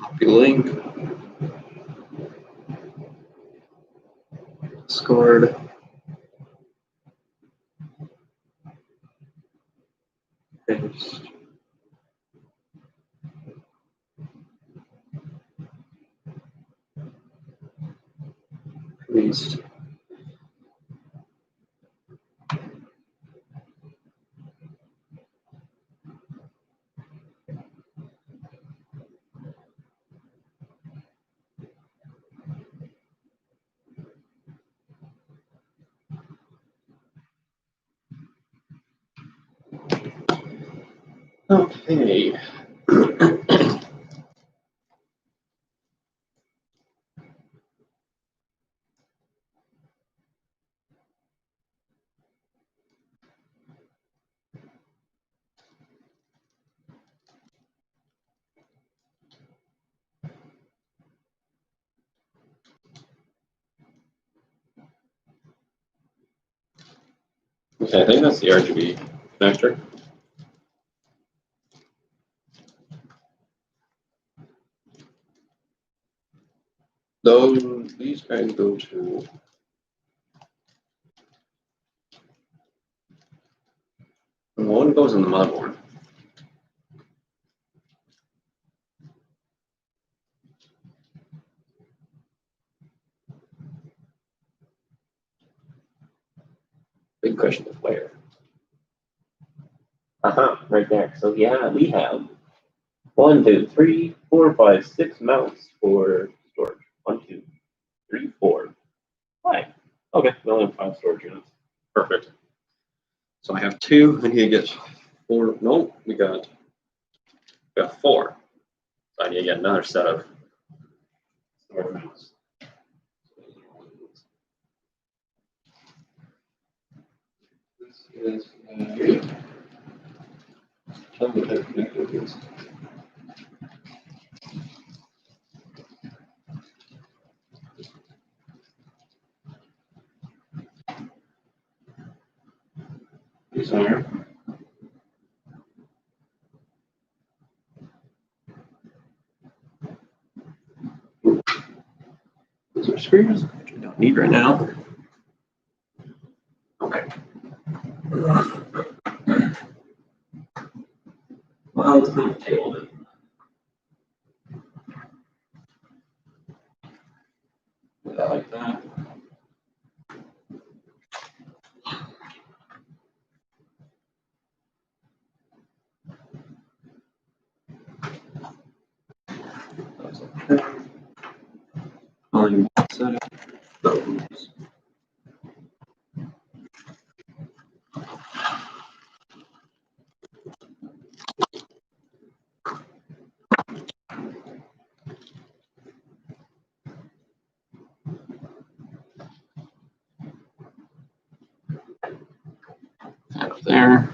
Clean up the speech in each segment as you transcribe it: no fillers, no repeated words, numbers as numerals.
Copy link. Discord. Paste. Paste. Okay. Okay, I think that's the RGB connector. These guys go to one goes in the motherboard. Big question is where? Right there. So yeah, we have 1, 2, 3, 4, 5, 6 mounts for storage. 1, 2, 3, 4, 5. Okay, we only have 5 storage units. Perfect. So I have 2. I need to get 4. No, we got 4. So I need to get another set of storage mounts. This is tell me what that connector is. These are screws, which we don't need right now. Okay. Well, it's not tabled. I like that. That's okay. Volume set it. Those. Up there.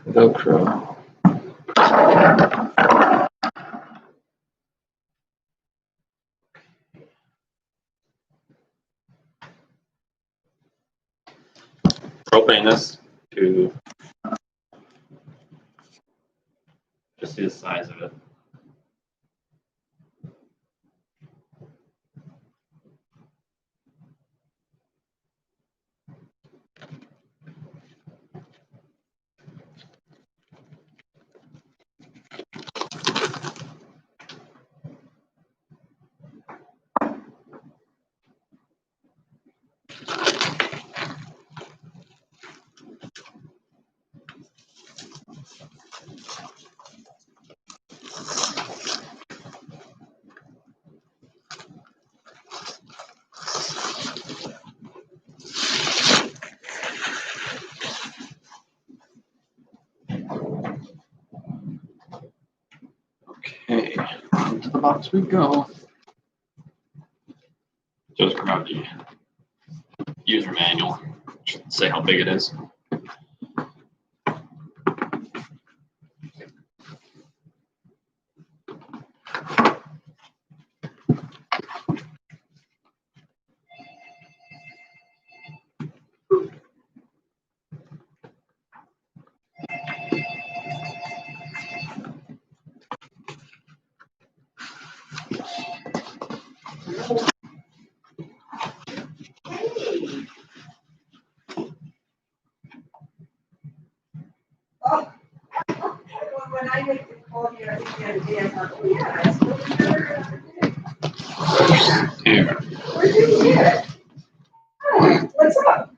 Velcro. Propane this to just see the size of it. Okay, into the box we go. Just grab the user manual. Should say how big it is. when I went to call you, I think the other day, I thought, oh yeah, I still remember. Here. We're doing good. Oh, what's up?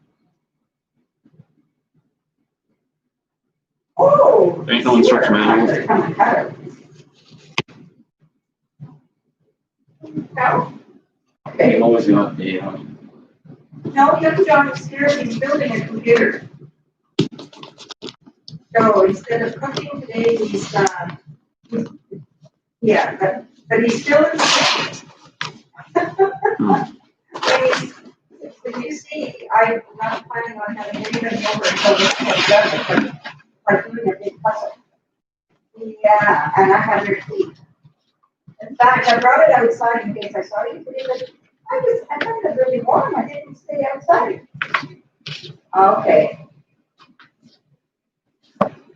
Oh. There ain't no instruction manual. No? They always got the. No, young John upstairs, he's building a computer. So instead of cooking today, he's, yeah, but he's still in the When you see, I'm not planning on having anybody over until this is done, like doing a big puzzle. Yeah, and I have your key. In fact, I brought it outside in case I saw you today, but I found it really warm, I didn't stay outside. Okay.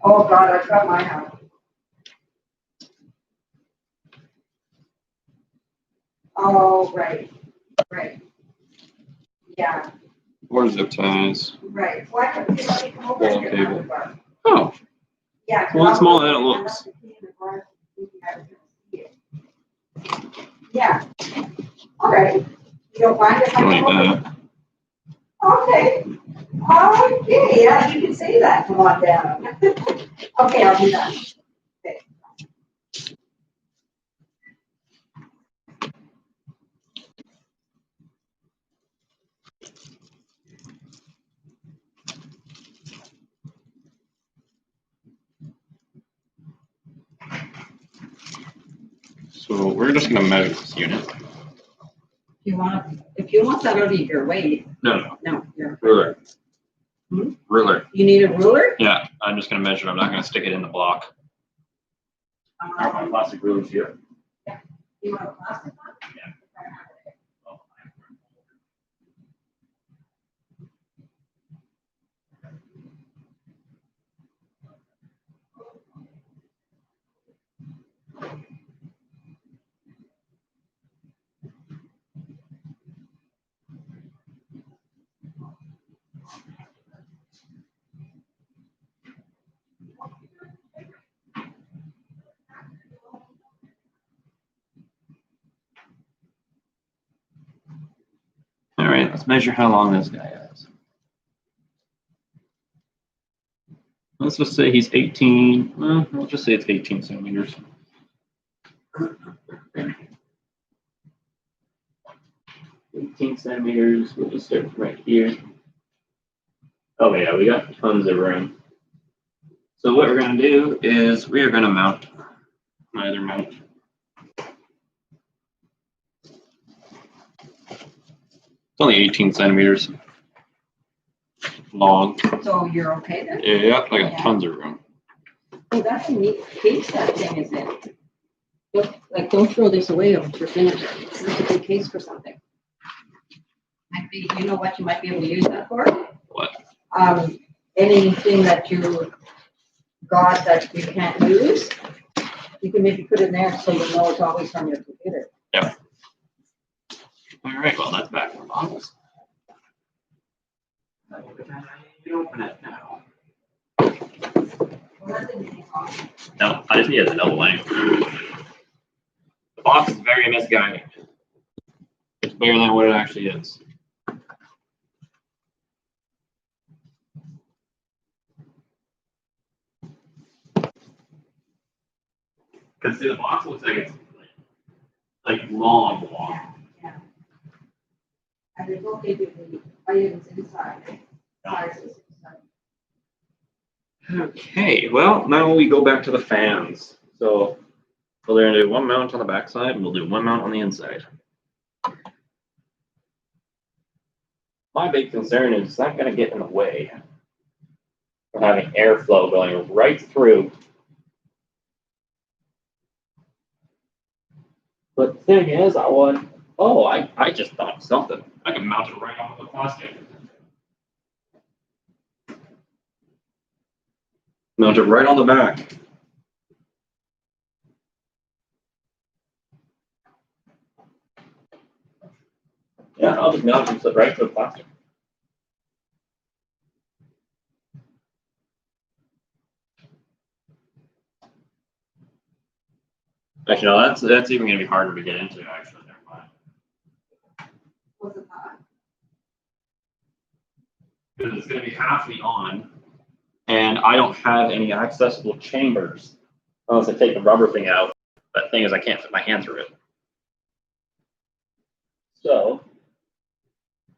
Oh God, I've got mine out. Oh, right, right. Yeah. Or zip ties. Right. Why don't you let me come over and get another bar? Oh. Yeah. Well, it's smaller than it looks. Yeah. All right. You don't mind if I Like come over? that. Okay. Okay, yeah, you can say that. Come on down. Okay, I'll do that. Okay. So we're just gonna measure this unit. If you want that out of your way. No. No, you're. Ruler. Hmm? Ruler. You need a ruler? Yeah, I'm just gonna measure. I'm not gonna stick it in the block. I have my plastic rulers here. You want a plastic one? Yeah. All right, let's measure how long this guy is. Let's just say he's 18. Well, we'll just say it's 18 centimeters. 18 centimeters. We'll just start from right here. Oh yeah, we got tons of room. So what we're going to do is we are going to mount my other mount. It's only 18 centimeters long. So you're okay then? Yeah, I got tons of room. Oh, that's a neat case that thing is in. Don't throw this away over for finished. It's a good case for something. Might be, you know what you might be able to use that for? What? Anything that you got that you can't use, you can maybe put it in there so you know it's always on your computer. Yep. All right, well, that's back in the box. You open it now. No, I just need a double length. The box is very misguided. It's bigger than what it actually is. Because the box looks like it's like long. Yeah. And they don't give you the items inside. Sizes inside. Okay, well, now we go back to the fans. So we're going to do one mount on the back side, and we'll do one mount on the inside. My big concern is it's not going to get in the way of having airflow going right through. But the thing is, I just thought of something. I can mount it right onto the plastic. Mount it right on the back. Yeah, I'll just mount it right to the plastic. Actually, no, that's even gonna be harder to get into. Actually, never mind. Was it not? Because it's gonna be halfly on, and I don't have any accessible chambers unless I take the rubber thing out. That thing is, I can't fit my hand through it. So,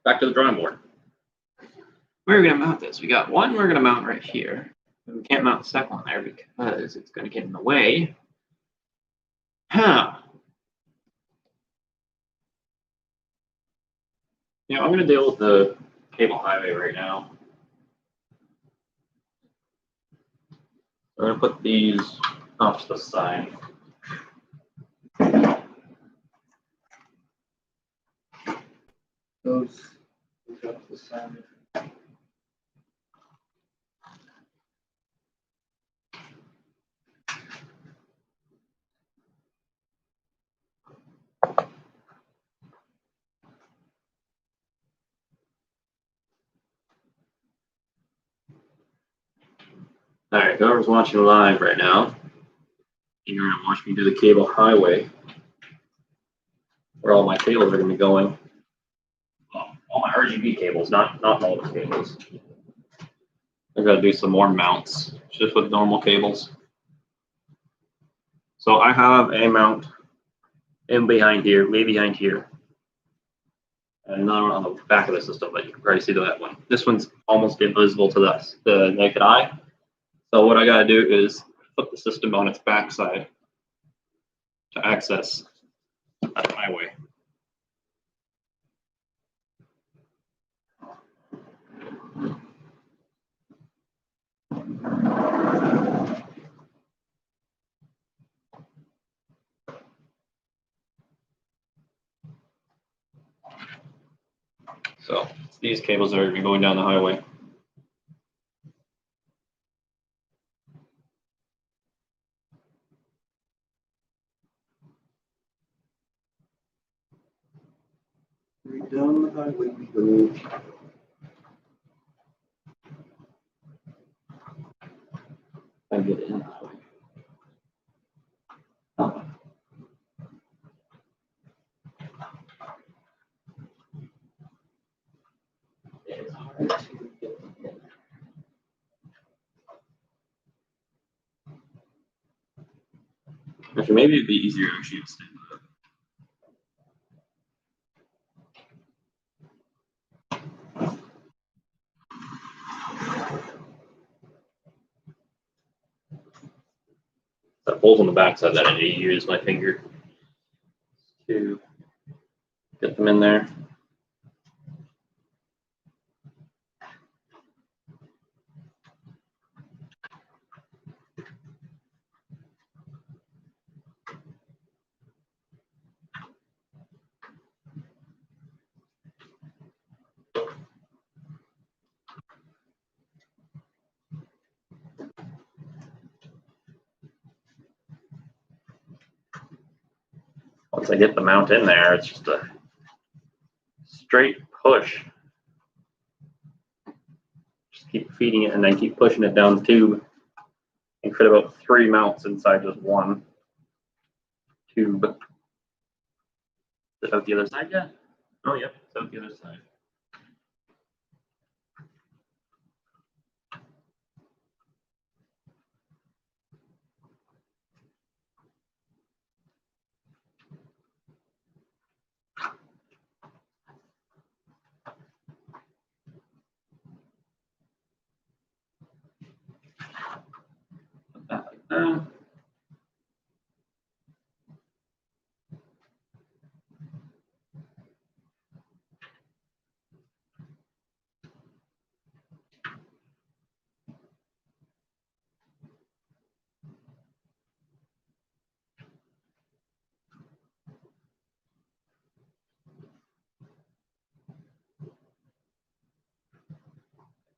back to the drawing board. Where are we gonna mount this? We got one we're gonna mount right here. We can't mount the second one there because it's gonna get in the way. Huh. You know, I'm gonna deal with the cable highway right now. I'm gonna put these off to the side. Those off to the side. All right, whoever's watching live right now, you're gonna watch me do the cable highway, where all my cables are gonna be going. Well, all my RGB cables, not modem cables. I gotta do some more mounts just with normal cables. So I have a mount in behind here, way behind here, and another one on the back of the system, but you can probably see that one. This one's almost invisible to the naked eye. So what I gotta do is put the system on its backside to access that highway. So these cables are going down the highway. Down the highway we go. I get in the highway. Oh. It's hard to get in. Actually, maybe it'd be easier actually to stand up. That holes on the backside that I need to use my finger to get them in there. Once I get the mount in there, it's just a straight push. Just keep feeding it and then keep pushing it down the tube. And fit about 3 mounts inside just one tube. Is it out the other side yet? Oh, yep, it's out the other side. Put that like that.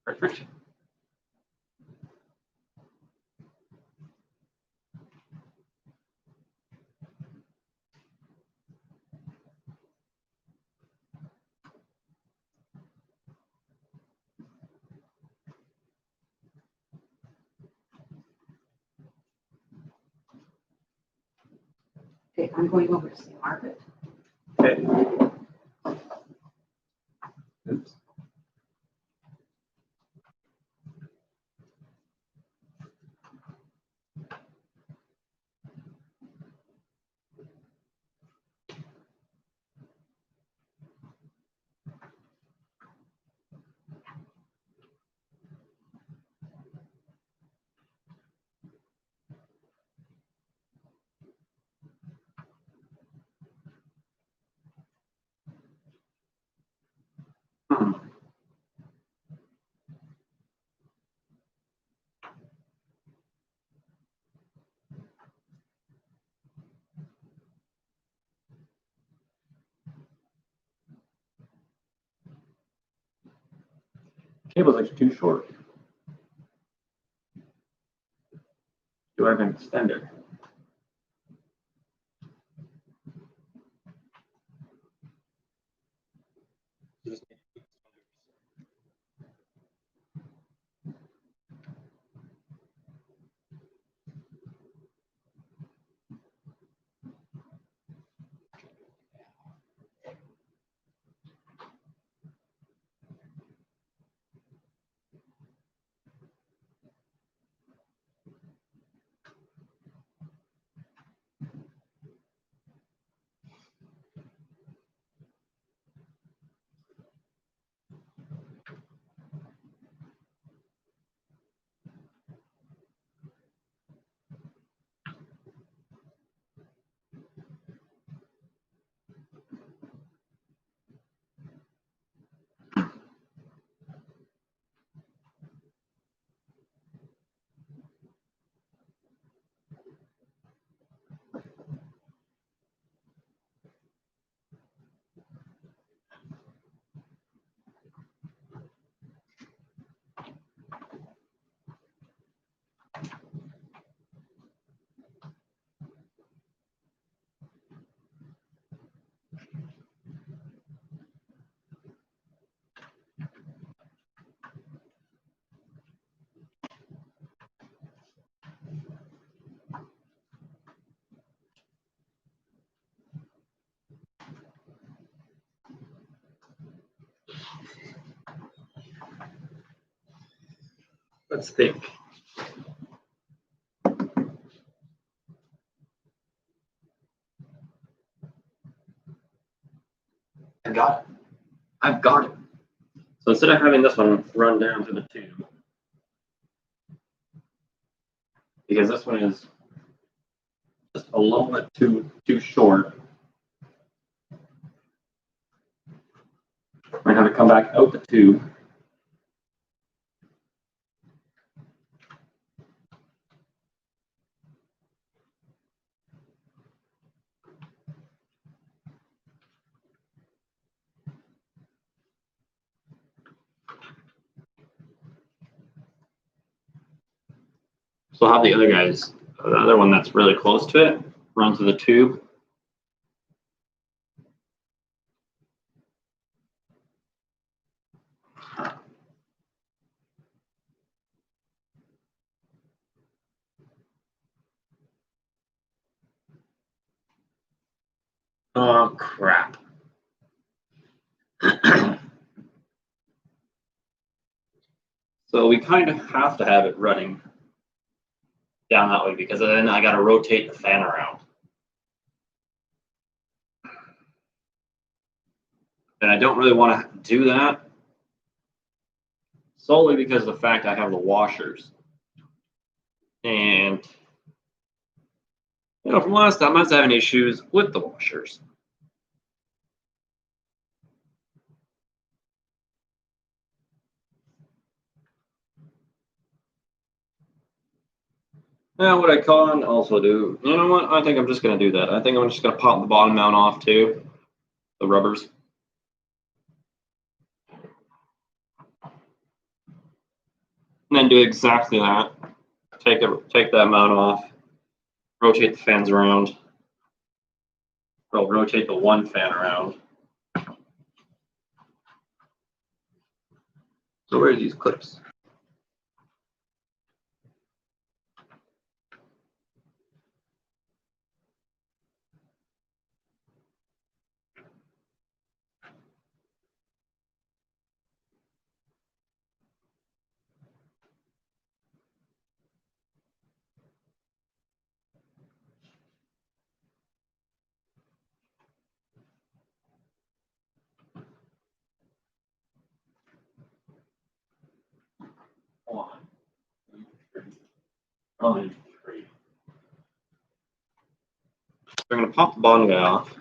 Perfect. Okay, I'm going over to see Margaret. Okay. Oops. Cable's actually too short. Do I have an extender? Let's think. I got it. I've got it. So instead of having this one run down to the tube, because this one is just a little bit too short, I'm gonna have it come back out the tube. So I'll have the other guys, the other one that's really close to it, run to the tube. Oh, crap. So we kind of have to have it running down that way because then I got to rotate the fan around. And I don't really want to do that solely because of the fact I have the washers. And, you know, from last time I was having issues with the washers. Now what I can also do, you know what, I think I'm just going to do that. I think I'm just going to pop the bottom mount off too, the rubbers. And then do exactly that. Take that mount off, rotate the fans around. Well, rotate the one fan around. So where are these clips? Oh, three. We're going to pop the bottom guy off.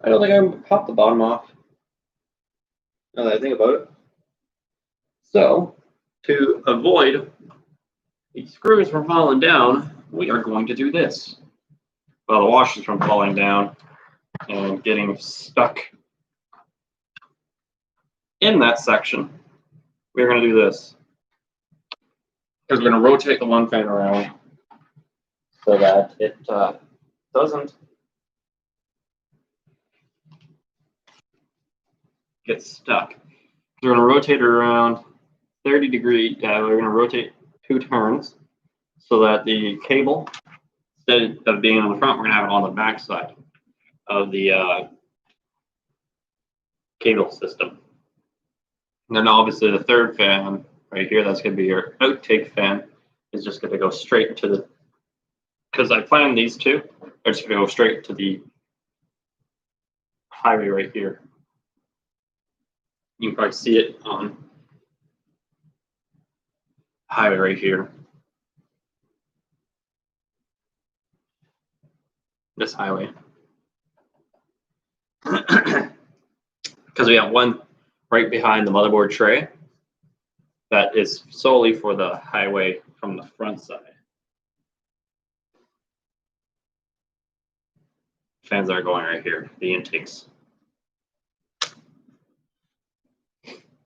I don't think I popped the bottom off. Now that I think about it. So, to avoid the screws from falling down, we are going to do this. Well, the washers from falling down and getting stuck in that section, we're going to do this. Because we're going to rotate the one fan around so that it doesn't get stuck. We're going to rotate it around 30 degrees. We're going to rotate 2 turns so that the cable, instead of being on the front, we're going to have it on the back side of the cable system. And then obviously the third fan right here, that's going to be your outtake fan, is just going to go straight to the, because I planned these two, they're just going to go straight to the highway right here. You can probably see it on highway right here. This highway. Because we have one right behind the motherboard tray that is solely for the highway from the front side. Fans are going right here, the intakes.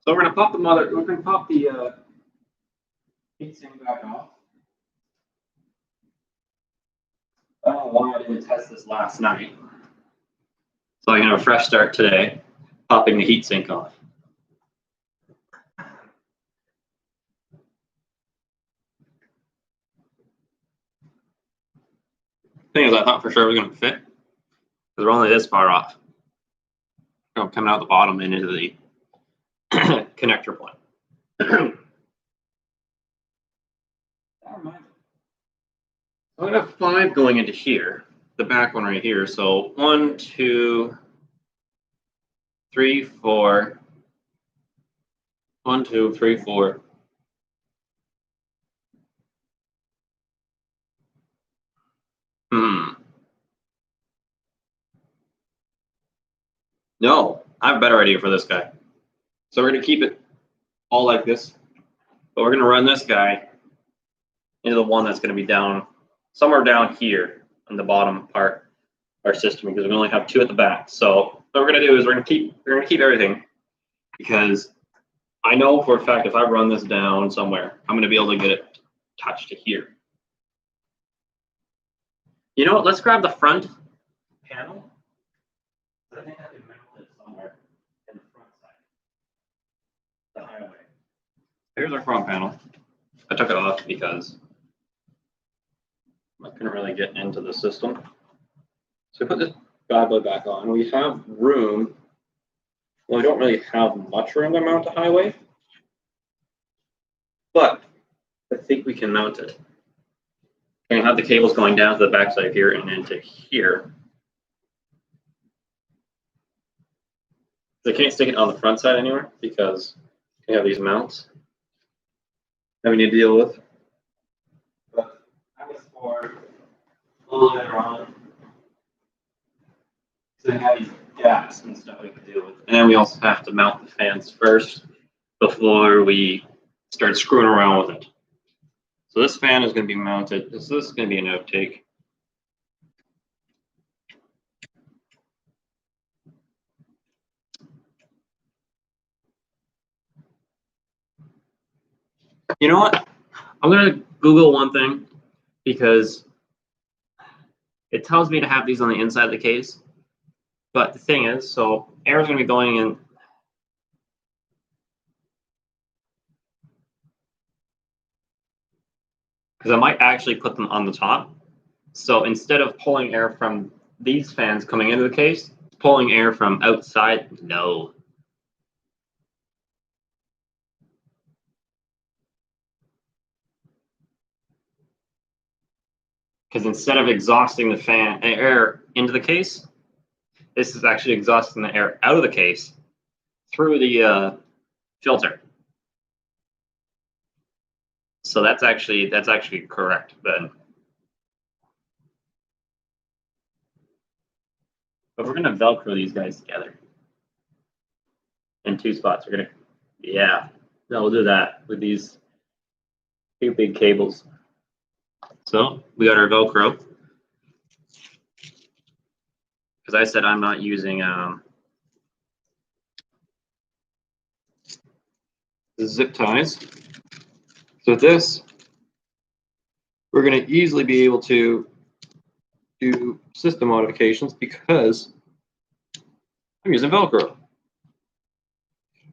So we're gonna pop the heatsink back off. I don't know why I didn't test this last night. So I can have a fresh start today, popping the heatsink off. Thing is, I thought for sure it was gonna fit, because we're only this far off. Coming out the bottom and into the connector point. I'm gonna have 5 going into here, the back one right here. So 1, 2, 3, 4. 1, 2, 3, 4. No, I have a better idea for this guy. So we're gonna keep it all like this, but we're gonna run this guy into the one that's gonna be down somewhere down here on the bottom part of our system, because we only have 2 at the back. So what we're gonna do is we're gonna keep everything, because I know for a fact if I run this down somewhere, I'm gonna be able to get it touched to here. You know what? Let's grab the front panel. I think I can mount it somewhere in the front side. The highway. Here's our front panel. I took it off because I couldn't really get into the system. So I put this bad boy back on. We have room. Well, we don't really have much room to mount the highway, but I think we can mount it. We can have the cables going down to the backside here and into here. I can't stick it on the front side anywhere because we have these mounts that we need to deal with. But that was for a little later on. So we have these gaps and stuff we can deal with. And then we also have to mount the fans first before we start screwing around with it. So this fan is going to be mounted. This is going to be an outtake. You know what? I'm going to Google one thing, because it tells me to have these on the inside of the case. But the thing is, so air is going to be going in. because I might actually put them on the top. So instead of pulling air from these fans coming into the case, pulling air from outside, no. Because instead of exhausting the fan air into the case, this is actually exhausting the air out of the case through the filter. So that's actually correct then. But we're gonna Velcro these guys together in two spots. We're gonna, yeah, no, we'll do that with these two big cables. So we got our Velcro. Because I said I'm not using zip ties. So with this, we're going to easily be able to do system modifications because I'm using Velcro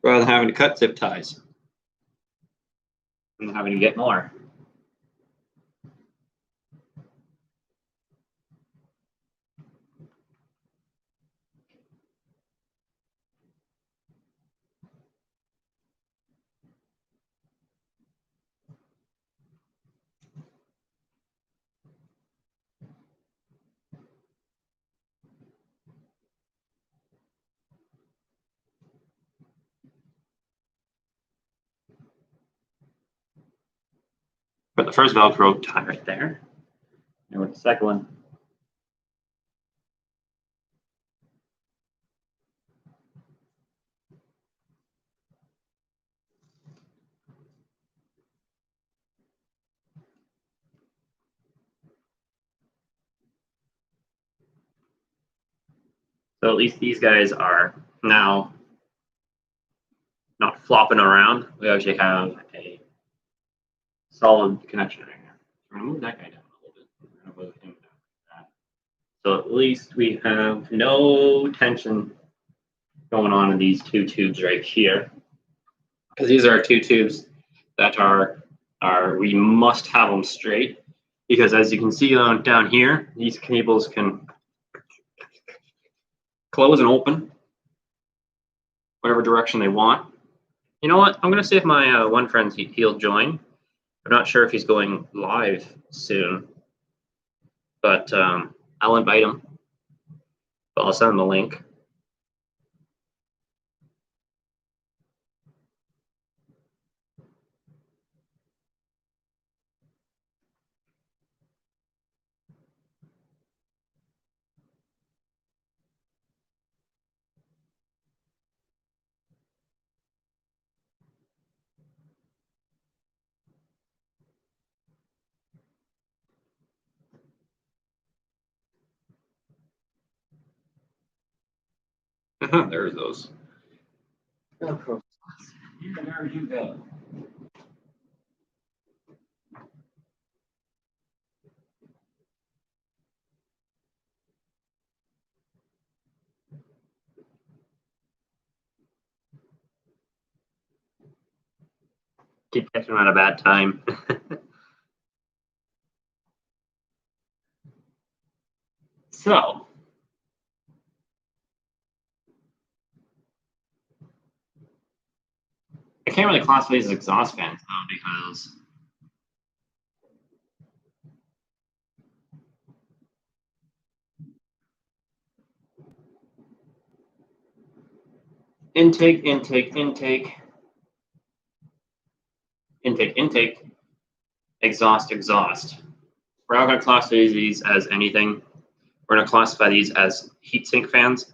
rather than having to cut zip ties and having to get more. Put the first Velcro tie right there. And with the second one, so at least these guys are now not flopping around. We actually have a solid connection right here. We're gonna move that guy down a little bit. We're gonna move him down like that. So at least we have no tension going on in these two tubes right here. Because these are two tubes that are we must have them straight. Because as you can see down here, these cables can close and open whatever direction they want. You know what? I'm gonna see if my one friend he'll join. I'm not sure if he's going live soon, but I'll invite him. But I'll send him the link. There's those. There you go. Keep catching them at a bad time. So, I can't really classify these as exhaust fans though, because intake, intake, intake, intake, intake, exhaust, exhaust. We're not going to classify these as anything. We're going to classify these as heatsink fans,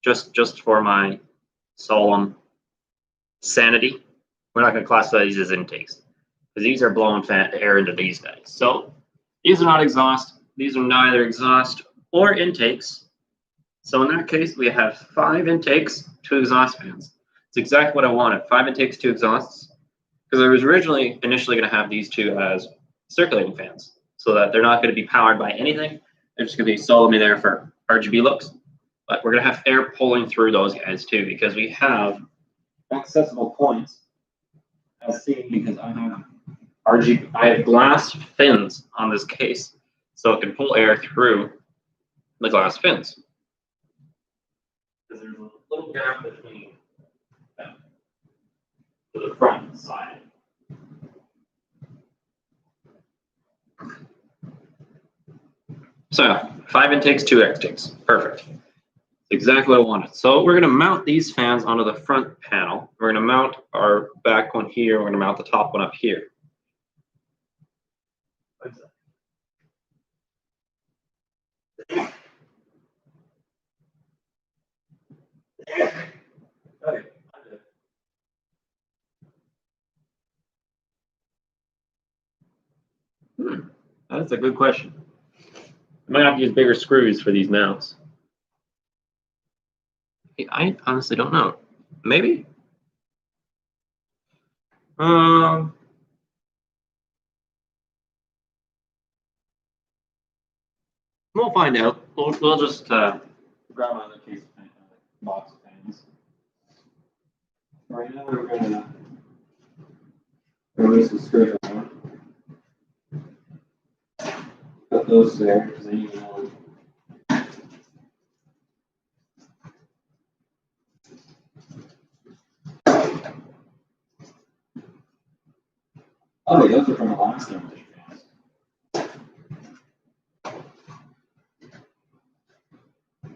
just for my solemn sanity. We're not going to classify these as intakes because these are blowing air into these guys. So these are not exhaust. These are neither exhaust or intakes. So in that case, we have 5 intakes, 2 exhaust fans. It's exactly what I wanted. 5 intakes, 2 exhausts. Because I was initially going to have these 2 as circulating fans, so that they're not going to be powered by anything. They're just going to be solely there for RGB looks. But we're going to have air pulling through those guys too, because we have accessible points, as seen because I have I have glass fins on this case, so it can pull air through the glass fins. Because there's a little gap between them to the front side. So 5 intakes, 2 extakes. Perfect. Exactly what I wanted. So we're going to mount these fans onto the front panel. We're going to mount our back one here. We're going to mount the top one up here. That's a good question. I might have to use bigger screws for these mounts. I honestly don't know. Maybe? We'll find out. We'll just grab another case of box of fans. Right now we're gonna release the screws on. Put those there because they need to know. Oh, those are from the last demolition fans.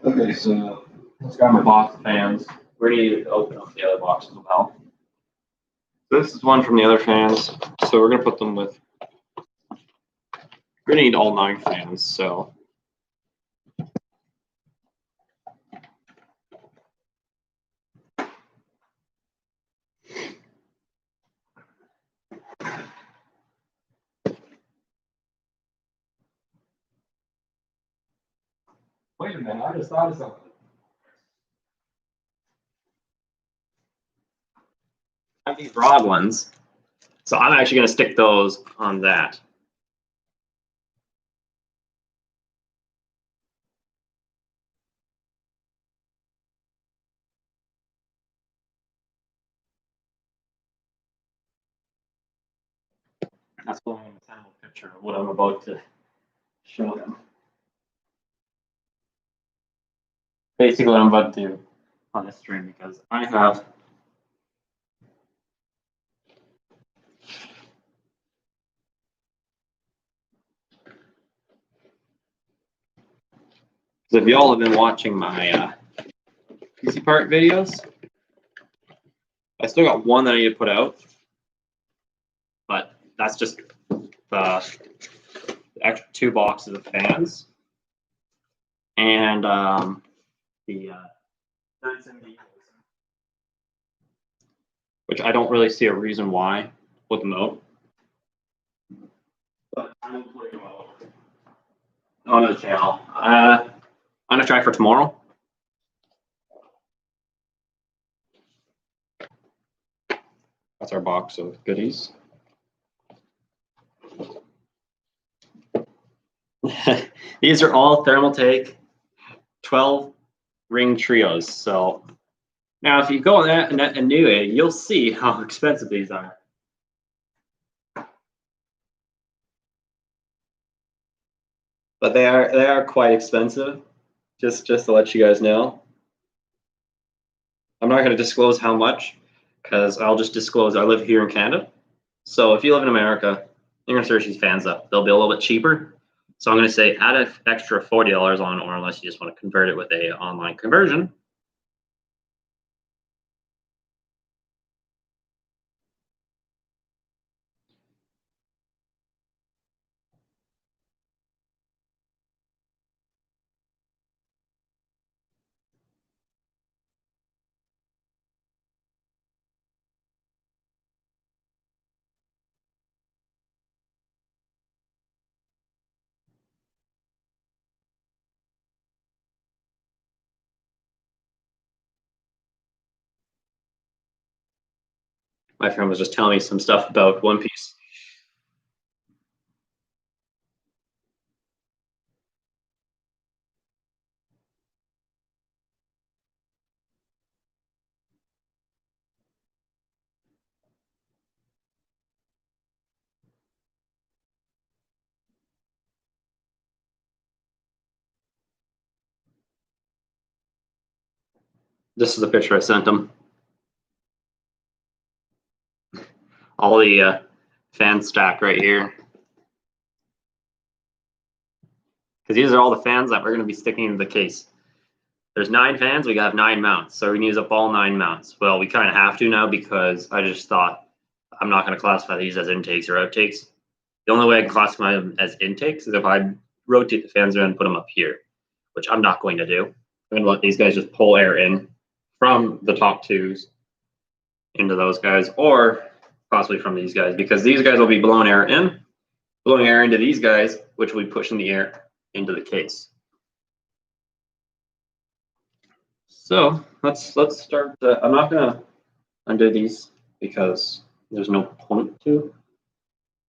Okay, so let's grab my box of fans. We're gonna need to open up the other box as well. This is one from the other fans, so we're gonna put them with. We're gonna need all 9 fans, so. Wait a minute, I just thought of something. I have these broad ones, so I'm actually gonna stick those on that. That's what I'm going to sample picture of what I'm about to show them. Basically what I'm about to do on this string, because I have so if y'all have been watching my PC part videos, I still got one that I need to put out, but that's just the extra 2 boxes of fans and the which I don't really see a reason why put them out. But I'm putting them out on the channel. I'm gonna try for tomorrow. That's our box of goodies. These are all Thermaltake 12 ring trios. So now if you go on that and new it, you'll see how expensive these are. But they are quite expensive, just to let you guys know. I'm not going to disclose how much, because I'll just disclose I live here in Canada. So if you live in America, you're going to search these fans up. They'll be a little bit cheaper. So I'm going to say add an extra $40 on, or unless you just want to convert it with a online conversion. My friend was just telling me some stuff about One Piece. This is the picture I sent him. All the fans stacked right here. Because these are all the fans that we're going to be sticking in the case. There's 9 fans, we have 9 mounts. So we're going to use up all 9 mounts. Well, we kind of have to now because I just thought I'm not going to classify these as intakes or outtakes. The only way I can classify them as intakes is if I rotate the fans around and put them up here, which I'm not going to do. I'm going to let these guys just pull air in from the top 2s into those guys, or possibly from these guys, because these guys will be blowing air into these guys, which will be pushing the air into the case. So let's start. I'm not gonna undo these because there's no point to.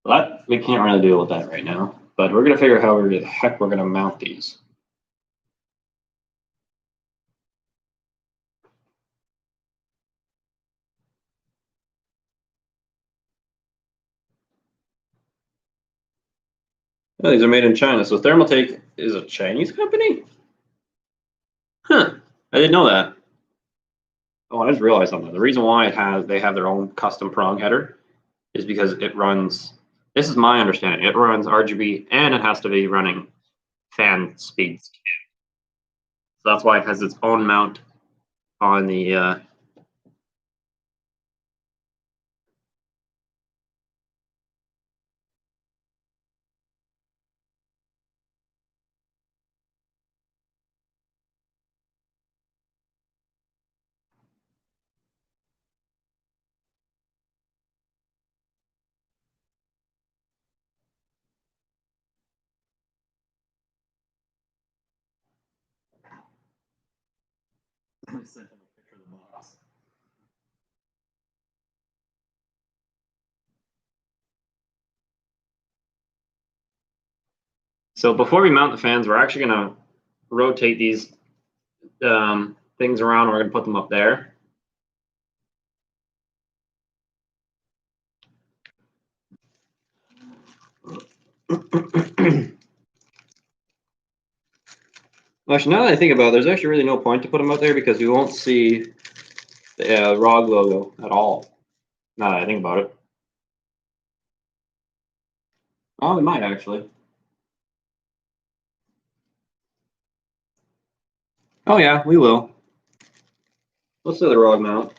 That we can't really deal with that right now. But we're gonna figure out how the heck we're gonna mount these. Oh, these are made in China. So Thermaltake is a Chinese company? Huh. I didn't know that. Oh, I just realized something. The reason why they have their own custom prong header is because it runs, this is my understanding, it runs RGB and it has to be running fan speeds. So that's why it has its own mount on the So before we mount the fans, we're actually going to rotate these things around. We're going to put them up there. Actually, now that I think about it, there's actually really no point to put them up there because we won't see the ROG logo at all. Now that I think about it. Oh, we might actually. Oh yeah, we will. Let's do the ROG mount.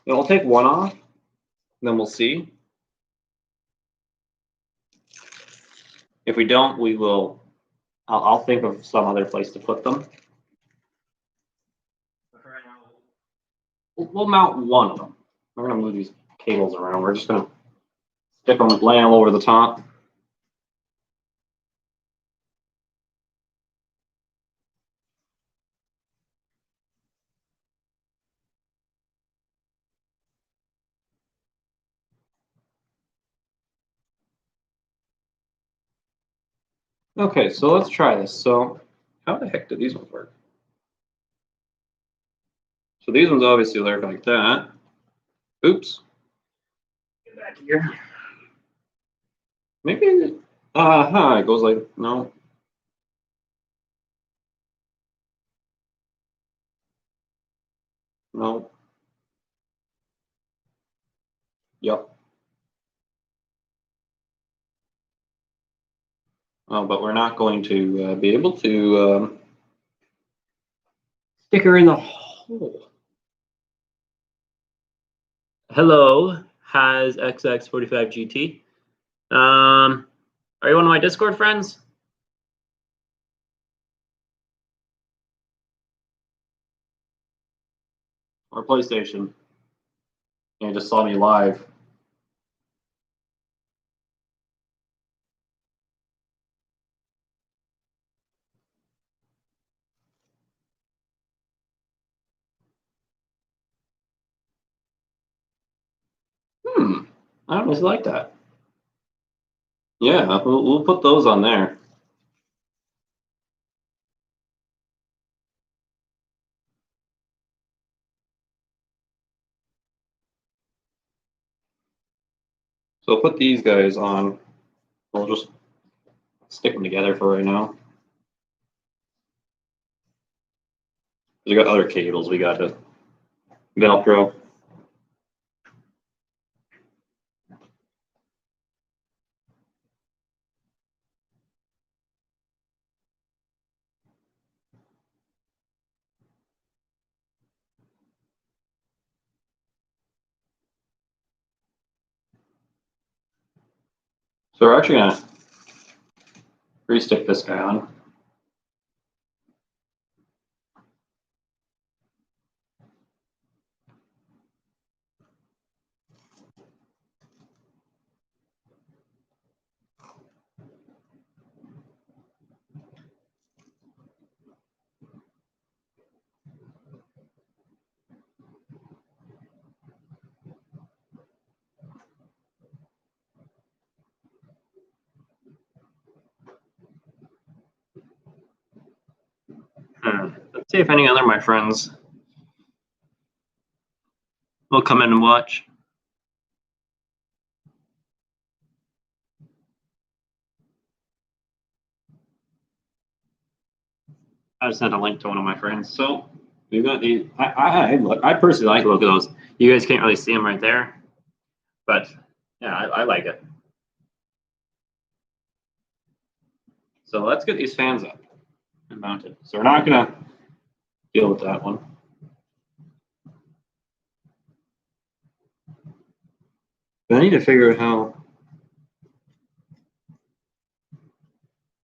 Yeah, we'll take one off, then we'll see. If we don't, we will. I'll think of some other place to put them. We'll mount one of them. We're gonna move these cables around. We're just gonna stick them, lay them over the top. Okay, so let's try this. So how the heck do these ones work? So these ones obviously work like that. Oops. Get back here. Maybe it goes like no. No. Yep. Oh, but we're not going to be able to stick her in the hole. Hello, has XX45GT. Are you one of my Discord friends? Or PlayStation? You just saw me live. I don't really like that. Yeah, we'll put those on there. So I'll put these guys on. We'll just stick them together for right now. We got other cables we got to Velcro. So we're actually gonna re-stick this guy on. Let's see if any other of my friends will come in and watch. I just sent a link to one of my friends. So we've got these. I personally like the look of those. You guys can't really see them right there, but yeah, I like it. So let's get these fans up and mounted. So we're not gonna deal with that one. But I need to figure out how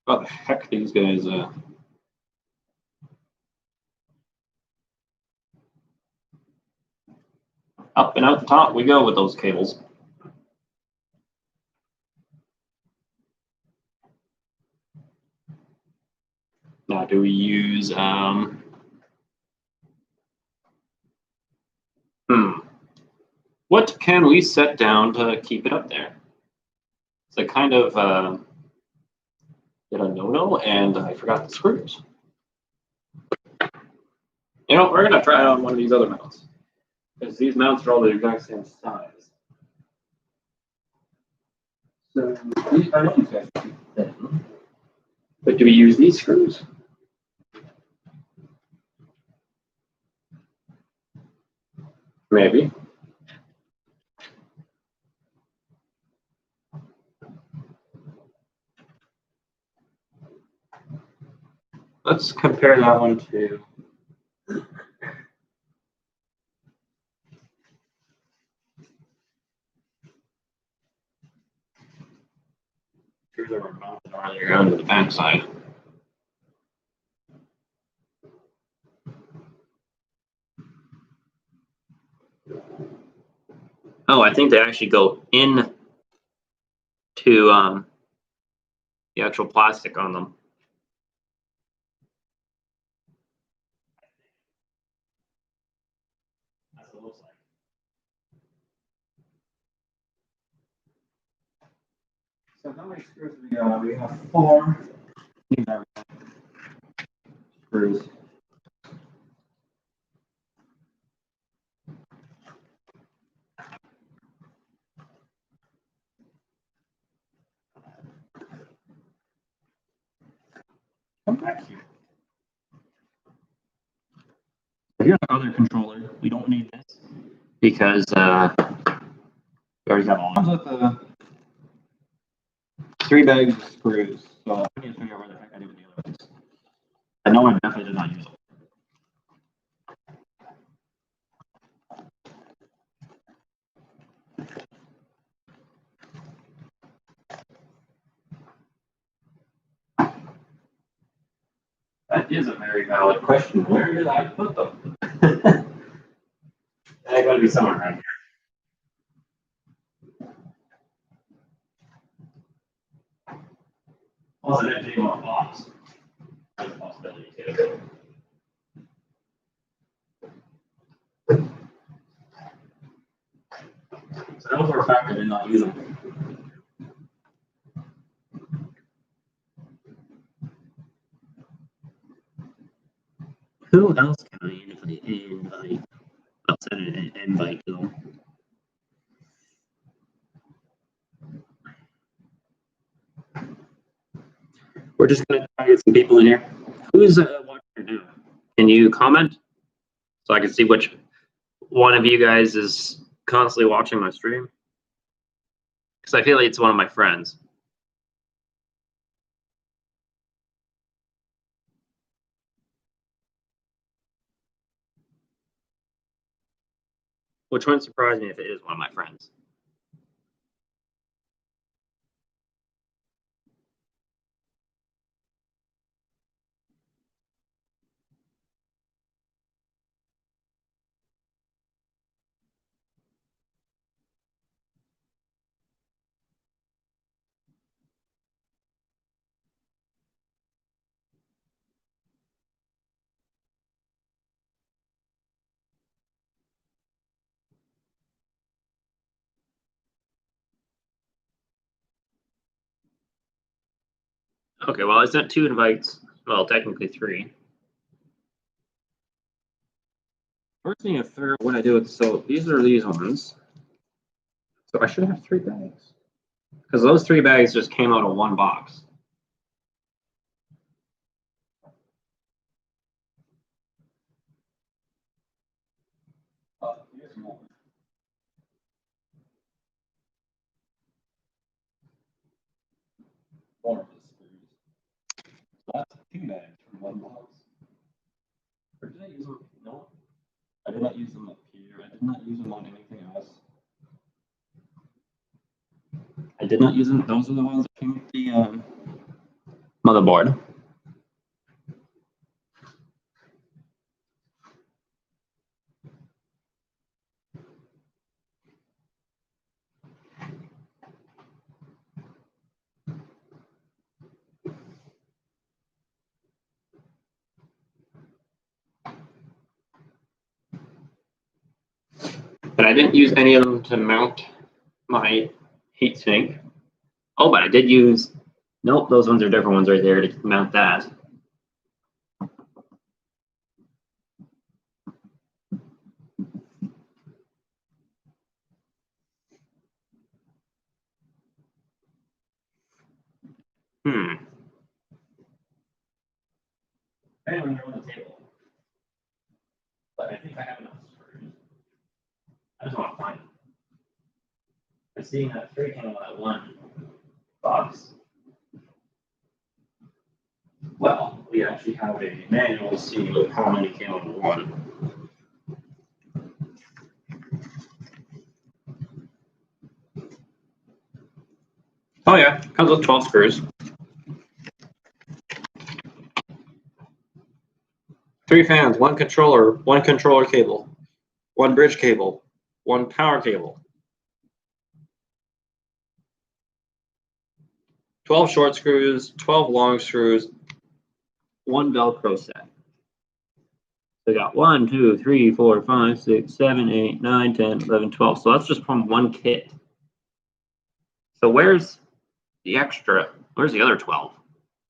the heck these guys up and out the top we go with those cables. Now, do we use what can we set down to keep it up there? It's a kind of did a no-no, and I forgot the screws. You know, we're gonna try it on one of these other mounts, because these mounts are all the exact same size. So I know these guys are too thin, but do we use these screws? Maybe. Let's compare that one to screws that were mounted earlier onto the back side. Oh, I think they actually go in to the actual plastic on them. That's what it looks like. So how many screws do we got? We have 4. Screws. Come back here. Here's our other controller. We don't need this because we already have all. Comes with 3 bags of screws, so I need to figure out where the heck I do with the other ones. I know I definitely did not use them. That is a very valid question. Where did I put them? They gotta be somewhere around here. Plus, an empty one box. That's a possibility too. So that was our fact I did not use them. Who else can I invite? I'll send an invite to them. We're just gonna try to get some people in here. Who's watching now? Can you comment so I can see which one of you guys is constantly watching my stream. Because I feel like it's one of my friends. Which wouldn't surprise me if it is one of my friends. Okay, well, I sent 2 invites. Well, technically 3. First thing to figure out what I do with, so these are these ones. So I should have 3 bags. Because those 3 bags just came out of one box. Here's more. More of the screws. So that's 2 bags from one box. Or did I use them? No. I did not use them up here. I did not use them on anything else. I did not use them. Those are the ones that came with the motherboard. But I didn't use any of them to mount my heatsink. Oh, but I did use, nope, those ones are different ones right there to mount that. I don't know on the table. But I think I have enough screws. I just want to find them. I'm seeing that 3 came out of that one box. Well, we actually have a manual to see how many came out of one. Oh yeah, comes with 12 screws. 3 fans, 1 controller, 1 controller cable, 1 bridge cable, 1 power cable. 12 short screws, 12 long screws, 1 Velcro set. So we got 1, 2, 3, 4, 5, 6, 7, 8, 9, 10, 11, 12. So that's just from one kit. So where's the extra? Where's the other 12?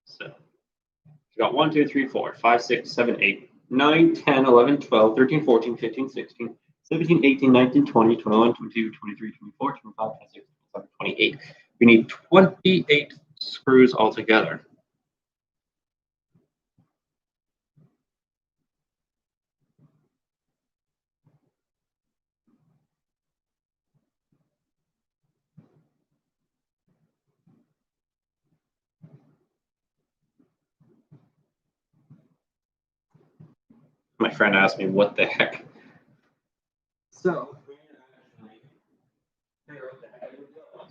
So we got 1, 2, 3, 4, 5, 6, 7, 8, 9, 10, 11, 12, 13, 14, 15, 16, 17, 18, 19, 20, 21, 22, 23, 24, 25, 26, 27, 28. We need 28 screws altogether. My friend asked me, what the heck? So, we actually figure out what the heck it was.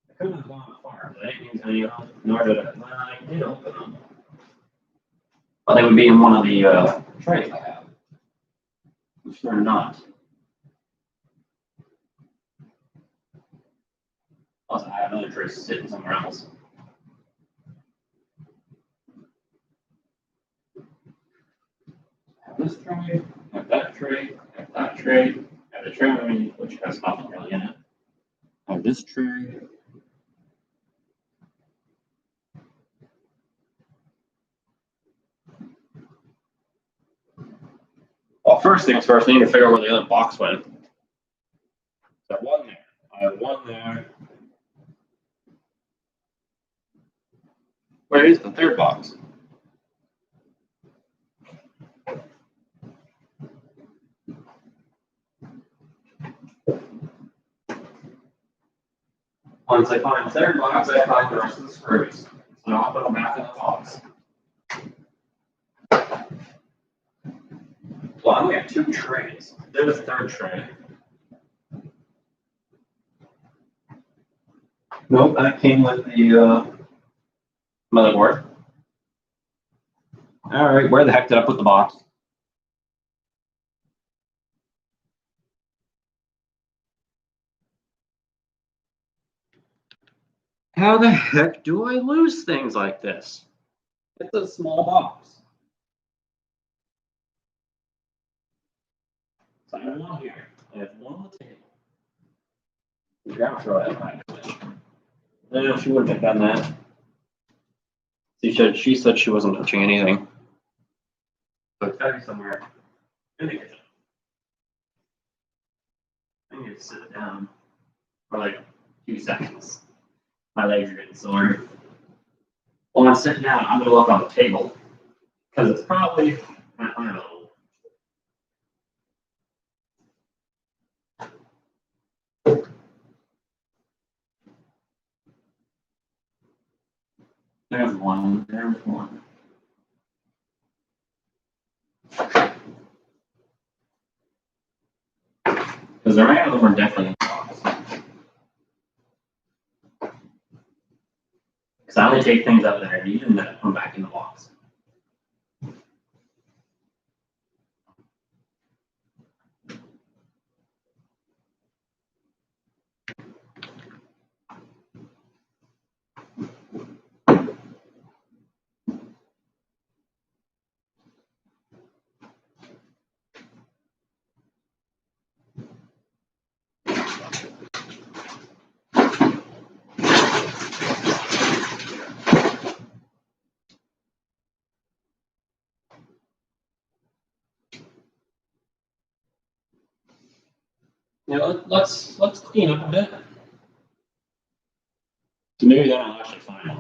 I couldn't have gone far, but I didn't use any of them, nor did I did open them. But they would be in one of the trays I have, which they're not. Also, I have another tray sitting somewhere else. I have this tray, I have that tray, I have that tray, I have the tray underneath, which has nothing really in it. I have this tray. Well, first things first, I need to figure out where the other box went. So I have 1 there. I have 1 there. Where'd Where is the third box? Once I find the third box, I find the rest of the screws. So now I'll put them back in the box. Well, I only have 2 trays. There's a third tray. Nope, that came with the motherboard. All right, where the heck did I put the box? How the heck do I lose things like this? It's a small box. So I have one here. I have one on the table. The grandma throw that behind her. No, she wouldn't have done that. She said she wasn't touching anything. So it's gotta be somewhere in the kitchen. I need to sit down for like 2 seconds. My legs are getting sore. While I'm sitting down, I'm gonna look on the table. Because it's probably, I don't know. There's one. Because the right of them are definitely in the box. Because I only take things out that I need and then I put them back in the box. Yeah, let's clean up a bit. So maybe then I'll actually find it.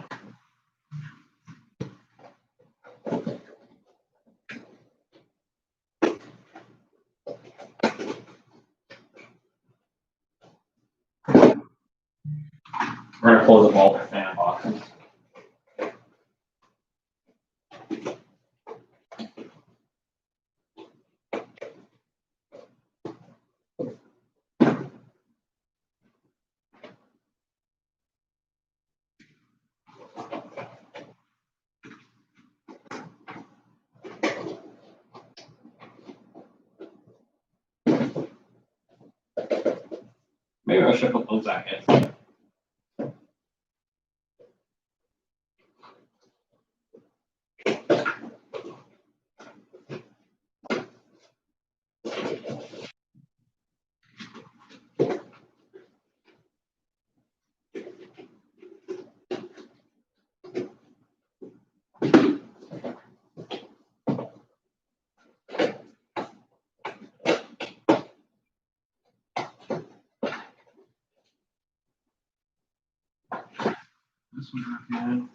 We're gonna close up all their fan boxes. Maybe I should put those back in. This one back in.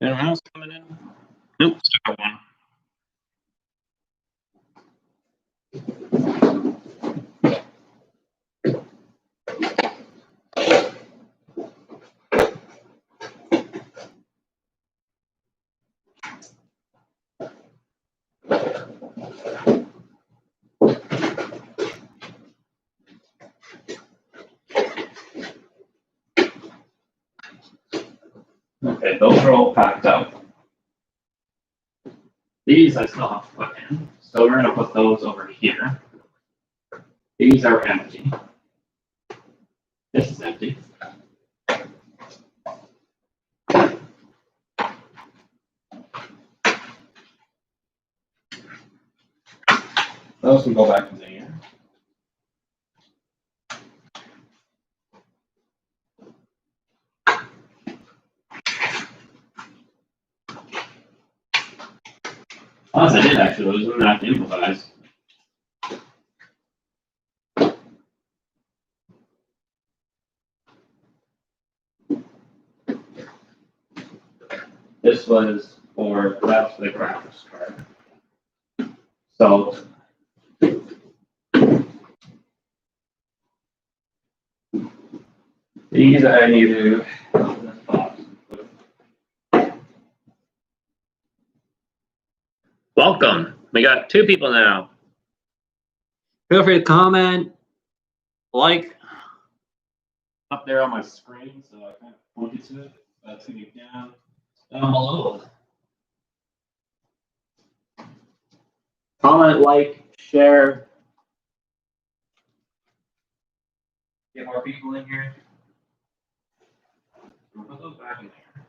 Anyone else coming in? Nope, still got one. Okay, those are all packed out. These I still have to put in, so we're gonna put those over here. These are empty. This is empty. Those can go back in here. Honestly, I did actually lose them, and I have to improvise. This was for that's the graphics card. So these I need to open this box. Welcome. We got 2 people now. Feel free to comment, like up there on my screen, so I kind of point to it. That's gonna be down below. Comment, like, share. Get more people in here. We'll put those back in there.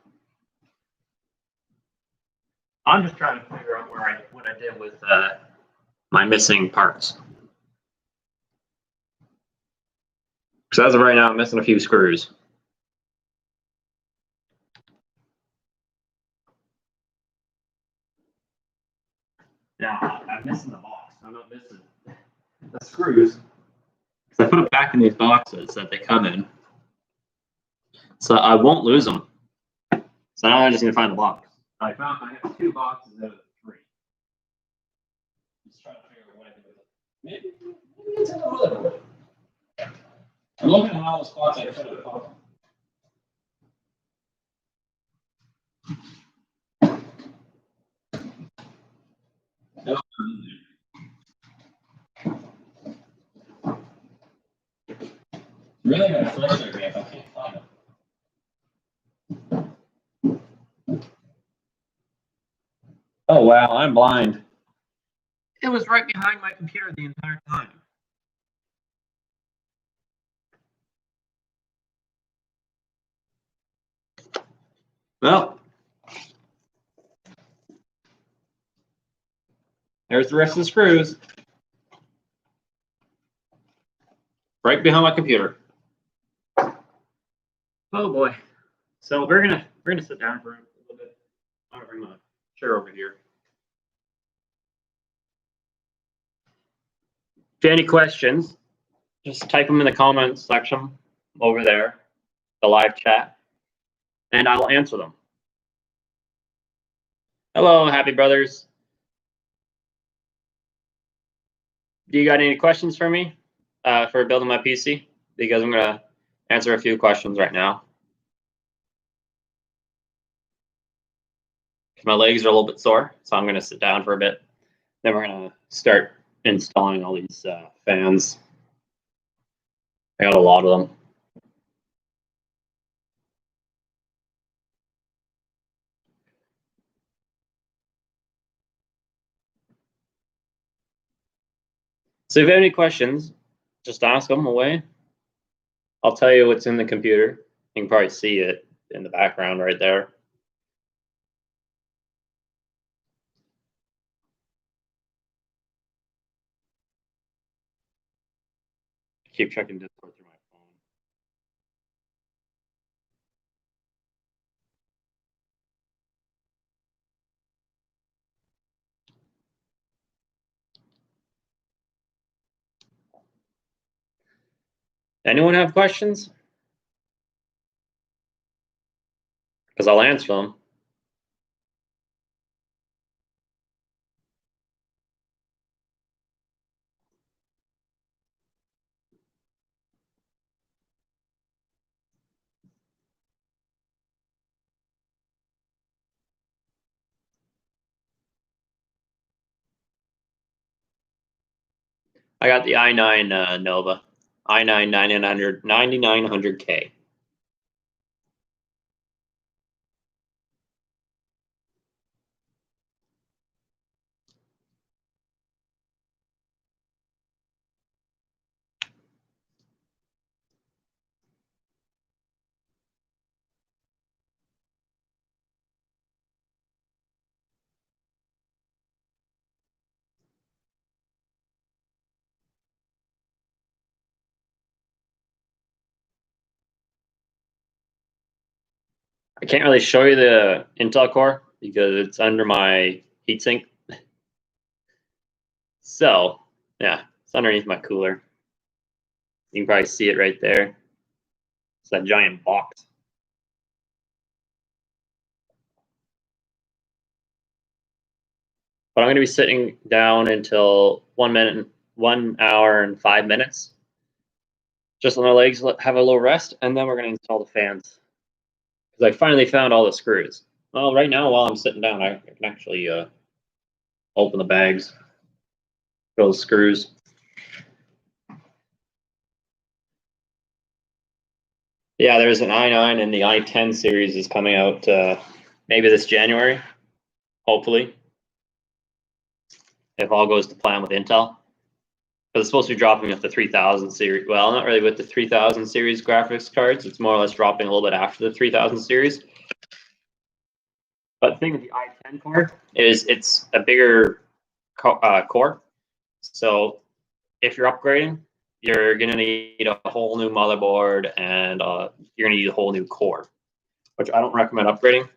I'm just trying to figure out what I did with my missing parts. Because as of right now, I'm missing a few screws. Now, I'm missing the box. I'm not missing the screws. Because I put it back in these boxes that they come in. So I won't lose them. So now I just need to find the box. I have 2 boxes out of 3. Just trying to figure out what I did with it. Maybe it's another one. I'm looking at all the spots I could have caught. No. Really gonna frustrate me if I can't find them. Oh wow, I'm blind. It was right behind my computer the entire time. Well, there's the rest of the screws. Right behind my computer. Oh boy. So we're gonna sit down for a little bit. I'm gonna bring my chair over here. If you have any questions, just type them in the comments section over there, the live chat, and I'll answer them. Hello, happy brothers. Do you got any questions for me for building my PC? Because I'm gonna answer a few questions right now. My legs are a little bit sore, so I'm gonna sit down for a bit. Then we're gonna start installing all these fans. I got a lot of them. So if you have any questions, just ask them away. I'll tell you what's in the computer. You can probably see it in the background right there. Keep checking Discord through my phone. Anyone have questions? Because I'll answer them. I got the i9 Nova, i9 9900K. I can't really show you the Intel core because it's under my heatsink. So, yeah, it's underneath my cooler. You can probably see it right there. It's that giant box. But I'm going to be sitting down until 1 hour and 5 minutes. Just let my legs have a little rest, and then we're going to install the fans. Because I finally found all the screws. Well, right now, while I'm sitting down, I can actually open the bags, fill the screws. Yeah, there's an i9 and the i10 series is coming out maybe this January, hopefully, if all goes to plan with Intel. But it's supposed to be dropping with the 3000 series. Well, not really with the 3000 series graphics cards. It's more or less dropping a little bit after the 3000 series. But the thing with the i10 core is it's a bigger core. So if you're upgrading, you're going to need a whole new motherboard and you're going to need a whole new core, which I don't recommend upgrading.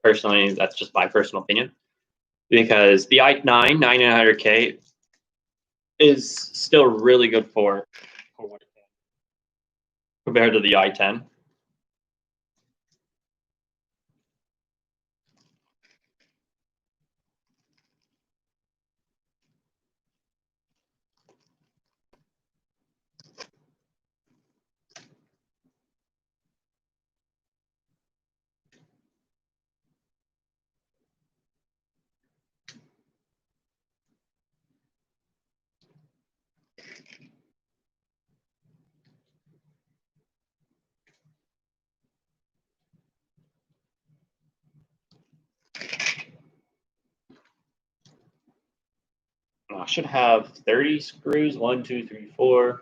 Personally, that's just my personal opinion. Because the i9 9900K is still really good for what it can compared to the i10. I should have 30 screws. 1, 2, 3, 4,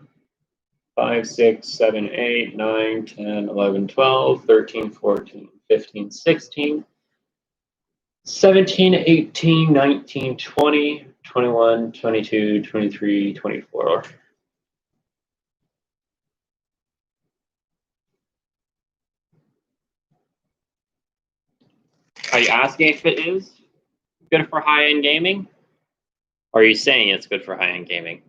5, 6, 7, 8, 9, 10, 11, 12, 13, 14, 15, 16, 17, 18, 19, 20, 21, 22, 23, 24. Are you asking if it is good for high-end gaming? Or are you saying it's good for high-end gaming?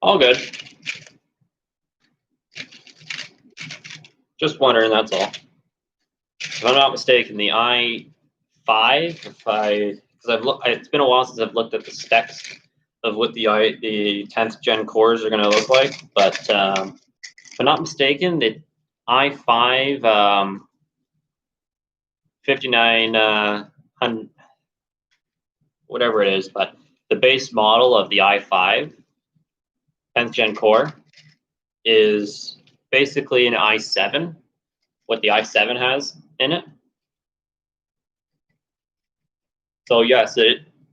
All good. Just wondering, that's all. If I'm not mistaken, the i5, because it's been a while since I've looked at the specs of what the 10th gen cores are going to look like. But if I'm not mistaken, the i5 5900, whatever it is, but the base model of the i5 10th gen core is basically an i7, what the i7 has in it. So yes,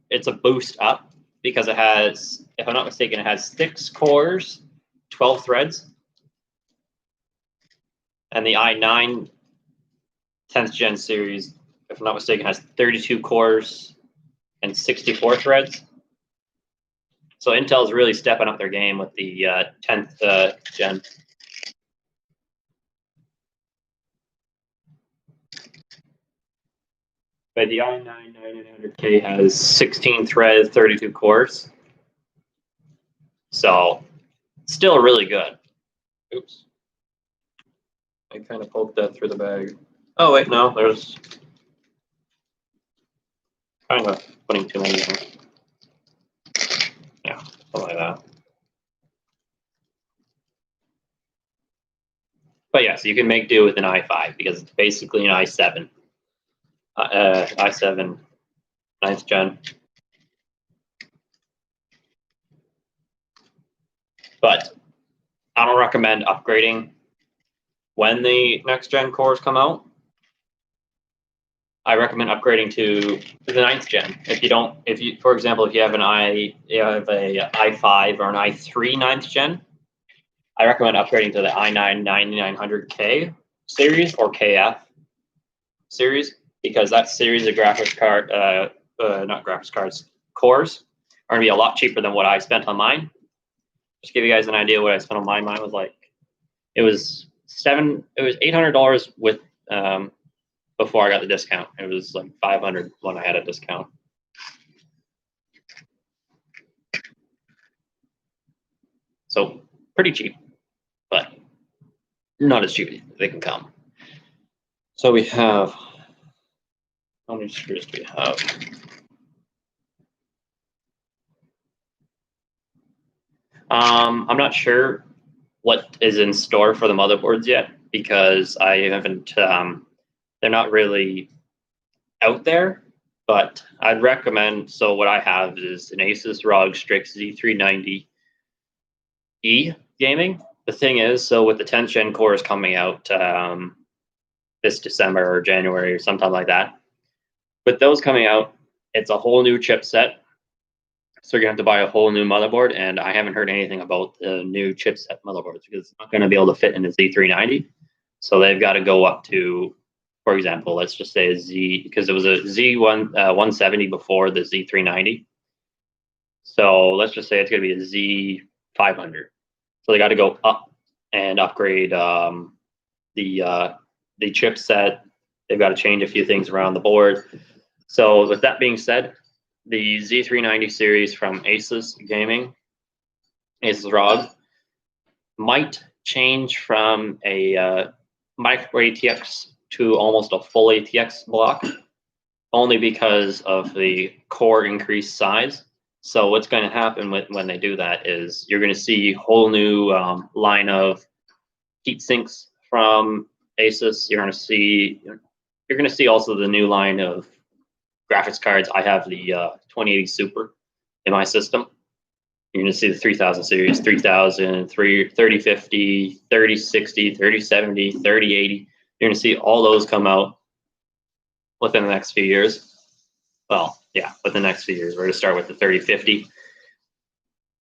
it's a boost up because it has, if I'm not mistaken, it has 6 cores, 12 threads. And the i9 10th gen series, if I'm not mistaken, has 32 cores and 64 threads. So Intel's really stepping up their game with the 10th gen. But the i9 9900K has 16 threads, 32 cores. So still really good. Oops. I kind of poked that through the bag. Oh, wait, no, there's kind of putting too many in. Yeah, something like that. But yeah, so you can make do with an i5 because it's basically an i7. i7 9th gen. But I don't recommend upgrading when the next gen cores come out. I recommend upgrading to the 9th gen. For example, if you have a i5 or an i3 9th gen, I recommend upgrading to the i9 9900K series or KF series, because that series of not graphics cards, cores are gonna be a lot cheaper than what I spent on mine. Just give you guys an idea what I spent on mine. Mine was like, it was $800 with before I got the discount. It was like $500 when I had a discount. So pretty cheap, but not as cheap as they can come. So we have, how many screws do we have? I'm not sure what is in store for the motherboards yet, because I haven't, they're not really out there, but I'd recommend, so what I have is an Asus ROG Strix Z390E gaming. The thing is, so with the 10th gen cores coming out this December or January or sometime like that, with those coming out, it's a whole new chipset. So you're gonna have to buy a whole new motherboard, and I haven't heard anything about the new chipset motherboards because it's not gonna be able to fit in a Z390. So they've got to go up to, for example, let's just say a Z, because it was a Z170 before the Z390. So let's just say it's gonna be a Z500. So they got to go up and upgrade the chipset. They've got to change a few things around the board. So with that being said, the Z390 series from Asus Gaming, Asus ROG, might change from a micro ATX to almost a full ATX block, only because of the core increased size. So what's going to happen when they do that is you're going to see a whole new line of heat sinks from Asus. You're going to see also the new line of graphics cards. I have the 2080 Super in my system. You're going to see the 3000 series, 3000, 3050, 3060, 3070, 3080. You're going to see all those come out within the next few years. Well, yeah, within the next few years. We're going to start with the 3050.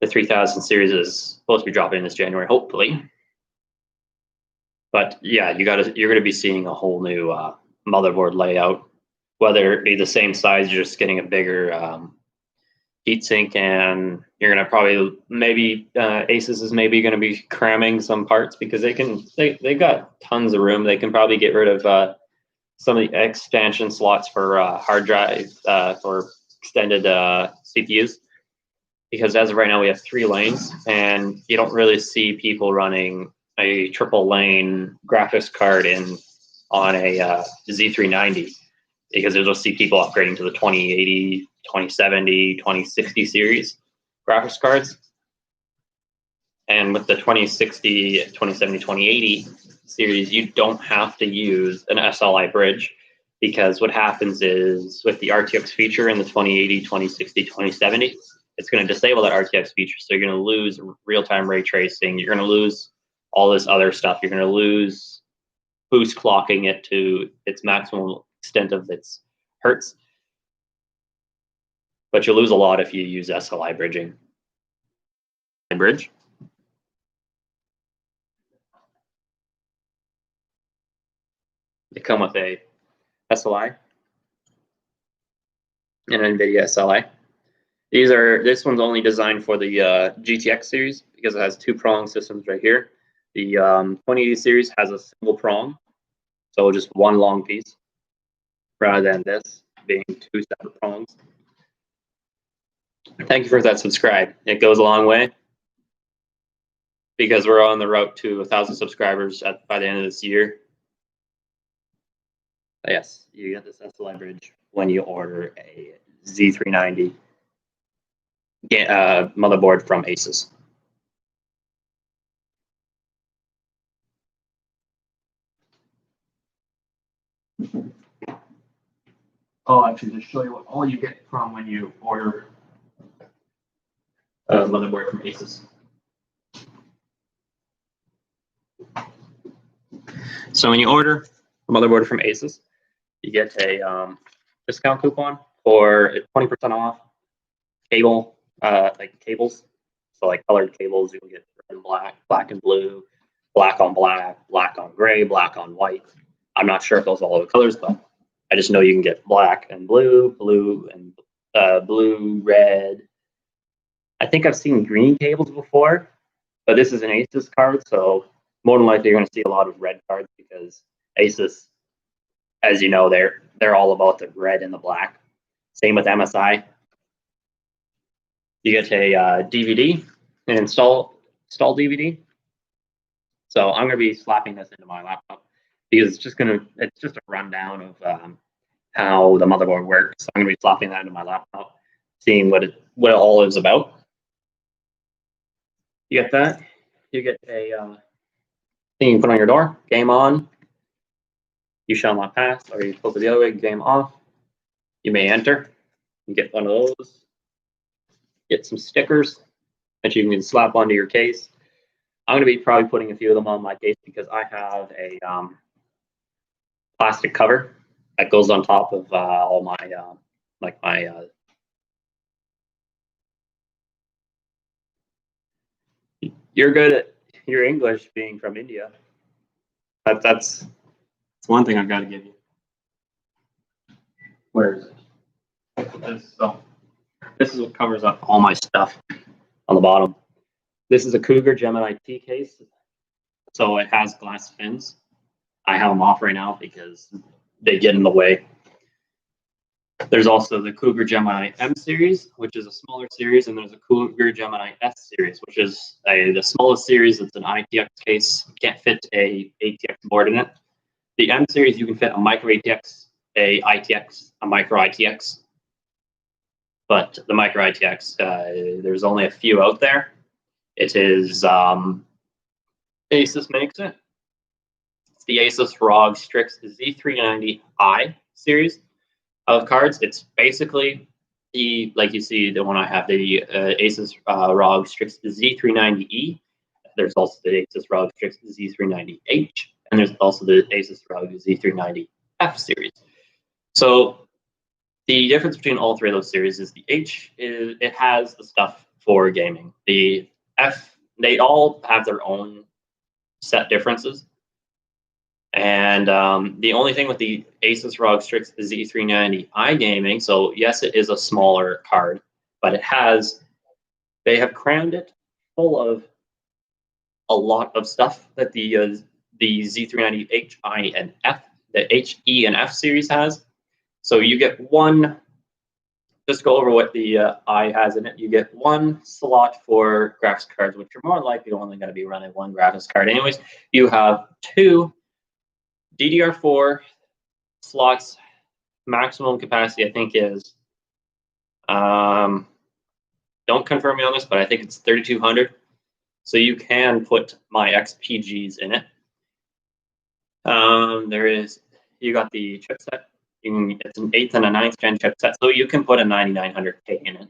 The 3000 series is supposed to be dropping this January, hopefully. But yeah, you're going to be seeing a whole new motherboard layout. Whether it be the same size, you're just getting a bigger heatsink, and you're gonna probably Asus is maybe gonna be cramming some parts because they got tons of room. They can probably get rid of some of the expansion slots for hard drive for extended CPUs, because as of right now we have 3 lanes, and you don't really see people running a triple lane graphics card on a Z390. Because you'll just see people upgrading to the 2080, 2070, 2060 series graphics cards. And with the 2060, 2070, 2080 series, you don't have to use an SLI bridge, because what happens is with the RTX feature in the 2080, 2060, 2070, it's going to disable that RTX feature. So you're going to lose real-time ray tracing. You're going to lose all this other stuff. You're going to lose boost clocking it to its maximum extent of its hertz, but you'll lose a lot if you use SLI bridging. Bridge. They come with a SLI and an NVIDIA SLI. This one's only designed for the GTX series because it has 2-prong systems right here. The 2080 series has a single prong, so just one long piece, rather than this being 2 separate prongs. Thank you for that subscribe. It goes a long way, because we're on the route to 1,000 subscribers by the end of this year. But yes, you get this SLI bridge when you order a Z390 motherboard from Asus. I'll actually just show you what all you get from when you order a motherboard from Asus. So when you order a motherboard from Asus, you get a discount coupon for 20% off cable, like cables. So like colored cables, you can get red and black, black and blue, black on black, black on gray, black on white. I'm not sure if those are all the colors, but I just know you can get black and blue, blue and blue, red. I think I've seen green cables before, but this is an Asus card, so more than likely you're going to see a lot of red cards because Asus, as you know, they're all about the red and the black. Same with MSI. You get a DVD, an install DVD. So I'm going to be slapping this into my laptop because it's just a rundown of how the motherboard works. So I'm going to be slapping that into my laptop, seeing what it all is about. You get that. You get a thing you put on your door. Game on. You shall not pass, or you flip it the other way. Game off. You may enter. You get one of those. Get some stickers that you can slap onto your case. I'm going to be probably putting a few of them on my case because I have a plastic cover that goes on top of all my You're good at your English being from India. That's one thing I've got to give you. Where is it? This is what covers up all my stuff on the bottom. This is a Cougar Gemini T case, so it has glass fins. I have them off right now because they get in the way. There's also the Cougar Gemini M series, which is a smaller series, and there's a Cougar Gemini S series, which is the smallest series. It's an ITX case. You can't fit a ATX board in it. The M series, you can fit a micro ATX, a ITX, a micro ITX. But the micro ITX, there's only a few out there. It is Asus makes it. It's the Asus ROG Strix Z390i series of cards. It's basically like you see the one I have, the Asus ROG Strix Z390E. There's also the Asus ROG Strix Z390H, and there's also the Asus ROG Z390F series. So the difference between all three of those series is the H it has the stuff for gaming. The F, they all have their own set differences. And the only thing with the Asus ROG Strix Z390 iGaming, so yes, it is a smaller card, but they have crammed it full of a lot of stuff that the Z390 HI and F, the HE and F series has. So you get one, just go over what the I has in it. You get one slot for graphics cards, which you're more likely only going to be running one graphics card anyways. You have two DDR4 slots. Maximum capacity, I think, is, don't confirm me on this, but I think it's 3200. So you can put my XPGs in it. You got the chipset. It's an 8th and a 9th gen chipset, so you can put a 9900K in it.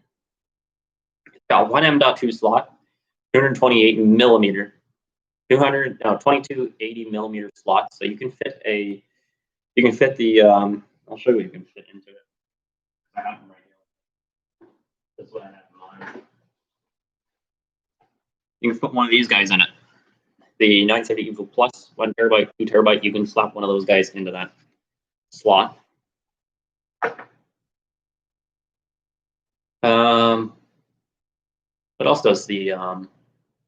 It's got one M.2 slot, 228 millimeter, 2280 millimeter slot, so you can fit the, I'll show you what you can fit into it. I have them right here. That's what I have in mind. You can put one of these guys in it. The 970 Evo Plus, 1 terabyte, 2 terabyte, you can slap one of those guys into that slot. What else does the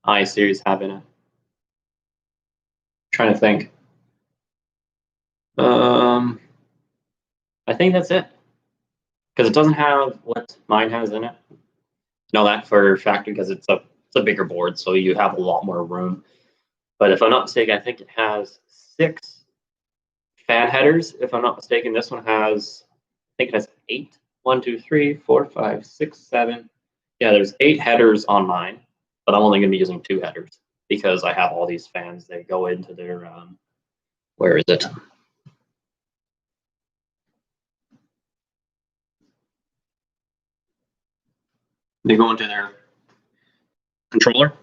I series have in it? I'm trying to think. I think that's it. Because it doesn't have what mine has in it. Know that for a fact because it's a bigger board, so you have a lot more room. But if I'm not mistaken, I think it has 6 fan headers. If I'm not mistaken, this one has, I think it has 8. 1, 2, 3, 4, 5, 6, 7. Yeah, there's 8 headers on mine, but I'm only going to be using 2 headers because I have all these fans. They go into their, where is it? They go into their controller.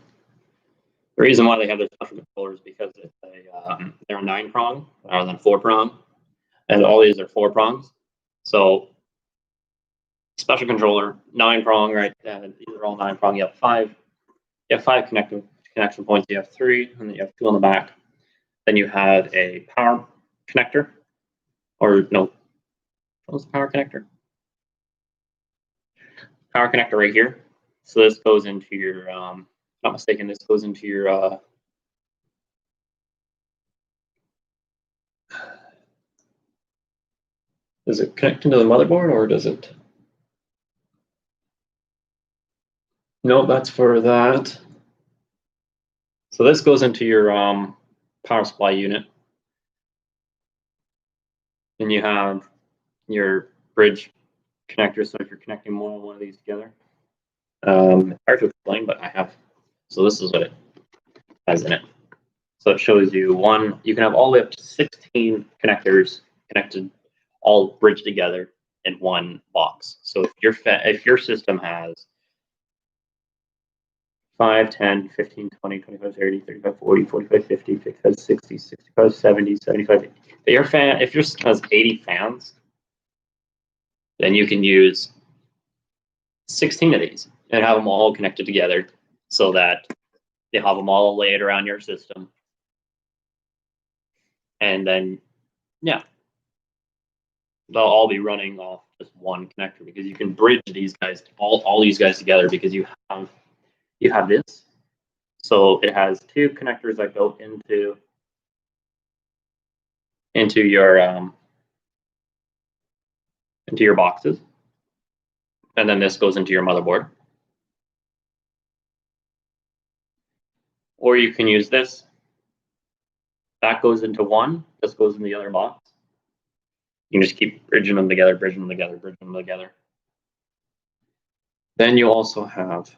The reason why they have their special controller is because they're a 9-prong rather than 4-prong. and all these are 4 prongs. So special controller, 9 prong, right? These are all 9 prong. You have 5. You have 5 connection points. You have 3, and then you have 2 on the back. Then you had a power connector, or no, what was the power connector? Power connector right here. So this goes into your, not mistaken, this goes into your, does it connect into the motherboard or does it? No, that's for that. So this goes into your power supply unit. And you have your bridge connector. So if you're connecting more than one of these together, hard to explain, but I have. So this is what it has in it. So it shows you you can have all the way up to 16 connectors connected, all bridged together in one box. So if your system has 5, 10, 15, 20, 25, 30, 35, 40, 45, 50, 55, 60, 65, 70, 75. If your system has 80 fans, then you can use 16 of these and have them all connected together so that you have them all laid around your system. And then, yeah, they'll all be running off just one connector because you can bridge these guys, all these guys together because you have this. So it has 2 connectors that go into your boxes, and then this goes into your motherboard. Or you can use this. That goes into one. This goes in the other box. You can just keep bridging them together, bridging them together, bridging them together. Then you also have,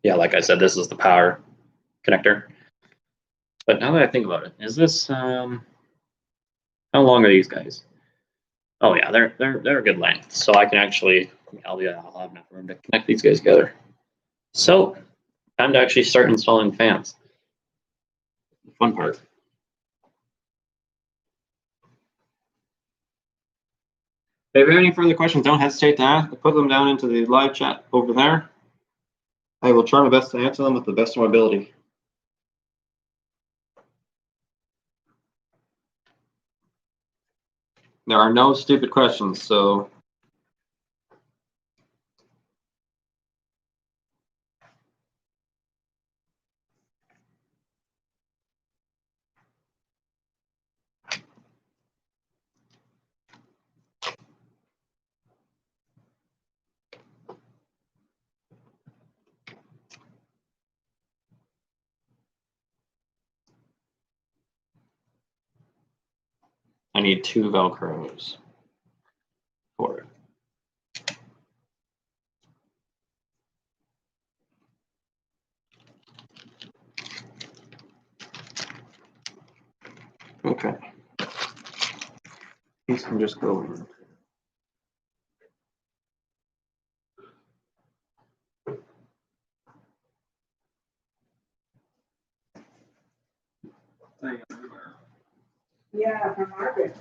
yeah, like I said, this is the power connector. But now that I think about it, is this how long are these guys? Oh yeah, they're a good length. So I can actually, I'll have enough room to connect these guys together. So time to actually start installing fans. The fun part. If you have any further questions, don't hesitate to ask. Put them down into the live chat over there. I will try my best to answer them with the best of my ability. There are no stupid questions, so. I need 2 Velcros for it. Okay. These can just go in. Yeah, from Margaret.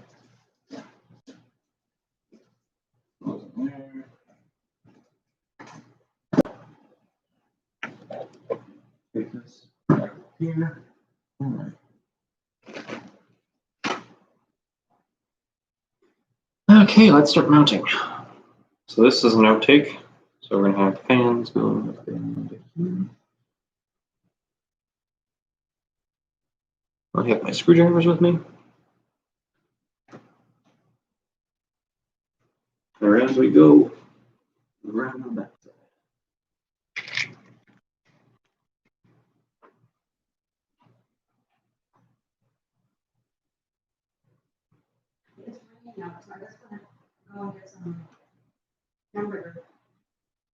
Take this back here. All right. Okay, let's start mounting. So this is an outtake. So we're gonna have fans going up into here. I have my screwdrivers with me. And as we go around the back. It's raining now, so I'm just gonna go and get some hamburger.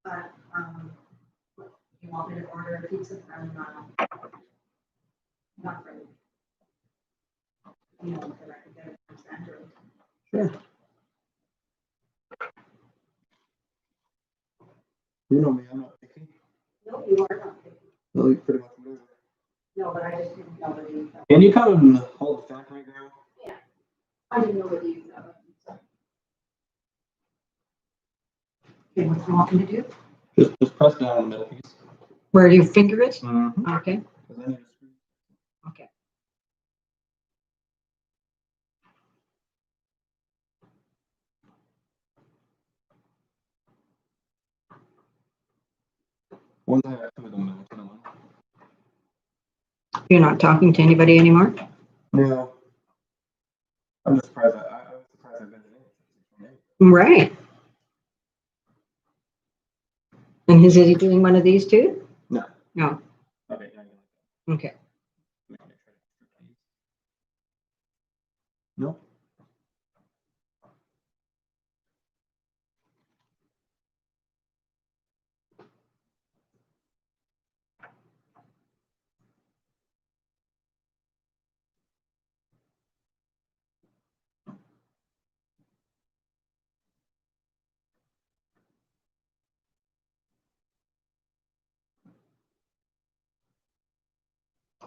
But, you want me to order a pizza from, not from, you know, that I could get it from Sandra. Sure. You know me, I'm not picky. No, you are not picky. I'll eat pretty much whatever. No, but I just didn't know that you. Can you come and hold the fan right now? Yeah. I didn't know whether you use that one. So. Okay, what do you want me to do? Just press down on the middle piece. Where your finger is? Mm-hmm. Okay, okay. Once I have two of them, You're not talking to anybody anymore? no. I'm just surprised. I was surprised I've been Right. And is he doing one of these too? No. No. Okay. Okay. No.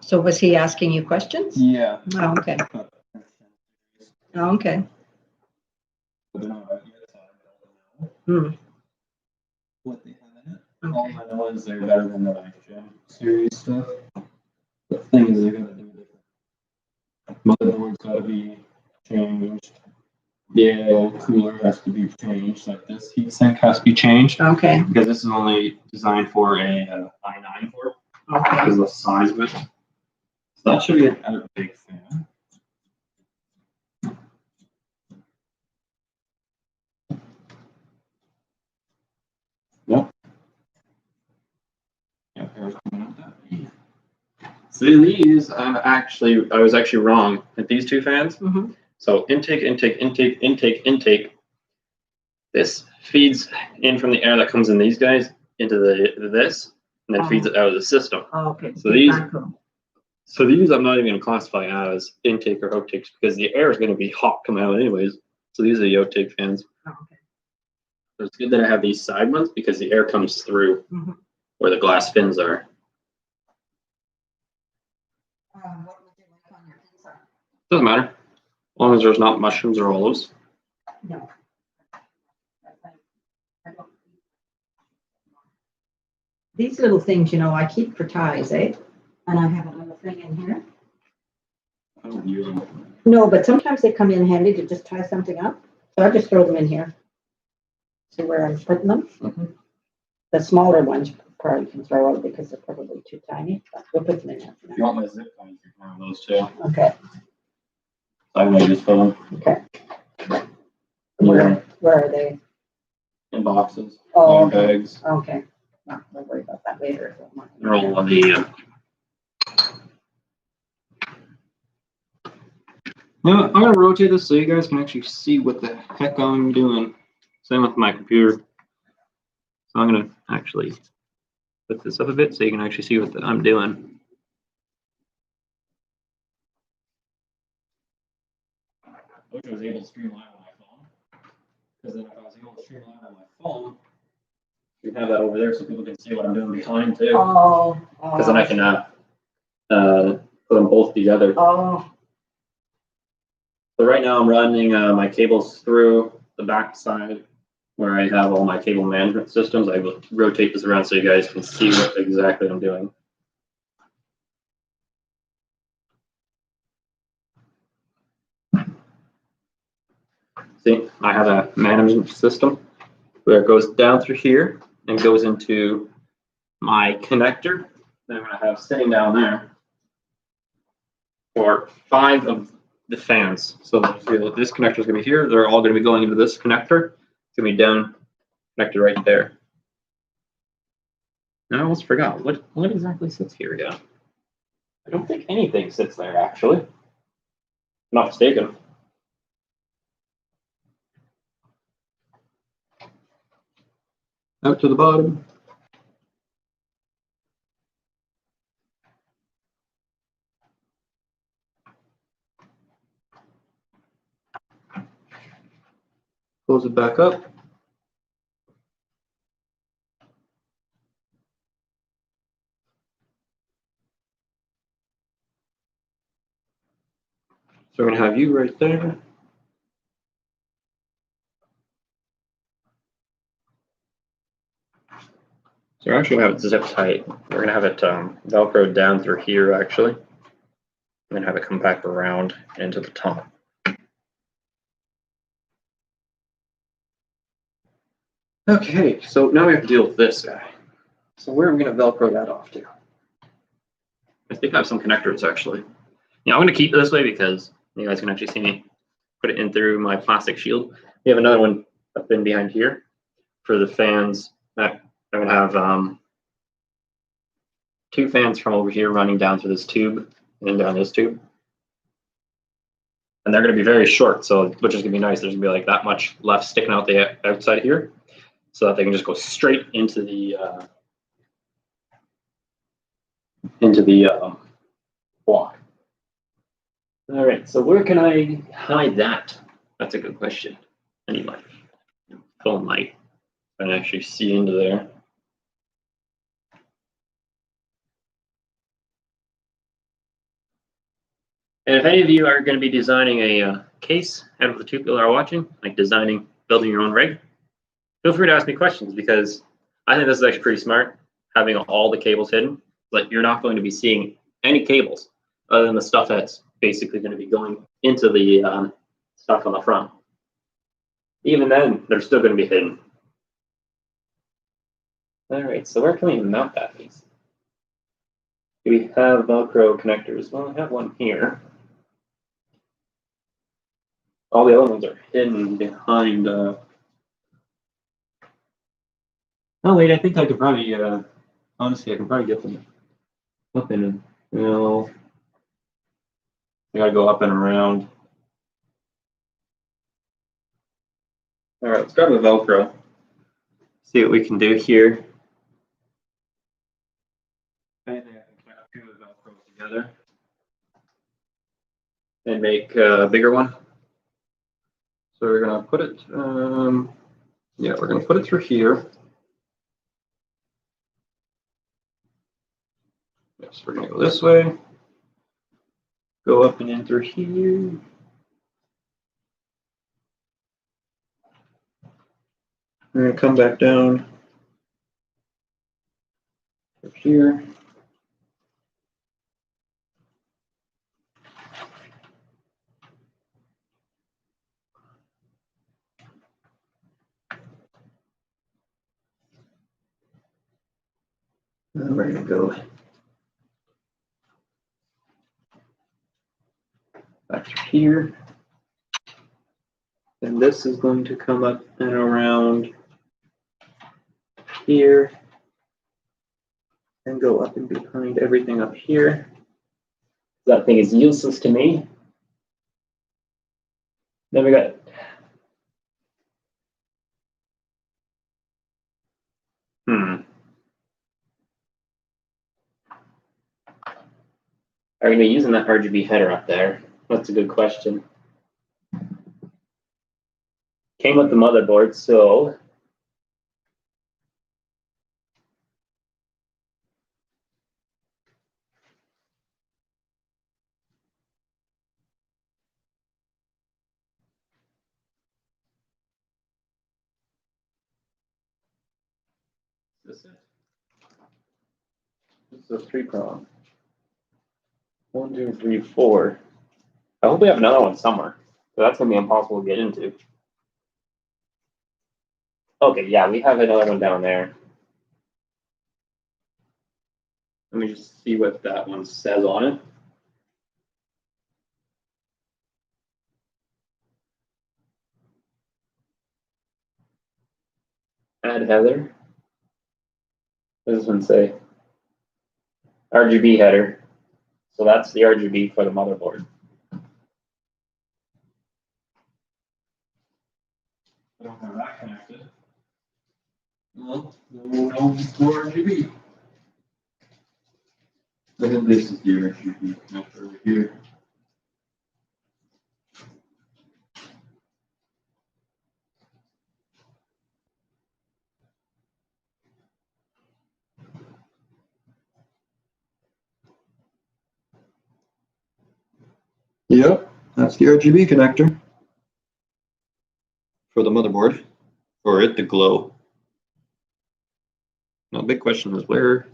So was he asking you questions? Yeah. Oh, okay. Oh, okay. But they're not out yet, so I don't know Hmm. what they have in it. All Okay. I know is they're better than the like Gem series stuff. The thing is, they're gonna do different. Motherboard's gotta be changed. The cooler has to be changed. Like this heatsink has to be changed Okay. because this is only designed for a i9 port Okay. because of the size of it. So that should be another big fan. Yep. Yeah, air's coming out that. So these, I was actually wrong with these two fans. Mm-hmm. So intake, intake, intake, intake, intake. This feeds in from the air that comes in these guys into this, and then feeds it out of the system. Oh, okay. So these I'm not even going to classify as intake or outtakes because the air is going to be hot coming out anyways. So these are the outtake fans. Oh, okay. So it's good that I have these side ones because the air comes through Mm-hmm. where the glass fins are. What would you like on your inside? Doesn't matter. As long as there's not mushrooms or olives. No. I don't- These little things, I keep for ties, eh? And I have a little thing in here. I don't use them. No, but sometimes they come in handy to just tie something up. So I just throw them in here. See where I'm putting them? Mm-hmm. The smaller ones probably can throw out because they're probably too tiny. But we'll put them in there. If you want my zip ties, you can have those too. Okay. I might just put them Okay. Where are they? in boxes, Oh, in okay. bags. Okay. No, we'll worry about that later. They're all on the. Yeah, I'm gonna rotate this so you guys can actually see what the heck I'm doing. Same with my computer. So I'm gonna actually put this up a bit so you can actually see what I'm doing. I wish I was able to stream live on my phone. Because then if I was able to stream live on my phone, you'd have that over there so people can see what I'm doing behind too. Oh. Because then I can put them both together. Oh. So right now I'm running my cables through the back side where I have all my cable management systems. I will rotate this around so you guys can see what exactly I'm doing. See, I have a management system where it goes down through here and goes into my connector that I'm going to have sitting down there for 5 of the fans. So this connector is going to be here. They're all going to be going into this connector. It's going to be down connected right there. Now I almost forgot. What exactly sits here again? I don't think anything sits there, actually. I'm not mistaken. Out to the bottom. Close it back up. So we're going to have you right there. So we're actually gonna have it zip tight. We're gonna have it Velcro down through here actually, and then have it come back around into the top. Okay, so now we have to deal with this guy. So where are we gonna Velcro that off to? I think I have some connectors actually. Yeah, I'm gonna keep it this way because you guys can actually see me put it in through my plastic shield. We have another one up in behind here for the fans. That I'm gonna have 2 fans from over here running down through this tube and down this tube. And they're gonna be very short, so which is gonna be nice. There's gonna be like that much left sticking out the outside here, so that they can just go straight into the block. All right, so where can I hide that? That's a good question. Anyway, phone light, I can actually see into there. And if any of you are going to be designing a case out of the 2 people that are watching, like building your own rig, feel free to ask me questions because I think this is actually pretty smart, having all the cables hidden, but you're not going to be seeing any cables other than the stuff that's basically going to be going into the stuff on the front. Even then, they're still going to be hidden. All right, so where can we mount that piece? Do we have Velcro connectors? Well, I have one here. All the other ones are hidden behind. Oh wait, I think I could probably. Honestly, I can probably get them up and I gotta go up and around. All right, let's grab a Velcro. See what we can do here. I think I can connect 2 of the Velcro together and make a bigger one. So we're gonna put it. Yeah, we're gonna put it through here. Yes, we're gonna go this way. Go up and in through here. We're gonna come back down through here. And we're gonna go back through here. And this is going to come up and around here and go up and behind everything up here. That thing is useless to me. Then we got Are we going to be using that RGB header up there? That's a good question. Came with the motherboard, so this is a 3-prong. 1, 2, 3, 4. I hope we have another one somewhere. So that's gonna be impossible to get into. Okay, yeah, we have another one down there. Let me just see what that one says on it. Add header. What does this one say? RGB header. So that's the RGB for the motherboard. I don't have that connected. Well, no RGB. Then this is the RGB connector over here. Yep, that's the RGB connector for the motherboard, for it to glow. Well, the big question is where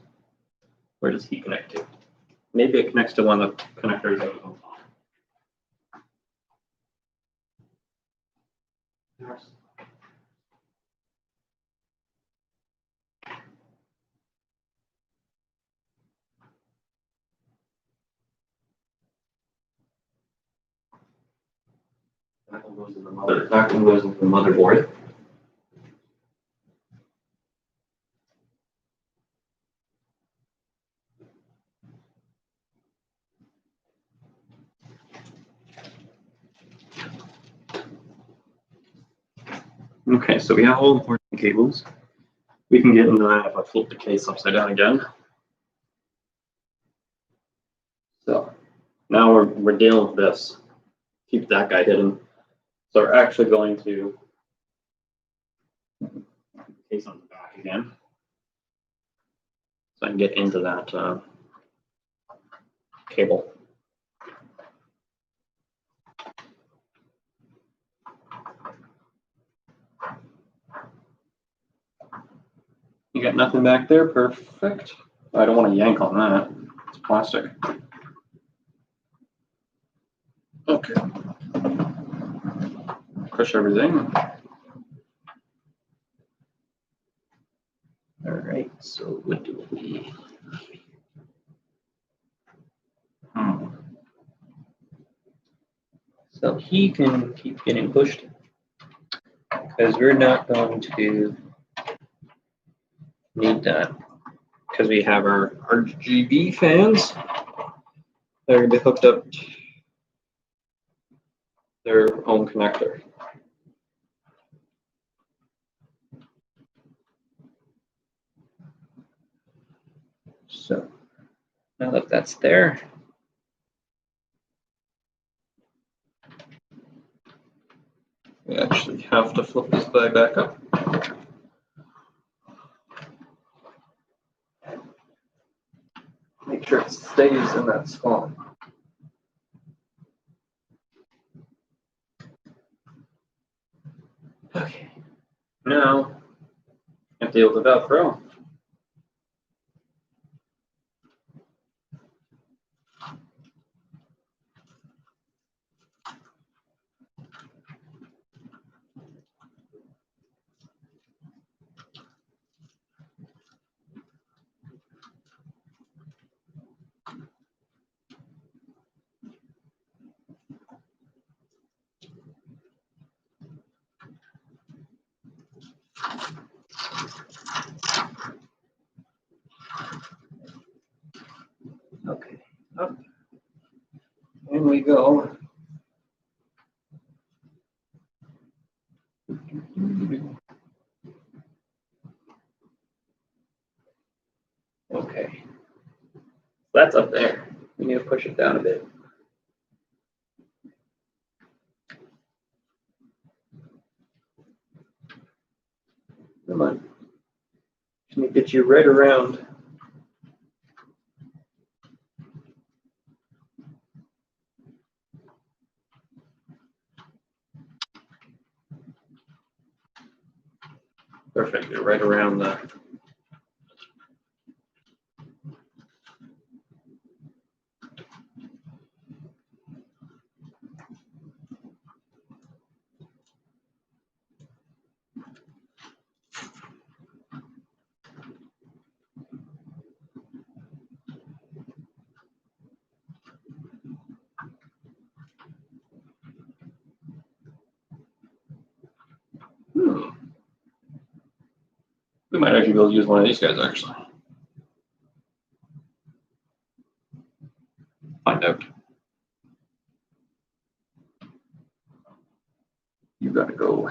does he connect to? Maybe it connects to one of the connectors that was on top. That one goes in the that one goes into the motherboard. Okay, so we have all the ports and cables. We can get into that if I flip the case upside down again. So now we're dealing with this. Keep that guy hidden. So we're actually going to case on the back again. So I can get into that cable. You got nothing back there? Perfect. I don't want to yank on that. It's plastic. Okay. Push everything. All right, so what do we? So he can keep getting pushed because we're not going to need that because we have our RGB fans. They're going to be hooked up to their own connector. So now that that's there, we actually have to flip this guy back up. Make sure it stays in that spot. Okay. Now, I have to deal with the Velcro. Okay, up. In we go. Okay, that's up there. We need to push it down a bit. Come on. Just need to get you right around. Perfect, you're right around the. We might actually be able to use one of these guys, actually. Find out. You gotta go.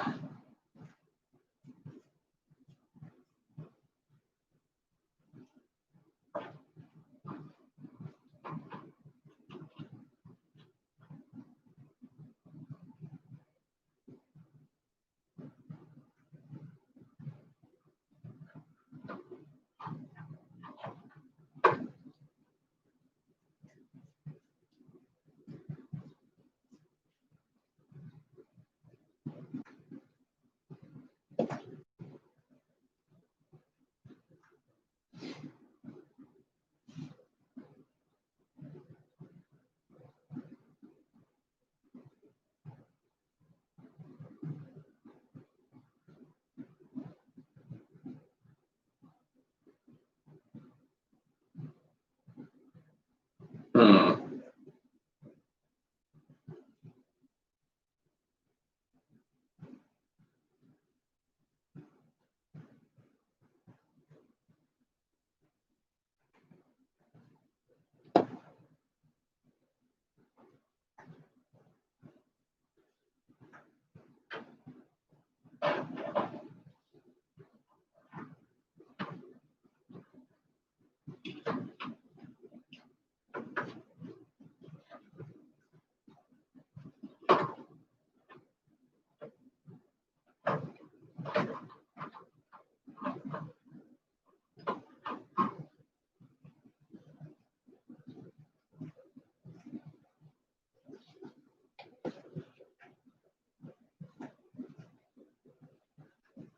Hmm.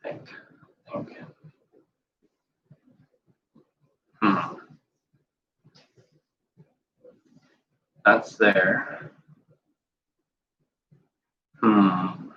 Think. Hmm. That's there. Hmm.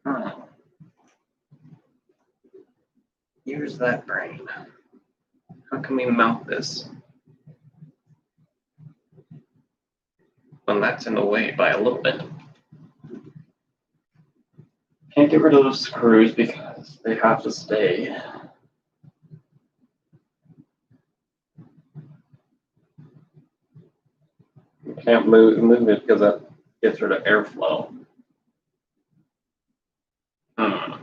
Hmm. Here's that brain. How can we mount this when that's in the way by a little bit? Can't get rid of those screws because they have to stay. You can't move it because that gets rid of airflow. Hmm.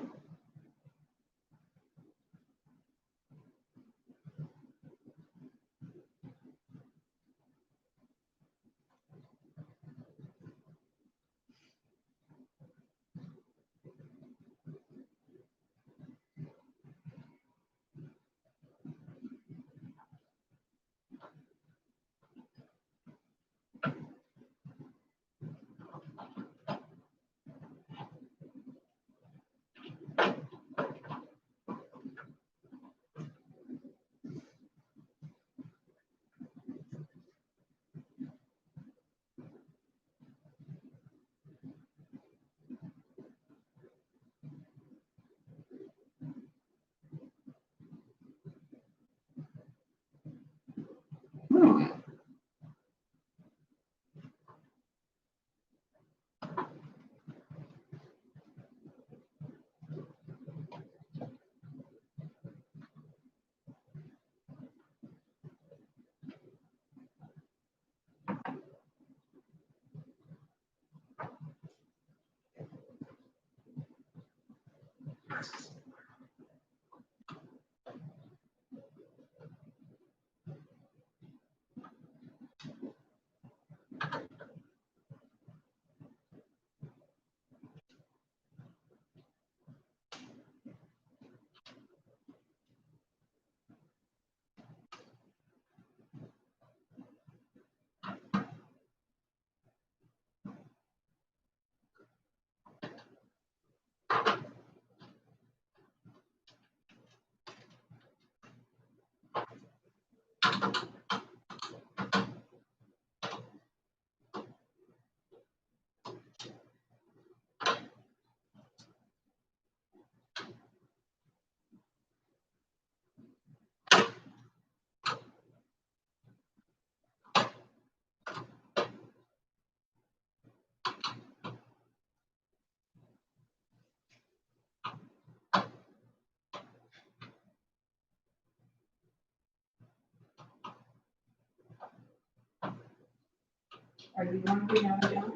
Are you hungry now, John?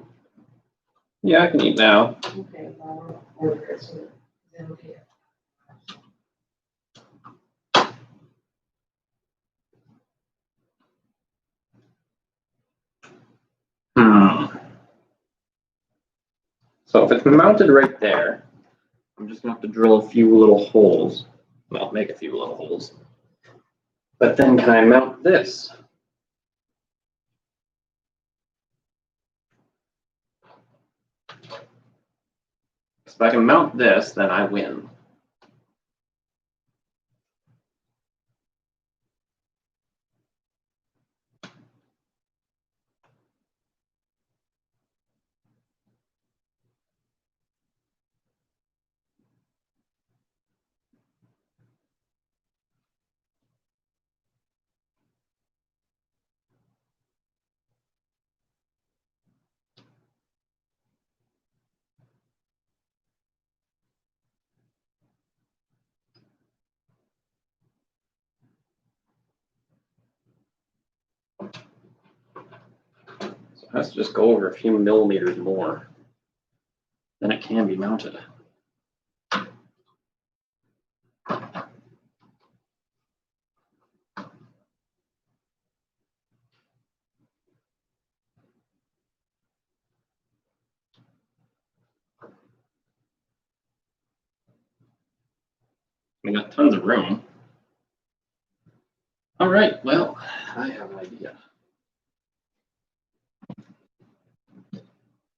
Yeah, I can eat now. Okay, well, I'll order it, so is that okay? So if it's mounted right there, I'm just gonna have to drill a few little holes. Well, make a few little holes. But then can I mount this? If I can mount this, then I win. So it has to just go over a few millimeters more. Then it can be mounted. We got tons of room. All right, well, I have an idea.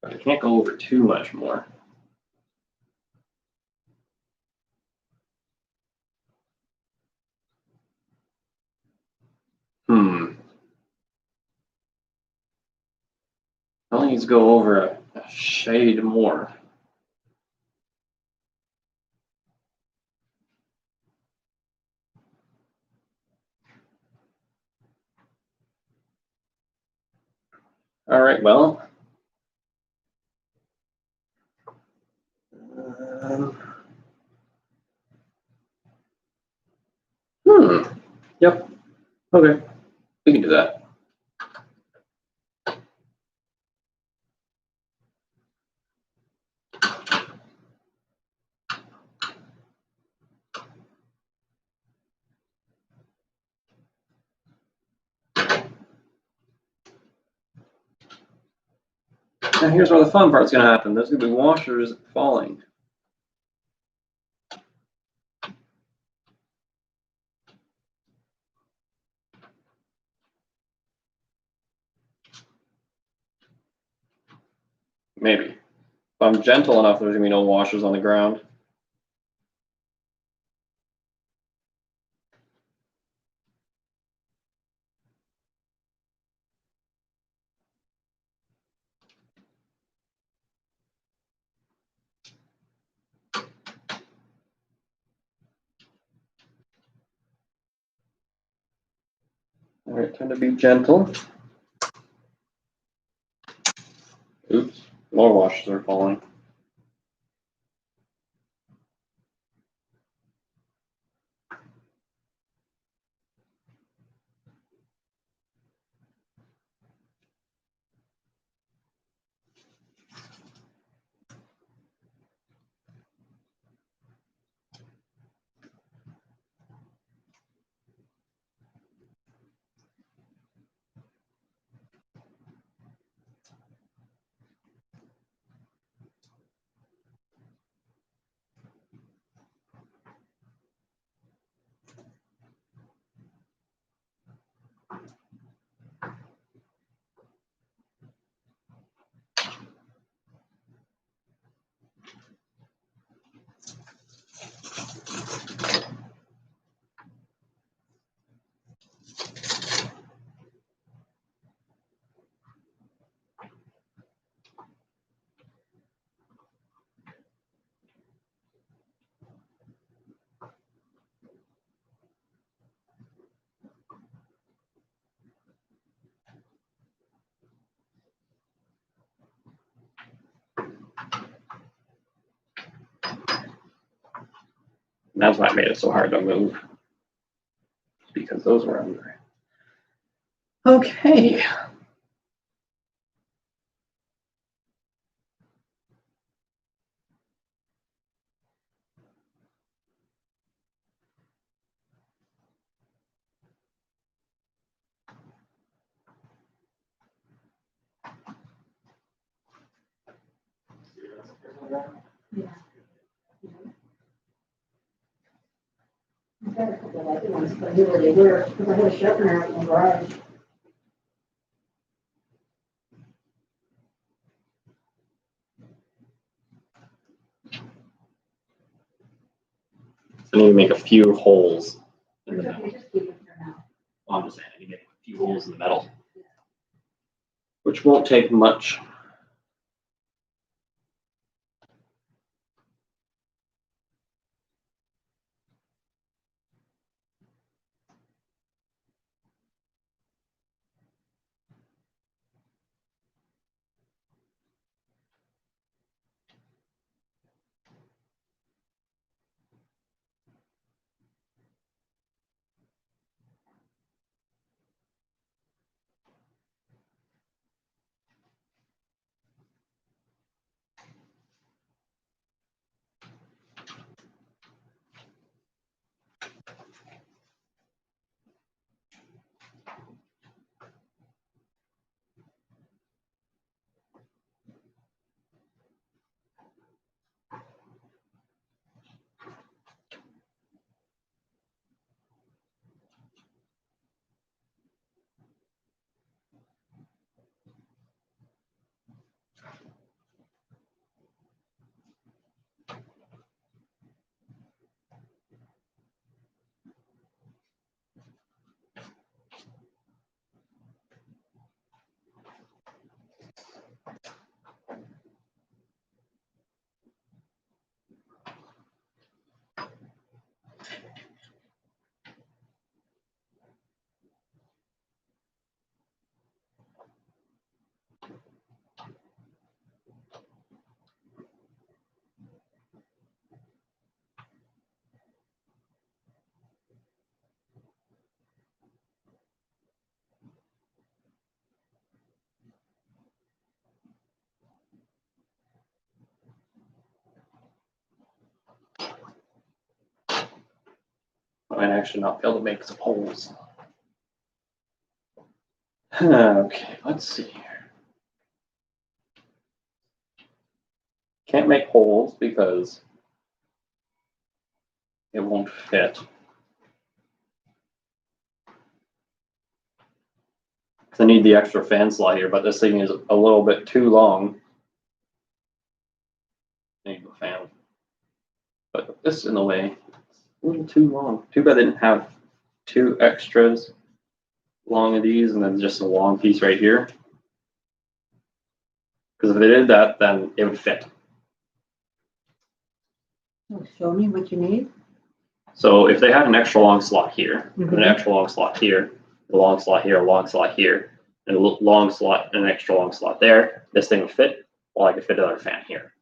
But I can't go over too much more. I only need to go over a shade more. All right, well. Yep. Okay. We can do that. Now here's where the fun part's gonna happen. There's gonna be washers falling. Maybe. If I'm gentle enough, there's gonna be no washers on the ground. All right, time to be gentle. Oops, more washers are falling. That's why I made it so hard to move. Because those were under. Okay. Yeah. I've got a couple of other ones, but I knew where they were, because I had a sharpener out in the garage. I need to make a few holes in the It's metal. okay, just keep it for now. I'm just saying, I need to make a few holes in the metal. Which won't take much. I might actually not be able to make some holes. Okay, let's see here. Can't make holes because it won't fit. I need the extra fan slot here, but this thing is a little bit too long. I need a fan. But this in the way, it's a little too long. Too bad they didn't have two extras long of these and then just a long piece right here. Because if they did that, then it would fit. Oh, show me what you need. So if they had an extra long slot here, and an Mhm. extra long slot here, a long slot here, a long slot here, and a long slot and an extra long slot there, this thing would fit. Well, I could fit another fan here.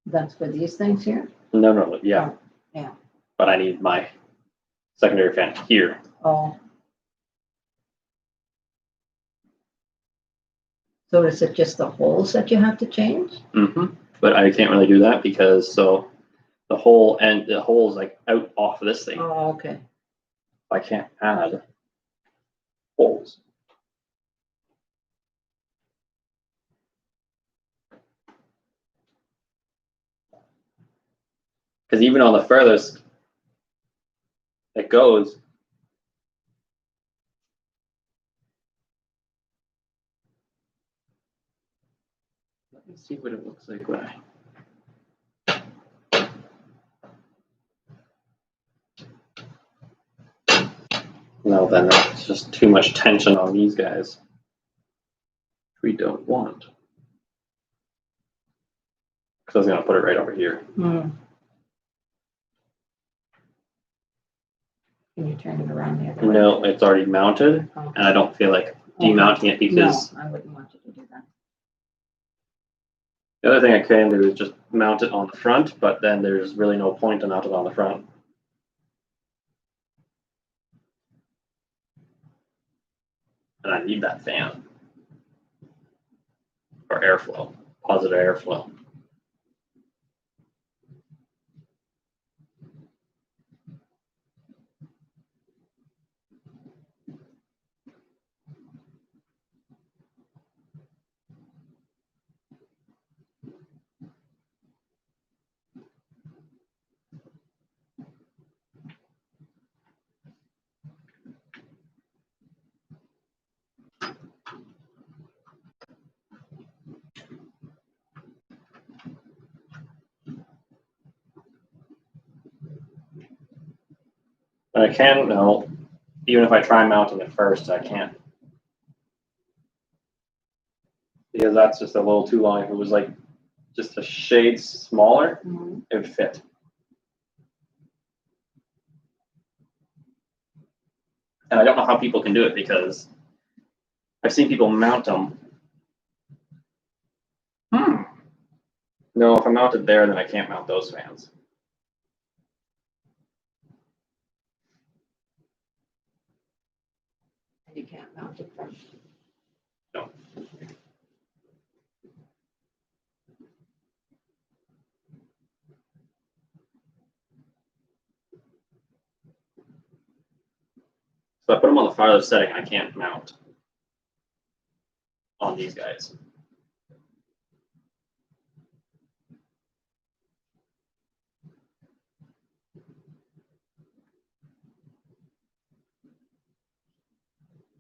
That's for these things here? No, yeah. Oh, yeah. But I need my secondary fan here. Oh. So is it just the holes that you have to change? Mm-hmm. But I can't really do that because so the hole is like out off of this thing. Oh, okay. I can't add holes. Because even on the furthest it goes, let me see what it looks like when I. No, then that's just too much tension on these guys. We don't want. Because I was going to put it right over here. Hmm. Can you turn it around the other way? No, it's already mounted, Okay. and I don't feel like demounting it because No, I wouldn't want you to do that. The other thing I can do is just mount it on the front, but then there's really no point to mount it on the front. And I need that fan for airflow, positive airflow. And I can, no, even if I try mounting it first, I can't. Because that's just a little too long. If it was like just a shade smaller, it would fit. And I don't know how people can do it because I've seen people mount them. No, if I mount it there, then I can't mount those fans. And you can't mount it from. No. So I put them on the farther setting, I can't mount on these guys.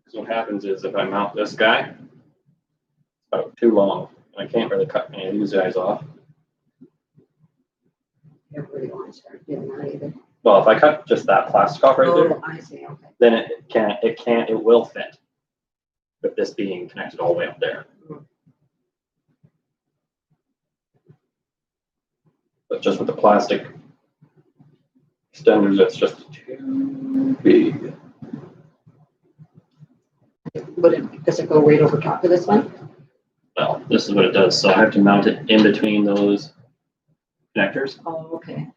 So what happens is if I mount this guy, it's about too long, and I can't really cut any of these guys off. You don't really want to start doing that either. Well, if I cut just that plastic off right there, I see, okay. then it will fit with this being connected all the way up there. But just with the plastic extenders, it's just too big. Does it go right over top of this one? Well, this is what it does. So I have to mount it in between those connectors. Oh, okay.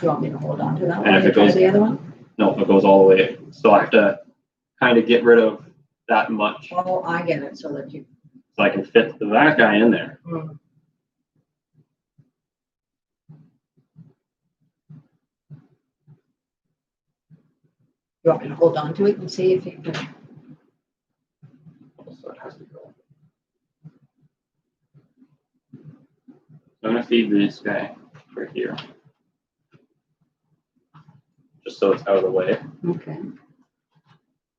You want me to hold on to that one? And if it goes, the other one? no, it goes all the way. So I have to kind of get rid of that much Oh, I get it. So that you. so I can fit that guy in there. You want me to hold on to it and see if you can? So it has to go. I'm gonna feed this guy right here, just so it's out of the way. Okay.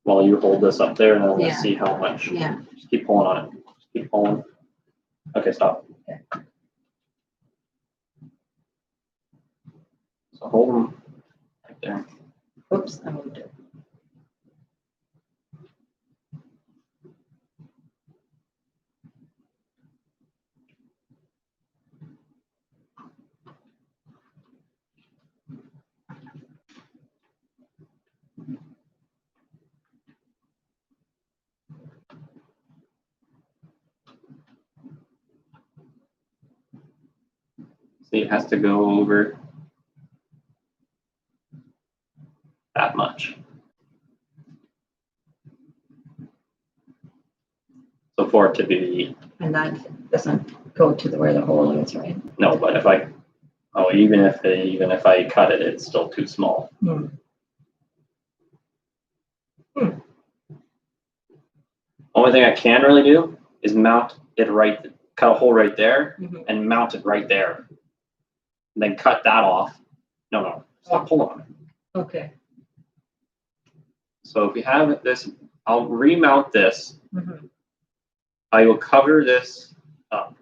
While you hold this up there, and then we'll Yeah. see how much. Yeah. Just keep pulling on it. Just keep pulling. Okay, stop. Okay. So hold them right there. Oops, I moved it. See, it has to go over that much. So for it to be, And that doesn't go to where the hole is, right? no, but if I, oh, even if I cut it, it's still too small. Only thing I can really do is mount it right, cut a hole right there and mount it right there. And then cut that off. No, stop pulling on it. Okay. So if we have this, I'll remount this. I will cover this up.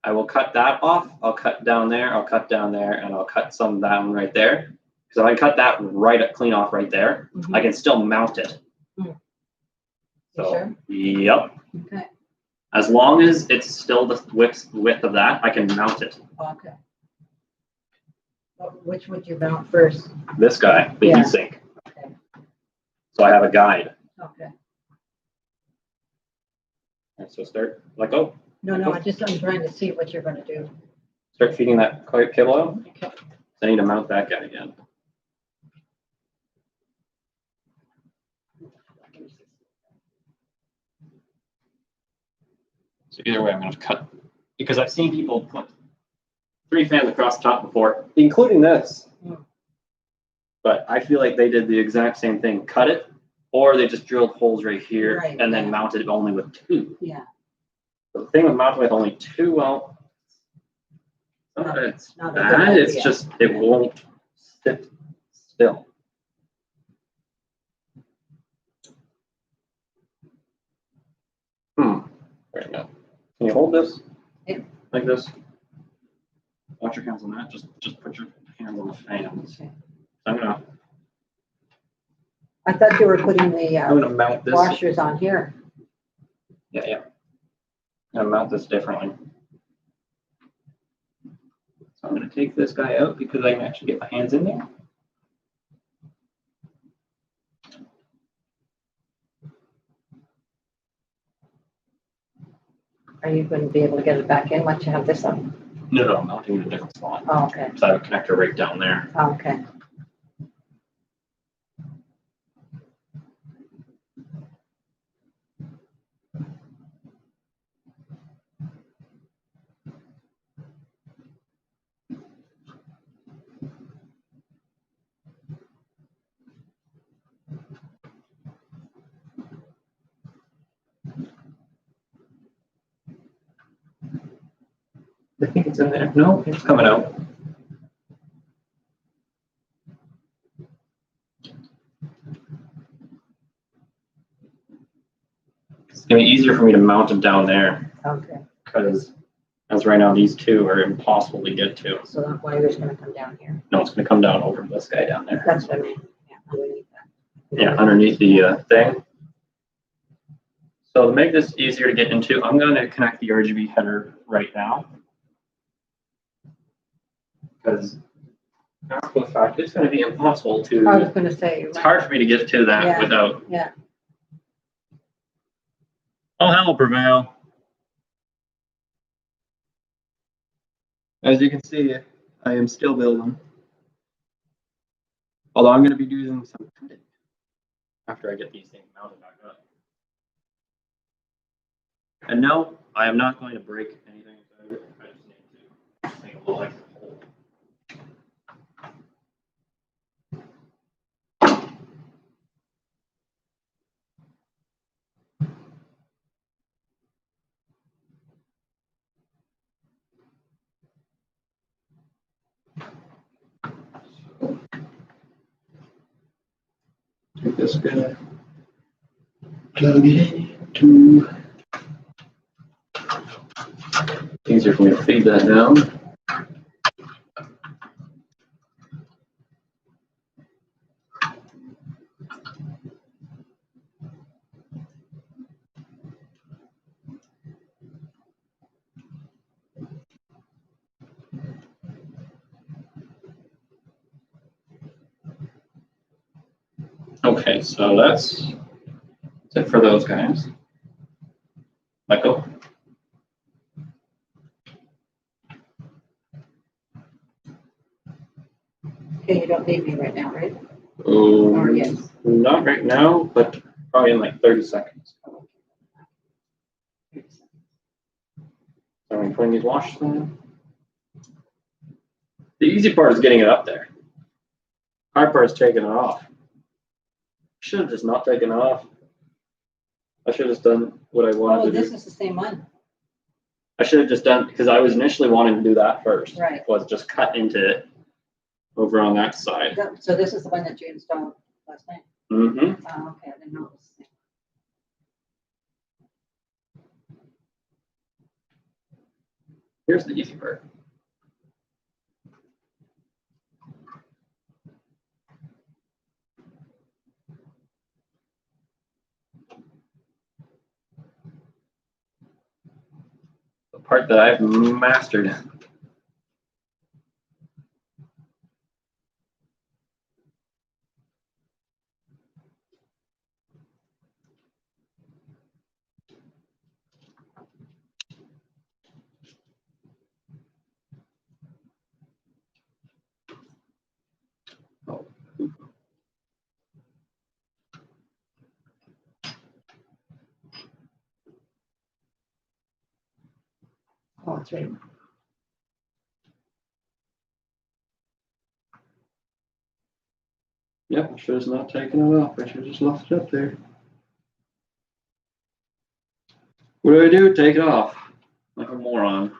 I will cut that off. I'll cut down there. I'll cut down there, and I'll cut some down right there. Because if I cut that clean off right there, I can still mount it. So, sure? Yep. Okay. As long as it's still the width of that, I can mount it. Okay. Well, which would you mount first? This guy, the Yeah. heat sink. Okay. So I have a guide. Okay. Alright, so start, let go. No, I'm trying to see what you're gonna do. Start feeding that cable out. Okay. I need to mount that guy again. So either way, I'm gonna cut, because I've seen people put 3 fans across the top before, including this. Mm. But I feel like they did the exact same thing, cut it, or they just drilled holes right here Right, and then yeah. mounted it only with 2. Yeah. The thing with mounting with only 2, well, it's not a good bad, it's idea. just, it won't sit still. There you go. Can you hold this? Yeah. Like this? Watch your hands on that, just put your hands on the fans. Okay. I'm gonna I thought you were putting I'm the gonna mount this. washers on here. Yeah. I'm gonna mount this differently. So I'm gonna take this guy out because I can actually get my hands in there. Are you going to be able to get it back in once you have this up? No, I'm mounting in a different spot. Oh, okay. So I have a connector right down there. Oh, okay. I think it's in there. No, it's coming out. It's gonna be easier for me to mount it down there Okay. because as right now these 2 are impossible to get to. So that wire's going to come down here. No, it's gonna come down over this guy down there. That's what I mean. Yeah, underneath that. Yeah, underneath the thing. So to make this easier to get into, I'm going to connect the RGB header right now. Because after the fact, it's going to be impossible I was to, going to say. it's hard for me to get to that Yeah. without. Yeah. All hell will prevail. As you can see, I am still building. Although I'm going to be doing some cutting after I get these things mounted back up. And no, I am not going to break anything. I just need to make a little extra hole. Take this guy, plug it into. Easier for me to feed that down. Okay, so that's it for those guys. Let go. Okay, you don't need me right now, right? Oh, yes. not right now, but probably in like 30 seconds. So I'm putting these washers in. The easy part is getting it up there. Hard part is taking it off. Should have just not taken it off. I should have just done what I wanted Oh, to this do. is the same one. I should have just done, because I was initially wanting to do that first. Right. Was just cut into it over on that side. So this is the one that you installed last night? Mm-hmm. Oh, okay, I didn't know it was the same. Here's the easy part. The part that I've mastered. That's right. Yep, I should have not taken it off. I should have just left it up there. What do? Take it off. Like a moron.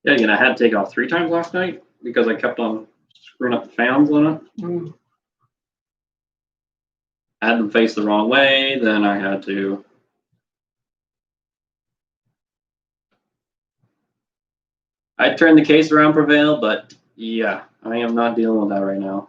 Yeah, again, I had to take it off 3 times last night because I kept on screwing up the fans on it. Mm. I had them face the wrong way, then I had to. I turned the case around Prevail, but yeah, I am not dealing with that right now.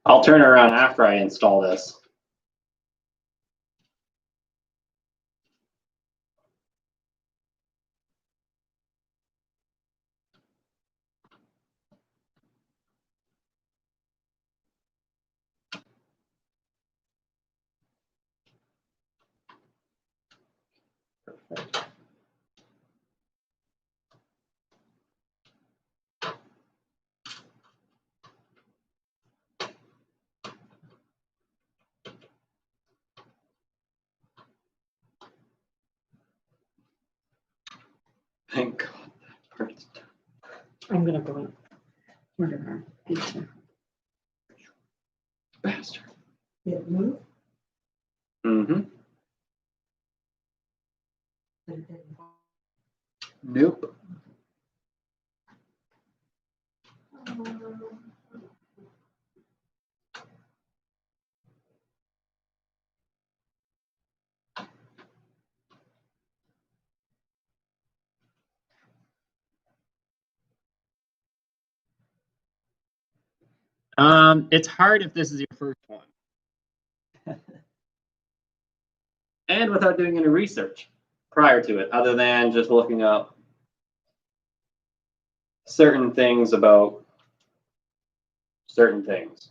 I'll turn it around after I install this. Thank God that part's done. I'm gonna go and order our pizza. Bastard. It moved, Mm-hmm. but it didn't. Nope. It's hard if this is your first one. And without doing any research prior to it, other than just looking up certain things about certain things.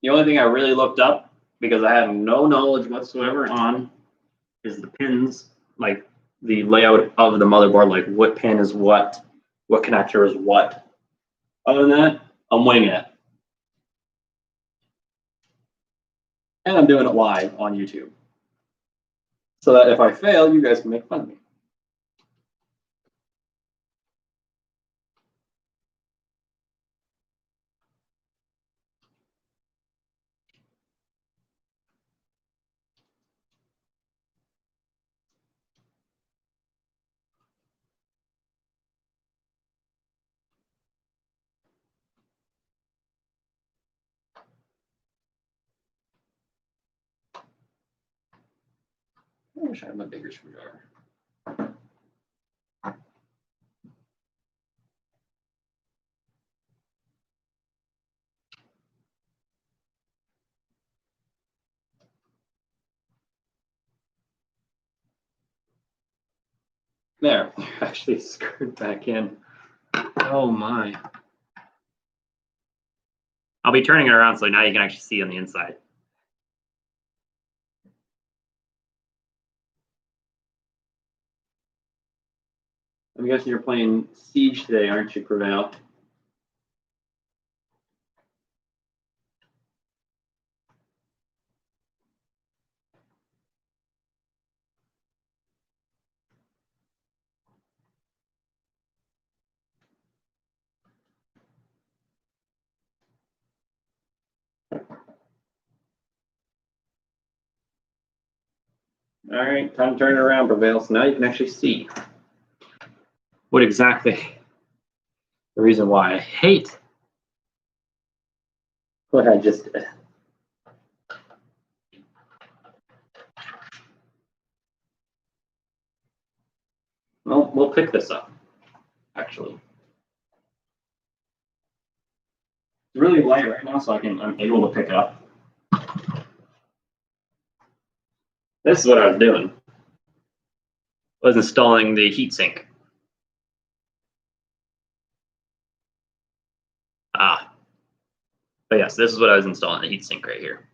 The only thing I really looked up, because I have no knowledge whatsoever on, is the pins, like the layout of the motherboard, like what pin is what connector is what. Other than that, I'm winging it. And I'm doing it live on YouTube. So that if I fail, you guys can make fun of me. I wish I had my bigger screwdriver. There, actually screwed back in. Oh my. I'll be turning it around so now you can actually see on the inside. I'm guessing you're playing Siege today, aren't you, Prevail? All right, time to turn it around, Prevail. So now you can actually see what exactly the reason why I hate what I just did. Well, we'll pick this up, actually. It's really light right now, so I'm able to pick it up. This is what I was doing. I was installing the heatsink. But yes, this is what I was installing, the heatsink right here.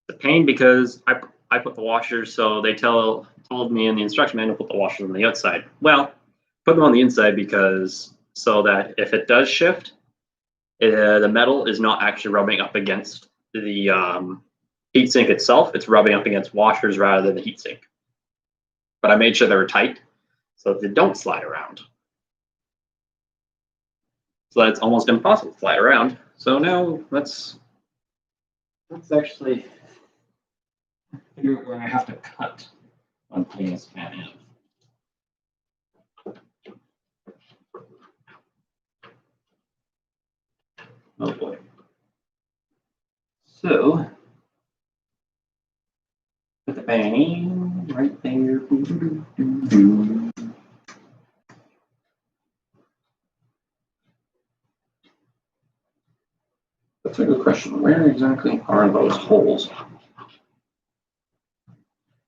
The pain because I put the washers, so they told me in the instruction manual to put the washers on the outside. Well, put them on the inside because so that if it does shift, the metal is not actually rubbing up against the heatsink itself. It's rubbing up against washers rather than the heatsink. But I made sure they were tight so that they don't slide around. So that's almost impossible to slide around. So now let's actually figure out where I have to cut on putting this fan in. Oh boy. So put the fan in right there. That's a good question. Where exactly are those holes?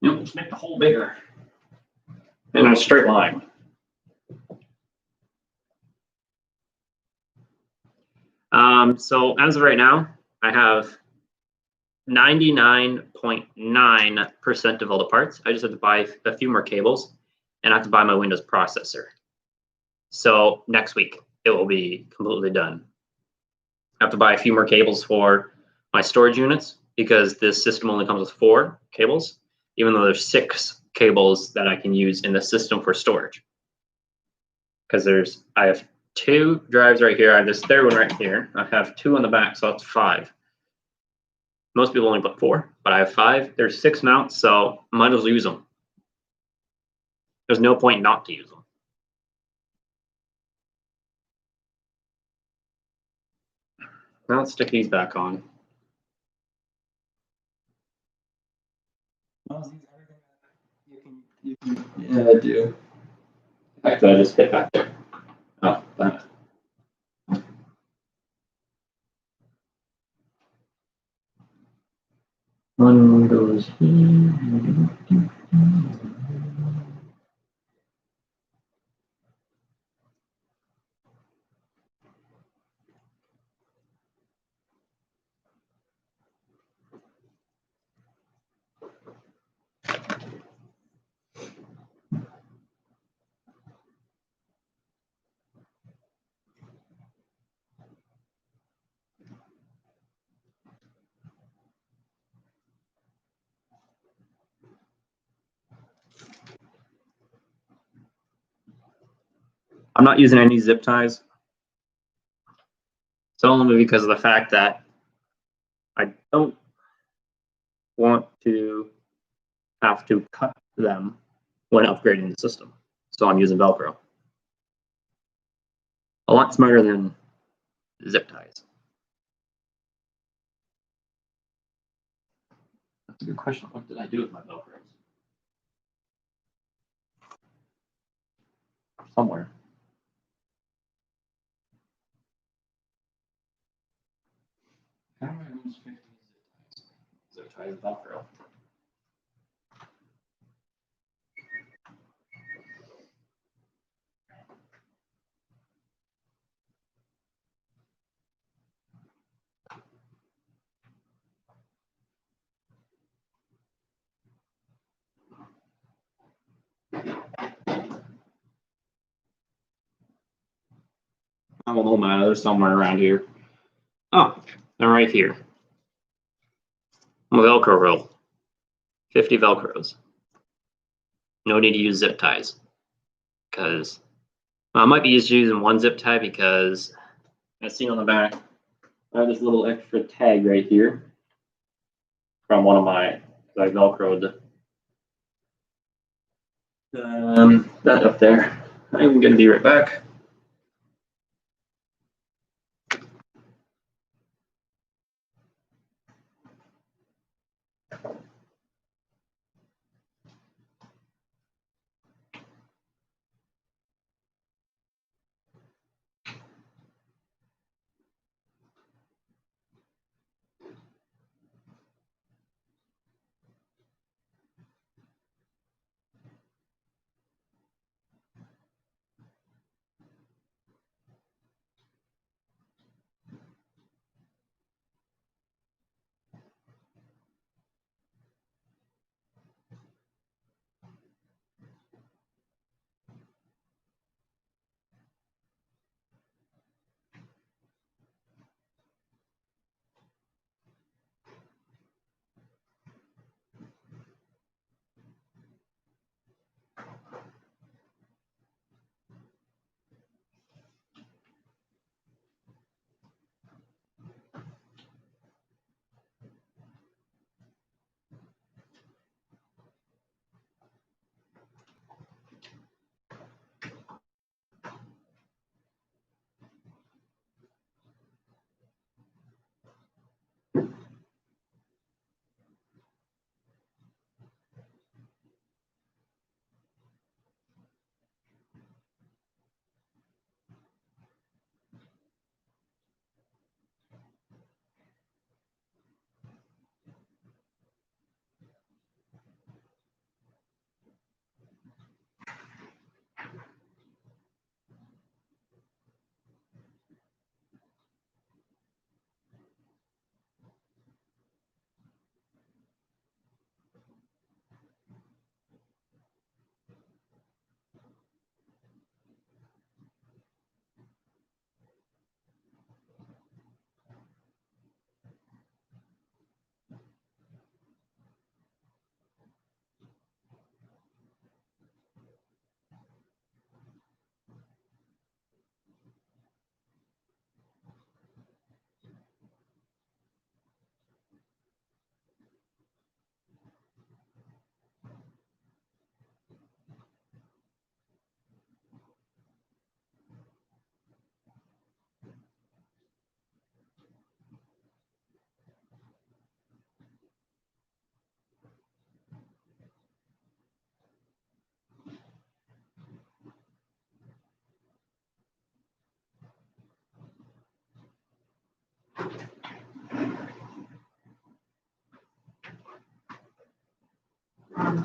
Let's make the hole bigger. In a straight line. So as of right now, I have 99.9% of all the parts. I just have to buy a few more cables and I have to buy my Windows processor. So next week, it will be completely done. I have to buy a few more cables for my storage units because this system only comes with 4 cables, even though there's 6 cables that I can use in the system for storage. Because I have 2 drives right here. I have this third one right here. I have 2 on the back, so that's 5. Most people only put 4, but I have 5. There's 6 mounts, so I might as well use them. There's no point not to use them. Now let's stick these back on. You can do. Actually, I just hit back there. Oh, that. One goes here. I'm not using any zip ties. It's only because of the fact that I don't want to have to cut them when upgrading the system. So I'm using Velcro. A lot smarter than zip ties. That's a good question. What did I do with my Velcros? Somewhere. How do I use 50 zip ties? Zip ties Velcro. I don't know, man. They're somewhere around here. Oh, they're right here. Velcro roll. 50 Velcros. No need to use zip ties. Because I might be just using one zip tie because I see on the back, I have this little extra tag right here from one of my, I Velcroed that up there. I'm going to be right back.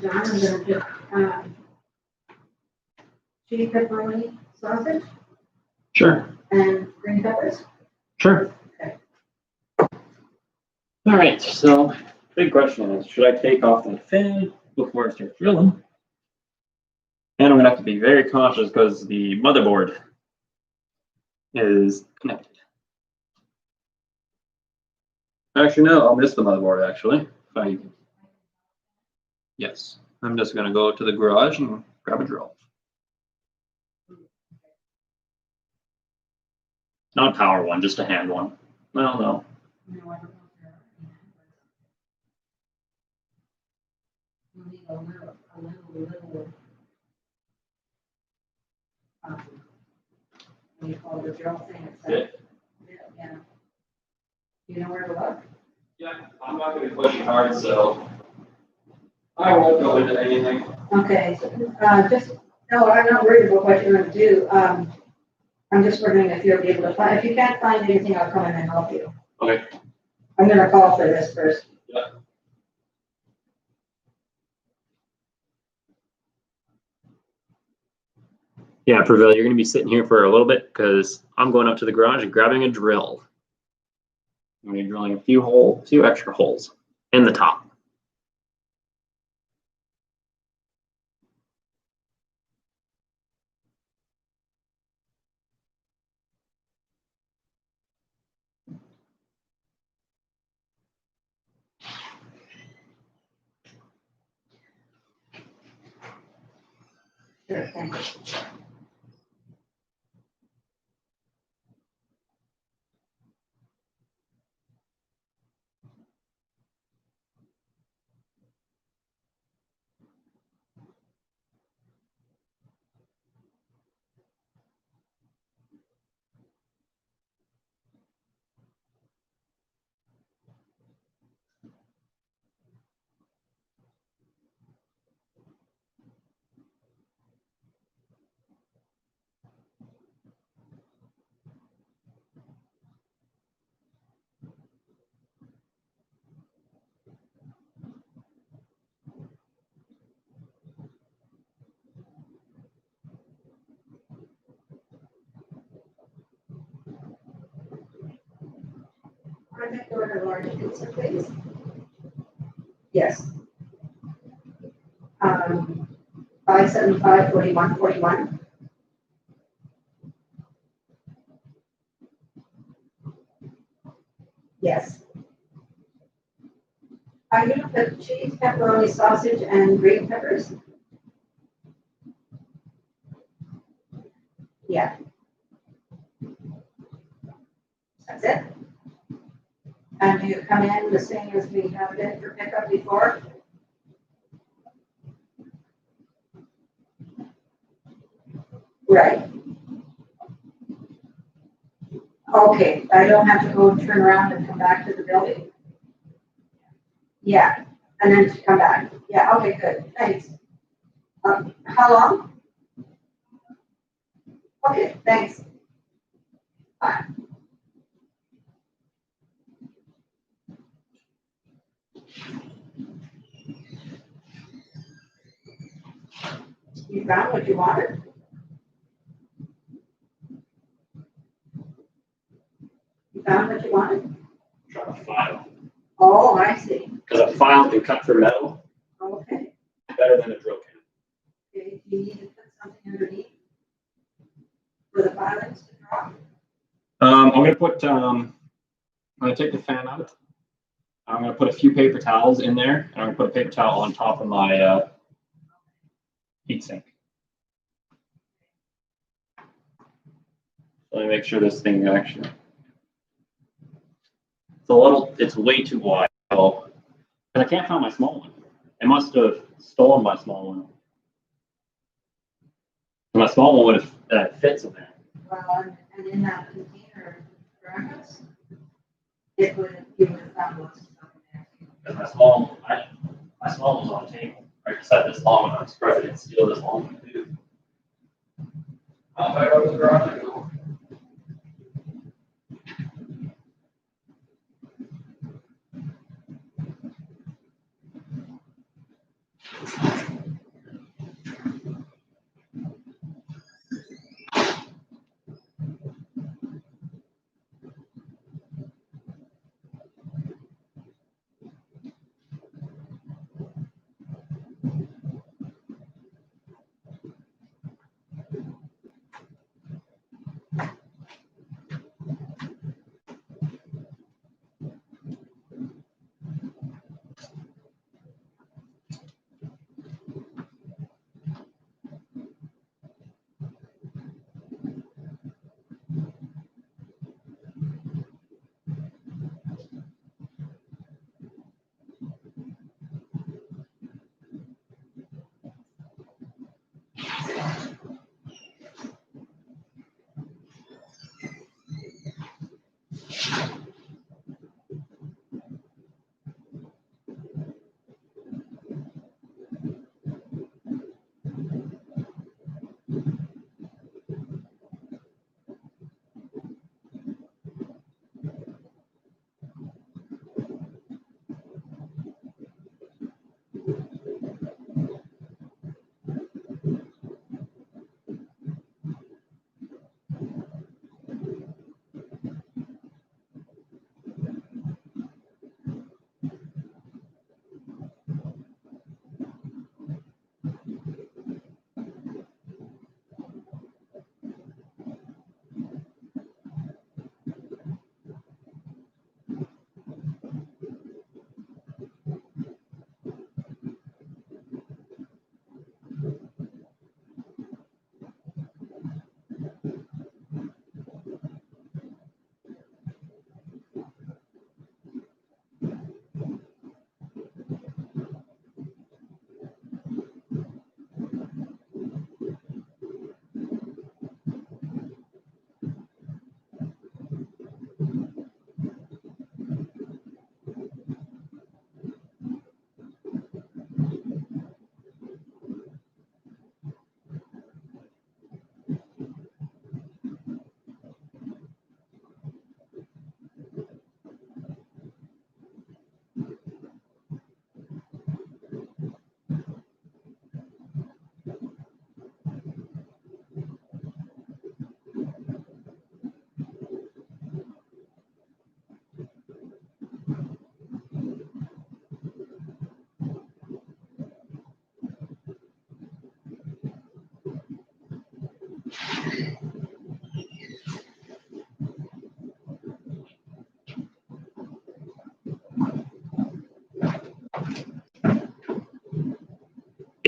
John, I'm gonna get, cheese pepperoni sausage Sure, and green peppers. sure. Okay. All right, so big question is, should I take off the fin before I start drilling? And I'm gonna have to be very cautious because the motherboard is connected. Actually, no, I'll miss the motherboard actually. Fine. Yes, I'm just gonna go to the garage and grab a drill. Not a power one, just a hand one. Well, no. No, I don't know if they're. You need a little. What do you call the drill thing? It's that- Yeah. You know where to look? Yeah, I'm not gonna be pushing hard, so I won't go into anything. Okay, no, I'm not worried about what you're gonna do. I'm just wondering if you'll be able to find, if you can't find anything, I'll come in and help you. Okay. I'm gonna call for this first. Yeah, Prevail, you're gonna be sitting here for a little bit because I'm going up to the garage and grabbing a drill. I'm gonna be drilling a few extra holes in the top. Sure, thank you. I think order large pizza, please. Yes. 575 41 41. Yes. I'm gonna put cheese, pepperoni, sausage, and green peppers. Yeah. That's it. And do you come in the same as we have it for pickup before? Right. Okay, I don't have to go and turn around and come back to the building? Yeah, and then to come back. Yeah, okay, good, thanks. How long? Okay, thanks. Bye. You found what you wanted? You found what you wanted? Trying to file. Oh, I see. Because a file can cut through metal Okay. better than a drill can. Okay, do you need to put something underneath? For the filings to drop? I'm gonna take the fan out. I'm gonna put a few paper towels in there, and I'm gonna put a paper towel on top of my heat sink. Let me make sure this thing actually. It's way too wide. So, but I can't find my small one. They must have stolen my small one. My small one would have fits in there. Well, and in that container, graphs, you would have found lots of stuff in there. Because my small one's on the table. I just had this long one. I'm surprised I didn't steal this long one too. I'll back up to the garage and go.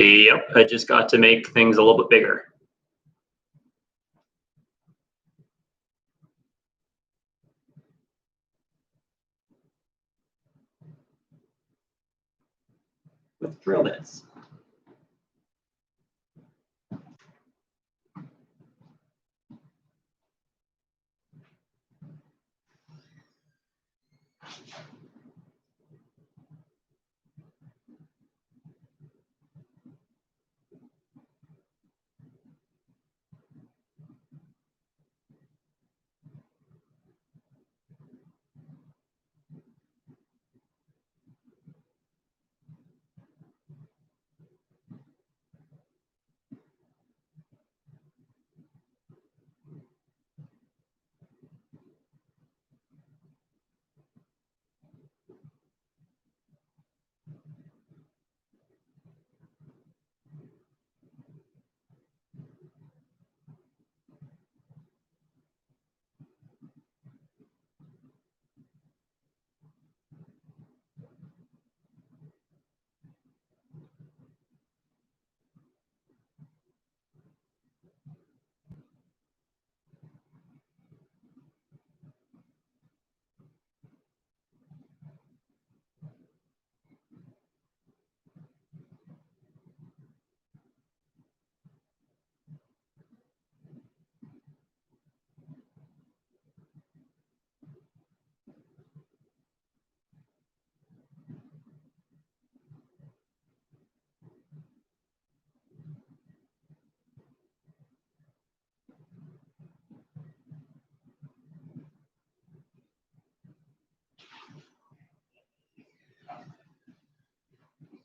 Yep, I just got to make things a little bit bigger. Let's drill this.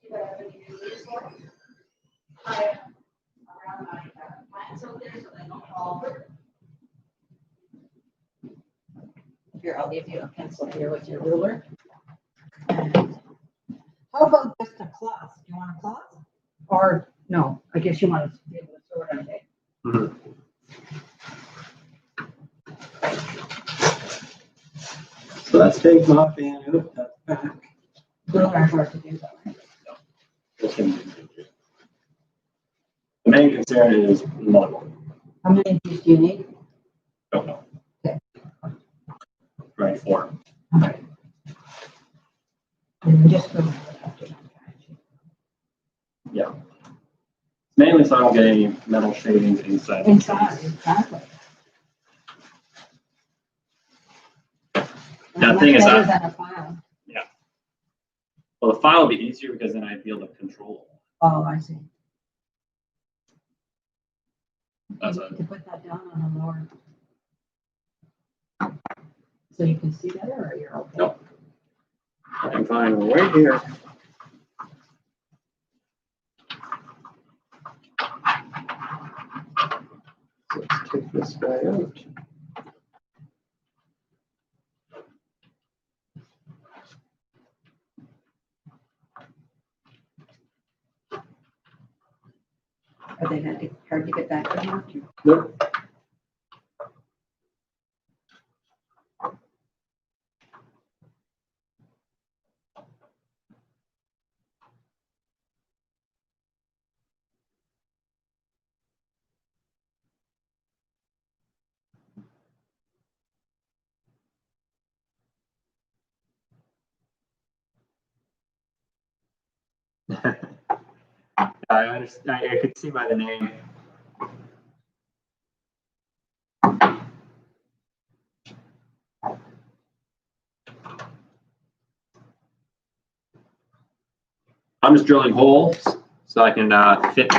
See what I'm gonna use this for? Around my plants out there so they don't fall over. Here, I'll give you a pencil here with your ruler. How about just a cloth? Do you want a cloth? Or, no, I guess you want to be able to throw it on there. Mhm. So that's taken off and out, that's back. Ruler are hard to do that, right? Just gonna do it. The main concern is motherboard. How many of these do you need? Don't know. Okay. Right, 4. All right. And then just go after that. Yeah. Mainly so I don't get any metal shavings inside. Inside, exactly. Now, the Much thing is better that- than a file. Well, the file would be easier because then I'd be able to control. Oh, I see. That's You a, need to put that down on a more. So you can see better or you're okay? Nope. I'm fine right here. So let's take this guy out. Are they hard to get back to you? Nope. I understand. I could see by the name. I'm just drilling holes so I can fit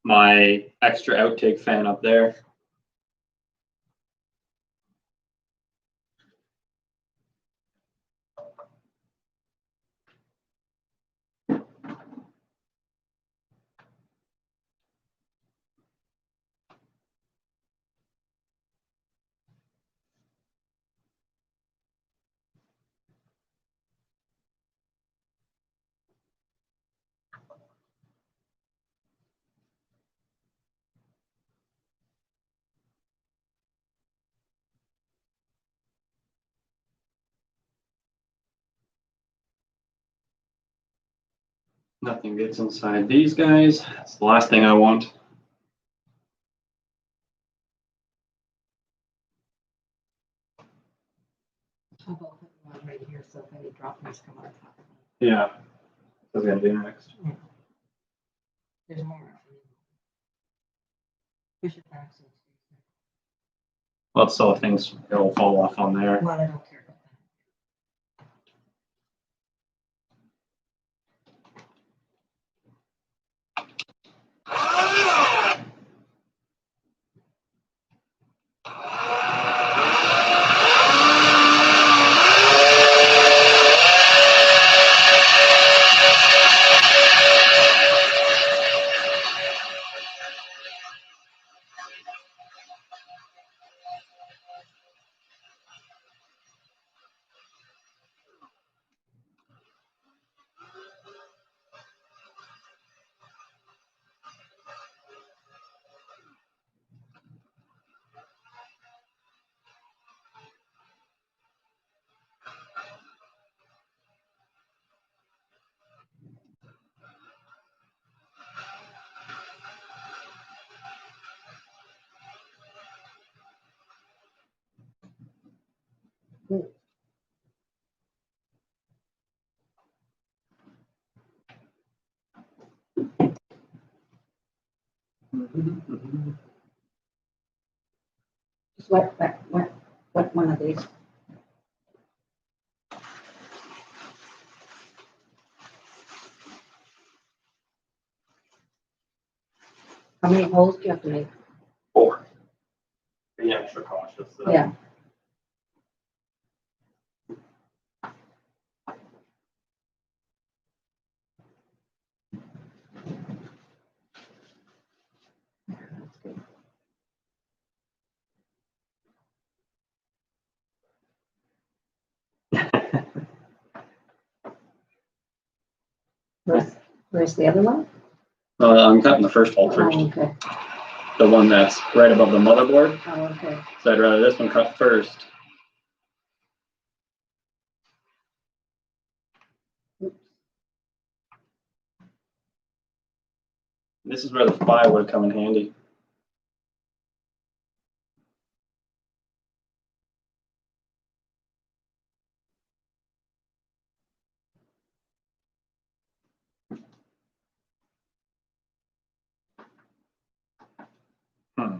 my extra outtake fan up there. Nothing gets inside these guys. That's the last thing I want. How about putting one right here, so if any droplets come on top of it? Yeah. That's what I was gonna do next. There's more. Push it back so it's. Well, so things will fall off on there. Well, I don't care about that. Just what one of these? How many holes do you have to make? 4. Be extra cautious. So. Yeah. That's good. Where's the other one? I'm cutting the first hole first. Oh, okay. The one that's right above the motherboard. Oh, okay. So I'd rather this one cut first. Oops. This is where the file would come in handy. Hmm.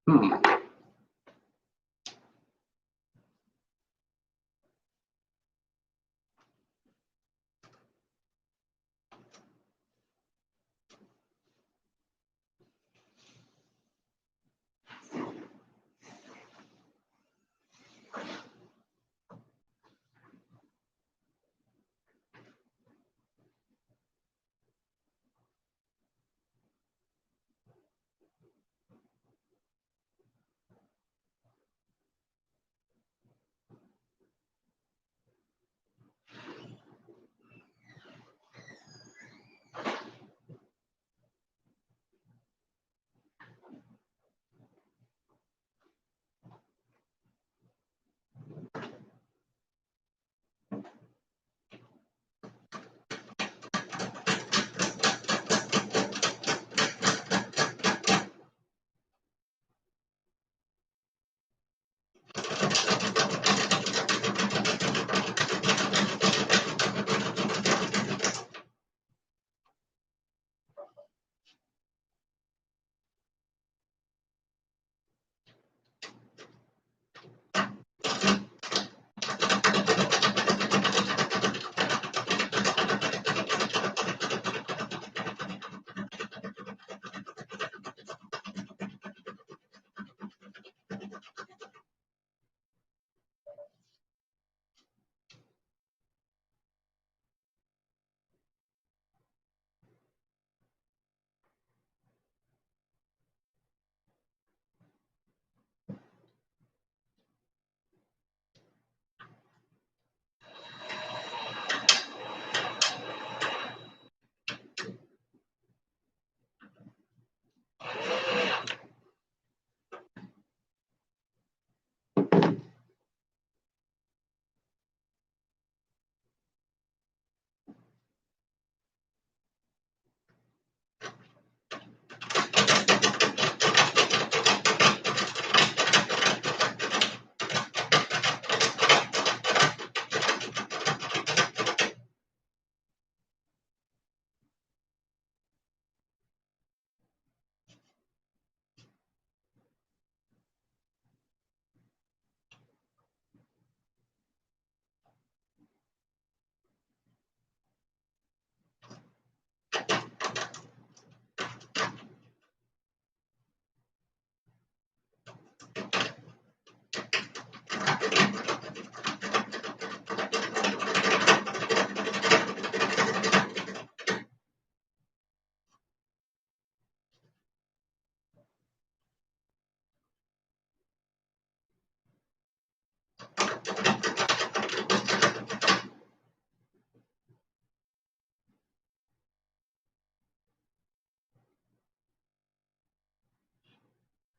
Hmm.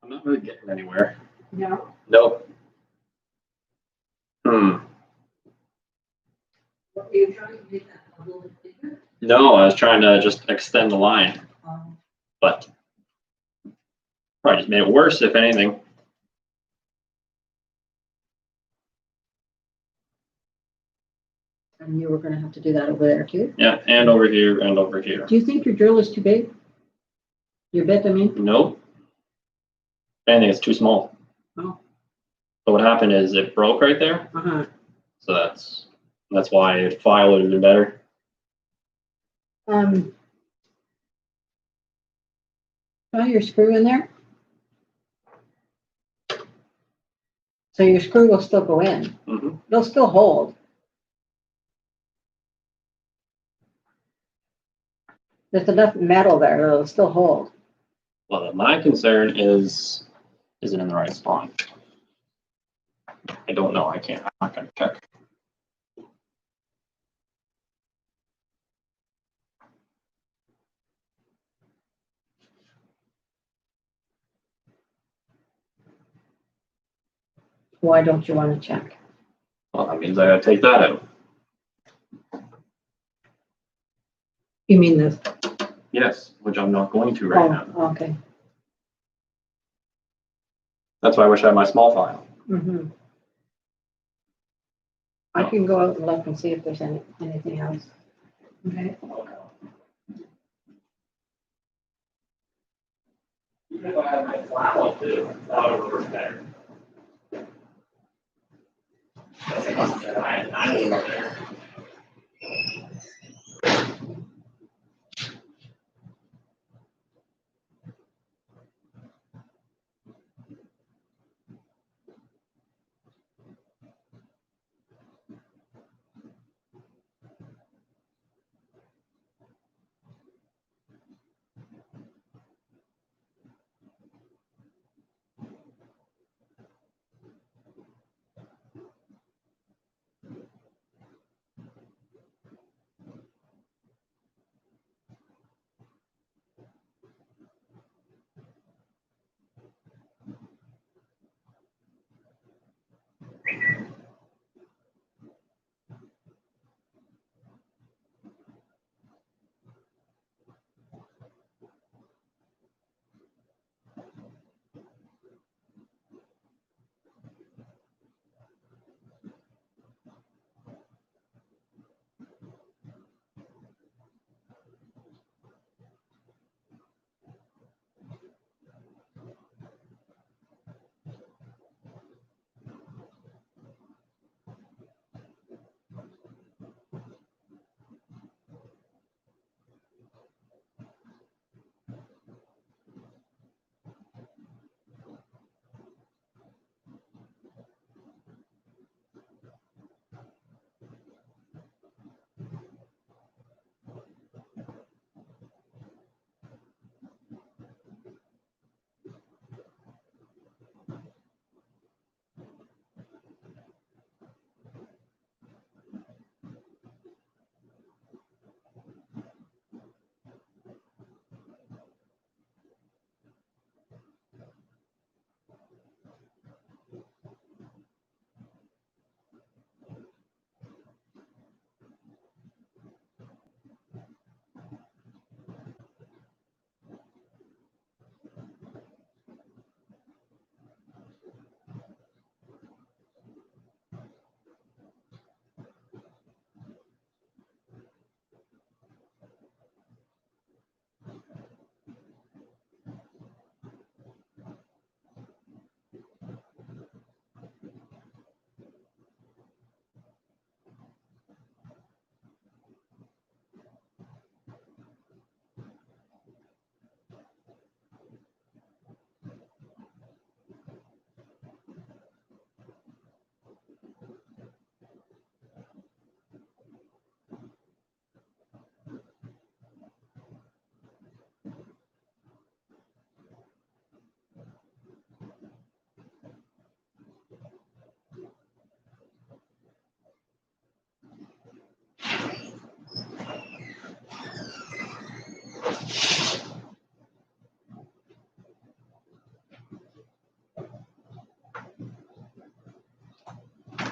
I'm not really getting anywhere. No, Nope. what were you trying to make that a little bit bigger? No, I was trying to just extend the line, but probably just made it worse, if anything. And you were gonna have to do that over there too? Yeah, and over here and over here. Do you think your drill is too big? Your bit, I mean? Nope. If anything, it's too small. Oh. So what happened is it broke right there. Uh-huh. So that's why a file would have been better. Try your screw in there. So your screw will still go in. Mm-hmm. It'll still hold. There's enough metal there that it'll still hold. Well, my concern is it in the right spot? I don't know. I'm not gonna check. Why don't you want to check? Well, that means I gotta take that out. You mean this? Yes, which I'm not going to right now. Oh, okay. That's why I wish I had my small file. Mm-hmm. I can go out and look and see if there's anything else. Okay. Even if I had my file too, that would work better.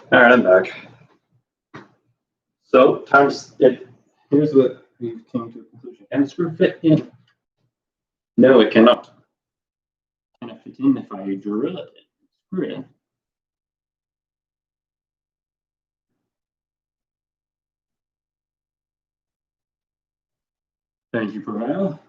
All right, I'm back. So here's what we've come to a conclusion. Can the screw fit in? No, it cannot. Can it fit in if I drill it? Screw it in. Thank you, Prevail.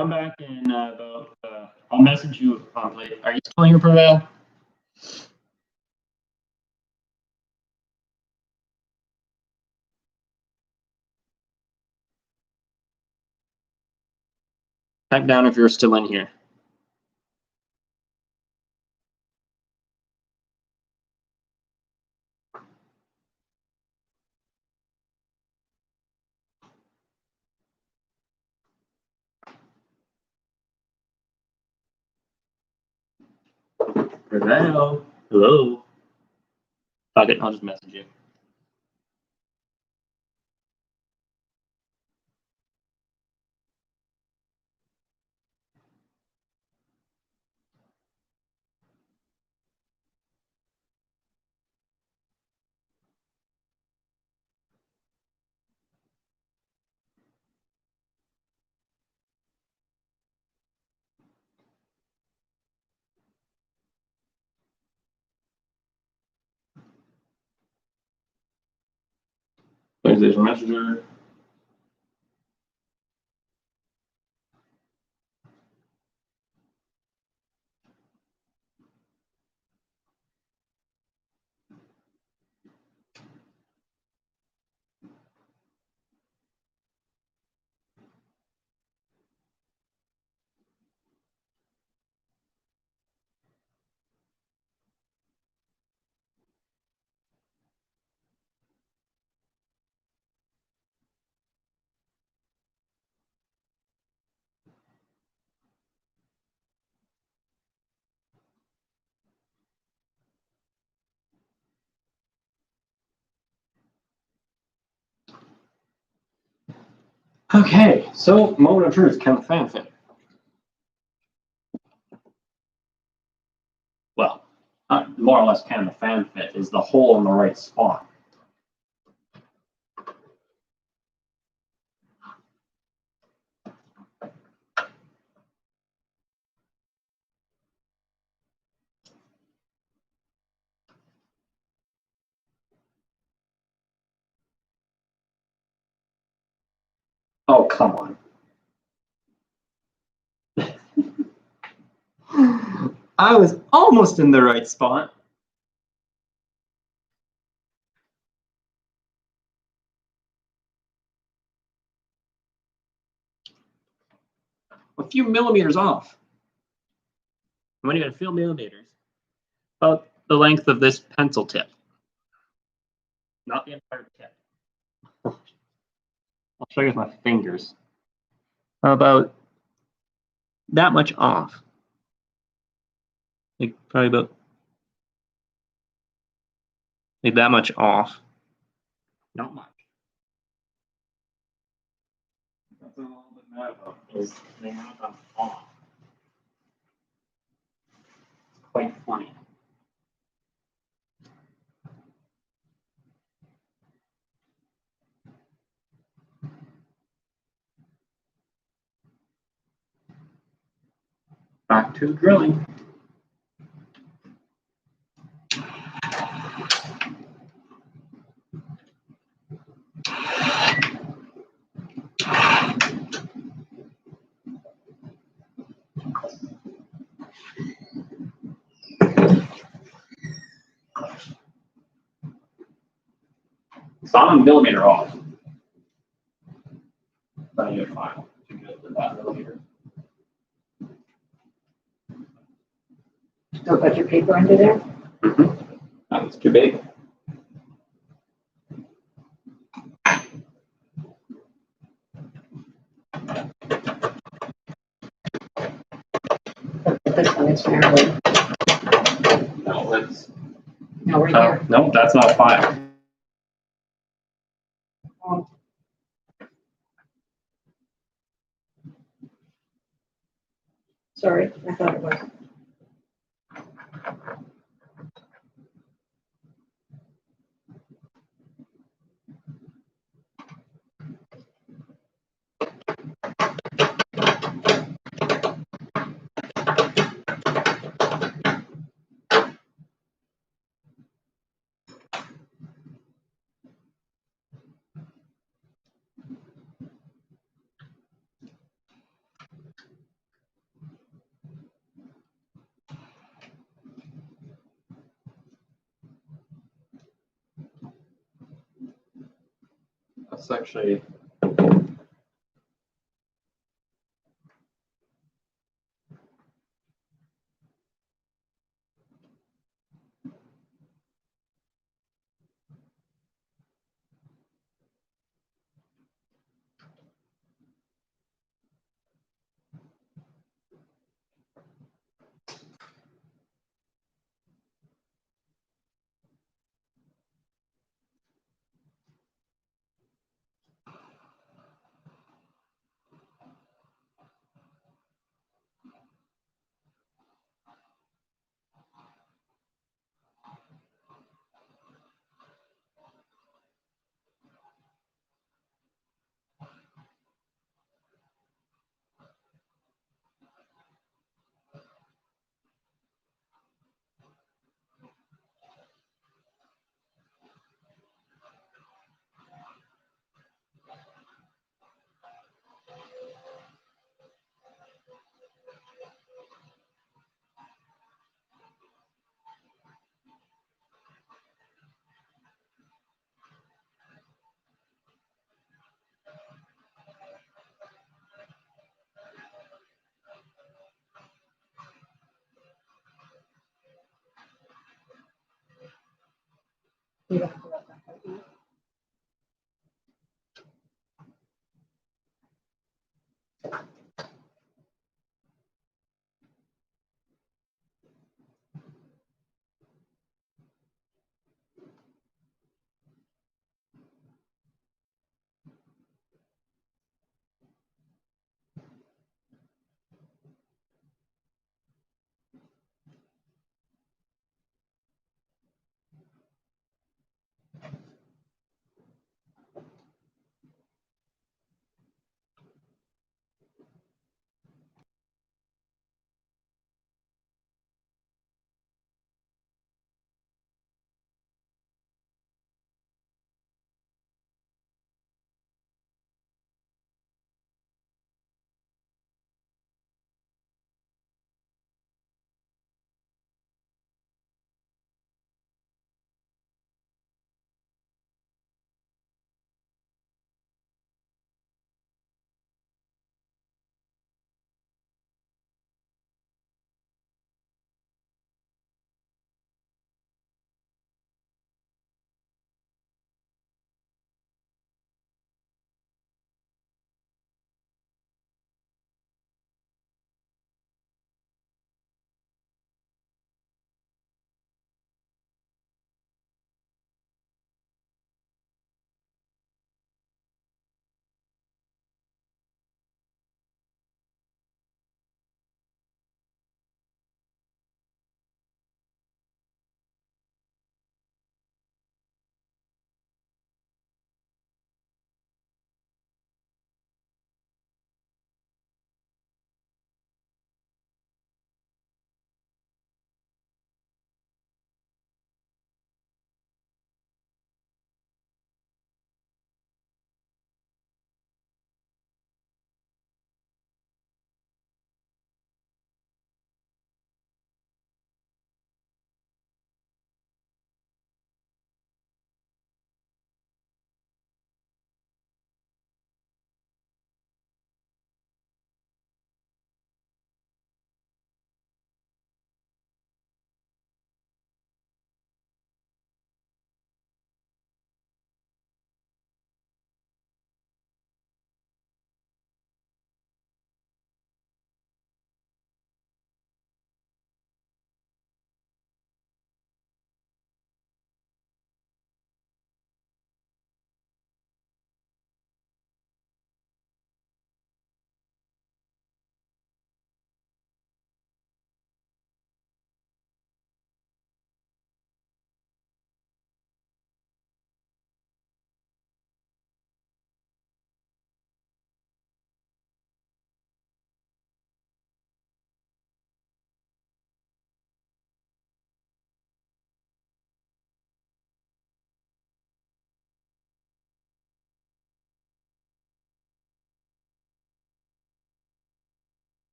Come back in about. I'll message you promptly. Are you still here, Prevail? Type down if you're still in here. Prevail. Hello. Fuck it, I'll just message you. PlayStation Messenger. Okay, so moment of truth. Can the fan fit? Well, more or less, can the fan fit? Is the hole in the right spot? Oh, come on. I was almost in the right spot. A few millimeters off. I'm only going to feel millimeters. About the length of this pencil tip. Not the entire tip. I'll show you with my fingers. About that much off. Like probably about like that much off. Not much. That's a little bit mad about is the amount of off. It's quite funny. Back to drilling. So I'm a millimeter off. But I need a file to get to that millimeter. Still got your paper under there? That was too big. This one is narrowed. No, that's No, right Oh, here. no, that's not a file. Oh. Sorry, I thought it was. That's actually. You don't have to let that go.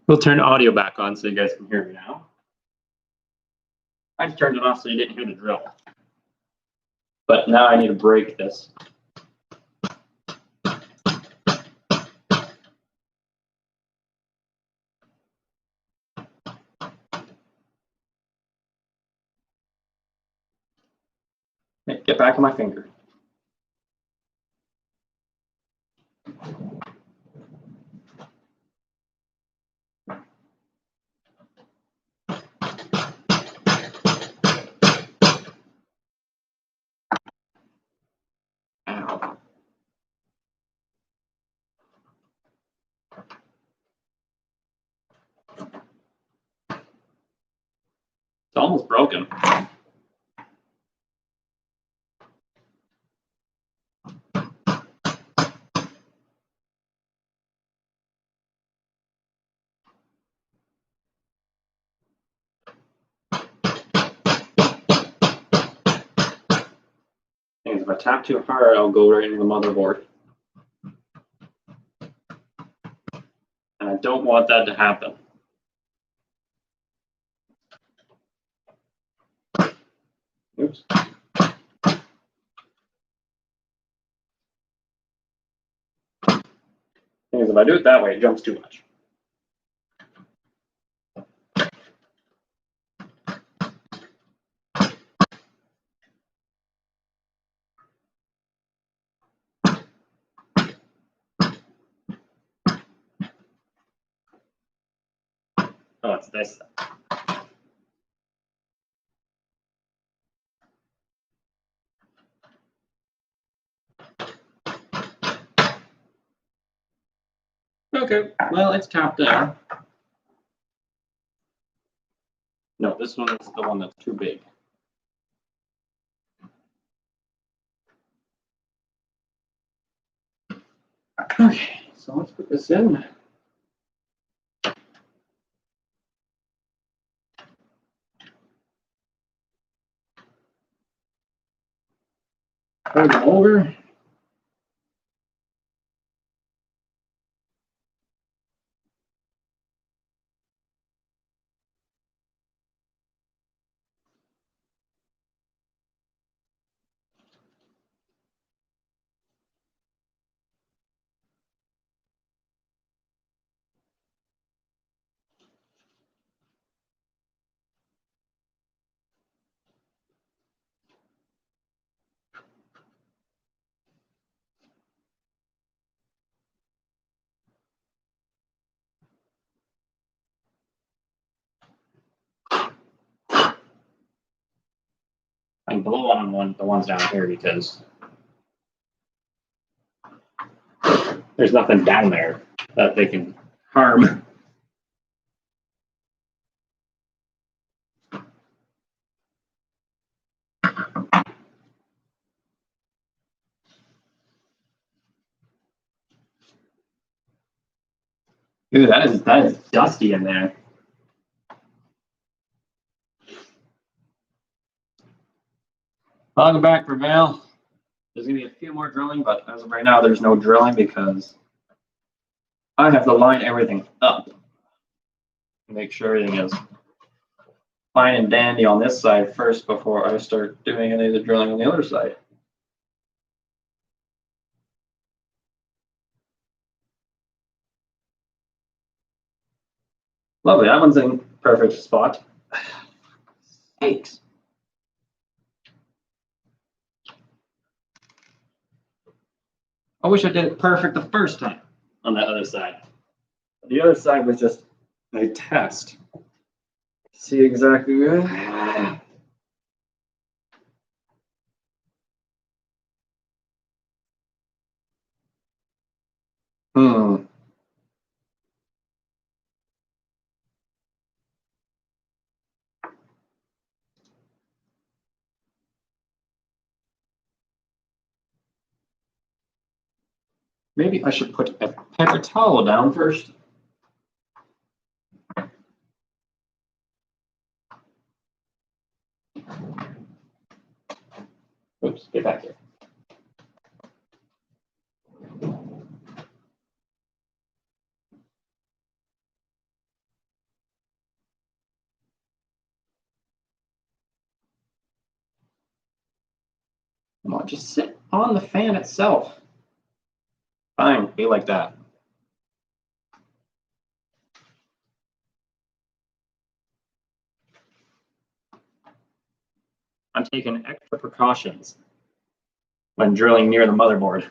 We'll turn audio back on so you guys can hear me now. I just turned it off so you didn't hear the drill. But now I need to break this. Hey, get back on my finger. Ow. It's almost broken. If I tap too hard, I'll go right into the motherboard. And I don't want that to happen. Oops. If I do it that way, it jumps too much. Oh, it's this. Okay, well, it's tapped there. No, this one is the one that's too big. Okay, so let's put this in. Turn it over. I'm below on the ones down here because there's nothing down there that they can harm. Ooh, that is dusty in there. Welcome back, Prevail. There's gonna be a few more drilling, but as of right now, there's no drilling because I have to line everything up. Make sure everything is fine and dandy on this side first before I start doing any of the drilling on the other side. Lovely, that one's in perfect spot. Thanks. I wish I did it perfect the first time on that other side. The other side was just a test. See exactly where. Maybe I should put a paper towel down first. Oops, get back here. just sit on the fan itself. Fine, be like that. I'm taking extra precautions when drilling near the motherboard.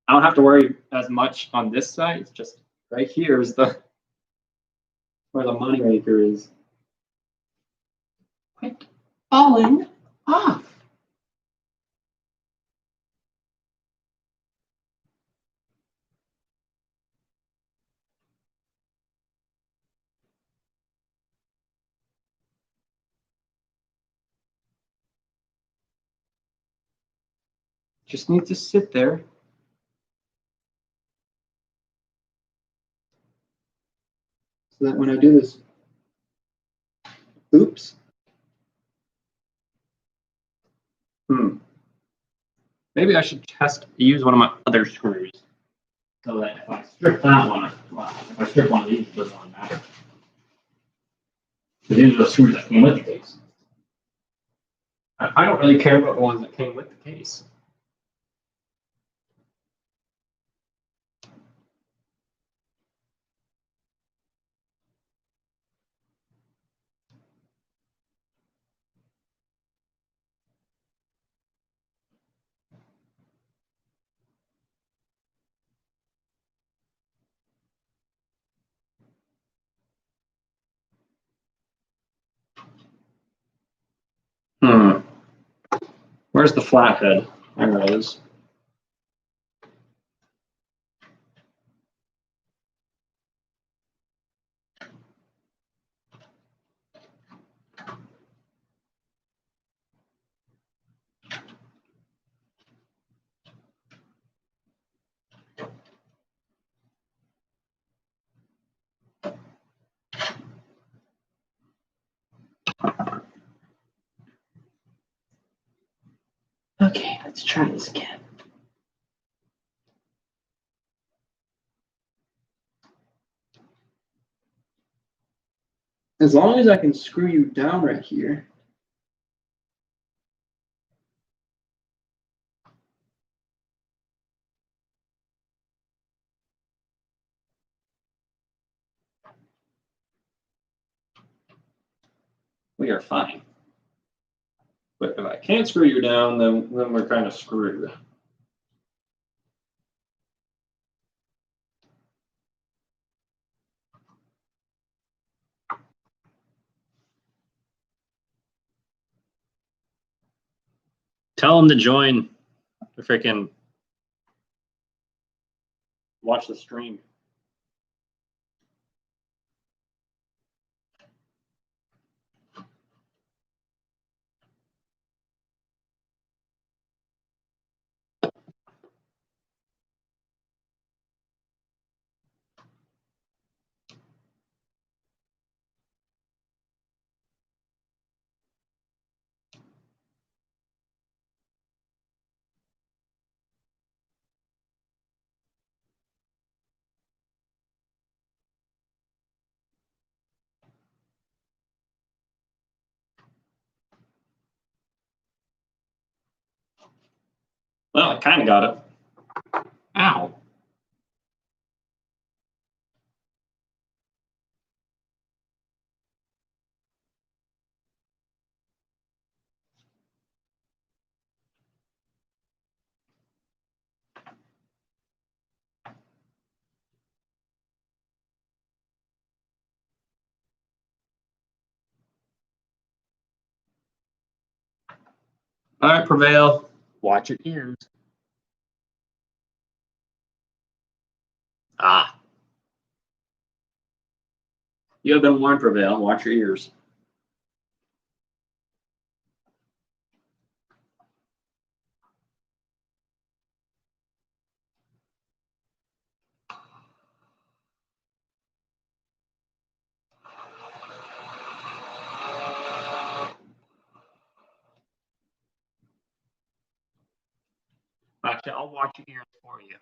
I don't have to worry as much on this side. It's just right here is the where the money maker is. Quit falling off. Just need to sit there. So that when I do this, oops. Maybe I should use one of my other screws. So that if I strip that one, well, if I strip one of these, it doesn't really matter. But these are the screws that came with the case. I don't really care about the ones that came with the case. Where's the flathead? There it is. Okay, let's try this again. As long as I can screw you down right here. We are fine. But if I can't screw you down, then we're kind of screwed. Tell them to join the freaking watch the stream. Well, I kind of got it. Ow. All right, Prevail. Watch your ears. Ah. You have been warned, Prevail. Watch your ears. Actually, I'll watch your ears for you.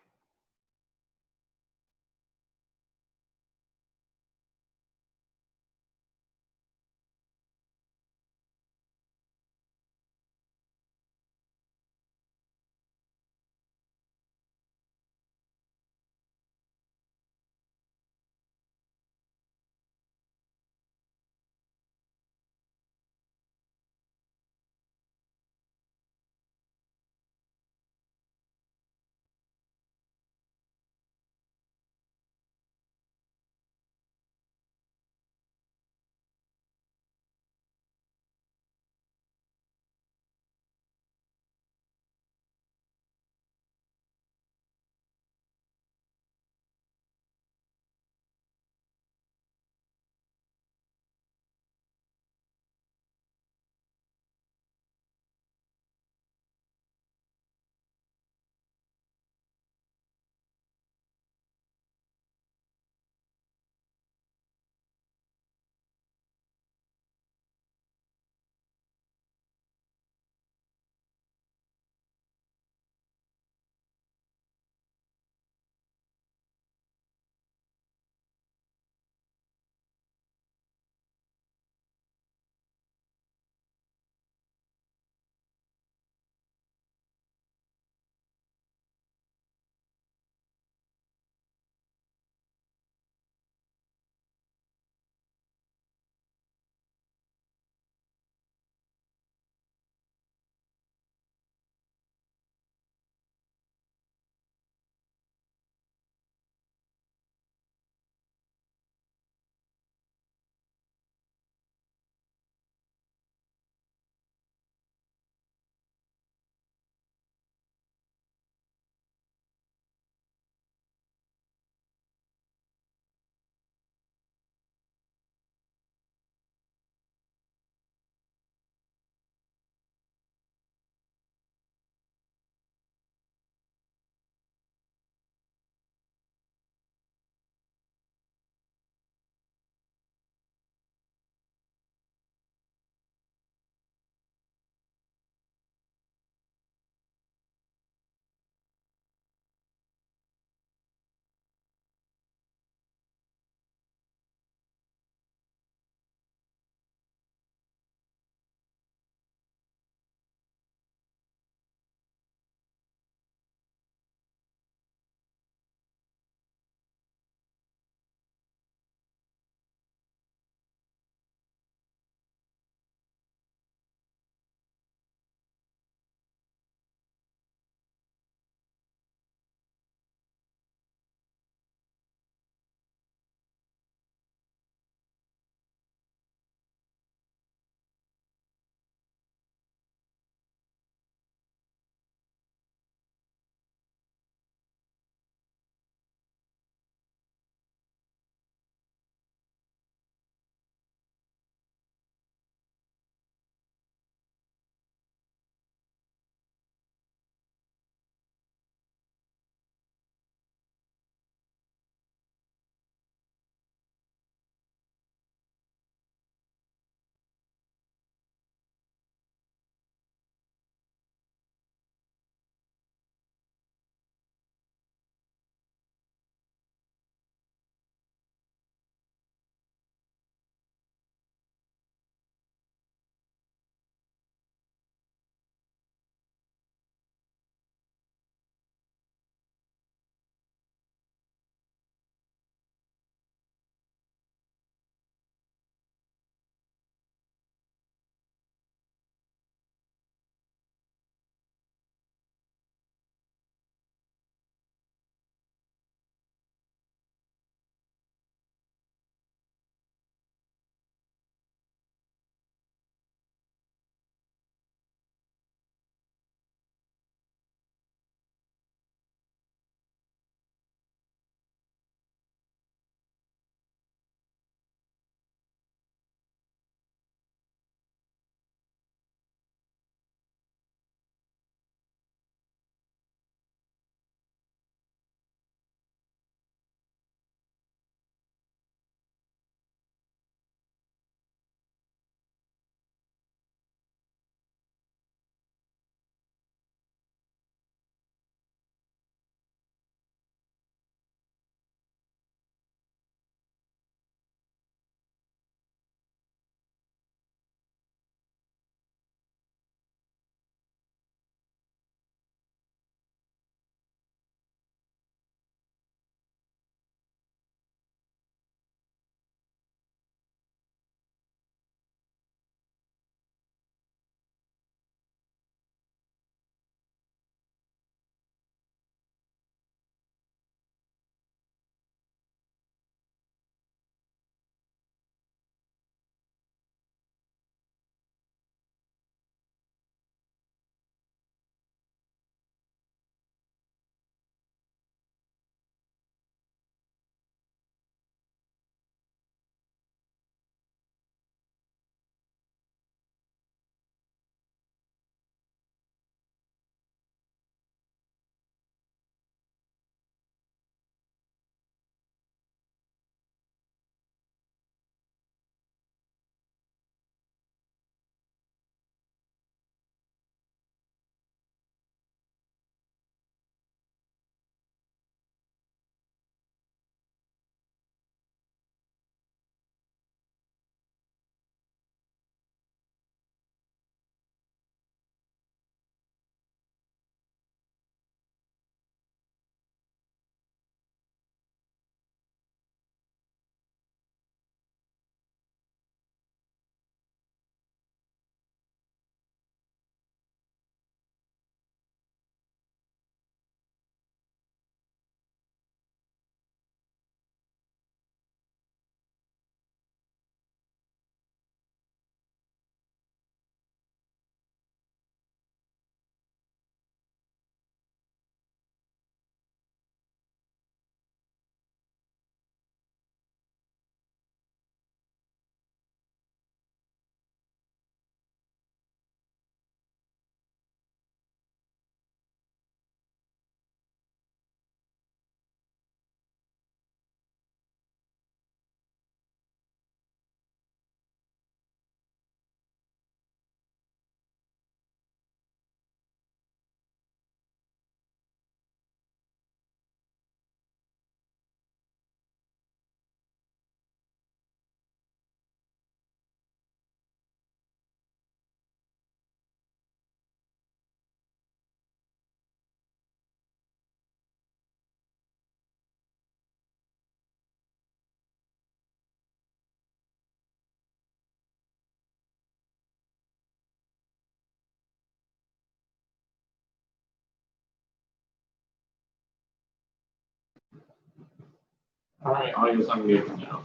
All right, audio's unmuted now.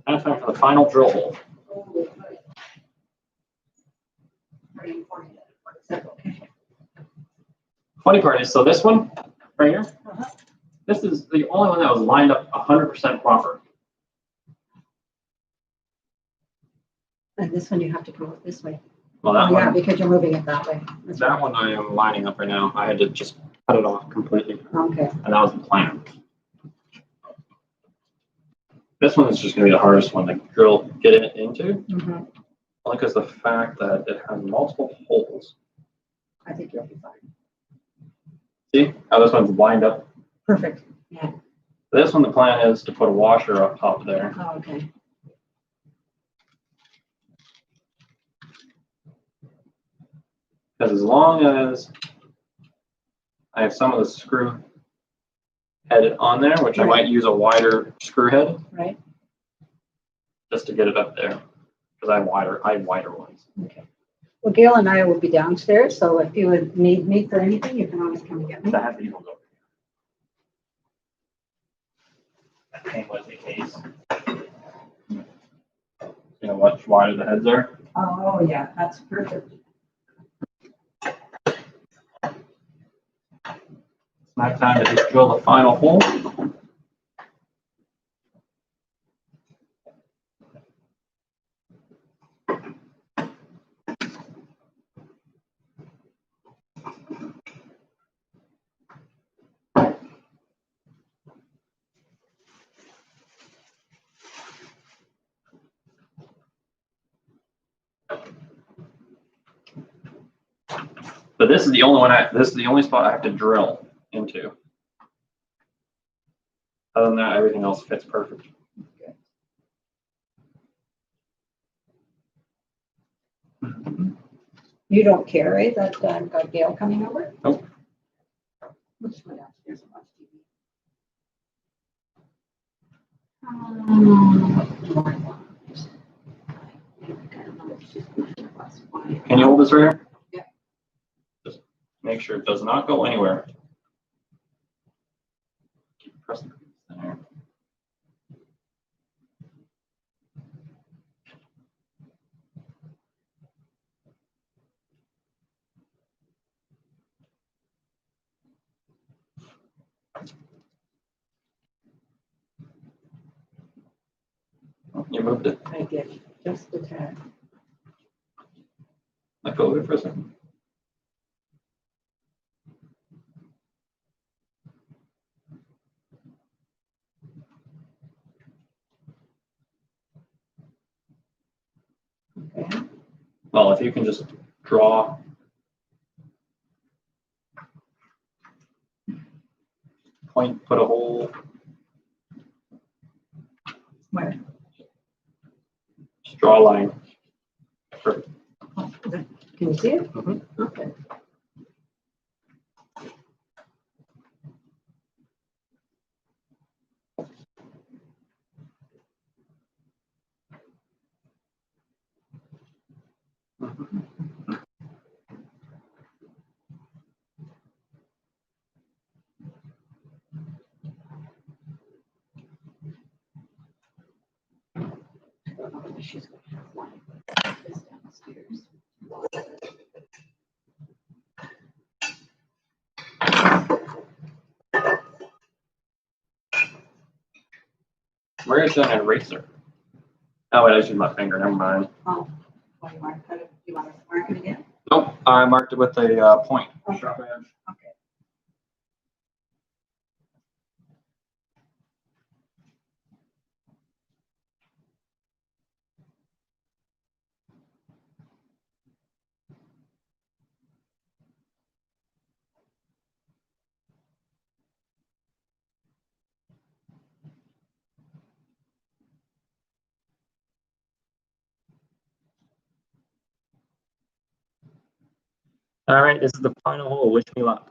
Now time for the final drill hole. Pretty important. Is that okay? Funny part is, so this one right here, Uh-huh. this is the only one that was lined up 100% proper. And this one you have to go this way. Well, that Oh, yeah, one, because you're moving it that way. That's that one I am lining up right now. I had to just cut it off completely, right. Okay. and that was the plan. This one is just going to be the hardest one to drill, get it into, Mhm. only because the fact that it has multiple holes. I think you'll be fine. See how this one's lined up? Perfect. Yeah. This one, the plan is to put a washer up top there. Oh, okay. Because as long as I have some of the screw head on there, which I might use a wider screw head Right. just to get it up there. Because I have wider ones. Okay. Well, Gail and I will be downstairs, so if you would need me for anything, you can always come and get me. I have these ones over here. That came with the case. You know what wider the heads are? Oh, yeah, that's perfect. It's now time to just drill the final hole. But this is the only one this is the only spot I have to drill into. Other than that, everything else fits perfect. You don't care, right, that I've got Gail coming over? Nope. Let's go downstairs and watch TV. Can you hold this right here? Yeah. Just make sure it does not go anywhere. Keep pressing there. Oh, you moved it. I did, just a tad. Let go of it for a second. Okay. Well, if you can just draw. Point, put a hole. Where? Just draw a line. Perfect. Oh, okay. Can you see it? Mhm. Okay. She's gonna have one. This downstairs. Where is an eraser? Oh, wait, I just used my finger. Never mind. Oh, well, you want to cut it? You want to mark it again? Nope, I marked it with a point. Okay. Sharp edge. Okay. All right, this is the final hole. Wish me luck.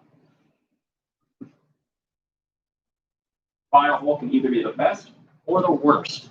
final hole can either be the best or the worst.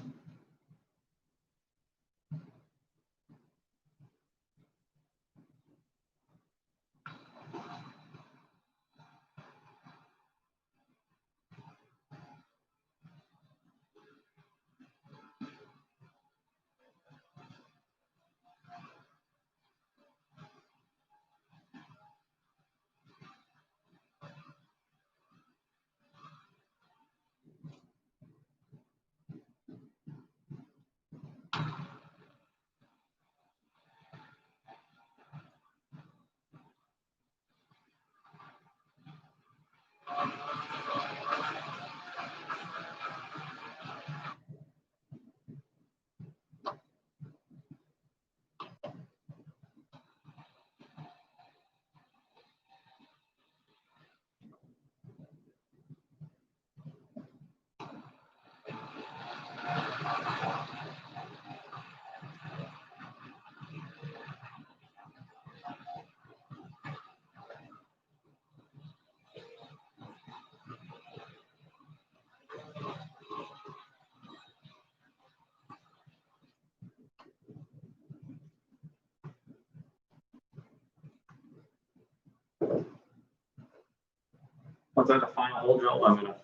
Once I have the final hole drill, I'm gonna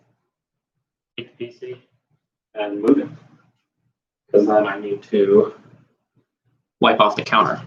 take the PC and move it. Because then I need to wipe off the counter.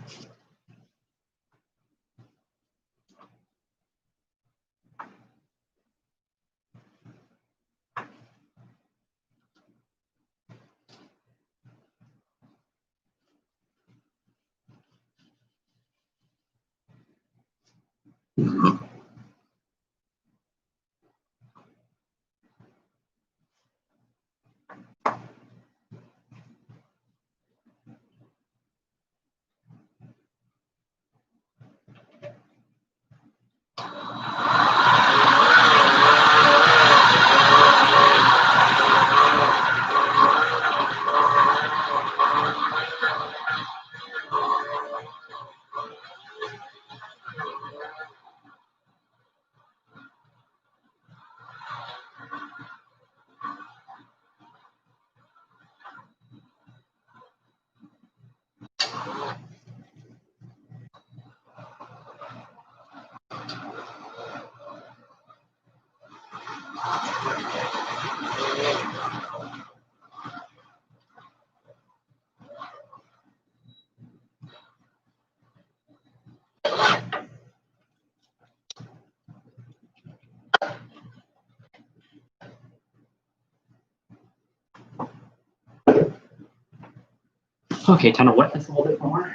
Okay, time to wet this a little bit more.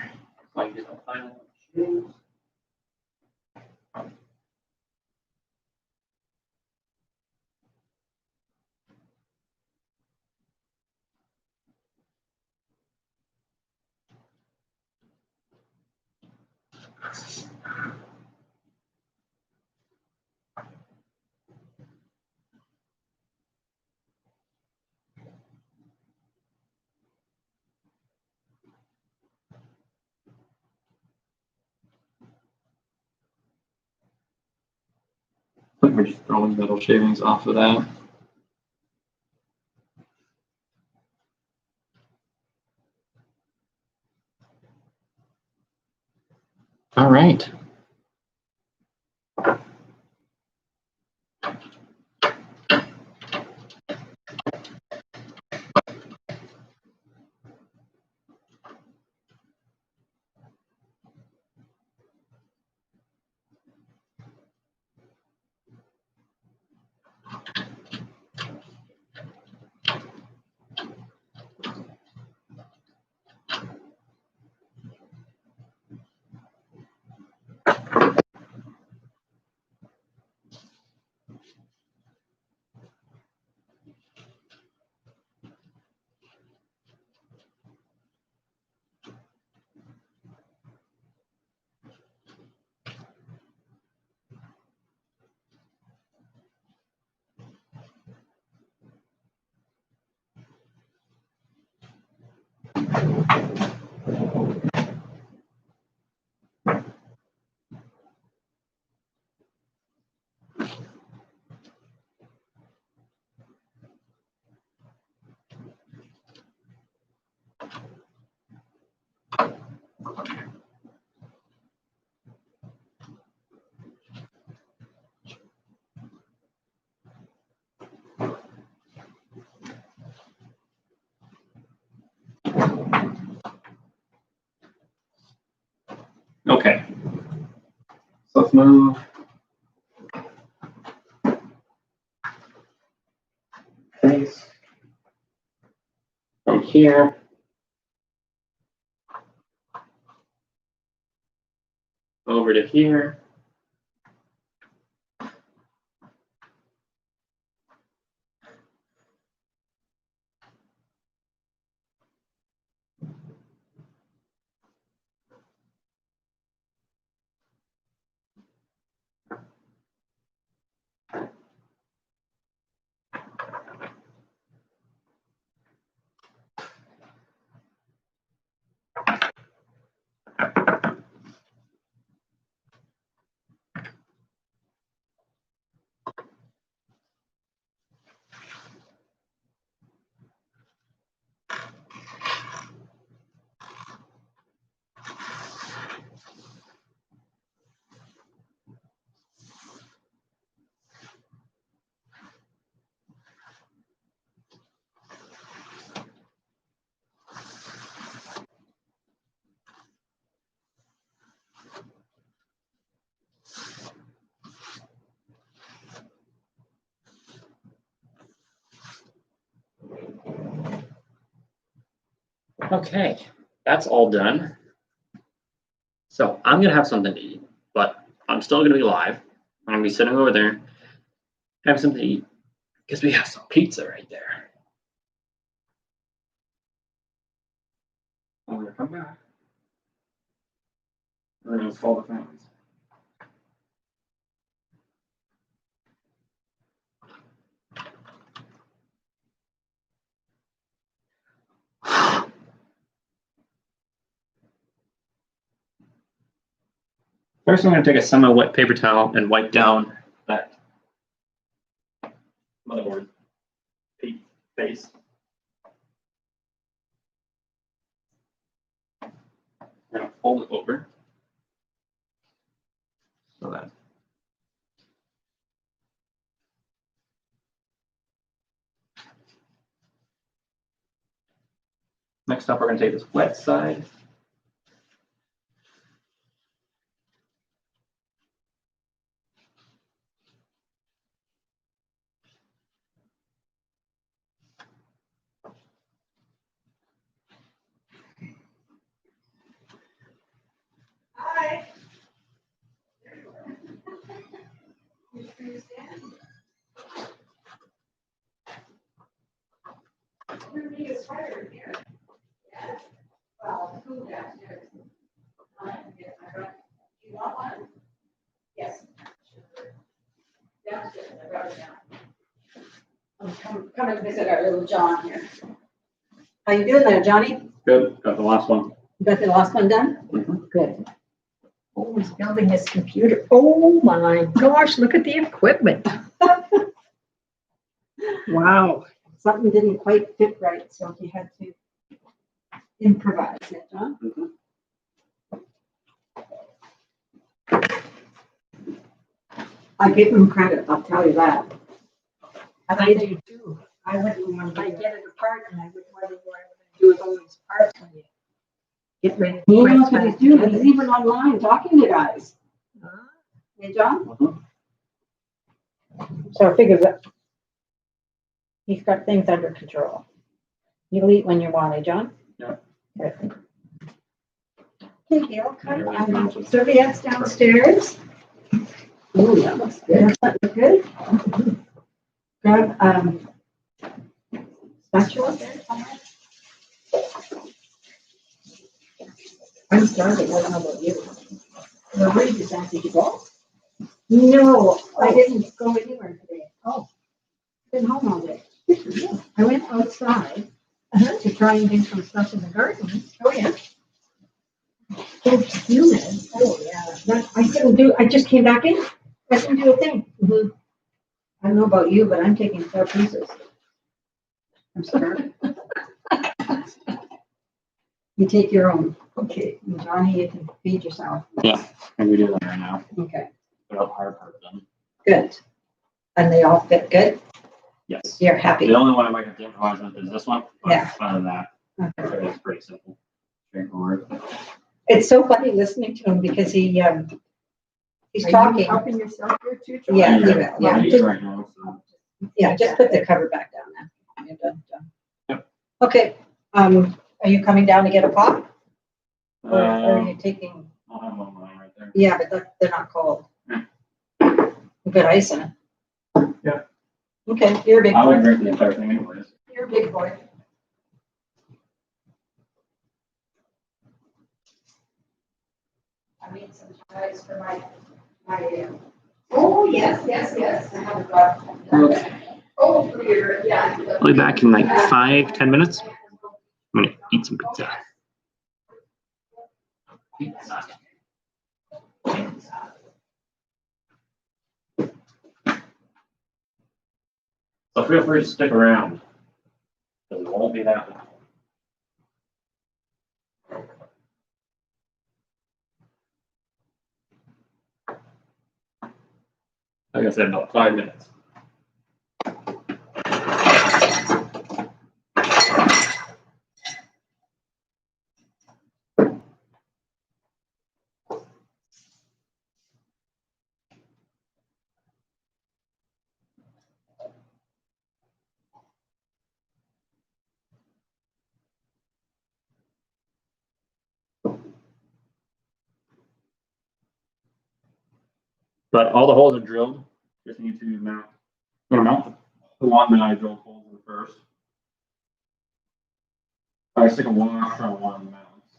So I can get the final shoes. We're just throwing metal shavings off of that. All right. let's move. Face from here. Over to here. Okay, that's all done. So I'm gonna have something to eat, but I'm still gonna be live. I'm gonna be sitting over there, having something to eat, because we have some pizza right there. I'm gonna come back. We're gonna install the fans. First, I'm going to take a semi-wet paper towel and wipe down that motherboard face. I'm going to fold it over so that next up, we're going to take this wet side. Hi. We're gonna need a sweater in here. Yeah. Well, cool downstairs. You want one? Yes. Downstairs, I brought it down. Come and visit our little John here. How you doing there, Johnny? Good, got the last one. You got the last one done? Mhm. Good. Oh, he's building his computer. Oh my gosh, look at the equipment. Wow. Something didn't quite fit right, so he had to improvise it, huh? I give him credit, I'll tell you that. And I do too. I wouldn't want to get it apart and I wouldn't wonder what I'm gonna do with all these parts when you get ready. He knows what he's doing. He's even online talking to guys. Hey, John? Mhm. So I figured that he's got things under control. You'll eat when you want, eh, John? Yeah. Okay. Hey, Gail, come. Serviettes downstairs. Ooh, that looks good. That look good. Grab, spatula there somewhere. I'm starving, I don't know about you. Well, where did you did you go? No, I didn't go anywhere today. Oh. Been home all day. I went outside to try and do some stuff in the garden. Oh, yeah. It's humid. Oh, yeah. That, I couldn't do, I just came back in. I couldn't do a thing. I don't know about you, but I'm taking 4 pieces. I'm sorry. You take your own. Okay, Johnny, you can feed yourself. Yeah, and we do that right now. Okay, Put up hard part done. good. And they all fit good? Yes. You're happy? The only one I might have to improvise with is this one. But Yeah. other than that, Okay. it's pretty simple, straightforward. It's so funny listening to him because he He's Are you talking. helping yourself here too, Joy? Yeah, he will, I'm yeah. eating right now, so. Yeah, just put the cover back down now. You're done, done. Yep. Okay, are you coming down to get a pop? Or are you taking, I'll have one mine right there. yeah, but they're not cold. Yeah. Good ice in it. Yeah. Okay, you're a big I would boy. drink the entire thing anyways. You're a big boy. I made some ties for my, Oh, yes, yes. I haven't got. Oh, for your, yeah. I'll be back in like 5-10 minutes. I'm gonna eat some pizza. So feel free to stick around. Because it won't be that long. Like I said, about 5 minutes. But all the holes are drilled. Just need to mount. I'm gonna mount the one that I drilled holes in first. I stick a washer on one of the mounts.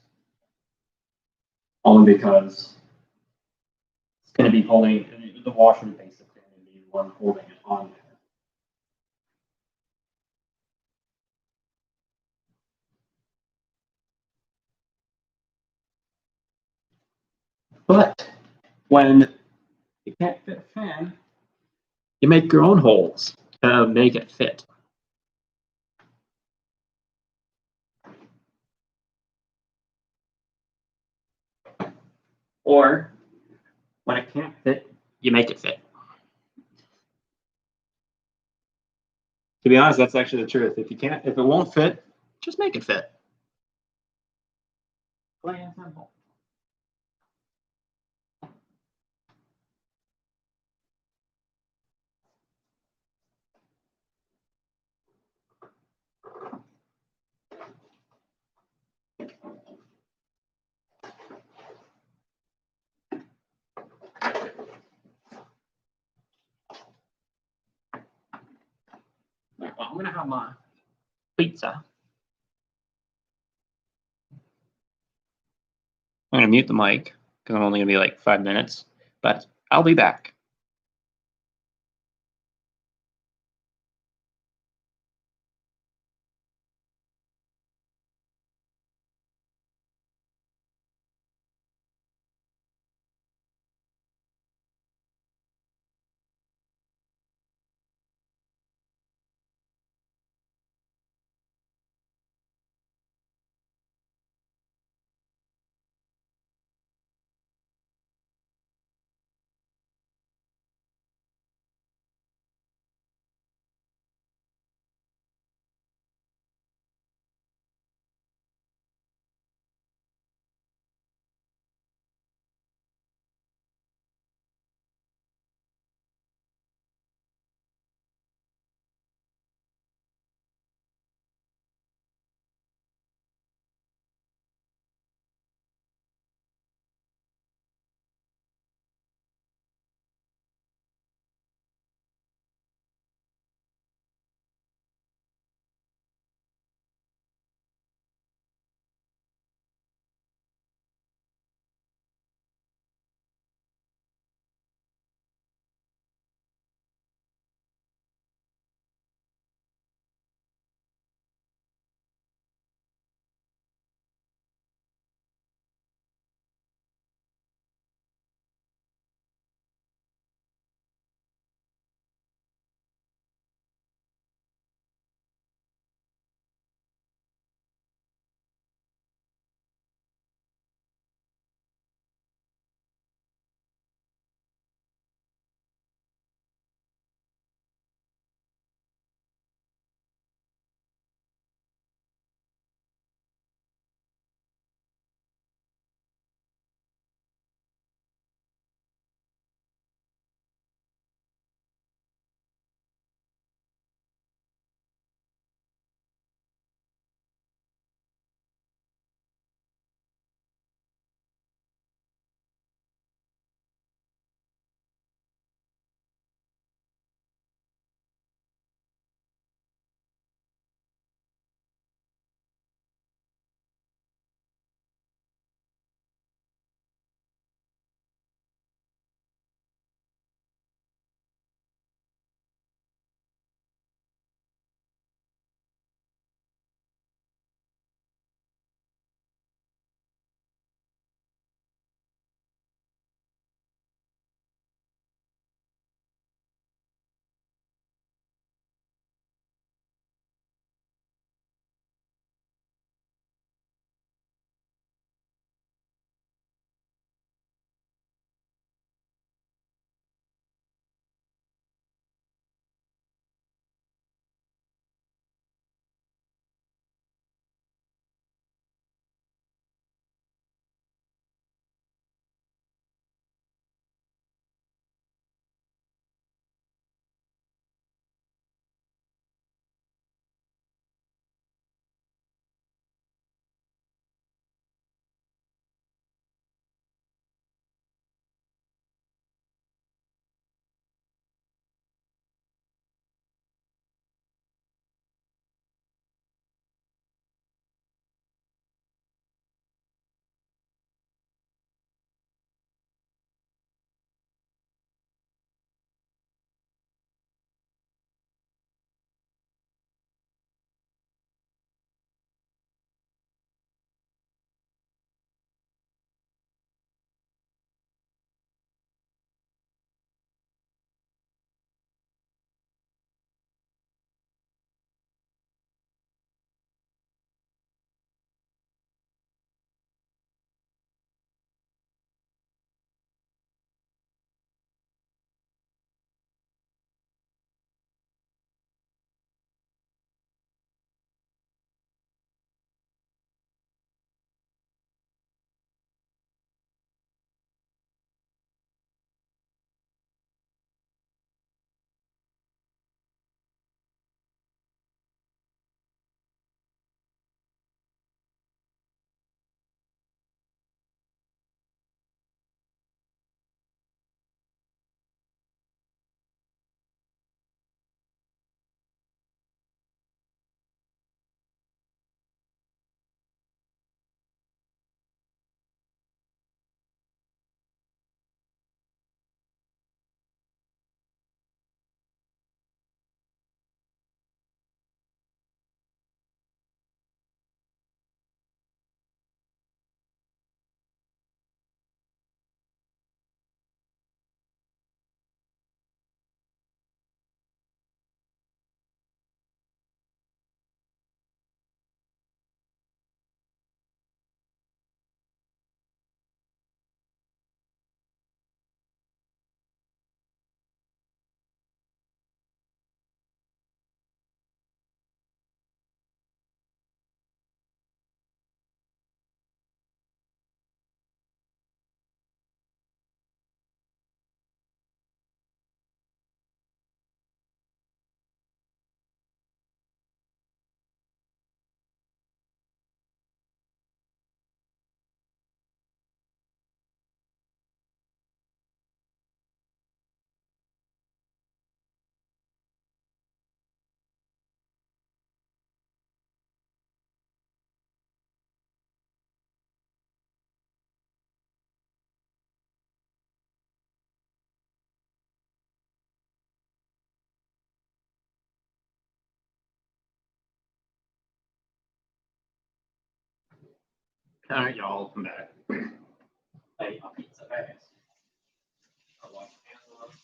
Only because it's gonna be holding the washer is basically gonna be the one holding it on there. But when you can't fit a fan, you make your own holes to make it fit. Or when it can't fit, you make it fit. To be honest, that's actually the truth. If it won't fit, just make it fit. Plain and simple. Well, I'm gonna have my pizza. I'm gonna mute the mic because I'm only gonna be like 5 minutes, but I'll be back. All right, y'all, welcome back. Hey, I'll pizza bags. I'll wash my hands off.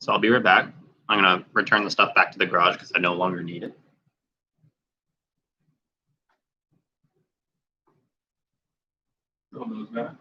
So I'll be right back. I'm gonna return the stuff back to the garage because I no longer need it. Throw those back.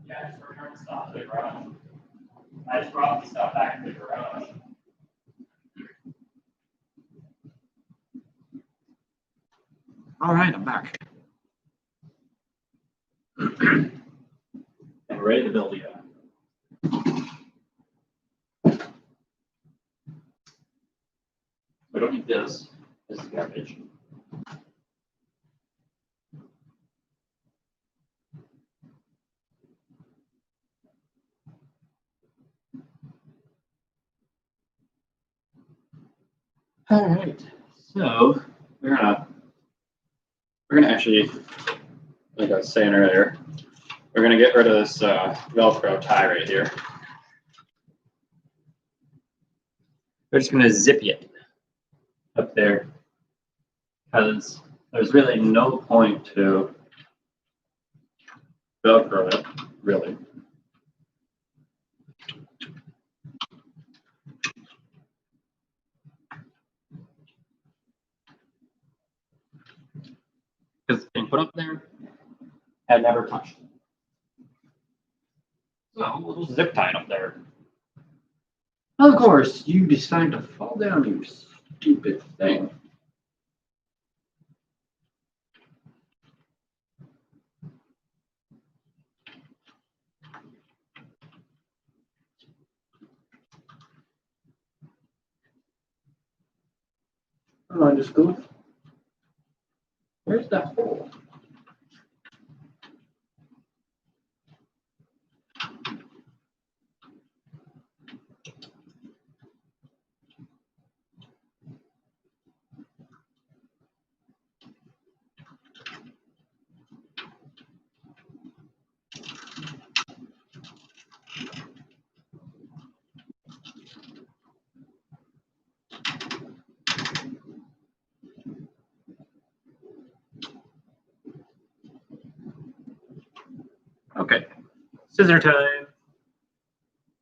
Yeah, I just returned stuff to the garage. I just brought the stuff back to the garage. All right, I'm back. And ready to build again. We don't need this. This is garbage. All right, so we're gonna actually, like I was saying earlier, we're gonna get rid of this Velcro tie right here. We're just gonna zip it up there because there's really no point to Velcro it, really. Because it's been put up there and never touched. So we'll just zip tie it up there. Of course, you decide to fall down, you stupid thing. Oh, I just go. Where's that hole? Okay, scissor time.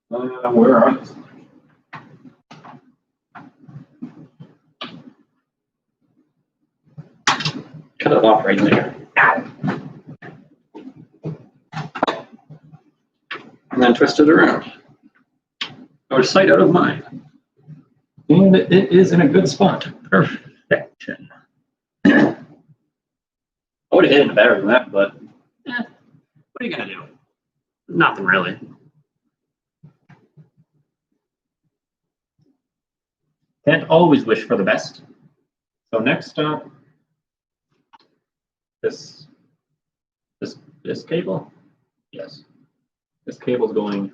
Where are these? Cut it off right there. And then twist it around. Out of sight, out of mind. And it is in a good spot. Perfection. would have hit it better than that, but what are you gonna do? Nothing really. Can't always wish for the best. So next up, this cable. Yes, this cable's going.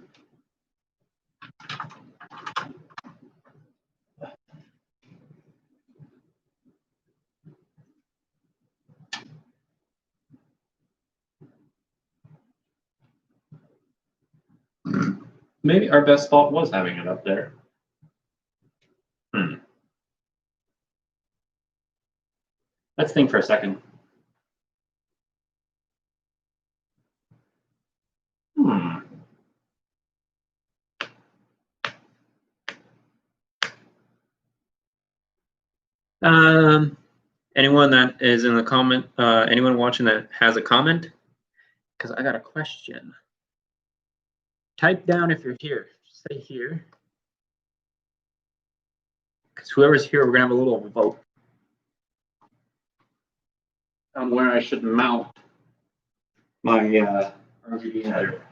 Maybe our best fault was having it up there. Let's think for a second. Anyone that is in the comment, anyone watching that has a comment? Because I got a question. Type down if you're here. Say here. Because whoever's here, we're gonna have a little vote on where I should mount my RGB header.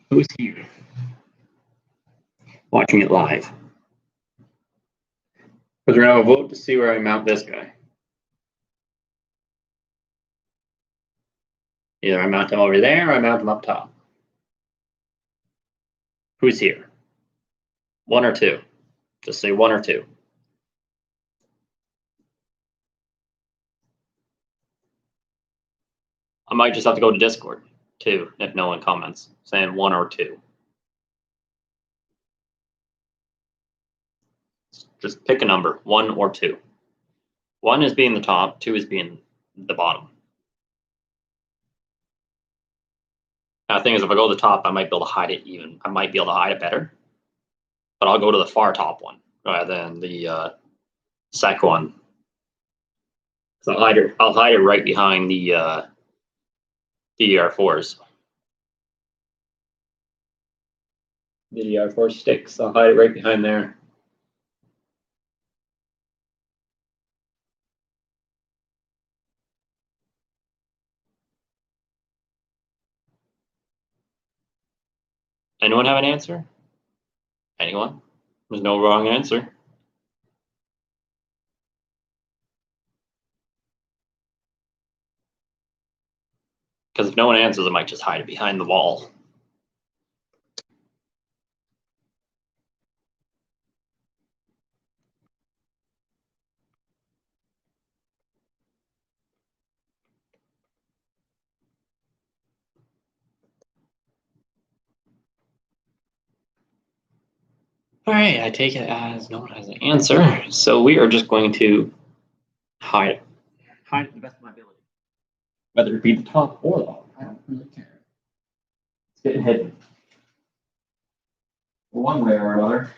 Who's here? Watching it live. Because we're gonna have a vote to see where I mount this guy. Either I mount him over there or I mount him up top. Who's here? One or two? Just say one or two. I might just have to go to Discord too if no one comments, saying one or two. Just pick a number, one or two. One is being the top, two is being the bottom. Now, the thing is, if I go to the top, I might be able to hide it even. I might be able to hide it better. But I'll go to the far top one rather than the second one. So I'll hide it right behind the DDR4s. DDR4 sticks, I'll hide it right behind there. Anyone have an answer? Anyone? There's no wrong answer. Because if no one answers, I might just hide it behind the wall. All right, I take it as no one has an answer. So we are just going to hide it. Hide it to the best of my ability. Whether it be the top or the bottom, I don't really care. It's getting hidden. One way or another.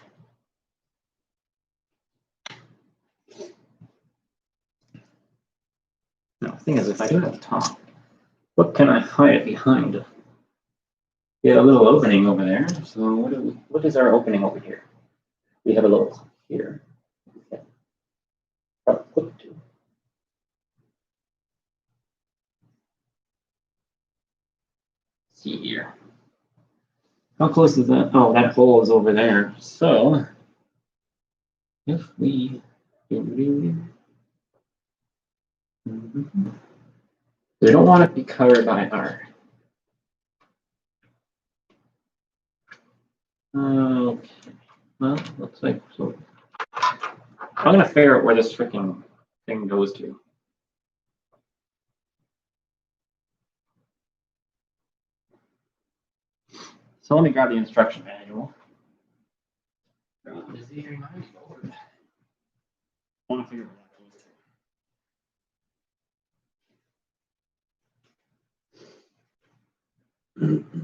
No, the thing is, if I do it at the top, what can I hide it behind? We have a little opening over there. So what is our opening over here? We have a little here. See here. How close is that? Oh, that hole is over there. So if we we don't want it to be covered by our. Okay. Well, looks like so. I'm gonna figure out where this freaking thing goes to. So let me grab the instruction manual. I want to figure out where that goes to.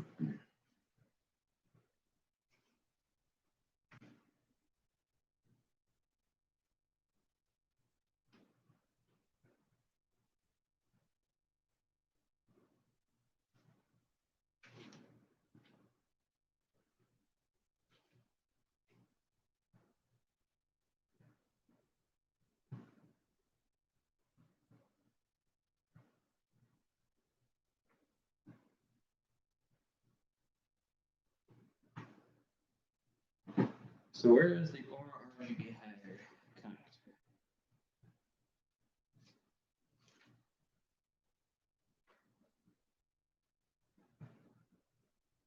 So where is the RGB header connector?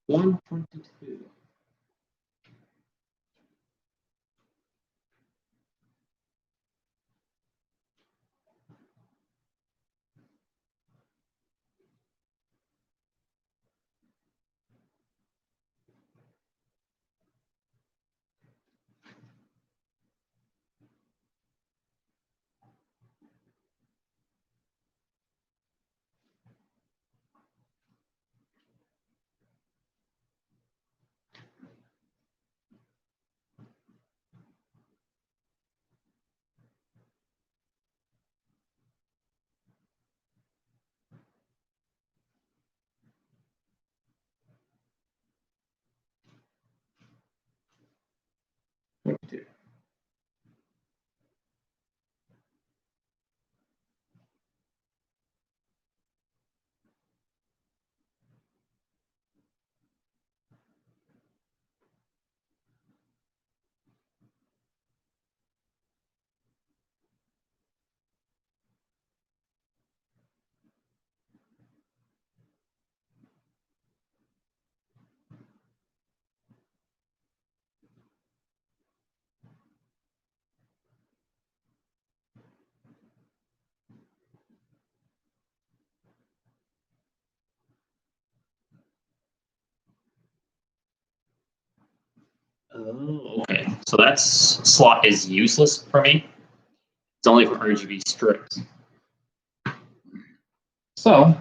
122. Oh, okay. So that slot is useless for me. It's only for RGB strips. So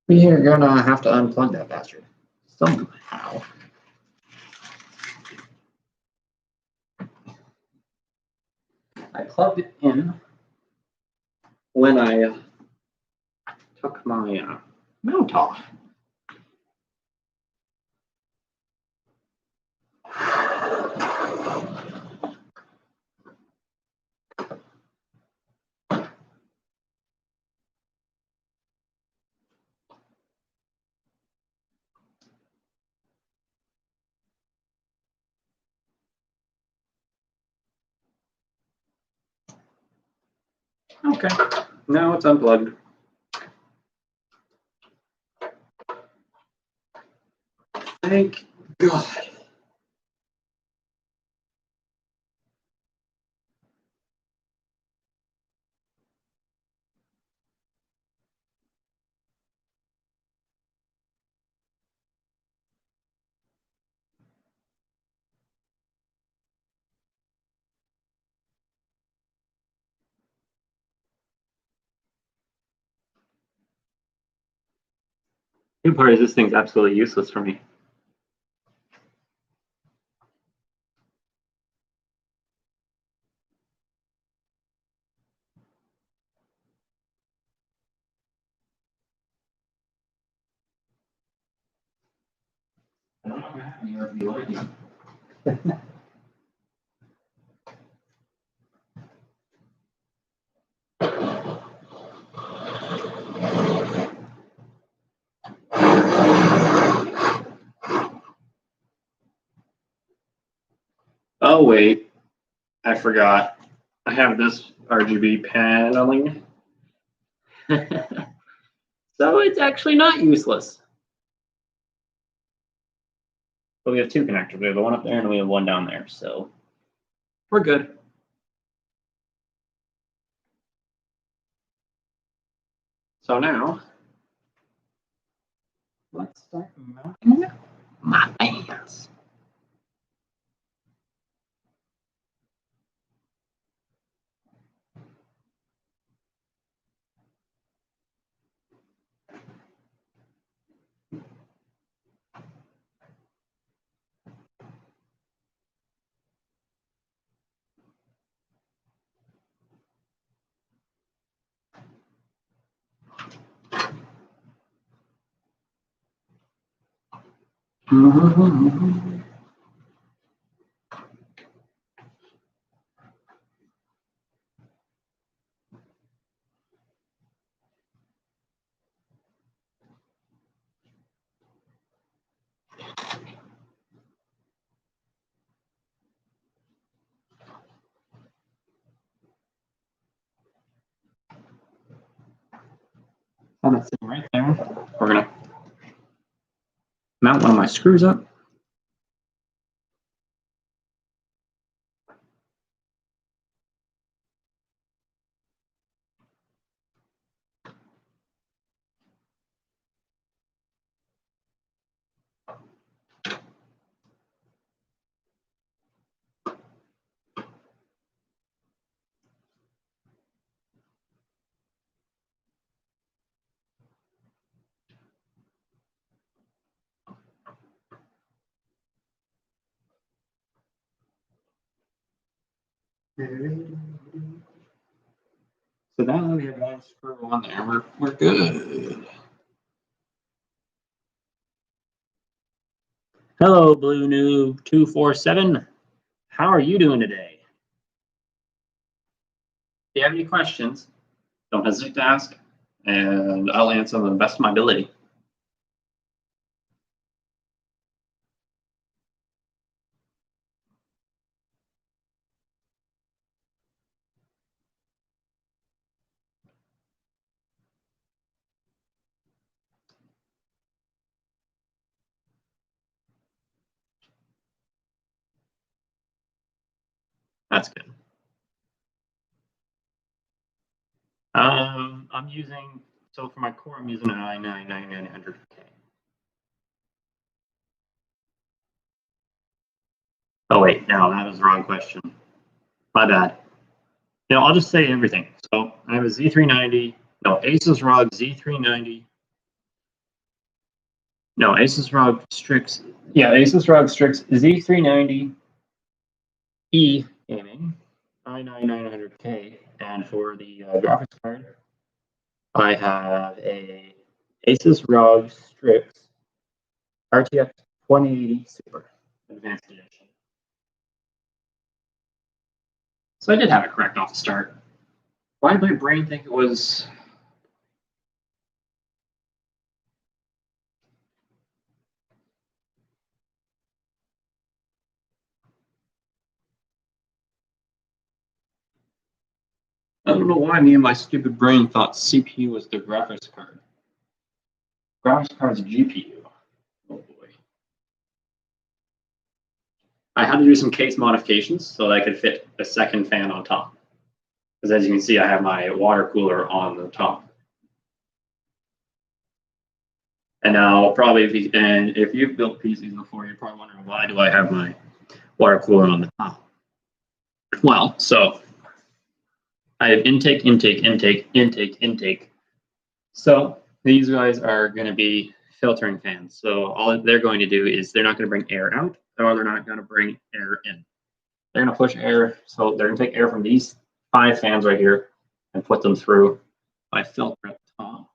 we are gonna have to unplug that bastard somehow. I plugged it in when I took my mount off. Okay, now it's unplugged. Thank God. The part is this thing's absolutely useless for me. I don't know what happened here if you like it. Oh wait, I forgot. I have this RGB paneling. So it's actually not useless. But we have two connectors. We have the one up there and we have one down there, so we're good. So now, let's start mounting my fans. And that's sitting right there. We're gonna mount one of my screws up. So now we have one screw on there. We're good. Hello, Blue Noob 247. How are you doing today? If you have any questions, don't hesitate to ask, and I'll answer them to the best of my ability. That's good. I'm using, so for my core, I'm using an i9-9900K. Oh wait, no, that was the wrong question. My bad. You know, I'll just say everything. So I have a Z390, no, Asus ROG Z390. No, Asus ROG Strix. Yeah, Asus ROG Strix Z390E gaming, i9-9900K. And for the graphics card, I have a Asus ROG Strix RTX 2080 Super Advanced Edition. So I did have it correct off the start. Why did my brain think it was? I don't know why me and my stupid brain thought CPU was the graphics card. Graphics card's GPU. Oh boy. I had to do some case modifications so that I could fit a second fan on top. Because as you can see, I have my water cooler on the top. And now probably if you've built PCs before, you're probably wondering, why do I have my water cooler on the top? Well, so I have intake, intake, intake, intake, intake. So these guys are going to be filtering fans. So all they're going to do is they're not going to bring air out, or they're not going to bring air in. They're going to push air. So they're going to take air from these 5 fans right here and put them through my filter at the top,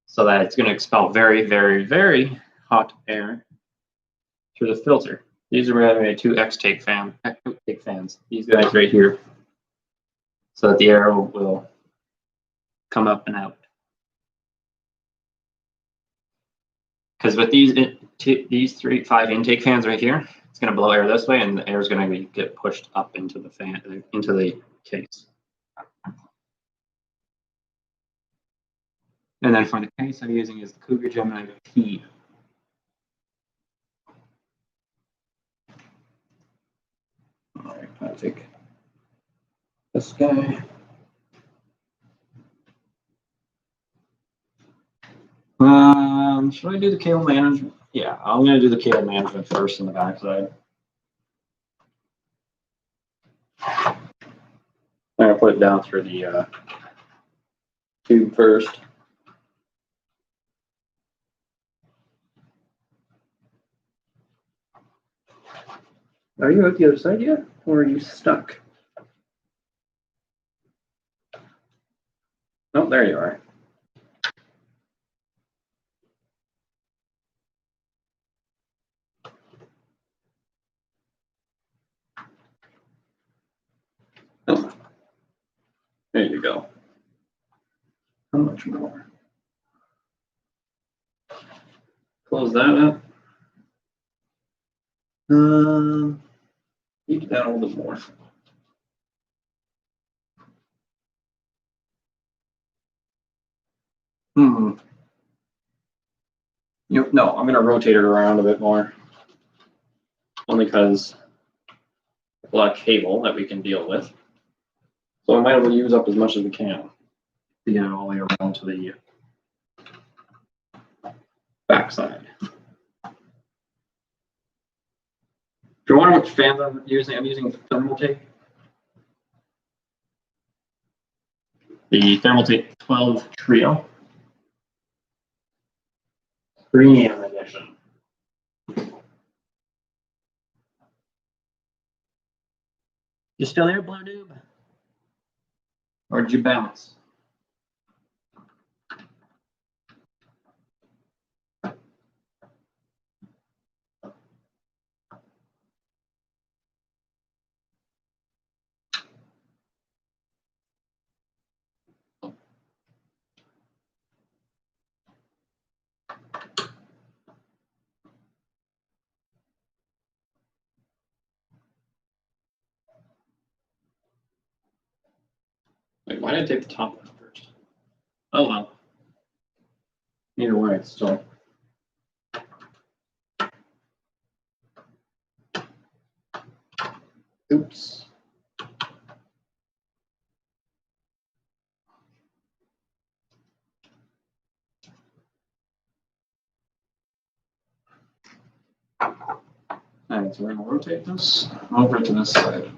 so that it's going to expel very, very, very hot air through the filter. These are my 2 outtake fans. These guys right here, so that the air will come up and out. Because with these 5 intake fans right here, it's going to blow air this way, and the air is going to get pushed up into the fan, into the case. And then for the case I'm using is the Cougar Gemini T. All right, I'll take this guy. Should I do the cable management? Yeah, I'm going to do the cable management first on the backside. I'm going to put it down through the tube first. Are you at the other side yet, or are you stuck? Oh, there you are. Oh, there you go. How much more? Close that up. Keep that a little bit more. So, No, I'm gonna rotate it around a bit more. Only because a lot of cable that we can deal with. So we might as well use up as much as we can to get it all the way around to the backside. If you're wondering which fans I'm using thermal tape. The thermal tape 12 Trio. Premium edition. You still there, Blue Noob? Or did you bounce? Wait, why did I take the top one first? Oh well. Either way, it's still. Oops. Alright, so we're gonna rotate this over to this side.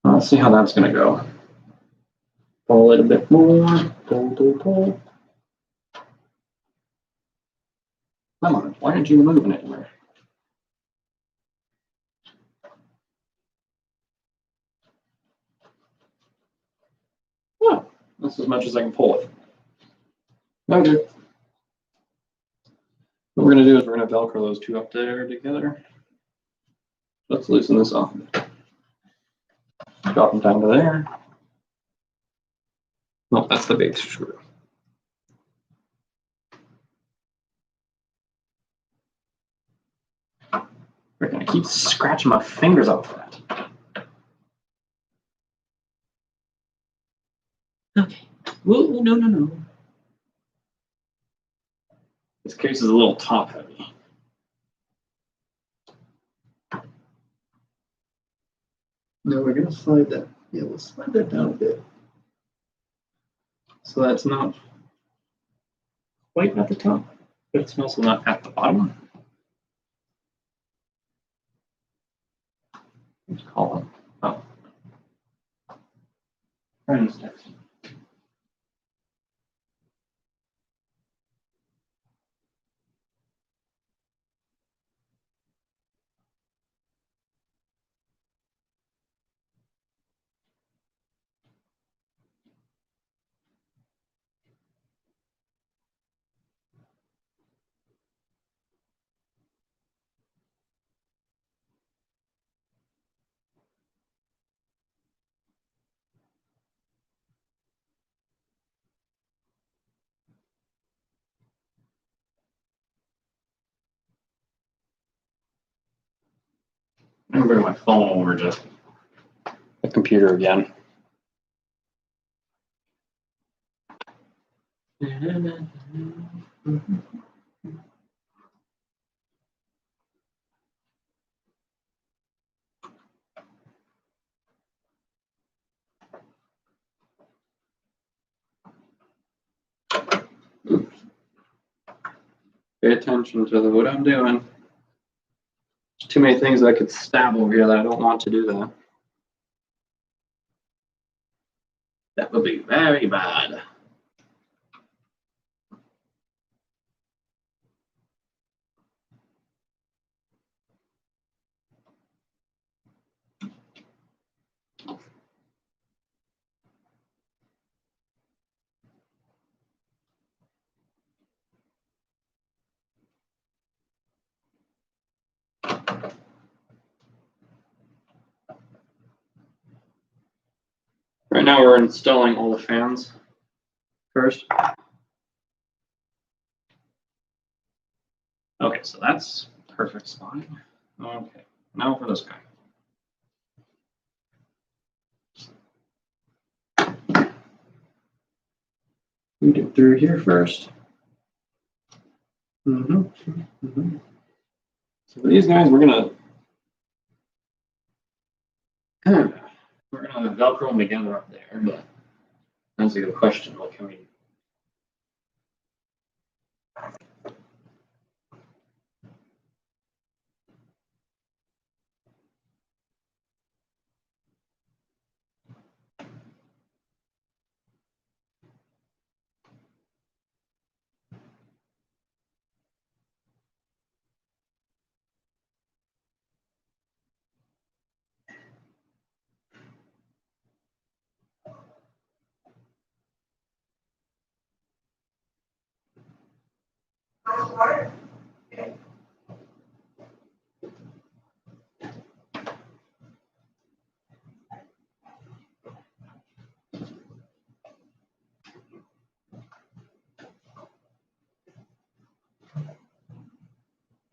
Let's see how that's gonna go. Pull a little bit more. Pull. Come on, why aren't you moving anywhere? Oh, that's as much as I can pull it. Okay. What we're gonna do is we're gonna Velcro those two up there together. Let's loosen this off. Drop them down to there. No, that's the big screw. We're gonna keep scratching my fingers off that. Okay. Whoa, no. This case is a little top heavy. No, we're gonna slide that. Yeah, we'll slide that down a bit. So that's not quite at the top, but it's also not at the bottom. Let's call them. Oh. Friends next. I'm gonna bring my phone over to the computer again. Pay attention to what I'm doing. There's too many things I could stab over here that I don't want to do that. That would be very bad. Right now we're installing all the fans first. Okay, so that's perfect spot. Okay, now for this guy. read it through here first. So these guys, we're gonna Velcro them together up there, but that's a good question. What can we?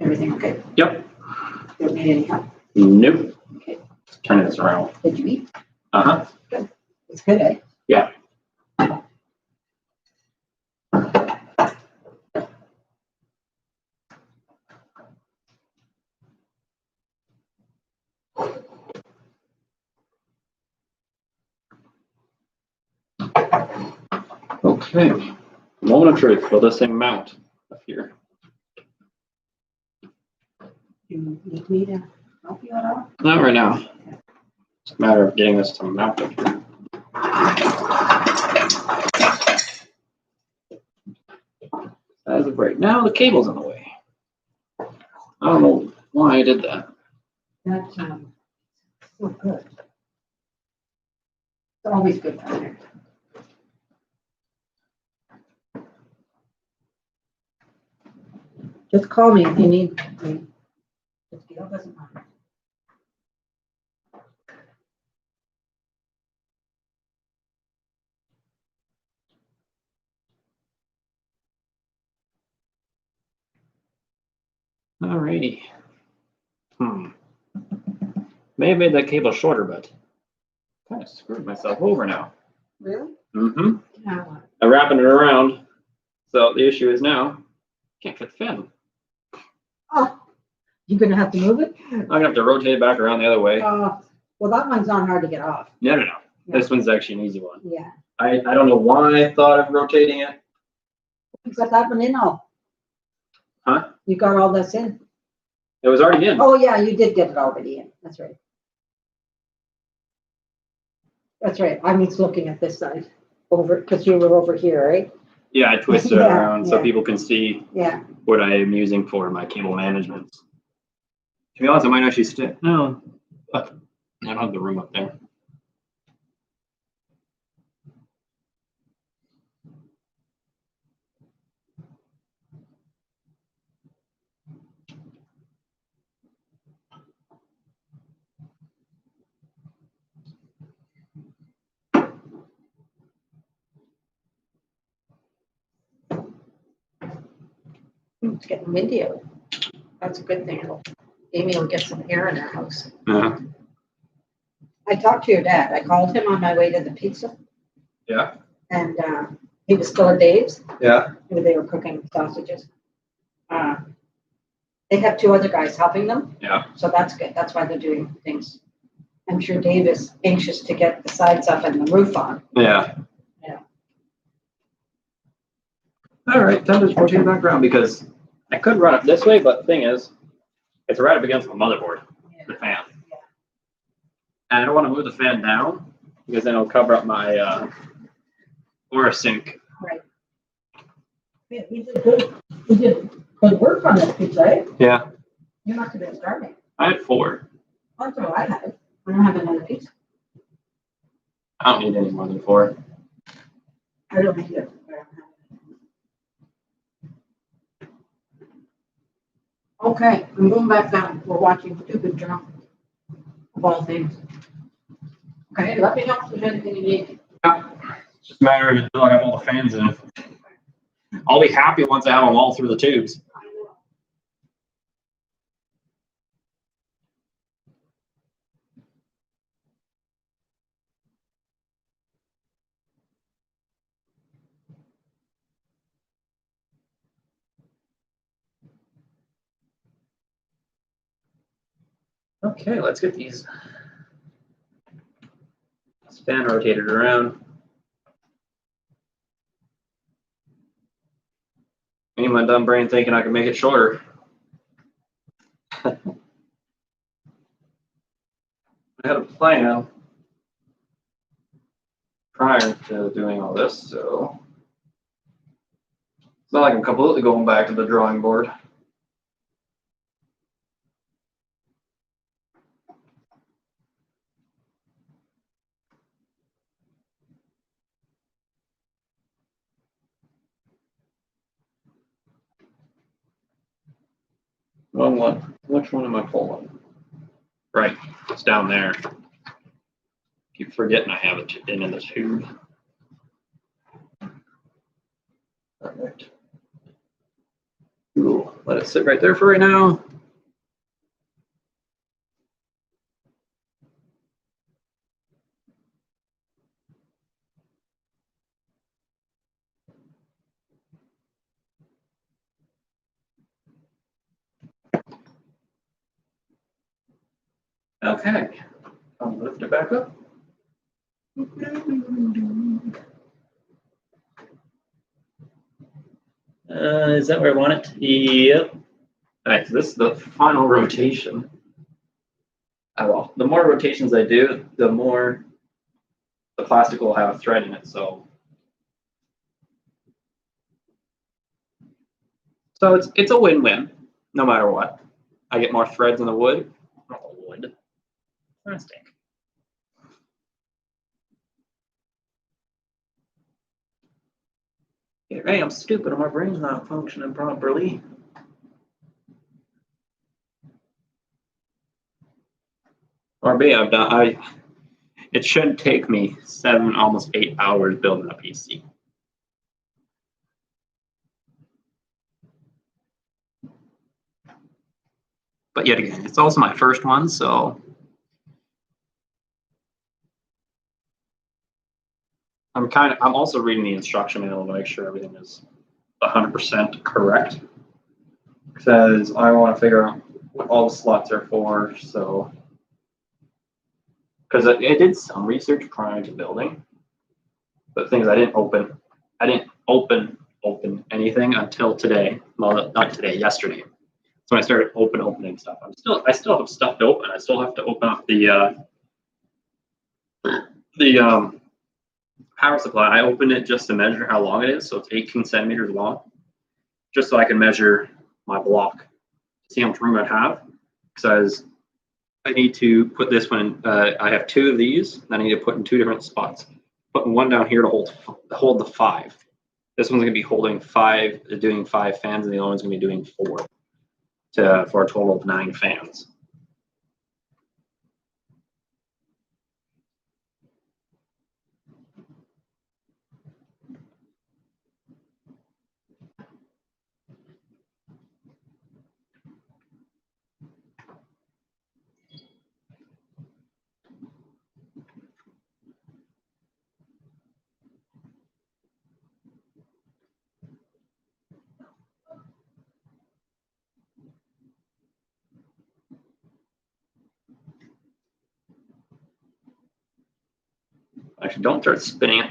Everything okay? Yep. Don't need any help? Nope. Okay. Turn this around. Did you eat? Uh-huh. It's good, eh? Yeah. Okay. Moment of truth. Will this thing mount up here? You need me to help you at all? Not right now. It's a matter of getting this to mount up here. As of right now, the cable's in the way. I don't know why I did that. That's, so good. It's always good down there. Just call me if you need me. If Gail doesn't mind. Alrighty. May have made that cable shorter, but kind of screwed myself over now. Really? I'm wrapping it around. So the issue is now, can't fit the fan. Oh, you're gonna have to move it? I'm gonna have to rotate it back around the other way. Well, that one's not hard to get off. No. This one's actually an easy one. Yeah. I don't know why I thought of rotating it. You got that one in all? Huh? You got all this in? It was already in. Oh, yeah, you did get it already in. That's right. That's right. I was looking at this side over, because you were over here, right? Yeah, I twisted it Yeah, around so yeah. people can see Yeah. what I am using for my cable management. To be honest, I might actually stick. No, but I don't have the room up there. It's getting windy out. That's a good thing. Amy will get some air in her house. Uh-huh. I talked to your dad. I called him on my way to the pizza. Yeah. And he was still at Dave's. Yeah. They were cooking sausages. They have two other guys helping them. Yeah. So that's good. That's why they're doing things. I'm sure Dave is anxious to get the sides up and the roof on. Yeah. Yeah. All right, time to rotate it back around because I could run it this way, but the thing is, it's right up against the motherboard, the fan. Yeah. And I don't want to move the fan down because then it'll cover up my aura sink. Right. Yeah, he did good. He did good work on this pizza, right? Yeah. You must have been starving. I had 4. That's what I had. I don't have another piece. I don't need any more than 4. I don't need it. Okay, I'm going back down. We're watching Stupid Drunk of all things. Okay, let me know if there's anything you need. Yeah. It's just a matter of until I have all the fans in. I'll be happy once I have them all through the tubes. Okay, let's get these span rotated around. Me and my dumb brain thinking I can make it shorter. I had a plan prior to doing all this, so it's not like I'm completely going back to the drawing board. Wrong one. Which one am I pulling? Right, it's down there. Keep forgetting I have it in the tube. All right. Cool. Let it sit right there for right now. Okay. I'll lift it back up. Is that where I want it? Yep. All right, so this is the final rotation. Oh, well, the more rotations I do, the more the plastic will have a thread in it. So it's a win-win, no matter what. I get more threads in the wood. Not the wood. Plastic. Hey, I'm stupid and my brain's not functioning properly. Or B, it should take me 7, almost 8 hours building a PC. But yet again, it's also my first one, so I'm also reading the instruction manual to make sure everything is 100% correct. Because I want to figure out what all the slots are for, so. Because I did some research prior to building, but things I didn't open anything until today. Well, not today, yesterday. So I started opening stuff. I still have stuff to open. I still have to open up the power supply. I opened it just to measure how long it is, so it's 18 centimeters long, just so I can measure my block, see how much room I have, because I need to put this one. I have 2 of these. I need to put in 2 different spots. Putting one down here to hold the 5. This one's going to be holding 5, doing 5 fans, and the other one's going to be doing 4, for a total of 9 fans. Actually, don't start spinning it.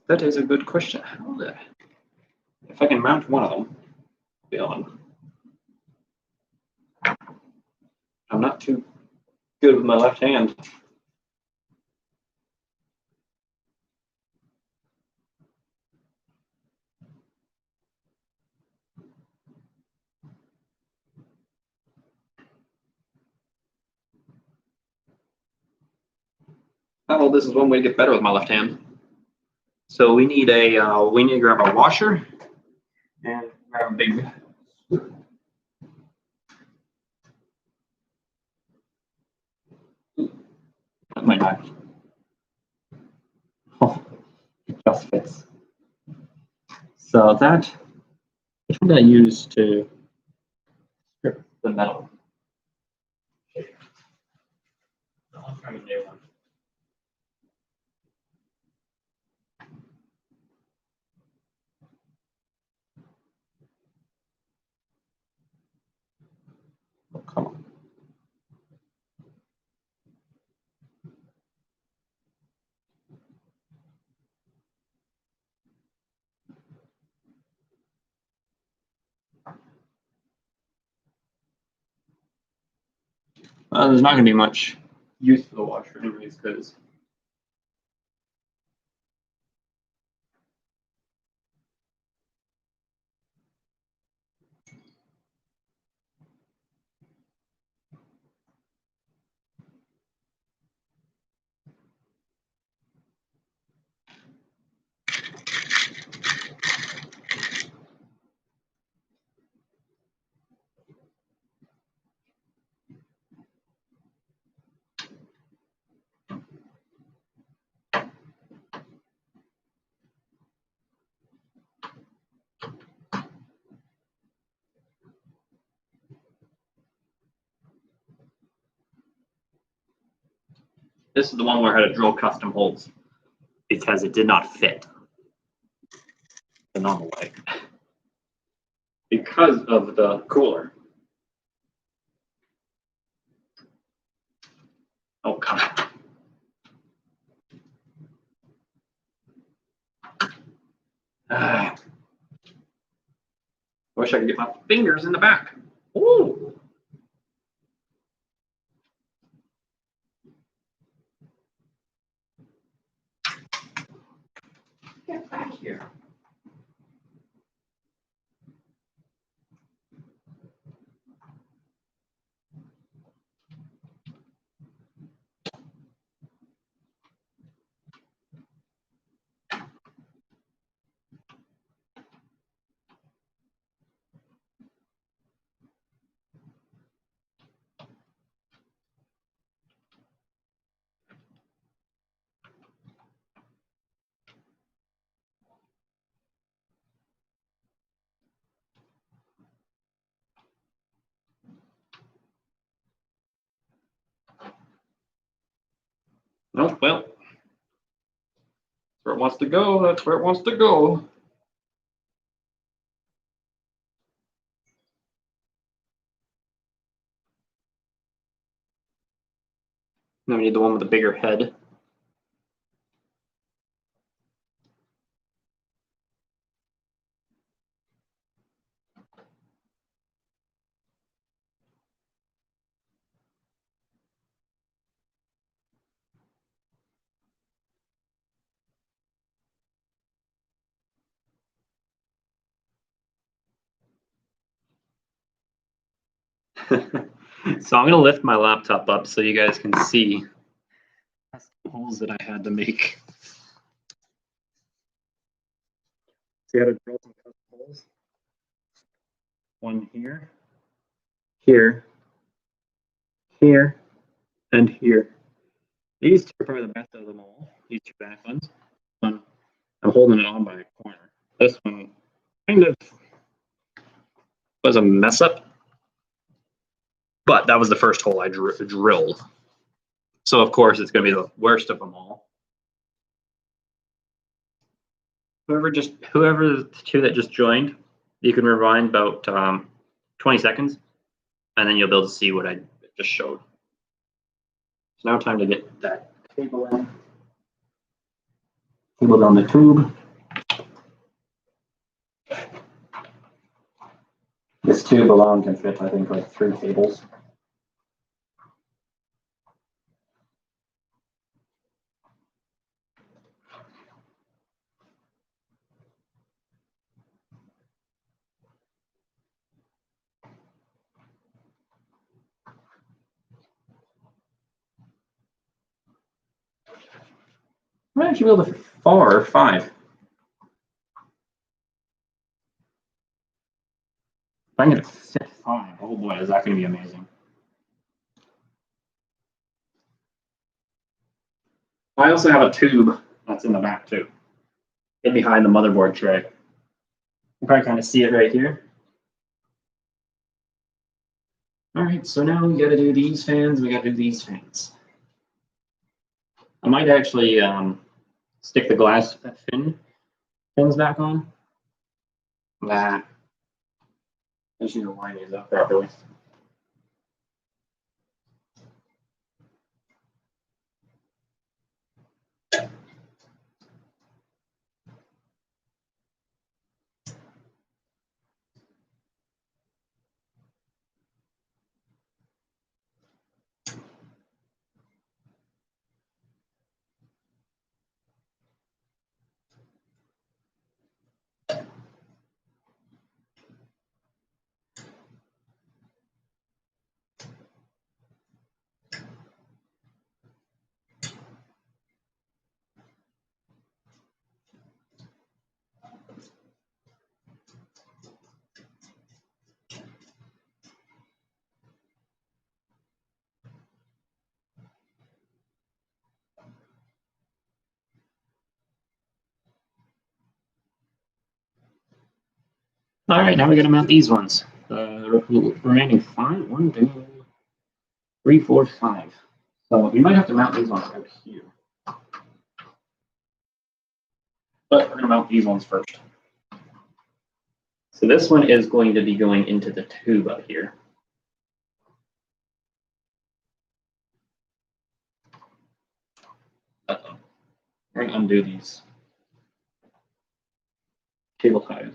That is a good question. If I can mount one of them, I'll be on. I'm not too good with my left hand. Oh, this is one way to get better with my left hand. So we need to grab a washer and grab a big. That might not. Oh, it just fits. So that, which one did I use to strip the metal? I'll try a new one. There's not gonna be much use for the washer anyways, because this is the one where I had to drill custom holes because it did not fit the normal way because of the cooler. Oh, come on. I wish I could get my fingers in the back. Ooh. Get back here. Oh, well, that's where it wants to go. That's where it wants to go. Then we need the one with the bigger head. So I'm gonna lift my laptop up so you guys can see the holes that I had to make. So I had to drill some custom holes. One here, here, here, and here. These two are probably the best of them all. These two back ones. I'm holding it on by a corner. This one kind of was a mess up, but that was the first hole I drilled. So of course it's going to be the worst of them all. Whoever the two that just joined, you can rewind about 20 seconds, and then you'll be able to see what I just showed. It's now time to get that cable in. Cable on the tube. This tube alone can fit, I think, like 3 cables. I might actually be able to fit 4 or 5. If I'm going to fit 5, oh boy, is that going to be amazing. I also have a tube that's in the back too, in behind the motherboard tray. You can probably kind of see it right here. All right, so now we got to do these fans. We got to do these fans. I might actually stick the glass fins back on. Nah, I just need to line these up properly. All right, now we gotta mount these ones. Remaining 5. 1, 2, 3, 4, 5. So we might have to mount these ones out here. But we're gonna mount these ones first. So this one is going to be going into the tube up here. Uh-oh. We're gonna undo these cable ties.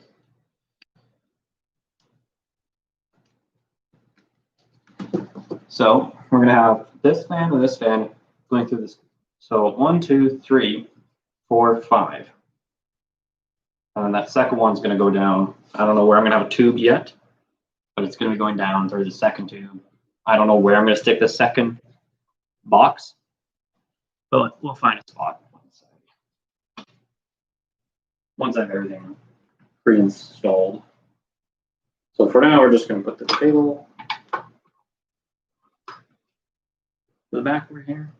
So we're gonna have this fan and this fan going through this. So 1, 2, 3, 4, 5. And then that second one's gonna go down. I don't know where I'm gonna have a tube yet, but it's gonna be going down through the second tube. I don't know where I'm gonna stick the second box, but we'll find a spot once I have everything pre-installed. So for now, we're just gonna put the cable to the back over here.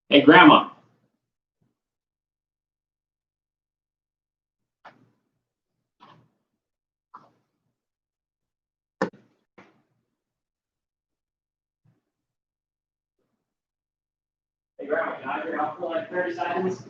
Hey, Grandma. Hey, Grandma, can I have your help for like 30 seconds?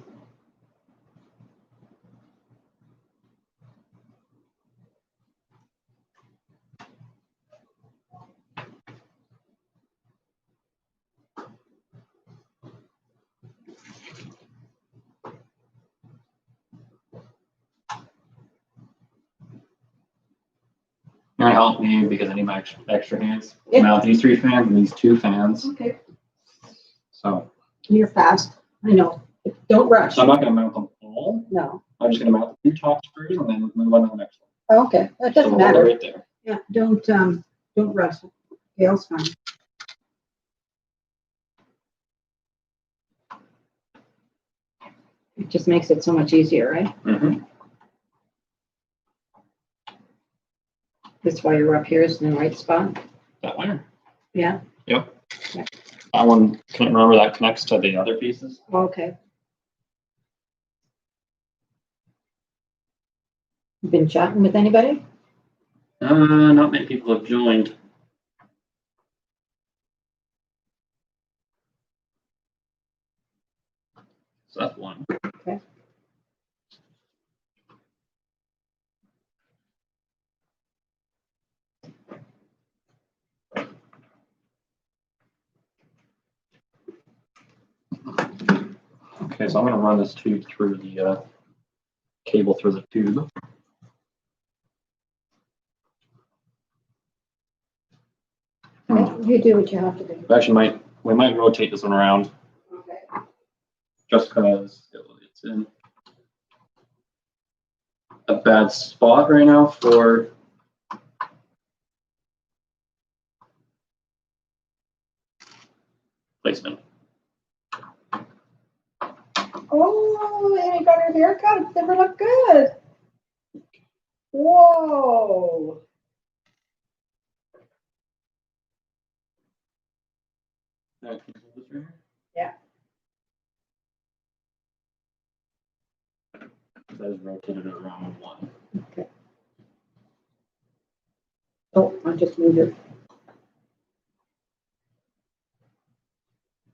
You're gonna help me because I need my extra hands. Yeah. Mount these 3 fans and these 2 fans. Okay, So you're fast. I know. Don't rush. I'm not gonna mount them all. No. I'm just gonna mount the 2 top screws and then move on to the next one. Okay, that So doesn't we'll matter. hold it right there. Yeah, don't rush. Gail's fine. It just makes it so much easier, right? Mm-hmm. This wire up here is in the right spot. That wire. Yeah. Yep. Yeah. That one, can't remember, that connects to the other pieces. Okay. You been chatting with anybody? Not many people have joined. So that's one. Okay. Okay, so I'm gonna run this tube through the cable through the tube. Yeah, you do what you have to do. Actually, we might rotate this one around Okay. just because it's in a bad spot right now for placement. Oh, Annie got her haircut. It never looked good. Whoa. Yeah. I just rotated it around one. Okay. Oh, I just moved it.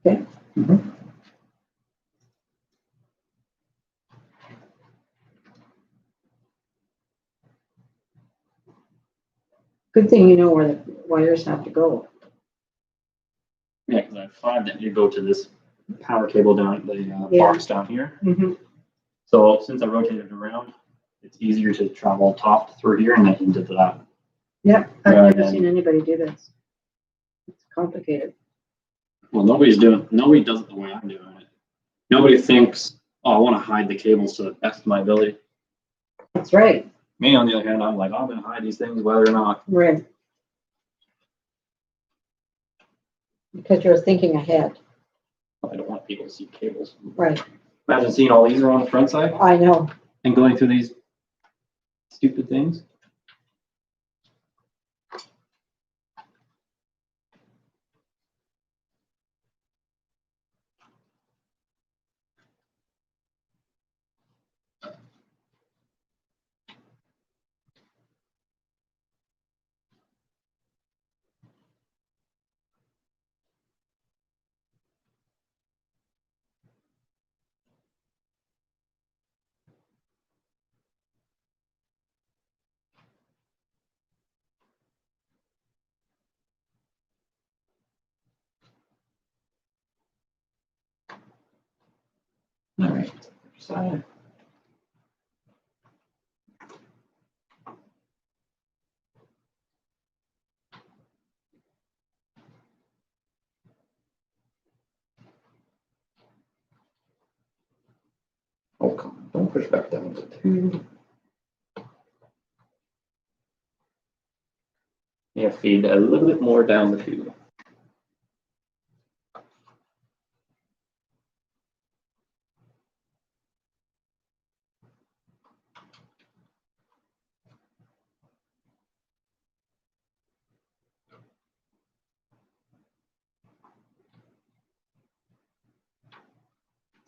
Okay. Mm-hmm. Good thing you know where the wires have to go. Yeah, because I have 5 that you go to this power cable down the Yeah. box down here. Mm-hmm. So since I rotated it around, it's easier to travel top through here and then into that. Yep, I've Rather never than- seen anybody do this. It's complicated. Well, nobody does it the way I'm doing it. Nobody thinks, oh, I want to hide the cables to the best of my ability. That's right. Me, on the other hand, I'm like, I'm going to hide these things whether or not. Right. Because you're thinking ahead. I don't want people to see cables. Right. Imagine seeing all these are on the front side. I know. and going through these stupid things. All right. Side. Oh, come on. Don't push back down to 2. Yeah, feed a little bit more down the tube.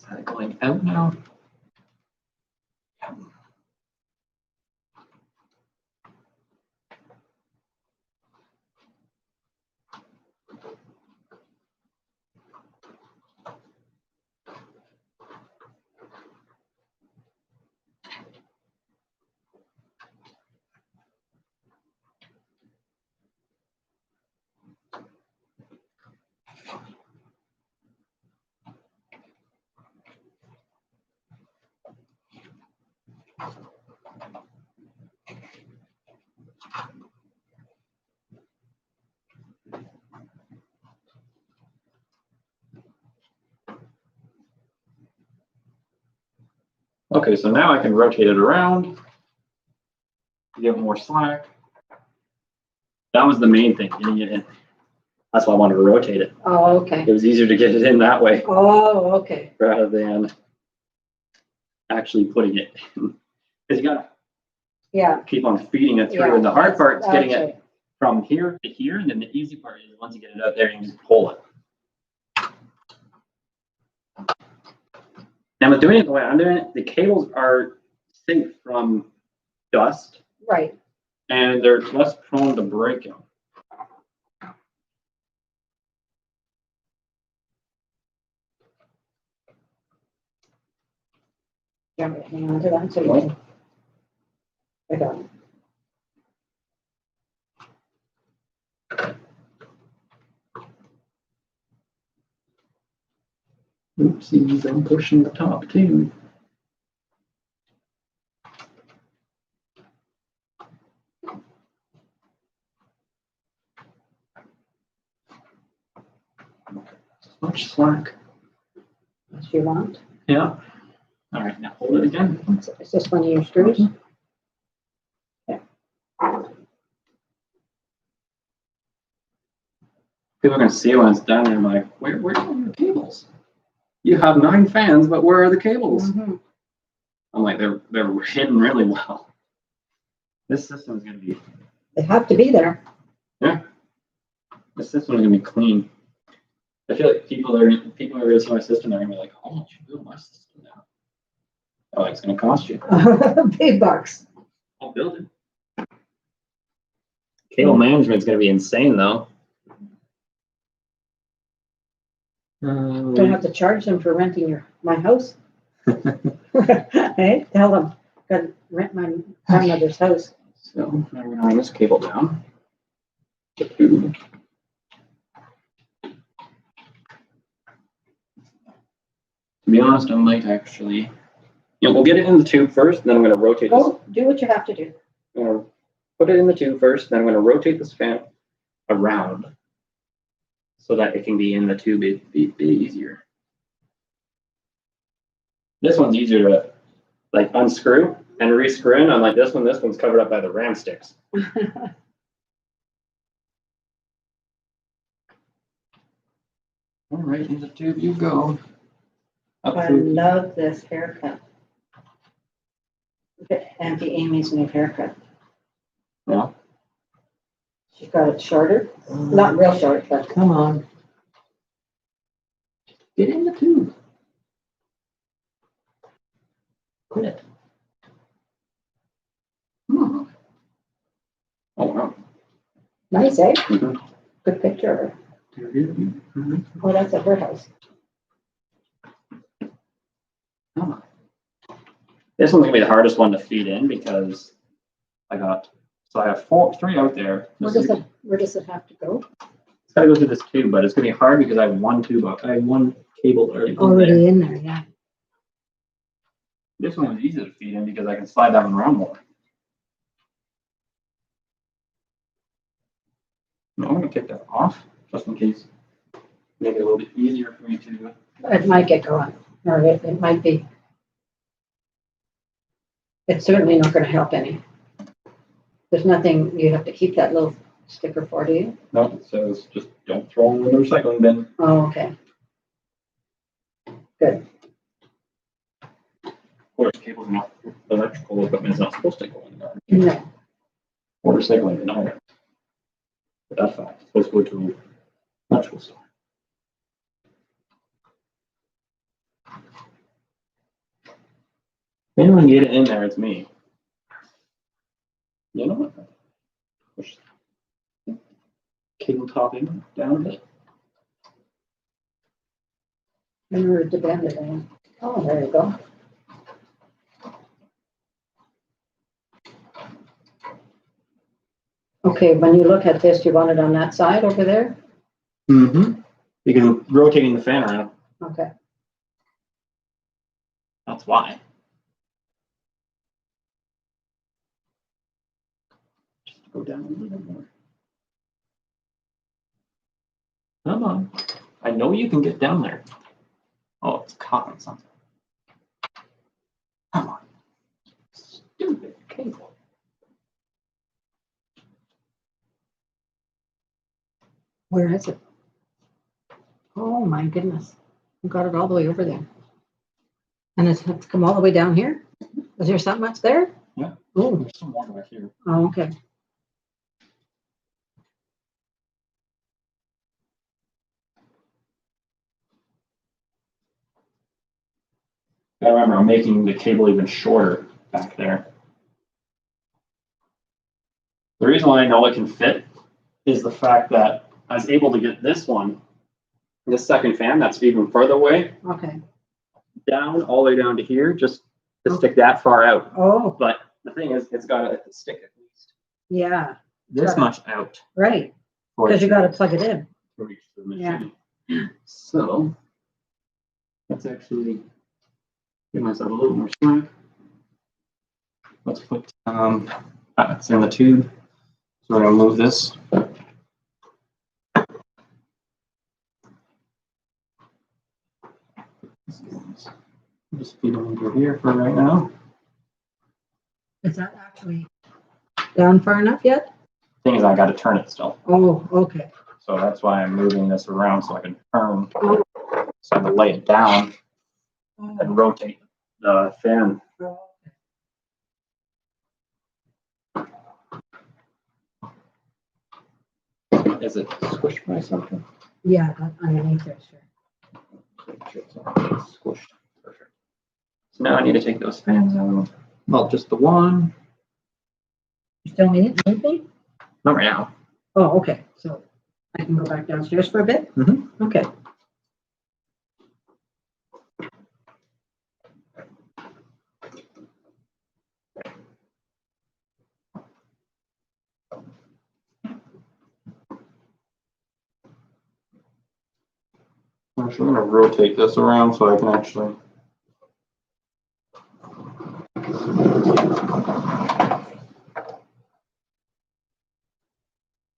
Is that going out now? Yeah. Okay, so now I can rotate it around, give more slack. That was the main thing, getting it in. That's why I wanted to rotate it. Oh, okay. It was easier to get it in that way Oh, okay. rather than actually putting it in. Because you gotta Yeah. keep on feeding it through, Yeah, and the hard part's getting that's it from here to here, and then the easy part is once you get it out there, you can just pull it. Now with doing it the way I'm doing it, the cables are safe from dust, Right. and they're less prone to breaking. Yeah, hang on to that so you can. I got it. Oopsies, I'm pushing the top too. Much slack. What you want? Yeah. All right, now hold it again. Is this one of your screws? People are gonna see it when it's done, and I'm like, where are your cables? You have 9 fans, but where are the cables? Mhm. I'm like, they're hidden really well. This system is gonna be, They have to be there. this system is gonna be clean. I feel like people are gonna see my system, they're gonna be like, oh, you build my system now. Oh, it's gonna cost you. Big bucks. I'll build it. Cable management's gonna be insane though. Don't have to charge them for renting my house. Hey, tell them, gotta rent my grandmother's house. So now we're gonna run this cable down. The tube. To be honest, I might actually, we'll get it in the tube first, then I'm gonna rotate this. Go, do what you have to do. I'm gonna put it in the tube first, then I'm gonna rotate this fan around so that it can be in the tube. It'd be easier. This one's easier to like unscrew and rescrew in. Unlike this one's covered up by the ram sticks. All right, in the tube you go. Up I through. love this haircut. Auntie Amy's new haircut. Yeah. She got it shorter, not real short, but Come on. Get in the tube. Quit it. Hmm. Oh, wow. nice, eh? Mhm. Good picture of her. Mhm. Oh, that's at her house. Come on. This one's gonna be the hardest one to feed in because I have three out there. Where does it have to go? It's gotta go through this tube, but it's gonna be hard because I have one tube up. I have one cable already in there. Already in there, yeah. This one was easy to feed in because I can slide that one around more. No, I'm gonna take that off just in case. Make it a little bit easier for me to. It might get going, or it might be. It's certainly not gonna help any. There's nothing, you have to keep that little sticker for, do you? No, it says just don't throw them in the recycling bin. Oh, okay. Good. Of course, cables and electrical equipment is not supposed to go in there. No, Or recycling bin either. But that's fine. It's supposed to go to electrical store. If anyone get it in there, it's me. You know what? Push the cable topping down a bit. remember to bend it in. Oh, there you go. Okay, when you look at this, you want it on that side over there? Mm-hmm. Because I'm rotating the fan around. Okay. That's why. Just go down a little bit more. Come on. I know you can get down there. Oh, it's caught on something. Come on. Stupid cable. Where is it? Oh, my goodness. You got it all the way over there. And it's have to come all the way down here? Is there something much there? Yeah. Oh, There's some water back here. oh, okay. I remember I'm making the cable even shorter back there. The reason why I know it can fit is the fact that I was able to get this one, this second fan that's even further away, Okay. down all the way down to here, just to stick that far out. Oh, But the thing is, it's got to stick at least yeah, this Got it. much out right. for Because it you got to plug it in. to reach the Yeah. machine. So let's actually give myself a little more slack. Let's put it's in the tube. So we're gonna move this. Just feed them over here for right now. Is that actually down far enough yet? Thing is, I got to turn it still. Oh, okay. So that's why I'm moving this around so I can turn. So I'm gonna lay it down and rotate the fan. Is it squished by something? Yeah, underneath there, sure. Make sure it's not squished. Perfect. So now I need to take those fans out. Well, just the one. You still need me? Not right now. Oh, okay. So I can go back downstairs for a bit? Mhm. Okay. Actually, I'm gonna rotate this around so I can actually.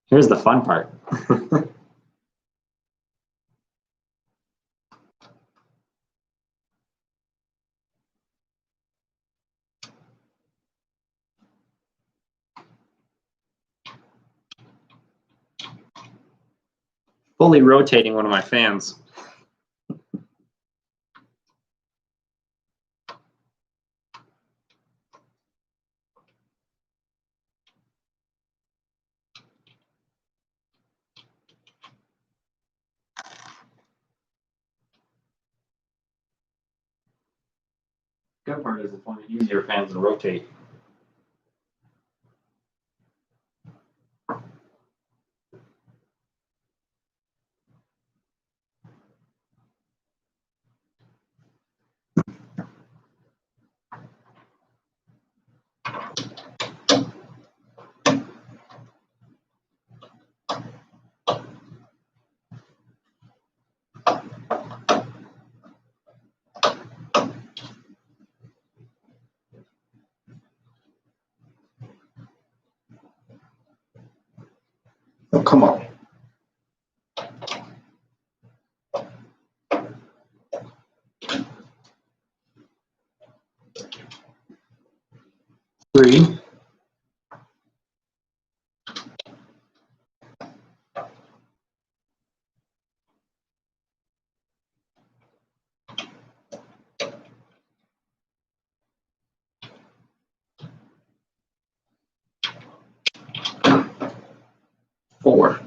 Here's the fun part. Fully rotating one of my fans. Good part is it's one of the easier fans to rotate. Oh, come on. Three. Four.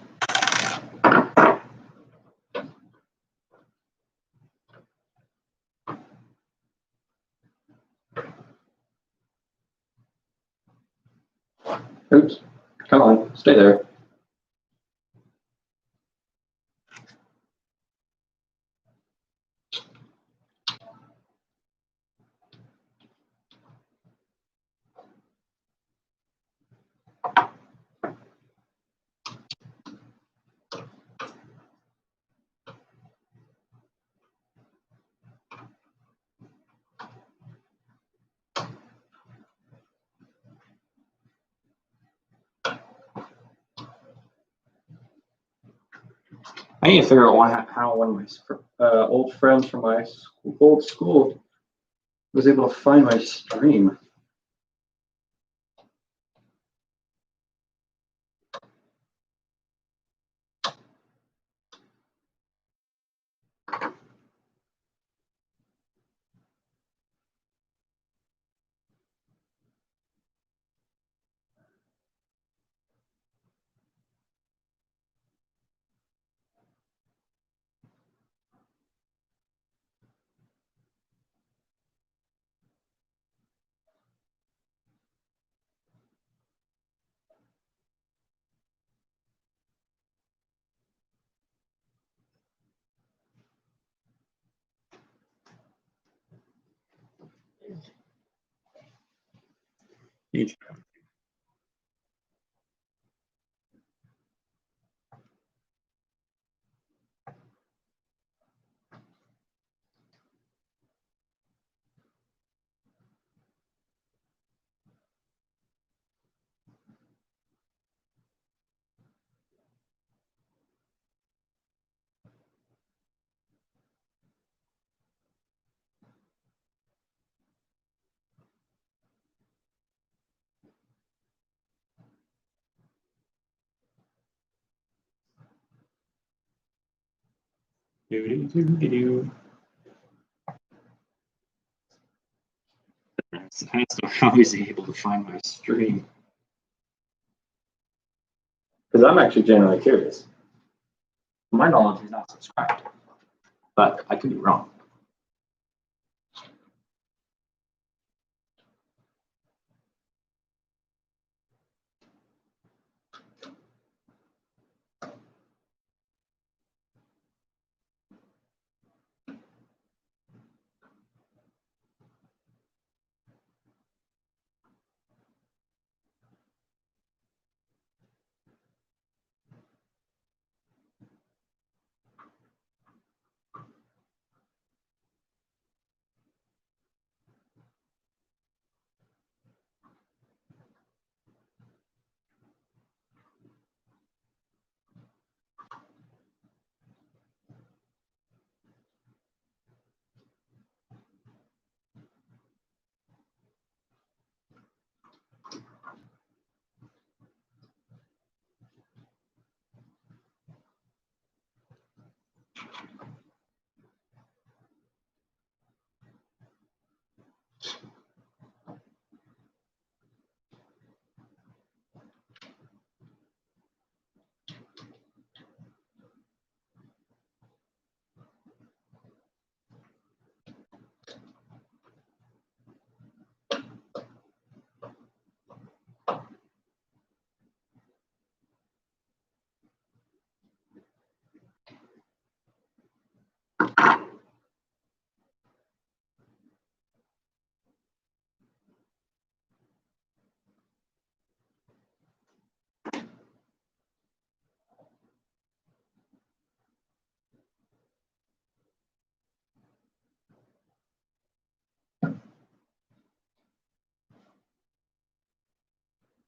Oops. Come on, stay there. I need to figure out how one of my old friends from my old school was able to find my stream. I asked him how he's able to find my stream. Because I'm actually genuinely curious. To my knowledge, he's not subscribed. But I could be wrong.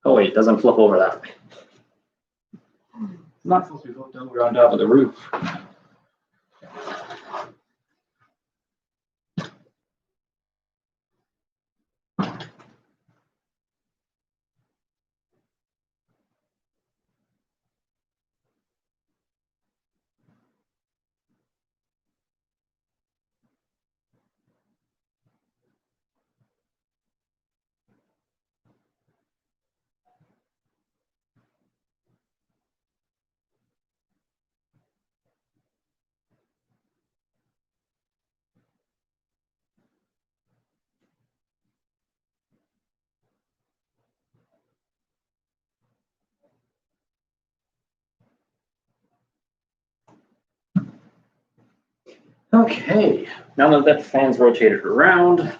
Oh wait, it doesn't flip over that way. It's not supposed to be flipped over on top of the roof. Okay, now that that fan's rotated around,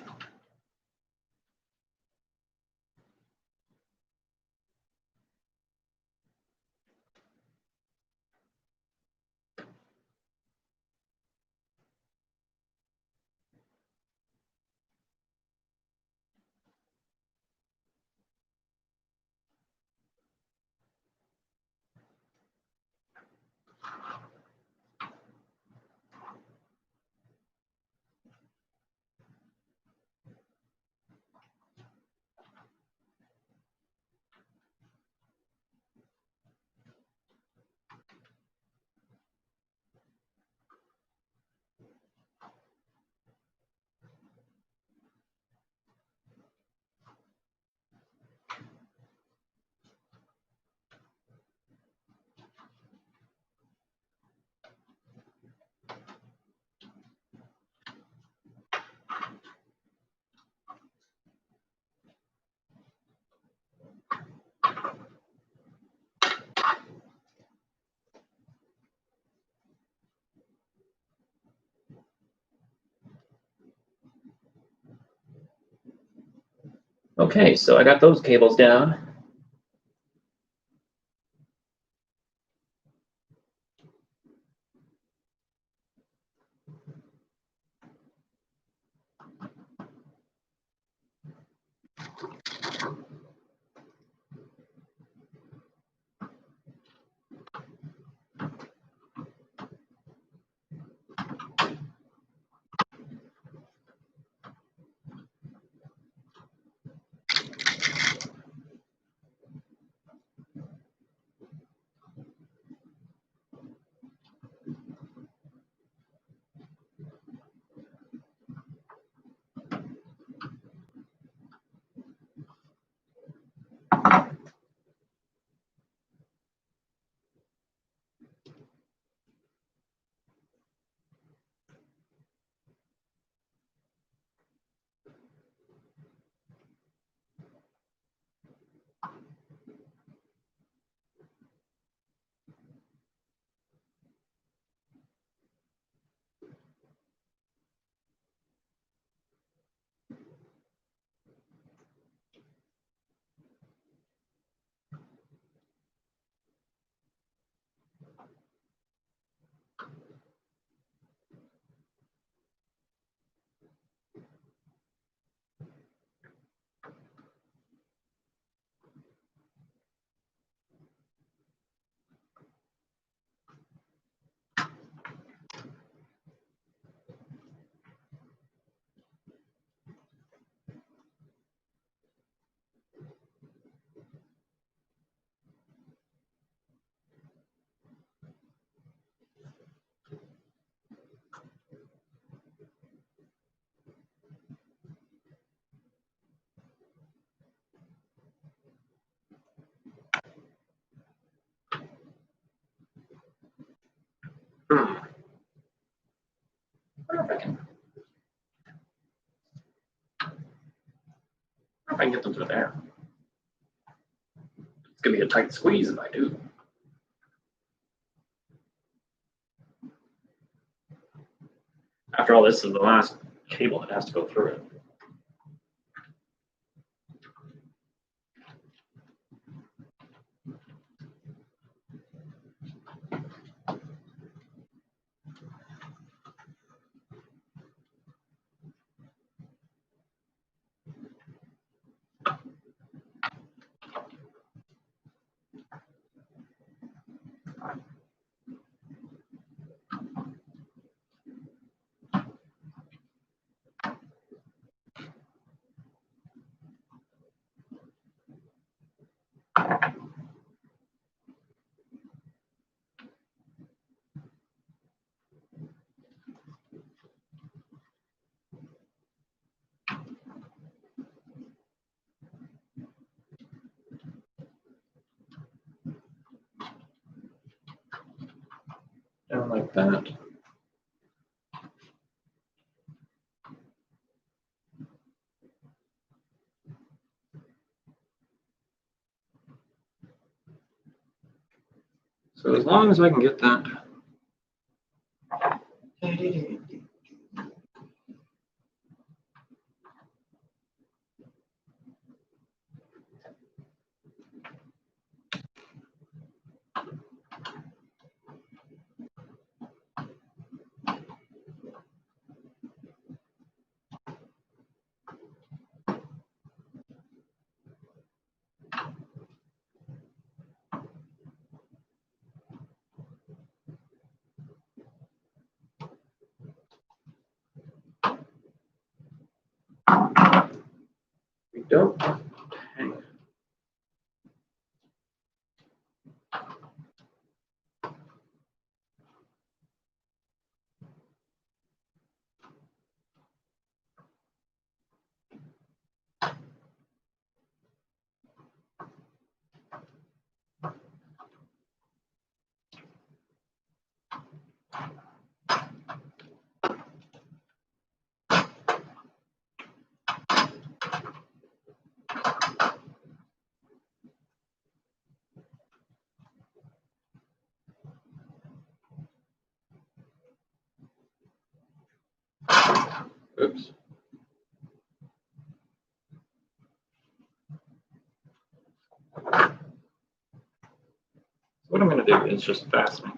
okay, so I got those cables down. If I can get them through there. It's gonna be a tight squeeze if I do. After all, this is the last cable that has to go through it. like that. So as long as I can get that. We don't want to hang. Oops. What I'm going to do is just fasten.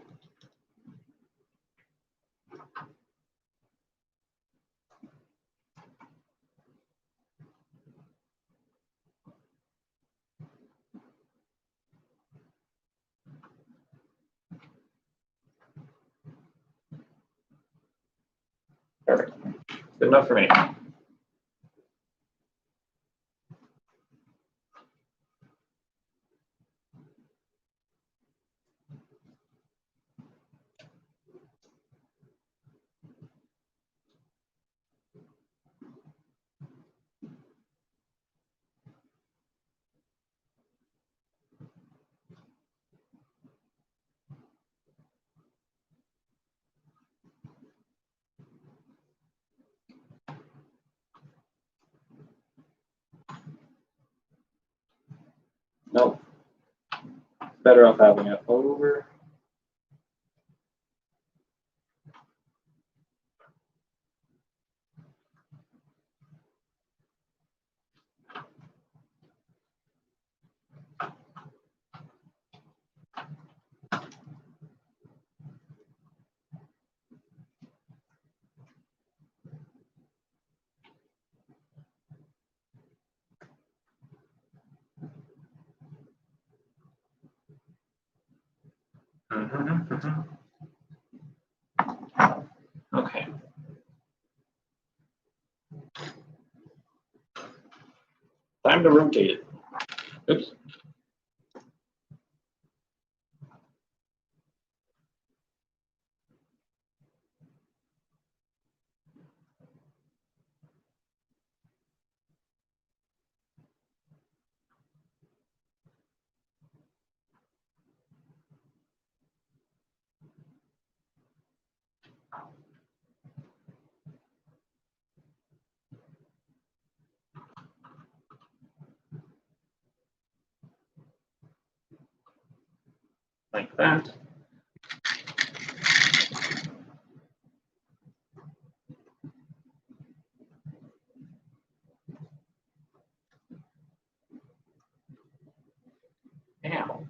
Perfect. Good enough for me. Nope. Better off having it over. Okay. Time to rotate it. Oops. Like that. Now.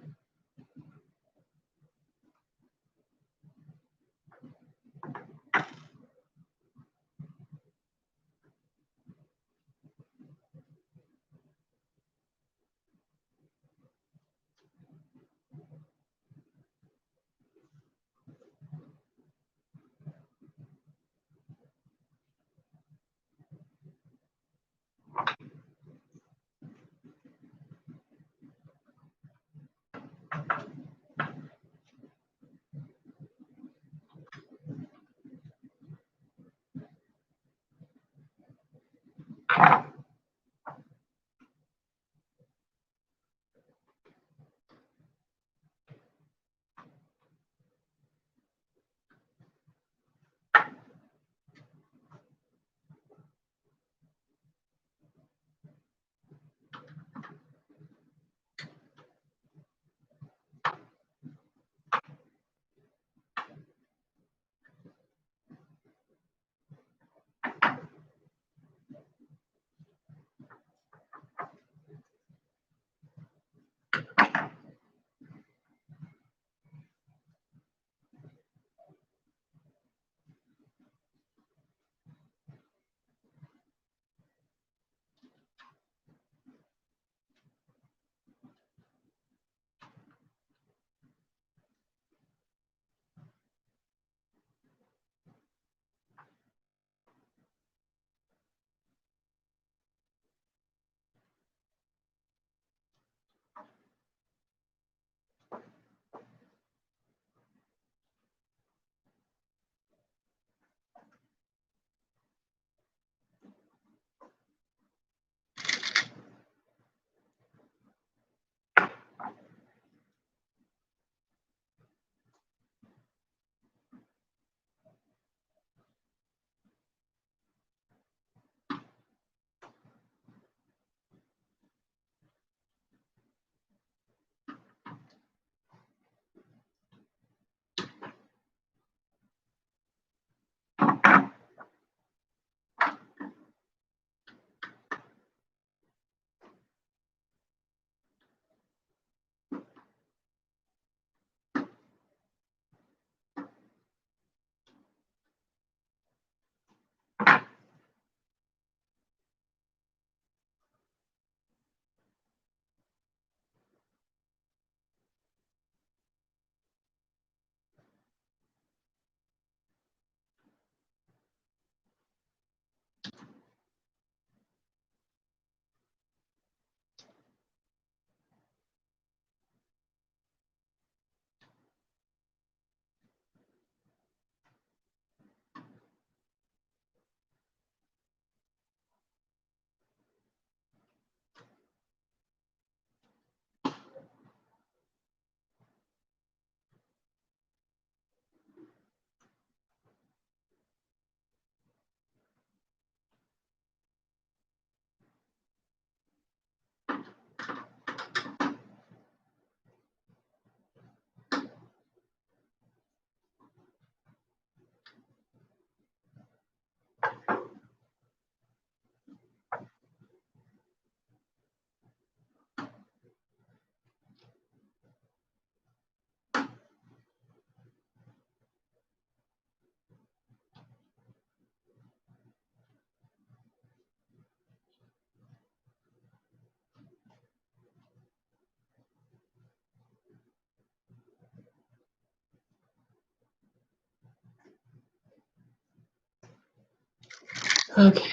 Okay.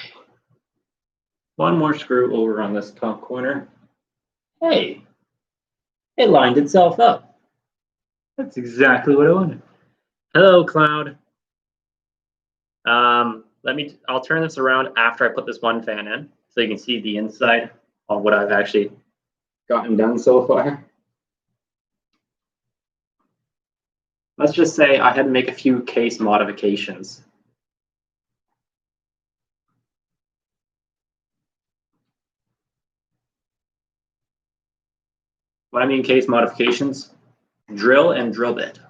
One more screw over on this top corner. Hey, it lined itself up. That's exactly what I wanted. Hello, Cloud. I'll turn this around after I put this one fan in so you can see the inside of what I've actually gotten done so far. Let's just say I had to make a few case modifications. What I mean case modifications, drill and drill bit.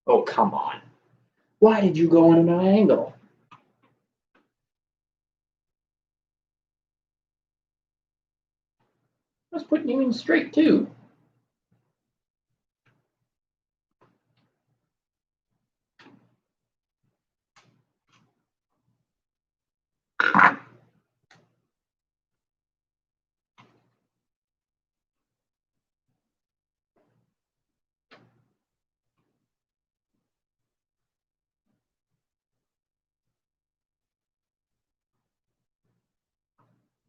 Oh, come on. Why did you go on an angle? I was putting you in straight too.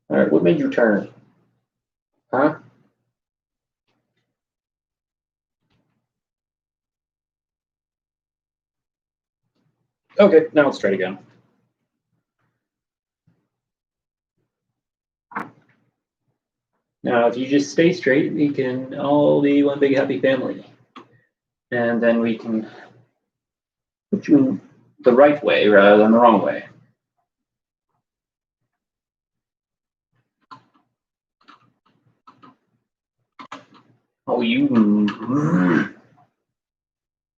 All right, what made you turn? Huh? Okay, now let's try it again. Now, if you just stay straight, we can all be one big happy family. And then we can put you in the right way rather than the wrong way. Oh, you.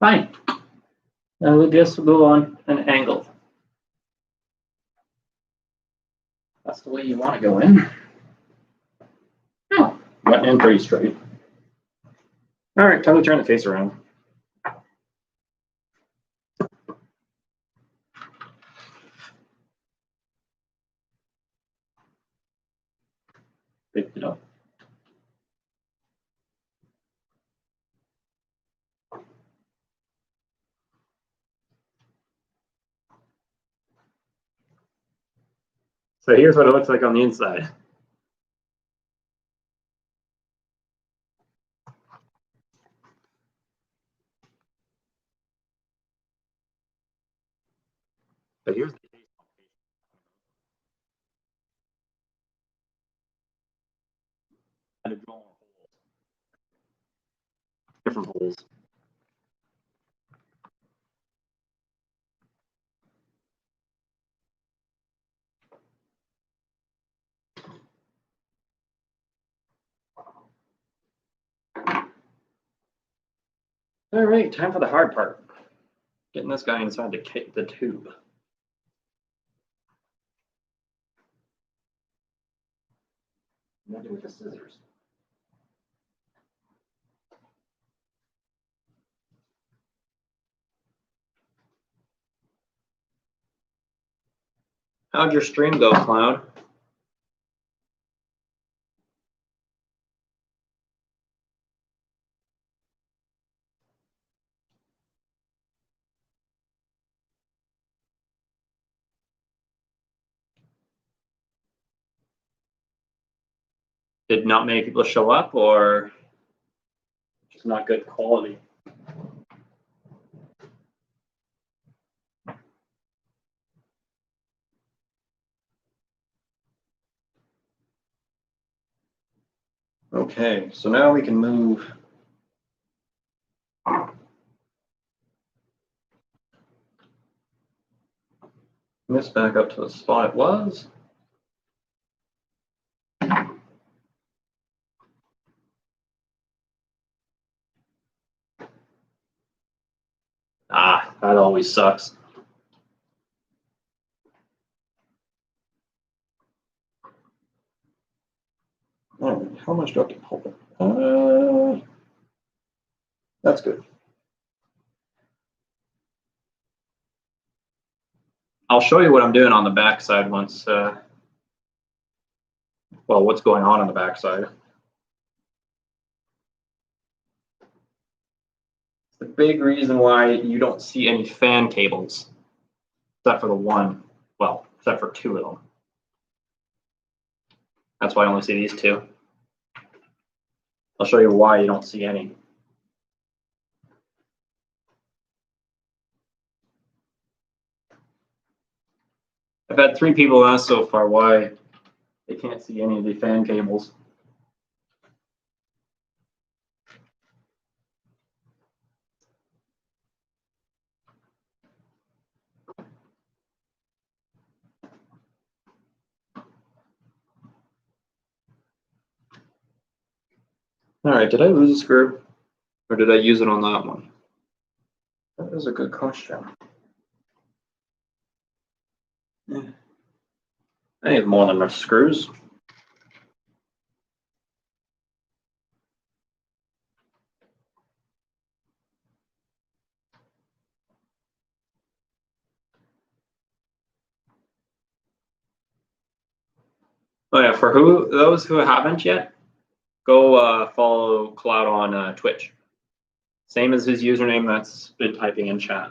Fine. Now we'll just go on an angle. That's the way you want to go in. Oh, went in pretty straight. All right, time to turn the face around. Pick it up. So here's what it looks like on the inside. But here's the and draw different holes. All right, time for the hard part. Getting this guy inside the tube. What do with the scissors? How'd your stream go, Cloud? Did not many people show up, or just not good quality? Okay, so now we can move this back up to the spot it was. Ah, that always sucks. All right, how much do I have to pull it? That's good. I'll show you what I'm doing on the backside once, well, what's going on the backside. The big reason why you don't see any fan cables, except for the one, well, except for two of them. That's why I only see these two. I'll show you why you don't see any. I've had 3 people ask so far why they can't see any of the fan cables. All right, did I lose a screw? Or did I use it on that one? That is a good question. Yeah. I need more than enough screws. Oh yeah, for those who haven't yet, go follow Cloud on Twitch. Same as his username that's been typing in chat.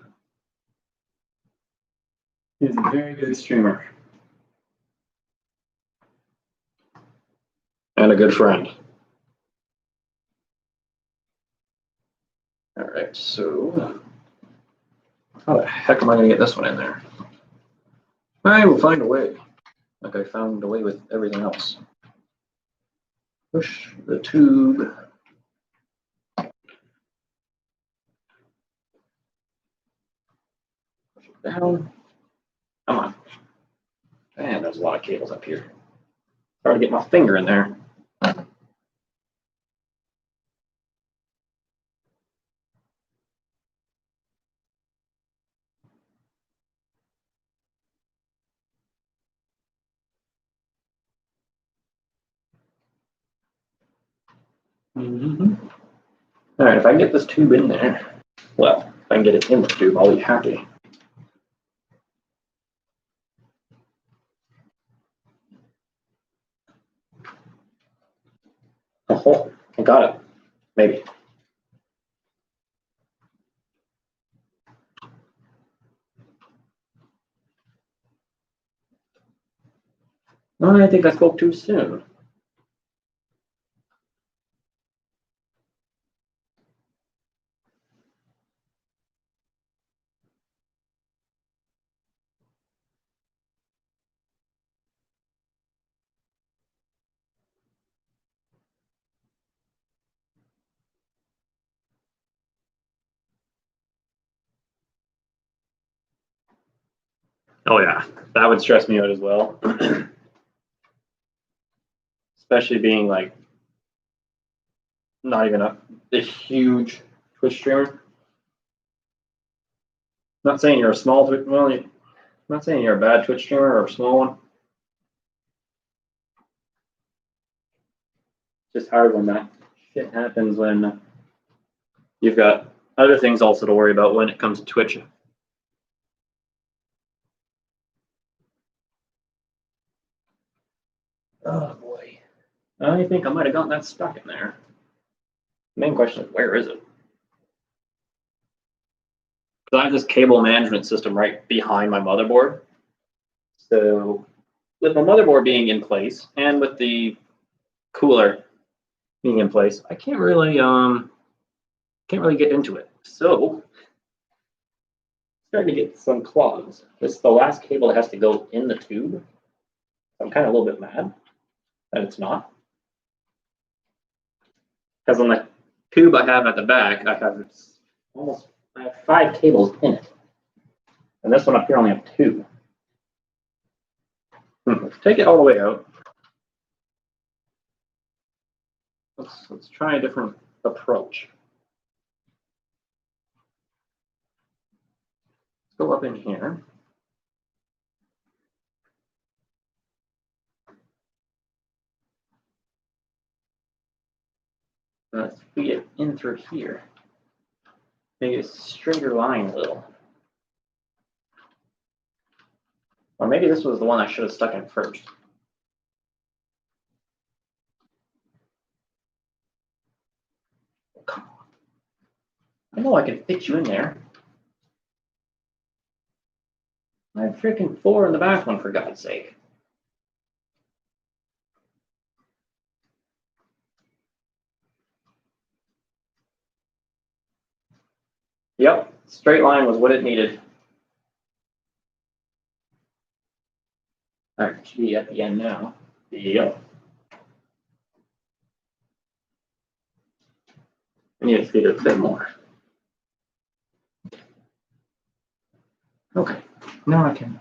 He's a very good streamer. And a good friend. All right, so how the heck am I going to get this one in there? I will find a way, like I found a way with everything else. Push the tube. Push it down. Come on. Man, there's a lot of cables up here. Try to get my finger in there. All right, if I can get this tube in there, well, if I can get it in the tube, I'll be happy. Oh, I got it. Maybe. Oh, I think I spoke too soon. Oh yeah, that would stress me out as well. Especially being like not even a huge Twitch streamer. Not saying you're a small Twitch, well, I'm not saying you're a bad Twitch streamer or a small one. It's just hard when that shit happens when you've got other things also to worry about when it comes to Twitch. I think I might have gotten that stuck in there. Main question is, where is it? Because I have this cable management system right behind my motherboard. So with my motherboard being in place and with the cooler being in place, I can't really get into it. So starting to get some clogs. This is the last cable that has to go in the tube. I'm kind of a little bit mad that it's not. Because on the tube I have at the back, I have 5 cables in it. And this one up here only have 2. Let's take it all the way out. Let's try a different approach. Let's go up in here. Let's feed it in through here. Make it a straighter line a little. Or maybe this was the one I should have stuck in first. Come on. I know I can fit you in there. I have freaking 4 in the back one, for God's sake. Yep, straight line was what it needed. All right, should be at the end now. Yep. I need to feed it a bit more. Okay, now I can.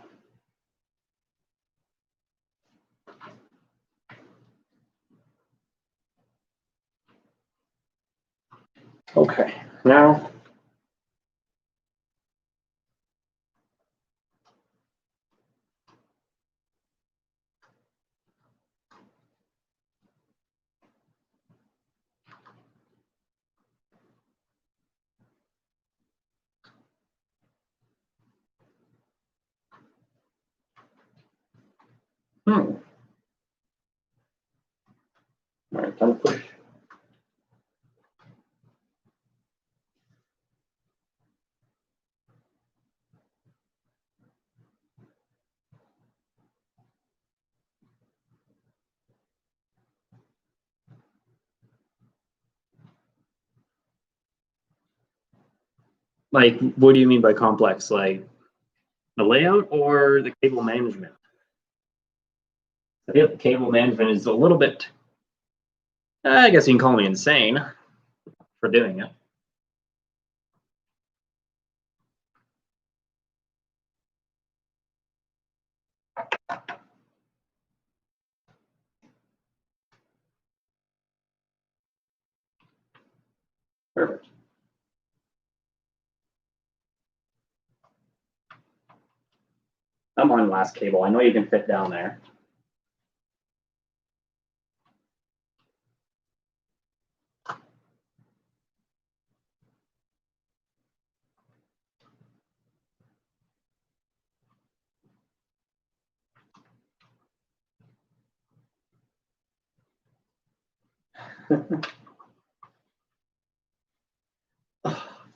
Okay, now. All right, time to push. Like, what do you mean by complex? Like the layout or the cable management? I feel the cable management is a little bit, I guess you can call me insane for doing it. Perfect. I'm on last cable. I know you can fit down there.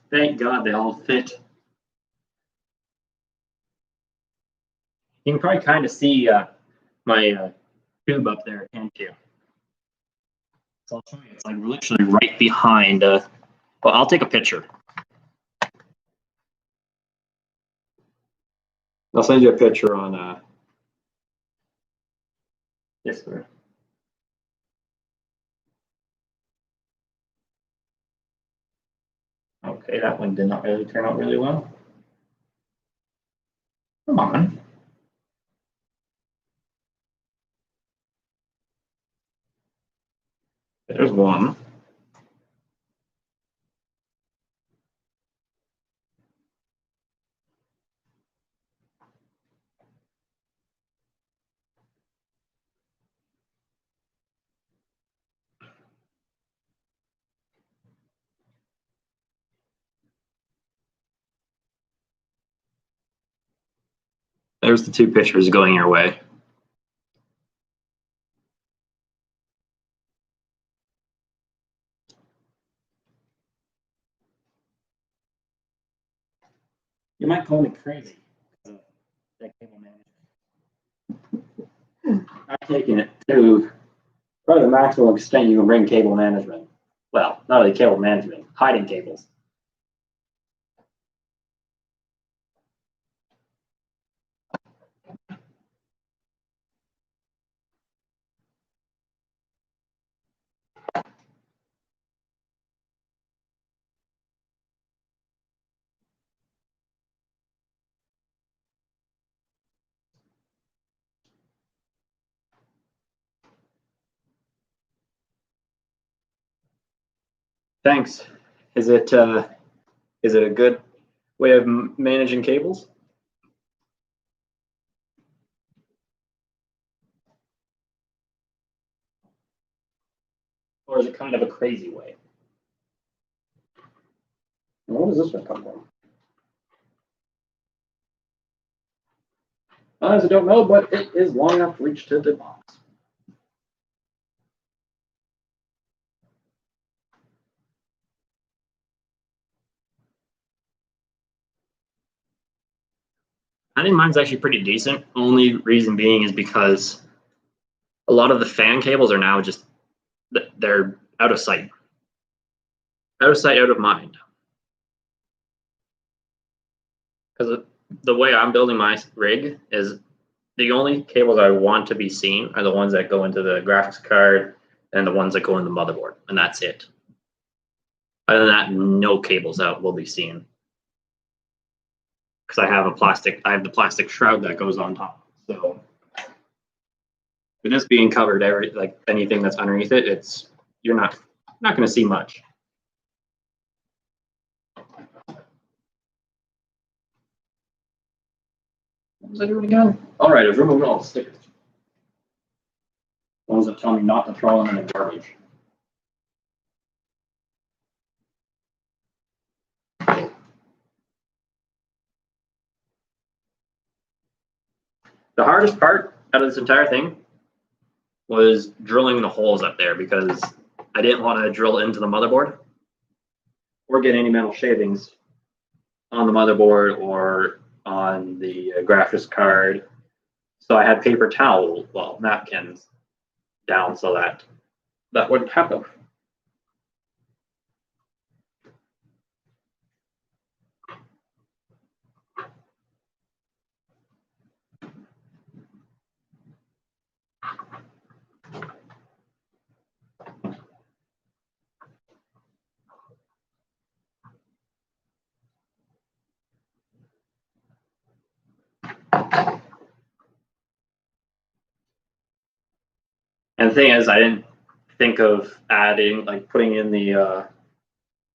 Thank God they all fit. You can probably kind of see my tube up there, can't you? So I'll show you. It's like literally right behind. Well, I'll take a picture. I'll send you a picture on Discord. Okay, that one did not really turn out really well. Come on. There's one. There's the 2 pictures going your way. You might call me crazy. That cable management. I've taken it to probably the maximum extent you can bring cable management. Well, not only cable management, hiding cables. Thanks. Is it a good way of managing cables? Or is it kind of a crazy way? Where does this one come from? I honestly don't know, but it is long enough to reach to the box. I think mine's actually pretty decent. Only reason being is because a lot of the fan cables are now just, they're out of sight. Out of sight, out of mind. Because the way I'm building my rig is the only cables I want to be seen are the ones that go into the graphics card and the ones that go in the motherboard, and that's it. Other than that, no cables out will be seen. Because I have the plastic shroud that goes on top. So with this being covered, like anything that's underneath it, you're not going to see much. What was I doing again? All right, I was removing all the stickers. Ones that tell me not to throw them in the garbage. The hardest part out of this entire thing was drilling the holes up there because I didn't want to drill into the motherboard or get any metal shavings on the motherboard or on the graphics card. So I had paper towel, napkins down so that wouldn't happen. And the thing is, I didn't think of putting in the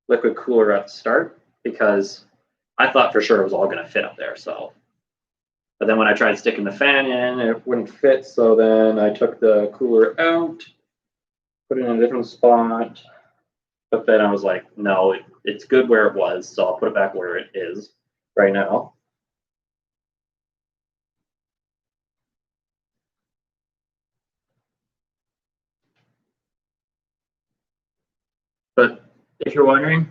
liquid cooler at the start because I thought for sure it was all going to fit up there. So, but then when I tried sticking the fan in, it wouldn't fit. So then I took the cooler out, put it in a different spot. But then I was like, no, it's good where it was. So I'll put it back where it is right now. But if you're wondering,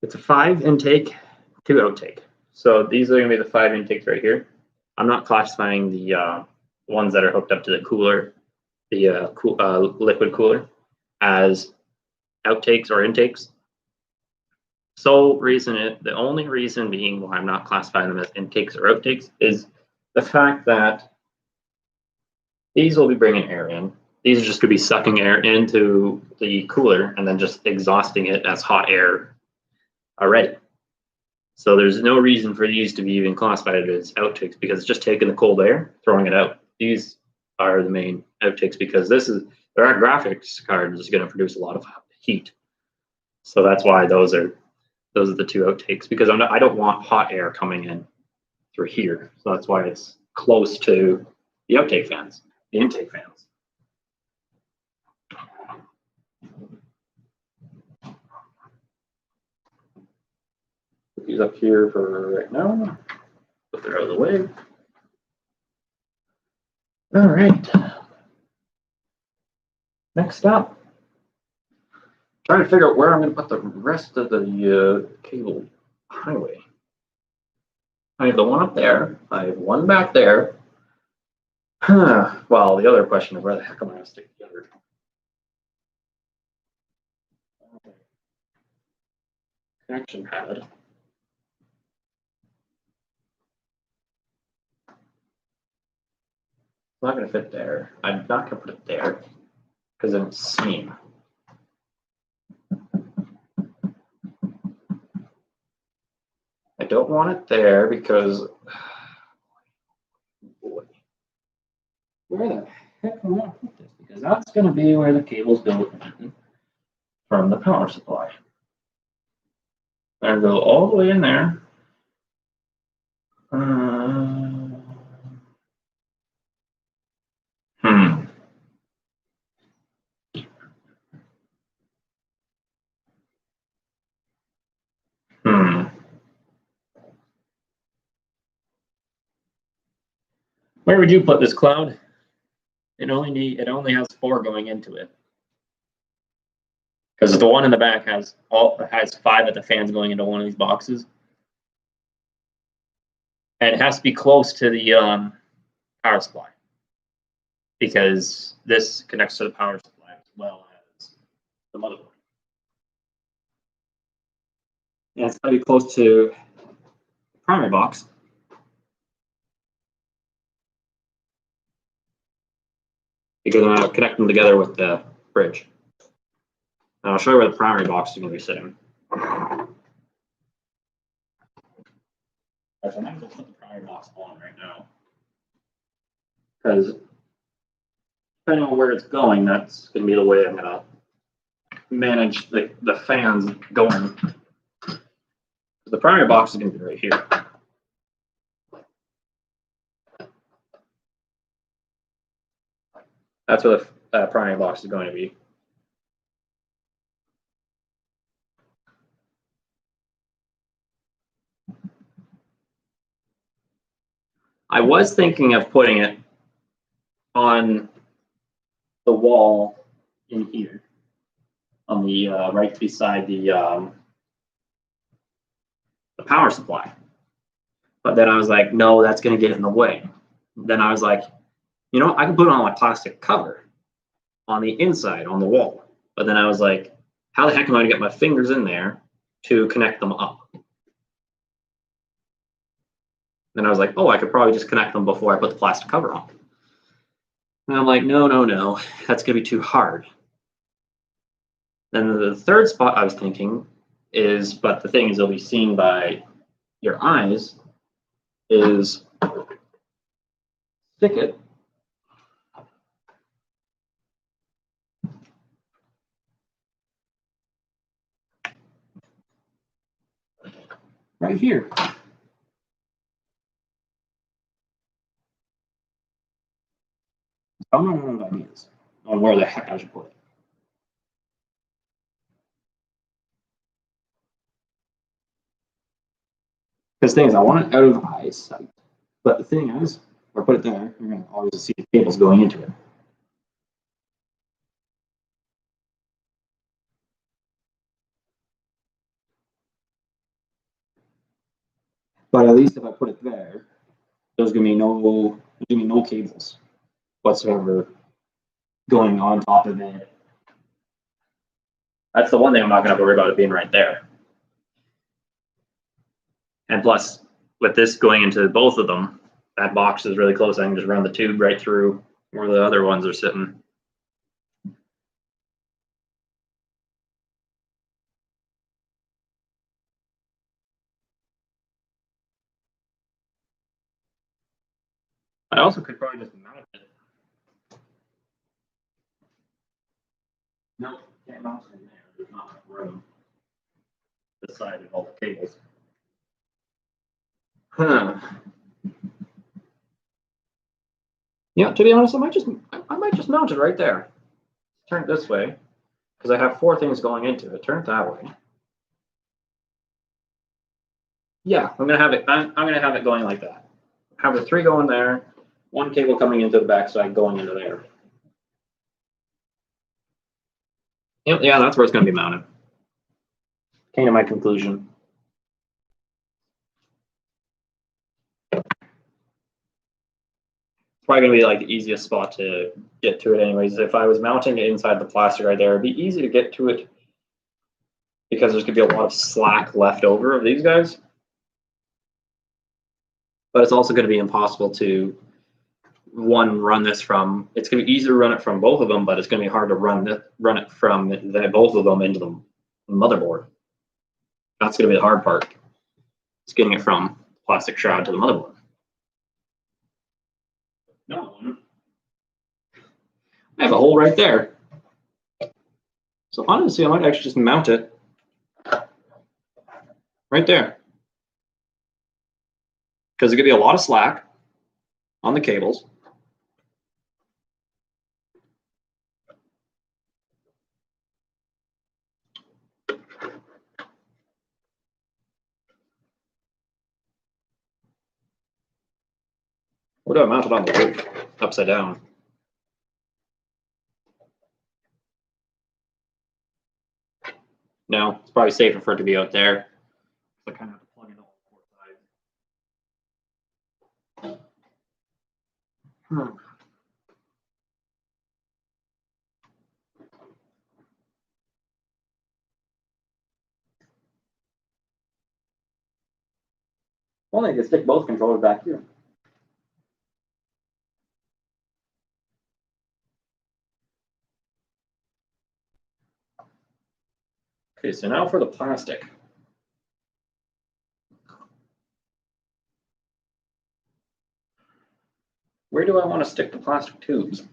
it's a 5 intake, 2 outtake. So these are going to be the 5 intakes right here. I'm not classifying the ones that are hooked up to the cooler, the liquid cooler, as outtakes or intakes. The only reason being why I'm not classifying them as intakes or outtakes is the fact that these will be bringing air in. These are just going to be sucking air into the cooler and then just exhausting it as hot air already. So there's no reason for these to be even classified as outtakes because it's just taking the cold air, throwing it out. These are the main outtakes because our graphics card is going to produce a lot of heat. So that's why those are the 2 outtakes because I don't want hot air coming in through here. So that's why it's close to the outtake fans, the intake fans. Put these up here for right now. Put them out of the way. All right. Next up, trying to figure out where I'm going to put the rest of the cable highway. I have the one up there. I have one back there. Well, the other question is where the heck am I going to stick the other? Connection pad. It's not going to fit there. I'm not going to put it there because then it's seam. I don't want it there because, boy, where the heck am I going to put this? Because that's going to be where the cables go from the power supply. And go all the way in there. Where would you put this, Cloud? It only has 4 going into it. Because the one in the back has 5 of the fans going into one of these boxes. And it has to be close to the power supply. Because this connects to the power supply as well as the motherboard. And it's got to be close to the primary box. Because I'm going to connect them together with the bridge. And I'll show you where the primary box is going to be sitting. Actually, I'm not going to put the primary box on right now. Because depending on where it's going, that's going to be the way I'm going to manage the fans going. The primary box is going to be right here. That's where the primary box is going to be. I was thinking of putting it on the wall in here, on the right beside the power supply. But then I was like, no, that's going to get in the way. Then I was like, you know, I can put it on a plastic cover on the inside on the wall. But then I was like, how the heck am I going to get my fingers in there to connect them up? Then I was like, oh, I could probably just connect them before I put the plastic cover on. And I'm like, no, that's going to be too hard. Then the third spot I was thinking is, but the thing is, they'll be seen by your eyes, is stick it right here. I'm not running ideas on where the heck I should put it. Because the thing is, I want it out of eyesight. But the thing is, if I put it there, you're going to always see the cables going into it. But at least if I put it there, there's going to be no cables whatsoever going on top of it. That's the one thing I'm not going to have to worry about it being right there. And plus, with this going into both of them, that box is really close. I can just run the tube right through where the other ones are sitting. I also could probably just mount it. No, can't mount it in there. There's not enough room beside of all the cables. Yeah, to be honest, I might just mount it right there. Turn it this way, because I have 4 things going into it. Turn it that way. Yeah, I'm gonna have it going like that. Have the 3 going there, 1 cable coming into the backside going into there. Yep, yeah, that's where it's gonna be mounted. Came to my conclusion. probably gonna be like the easiest spot to get to it anyways. If I was mounting it inside the plastic right there, it'd be easy to get to it because there's gonna be a lot of slack left over of these guys. But it's also gonna be impossible to run this from. It's gonna be easy to run it from both of them, but it's gonna be hard to run it from both of them into the motherboard. That's gonna be the hard part. It's getting it from plastic shroud to the motherboard. No, I have a hole right there. So honestly, I might actually just mount it right there. Because there's gonna be a lot of slack on the cables. What do I mount it on the roof? Upside down. No, it's probably safer for it to be out there. So I kind of have to plug in all four sides. Well, I can stick both controllers back here. Okay, so now for the plastic. Where do I want to stick the plastic tubes?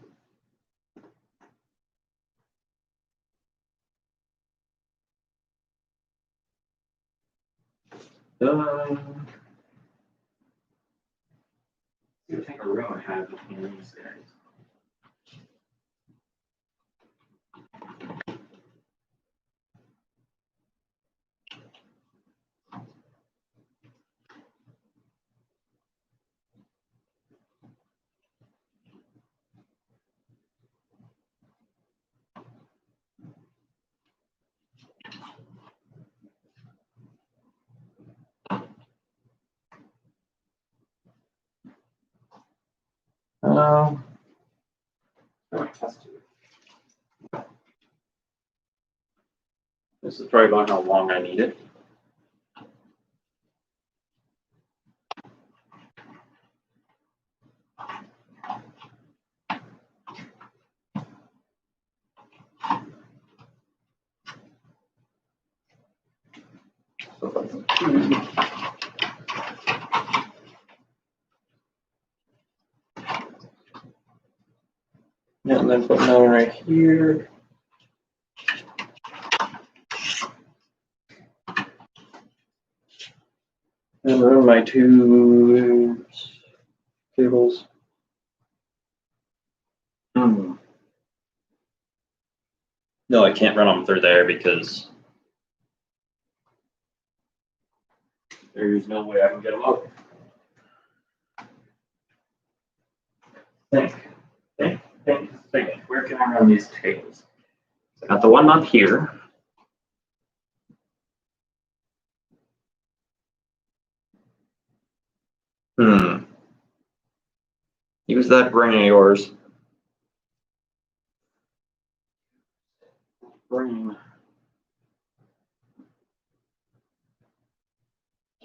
See what type of row I have between these guys. This is probably about how long I need it. Yeah, and then put another one right here. And run my two cables. No, I can't run them through there because there's no way I can get them out. Think. Where can I run these cables? I got the one up here. Use that brain of yours. Brain.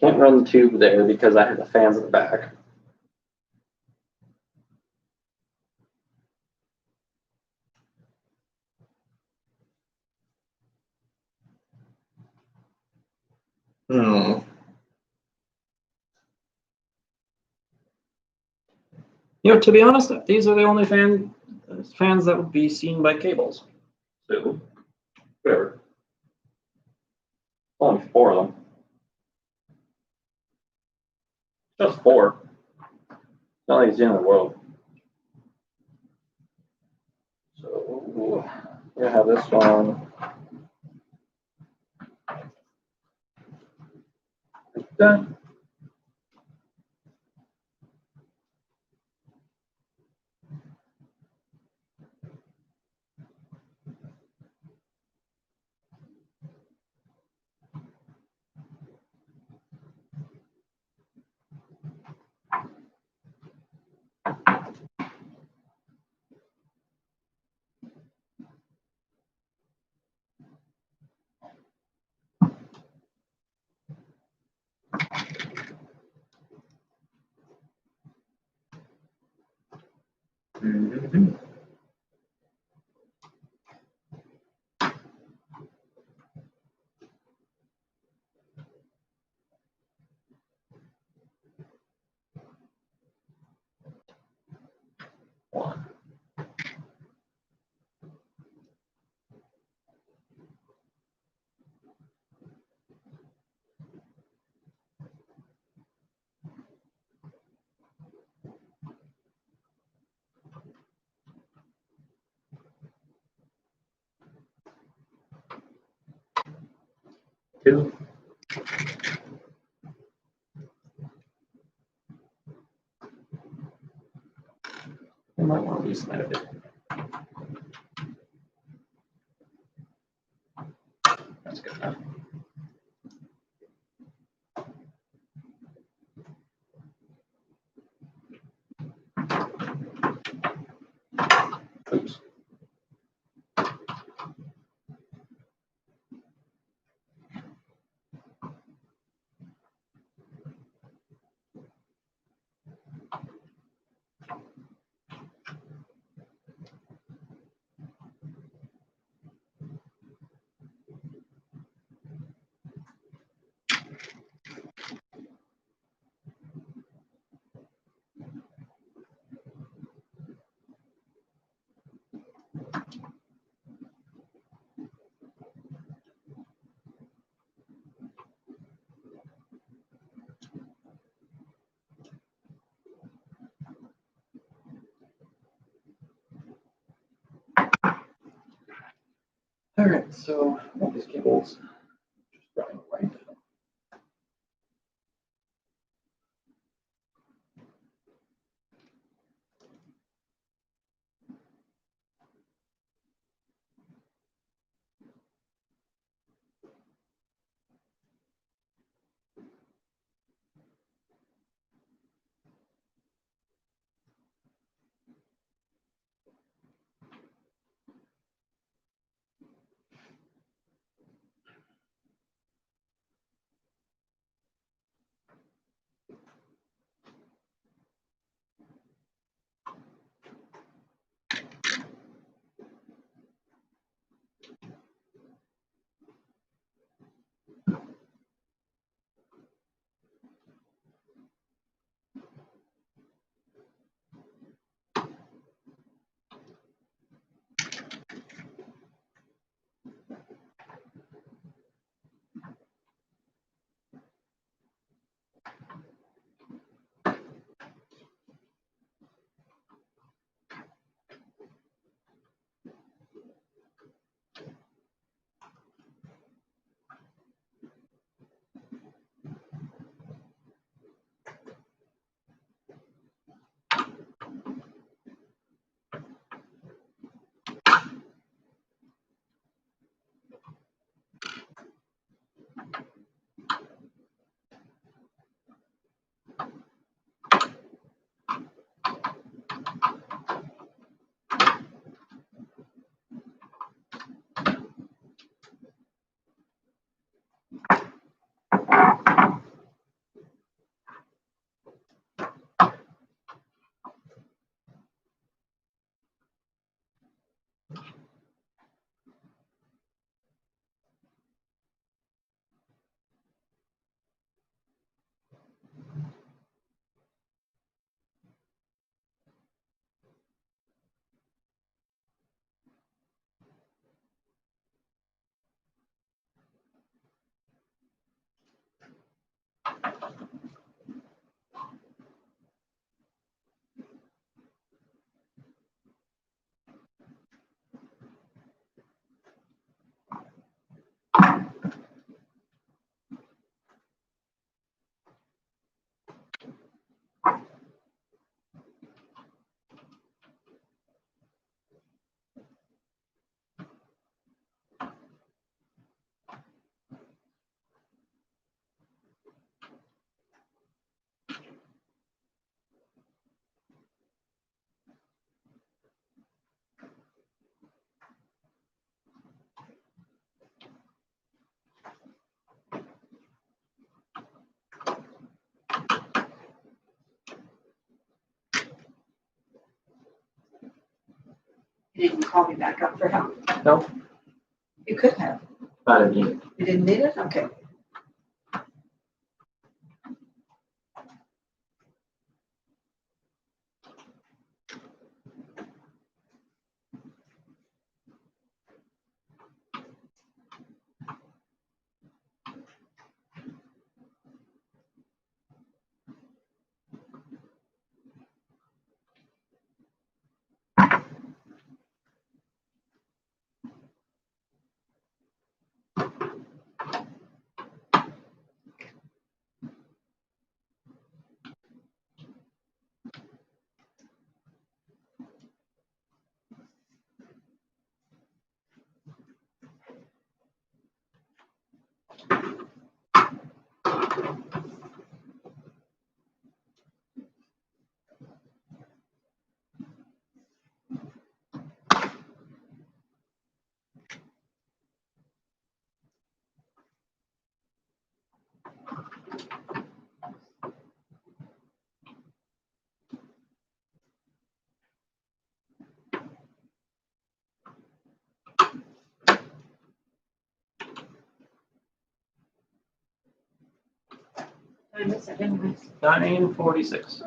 Can't run the tube there because I have the fans at the back. You know, to be honest, these are the only fans that would be seen by cables. So, whatever. Only 4 of them. Just 4. Not like it's the end of the world. So, we're gonna have this one. Like that. Mhm. One. Two. I might want to loosen that a bit. That's good enough. Oops. All right, so all these cables just running right. You didn't call me back up for help. No. You could have. Not again. You didn't need it? Okay. Time is it anyways? 9:46.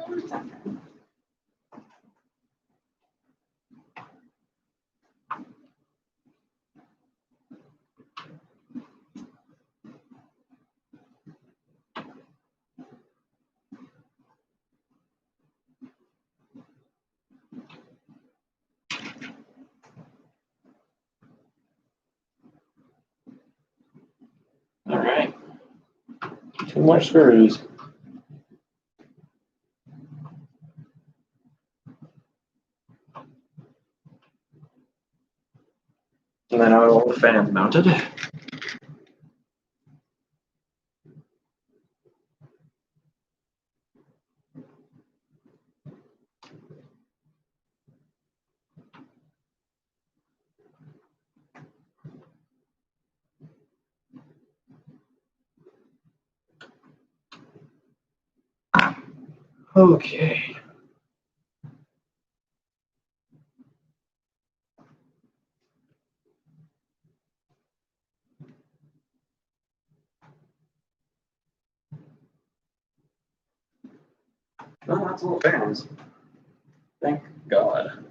All right. 2 more screws. And then all the fans mounted. Okay. Well, that's all the fans. Thank God.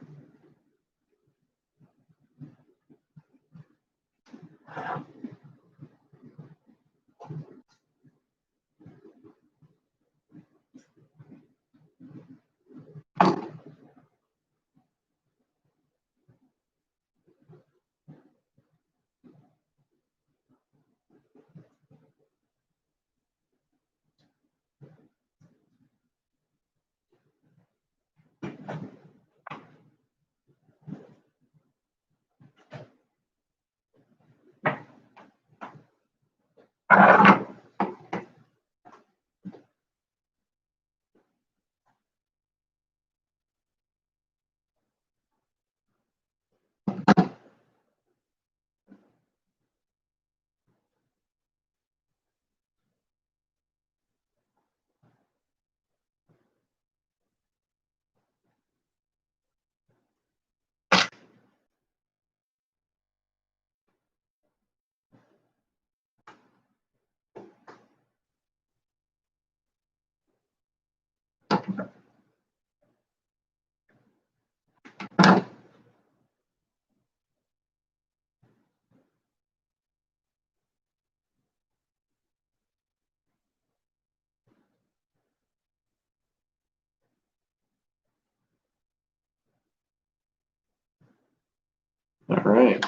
All right.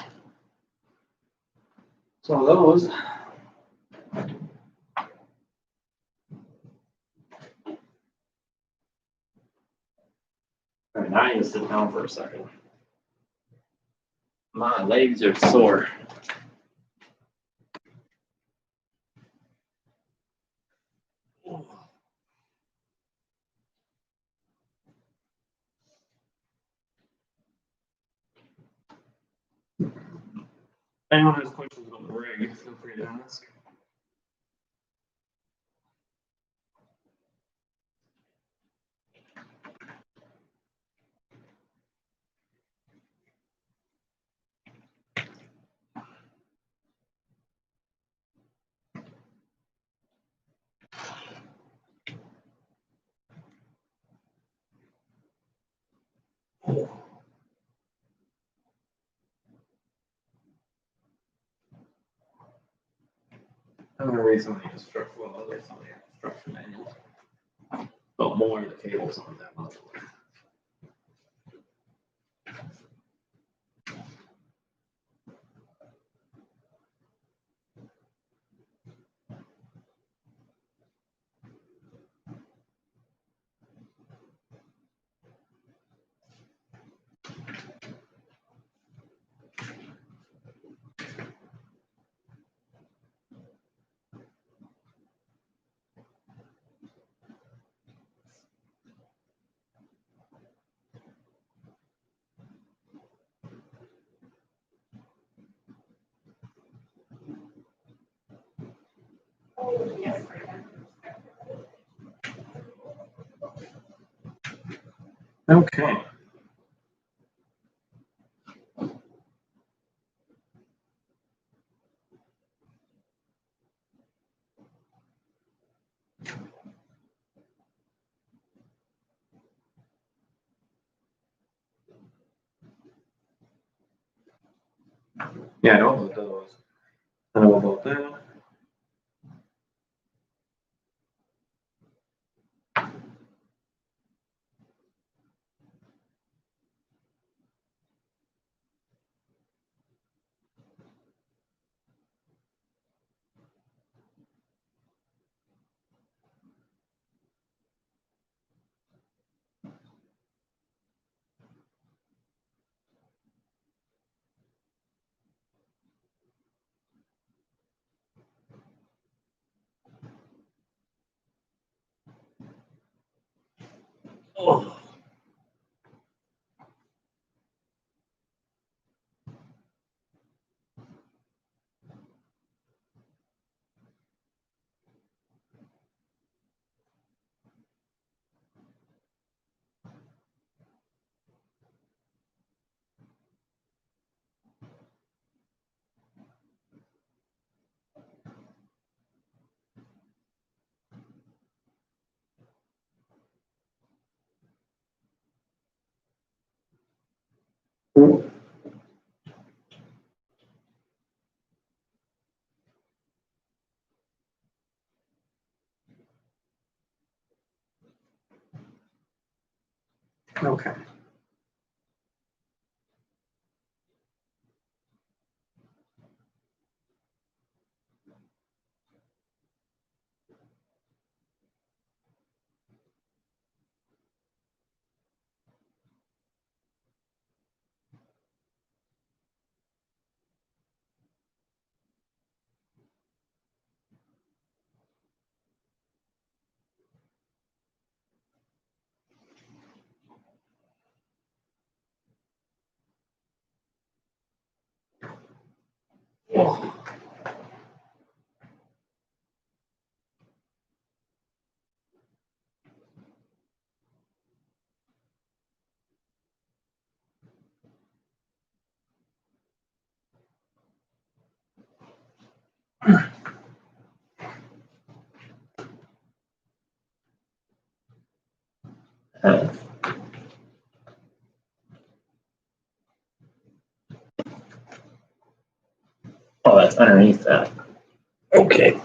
So those. All right, now I need to sit down for a second. My legs are sore. If anyone has questions about the rig, feel free to ask. I'm gonna read some of the instruction, well, I'll read some of the instruction manuals. But more of the cables on that motherboard. Oh, yes, Okay. Yeah, I know about those. I know about that. Oh. Okay. Oh. Oh, that's underneath that. Okay.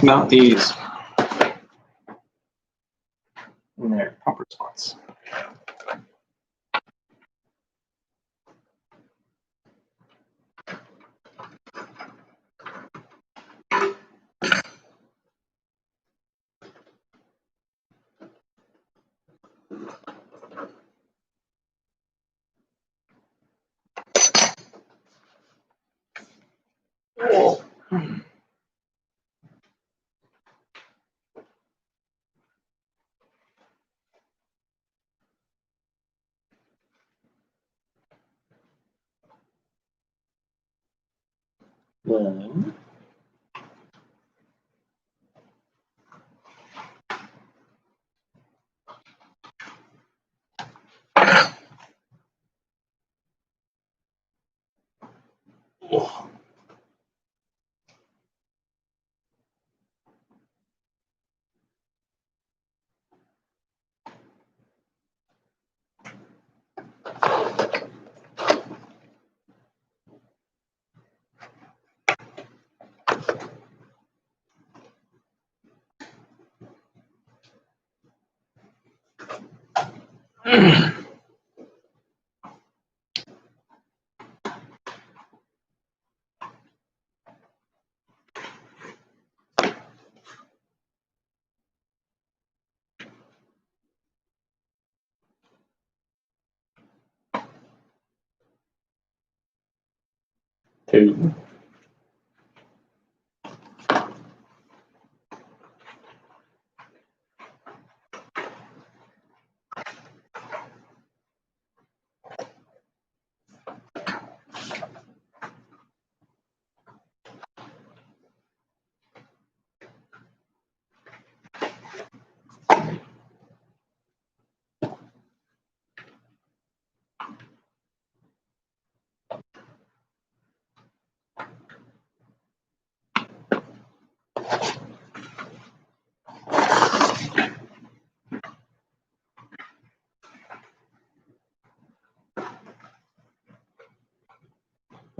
mount these in their proper spots. One. Two.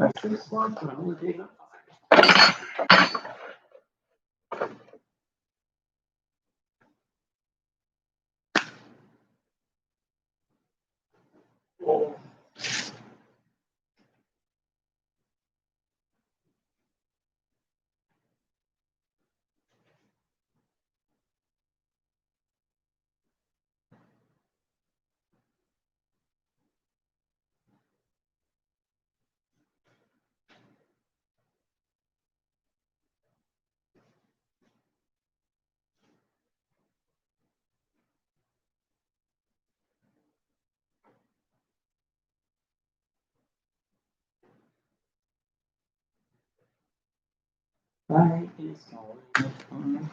Actually, slots can only take up 5. Oh. Right is all fun.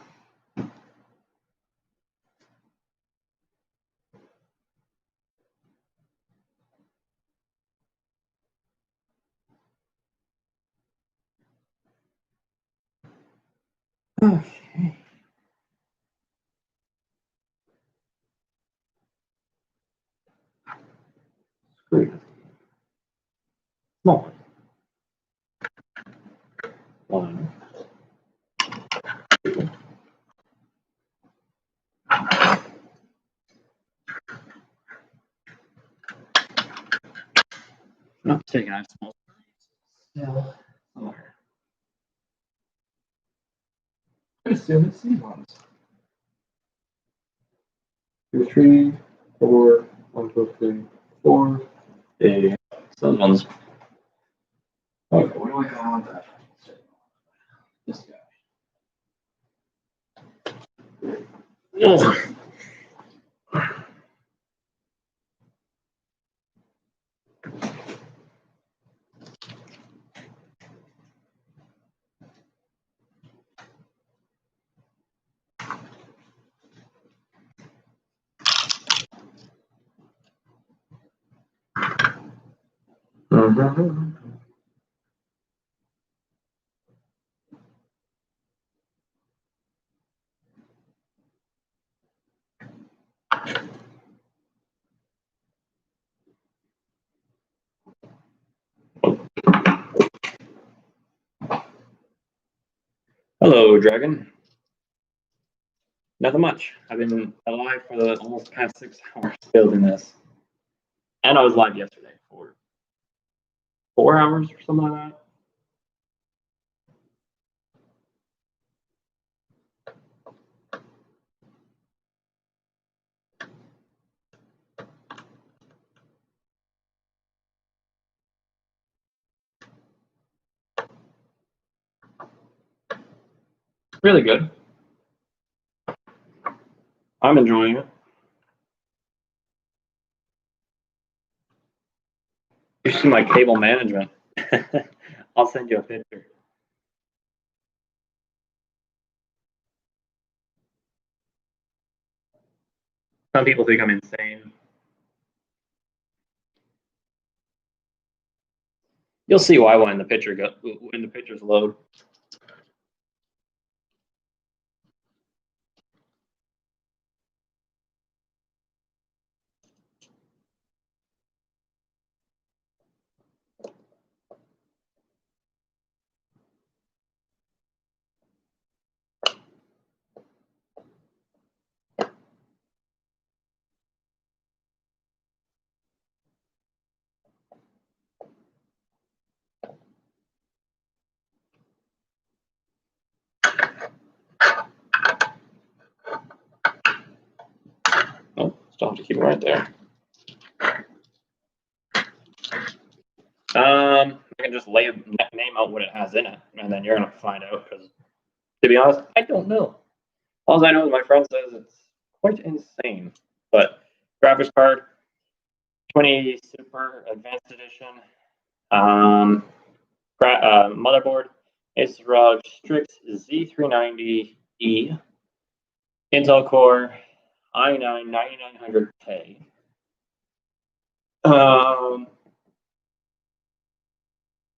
Okay. Great. Small. One. Two. Not taking out small. Yeah. Somewhere. I assume it's these ones. 2, 3, 4, 1, 2, 3, 4. Hey, some ones. Okay, what do I got on that? This guy. Oh. Mhm. Hello, Dragon. Nothing much. I've been alive for the almost past 6 hours building this. And I was live yesterday for 4 hours or something like that. Really good. I'm enjoying it. You see my cable management. I'll send you a picture. Some people think I'm insane. You'll see why when the pictures load. Oh, still have to keep it right there. I can just name out what it has in it, and then you're gonna find out. Because to be honest, I don't know. All I know is my friend says it's quite insane. But graphics card, 2080 Super Advanced Edition. Motherboard, Asus ROG Strix Z390E, Intel Core i9 9900K.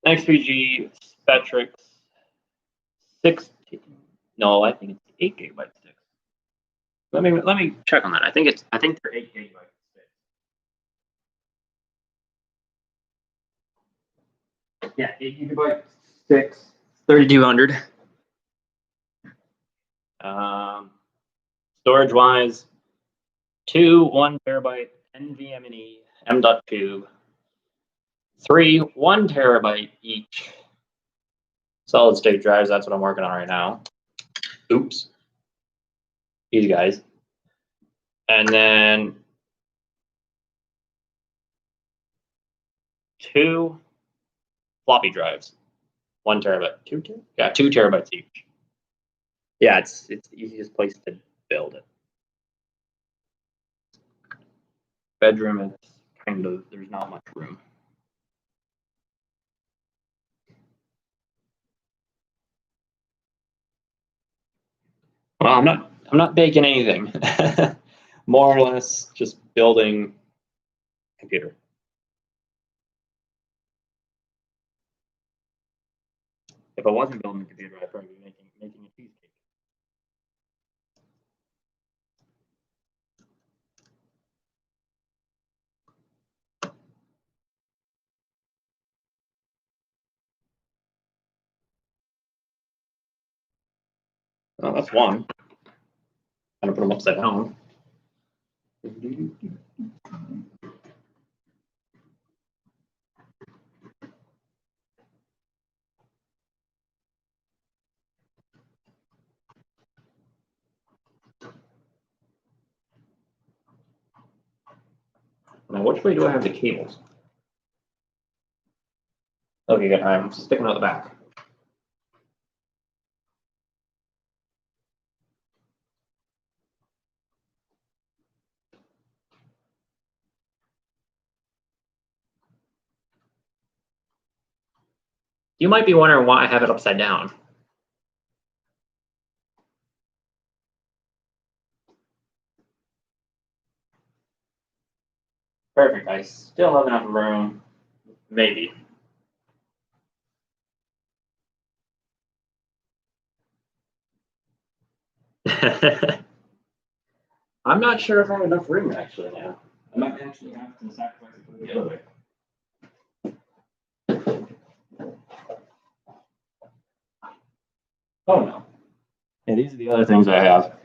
XPG Spectrix 16. No, I think it's 8 gigabyte sticks. Let me check on that. I think they're 8 gigabyte sticks. Yeah, 8 gigabyte sticks, 3200. Storage wise, 2 1 terabyte NVMe M.2, 3 1 terabyte each solid state drives. That's what I'm working on right now. Oops. These guys. And then 2 floppy drives. 1 terabyte. 2 terabytes each. Yeah, it's the easiest place to build it. Bedroom, it's kind of, there's not much room. Well, I'm not baking anything. More or less just building a computer. If I wasn't building a computer, I'd probably be making a cheesecake. Oh, that's one. I'm gonna put them upside down. Now, which way do I have the cables? Okay, good. I'm sticking out the back. You might be wondering why I have it upside down. Perfect. I still have enough room. Maybe. I'm not sure if I have enough room actually now. I might actually have to sacrifice it for the other way. Oh no. Yeah, these are the other things I have.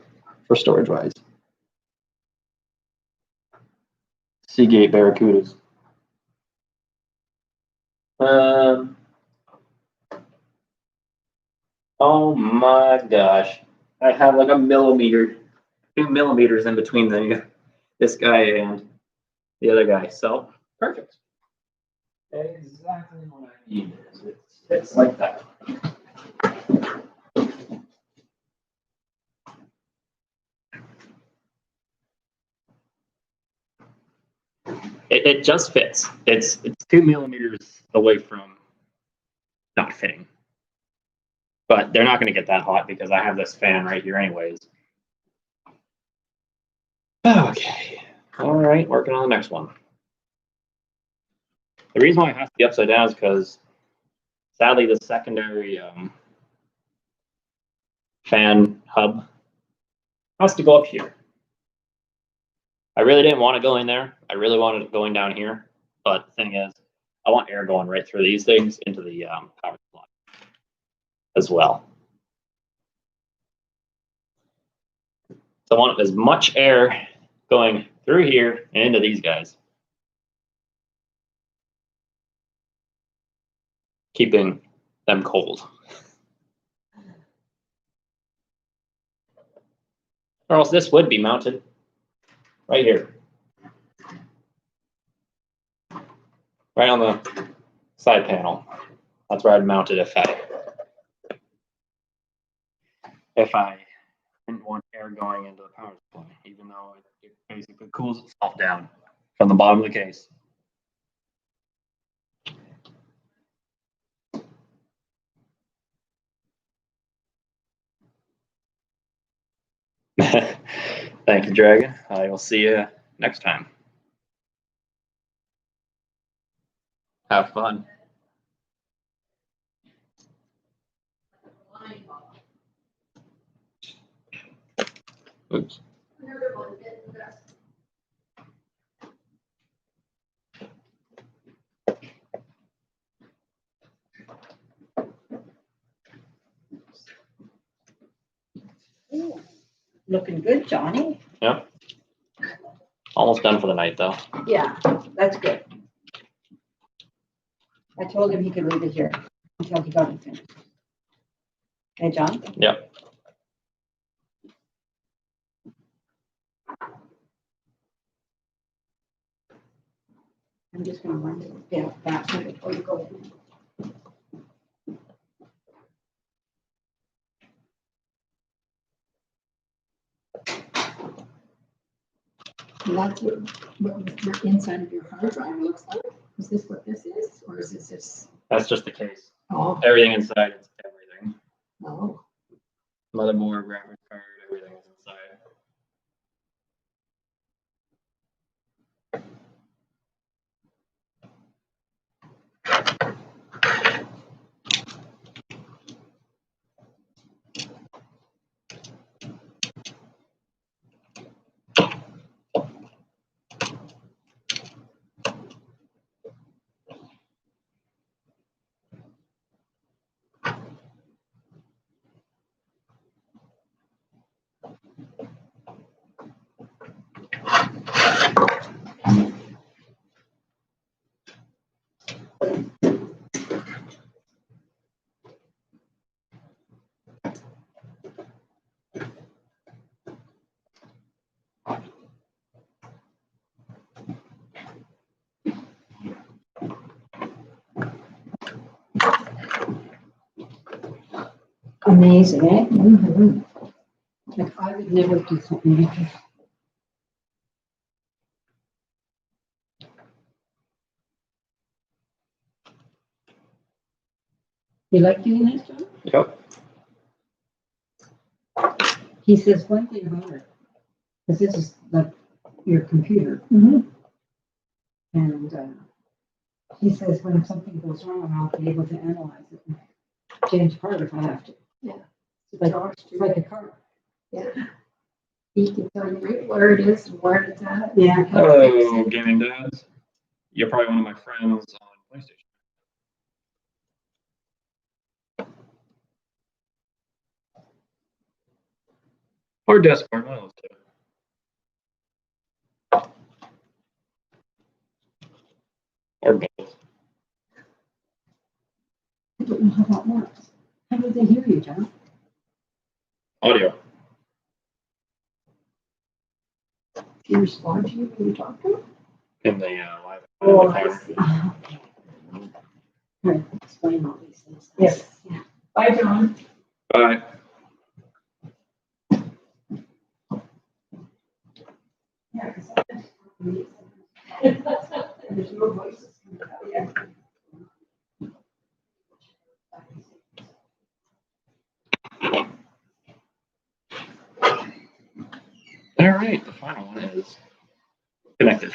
for storage wise? Seagate Barracudas. Oh my gosh. I have like a millimeter, 2 millimeters in between this guy and the other guy. So perfect. Exactly what I need. It's like that. It just fits. It's 2 millimeters away from not fitting. But they're not going to get that hot because I have this fan right here anyways. Okay. All right, working on the next one. The reason why it has to be upside down is because sadly the secondary fan hub has to go up here. I really didn't want it going there. I really wanted it going down here. But the thing is, I want air going right through these things into the power supply as well. So I want as much air going through here and into these guys, keeping them cold. Or else this would be mounted right here. Right on the side panel. That's where I'd mount it if I didn't want air going into the power supply, even though it basically cools itself down from the bottom of the case. Thank you, Dragon. I will see you next time. Have fun. Oops. Ooh, looking good, Johnny. Yep. Almost done for the night, though. Yeah, that's good. I told him he could leave it here until he got it finished. Hey, John? Yep. I'm just gonna run to the bathroom before you go in. And that's what your inside of your hard drive looks like. Is this what this is, or is this just? That's just the case. Oh, Everything inside is everything. oh. Motherboard, graphics card, everything is inside. Amazing, eh? Mm-hmm. Like I would never do something like this. You like doing this, John? Yep. He says one thing about it, because this is like your computer. Mm-hmm. And he says when something goes wrong, I'll be able to analyze it and change part if I have to. Yeah. It's like a car. Yeah. He can tell you right where it is and where it's at. Yeah. Hello, gaming dads. You're probably one of my friends on PlayStation. Or desk part, one of those two. Or both. I don't know how that works. How do they hear you, John? Audio. Do you respond to you when you talk to them? In the live. Oh, I see. Right, explain all these things. Yes. Yeah. Bye, John. Bye. Yeah, 'cause there's no voices coming out. Yeah. All right, the final one is connected.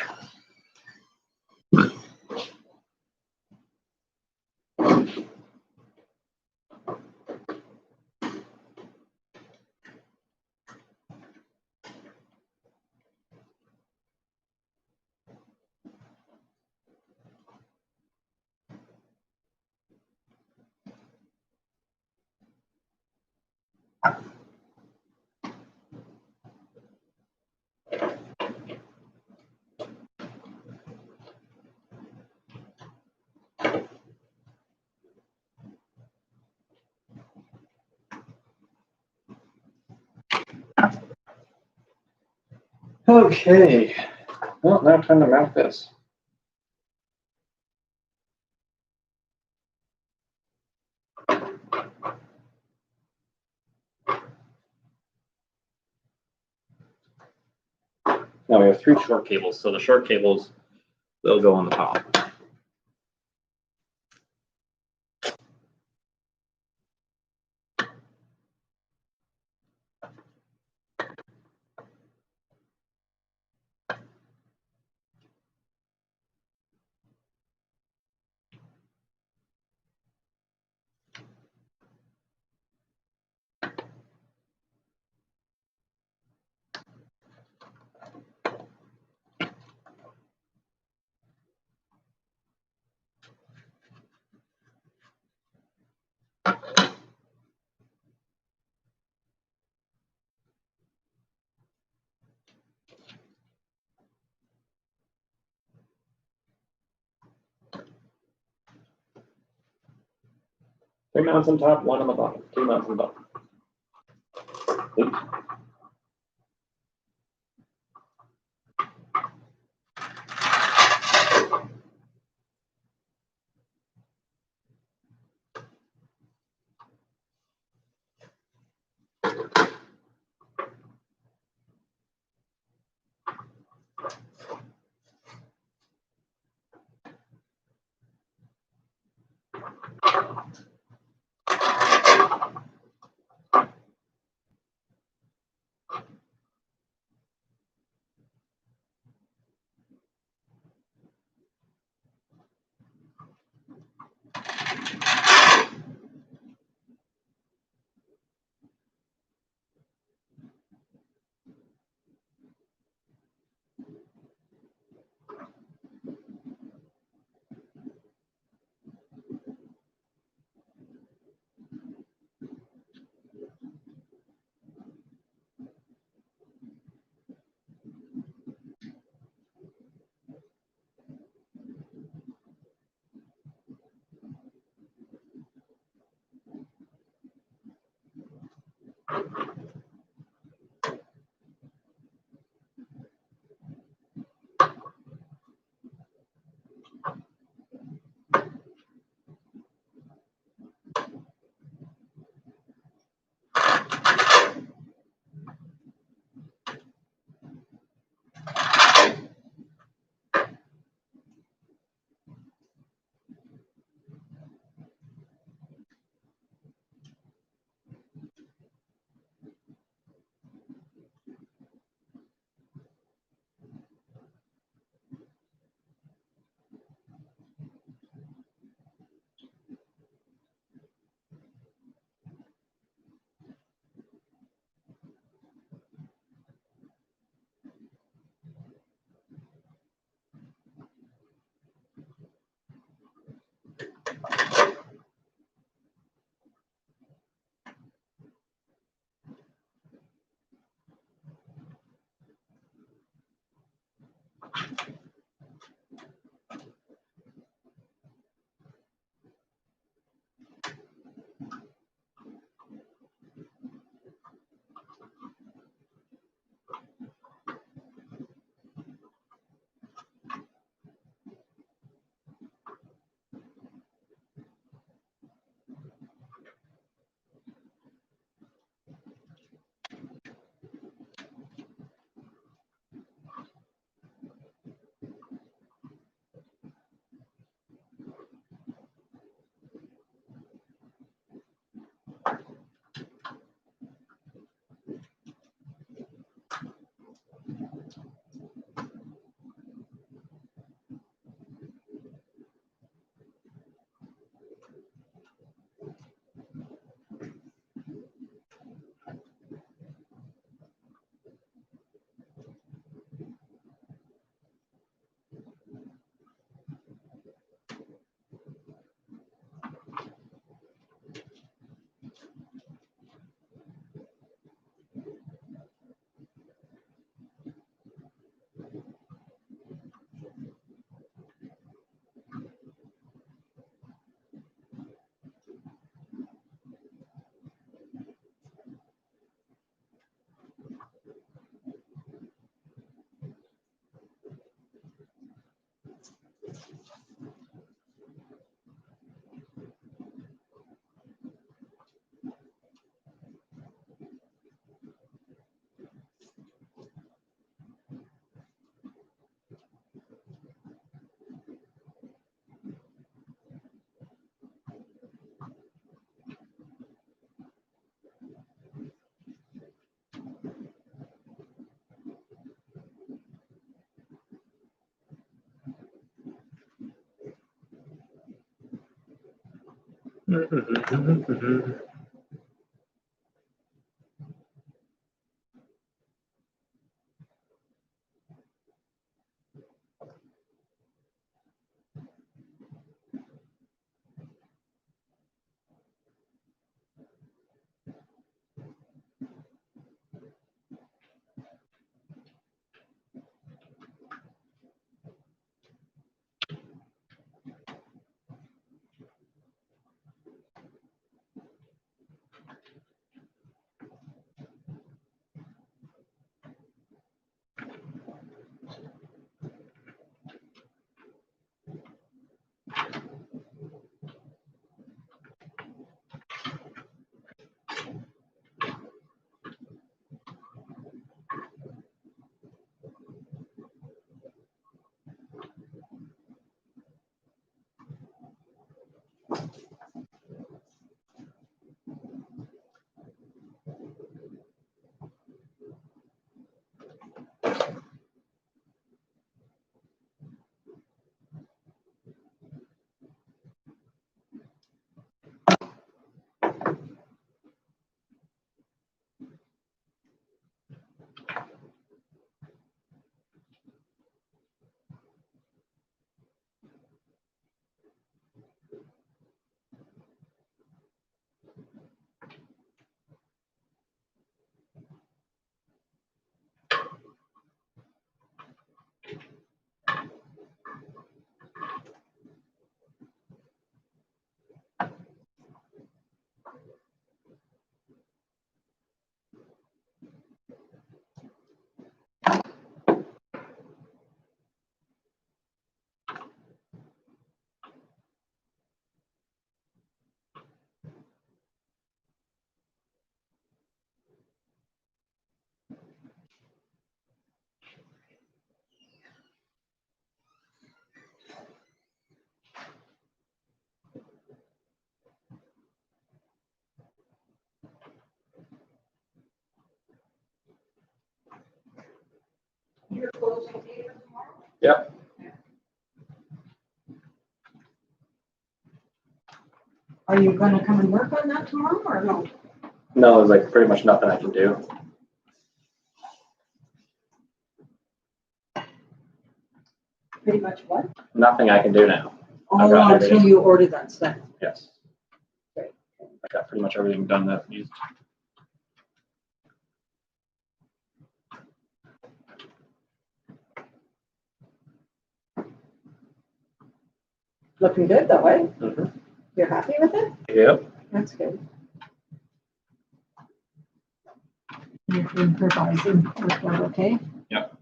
Okay, well, now time to mount this. Now we have 3 short cables, so the short cables, they'll go on the top. Three mounts on top, one on the bottom. 2 mounts on the bottom. Oops. You're closing date for tomorrow? Yep. Are you gonna come and work on that tomorrow or no? No, there's like pretty much nothing I can do. Pretty much what? Nothing I can do now. I've Oh, got until everything. you order that stuff. Yes. Great. I got pretty much everything done that needs. Looking good though, eh? Mhm. You're happy with it? Yep. That's good. You're improvising, worked out okay? Yep.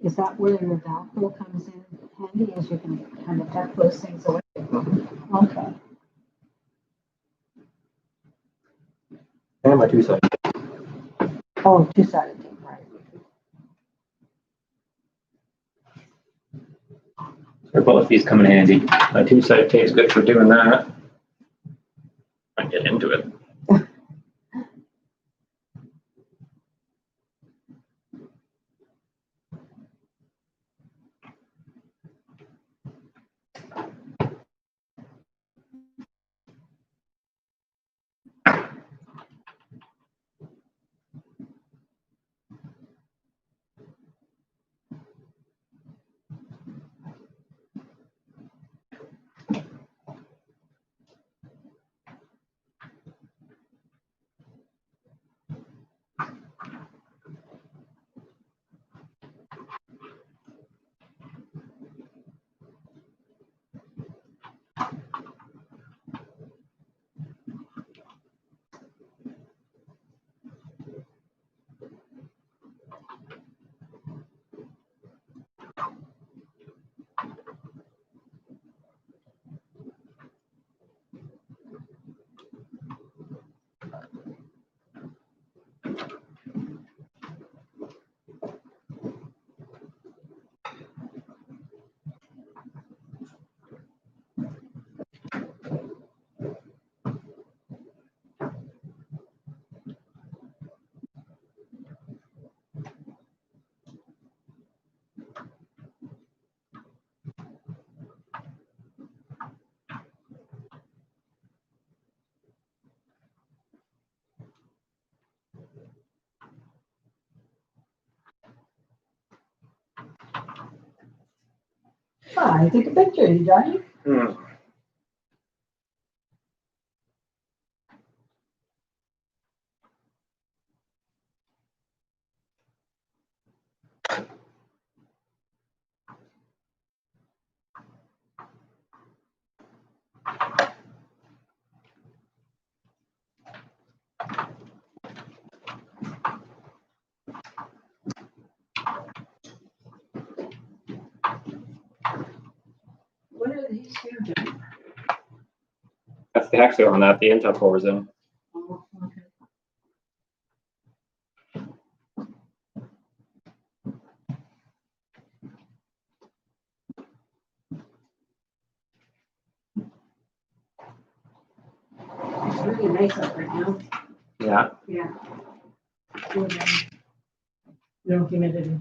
Is that where your Velcro comes in handy, as you can kind of tuck those things away? Okay. And my 2 sides. Oh, two-sided tape, right. Or both these come in handy. My 2-side tape's good for doing that. I get into it. I took a picture, you Johnny. Hmm. What are these here, Johnny? That's the hexagon that the Intel core is in. Oh, okay. It's really nice out right now. Yeah. Yeah. No humidity.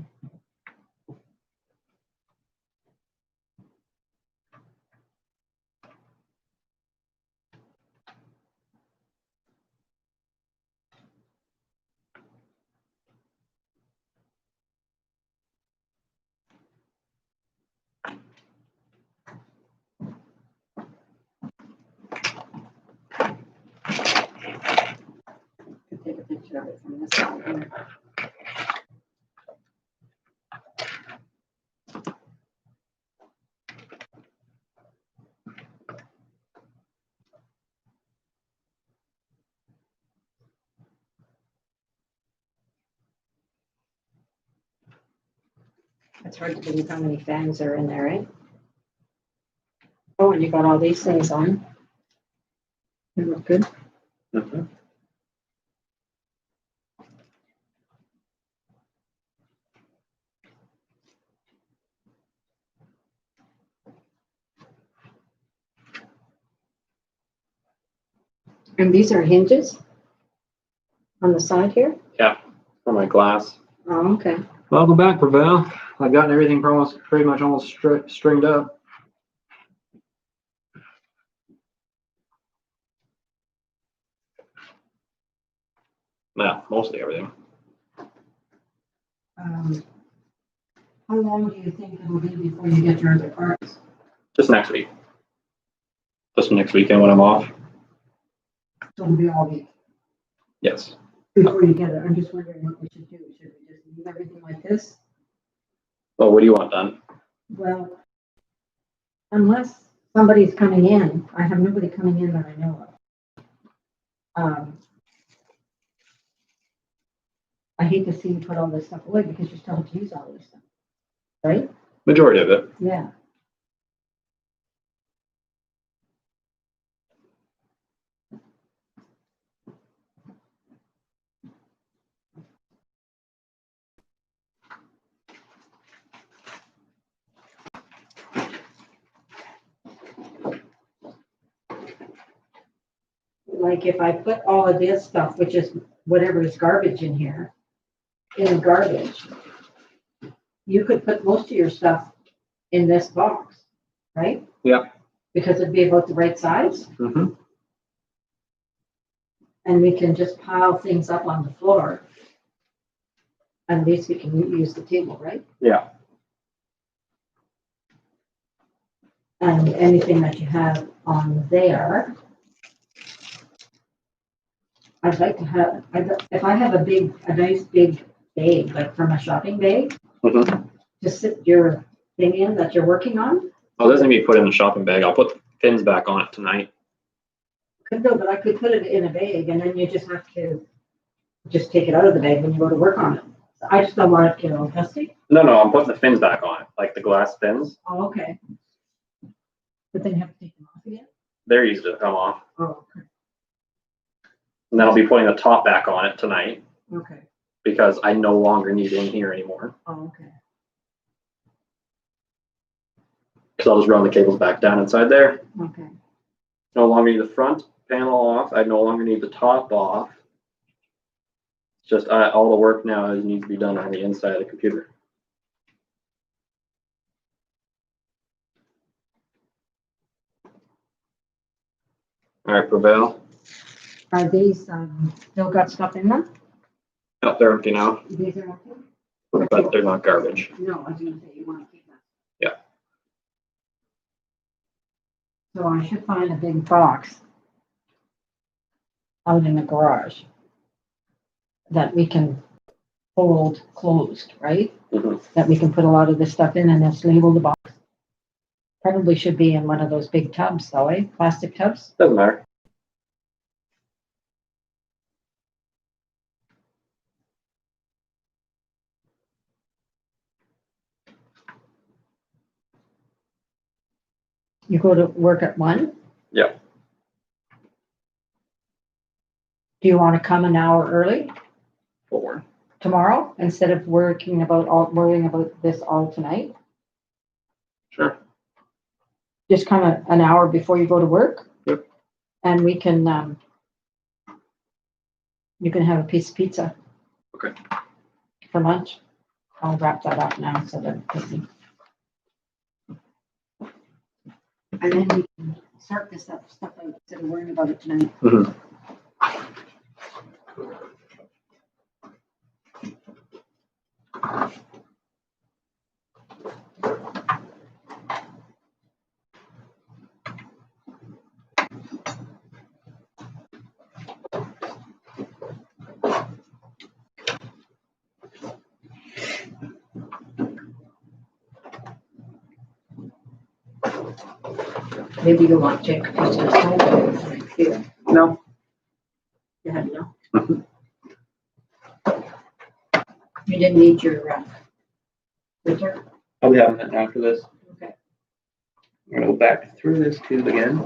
Could take a picture of it from this side here. It's hard to believe how many fans are in there, right? Oh, and you got all these things on. They look good. Mhm. And these are hinges on the side here? For my glass. Oh, okay. Welcome back, Prevail. I've gotten everything pretty much almost stringed up. Yeah, mostly everything. How long do you think it'll be before you get your other parts? Just next week. Just next weekend when I'm off. So it'll be all week Yes. before you get it. I'm just wondering what we should do. Should we just leave everything like this? Well, what do you want done? Well, unless somebody's coming in, I have nobody coming in that I know of. I hate to see you put all this stuff away because you still have to use all this stuff, right? Majority of it. Yeah. Like if I put all of this stuff, which is whatever is garbage in here, in garbage, you could put most of your stuff in this box, right? Yeah. Because it'd be about the right size, Mm-hmm. and we can just pile things up on the floor. At least we can use the table, right? Yeah. And anything that you have on there, I'd like to have, if I have a nice big bag, like from a shopping bag, Mm-hmm. to sit your thing in that you're working on. Oh, it doesn't need to be put in the shopping bag. I'll put the fins back on it tonight. No, but I could put it in a bag and then you just have to just take it out of the bag when you go to work on it. So I just don't want it to get all dusty. No, I'm putting the fins back on it, like the glass fins. Oh, okay. But then you have to take them off again? They're easy to come off. Oh, okay. And then I'll be putting the top back on it tonight Okay. because I no longer need it in here anymore. Oh, okay. Because I'll just run the cables back down inside there. Okay. No longer need the front panel off. I no longer need the top off. It's just all the work now needs to be done on the inside of the computer. All right, Prevail. Are these, still got stuff in them? Yep, they're empty now, These are okay? but they're not garbage. No, I was gonna say you want to keep them. Yeah. So I should find a big box out in the garage that we can hold closed, right? Mhm. That we can put a lot of this stuff in and just label the box. Probably should be in one of those big tubs though, eh? Plastic tubs. Doesn't matter. You go to work at 1? Yeah. Do you want to come an hour early 4. tomorrow instead of worrying about this all tonight? Sure. Just come an hour before you go to work? Yep. And we can, you can have a piece of pizza. Okay. For lunch. I'll wrap that up now so that and then we can sort this stuff out instead of worrying about it tonight. Mhm. Maybe you want to take a piece of this here. No. You had no. You didn't need your printer? I'll be having it after this. Okay. I'm gonna go back through this tube again.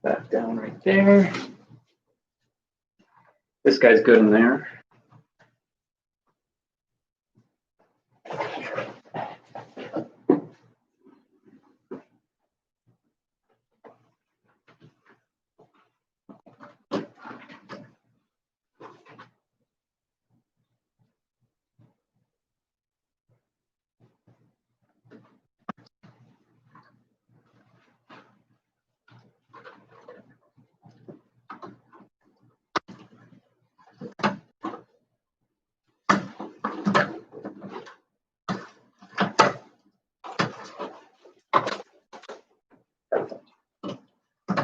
Back down right there. This guy's good in there.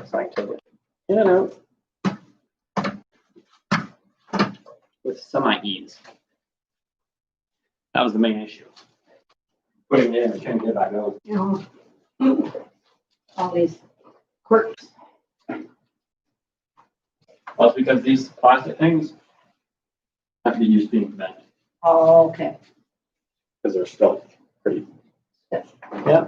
Scientific. In and out. With semi-ease. That was the main issue. Putting it in and trying to get it back out. You know, all these quirks. Well, it's because these plastic things have to be used being bent Oh, okay. because they're still pretty stiff. Yeah.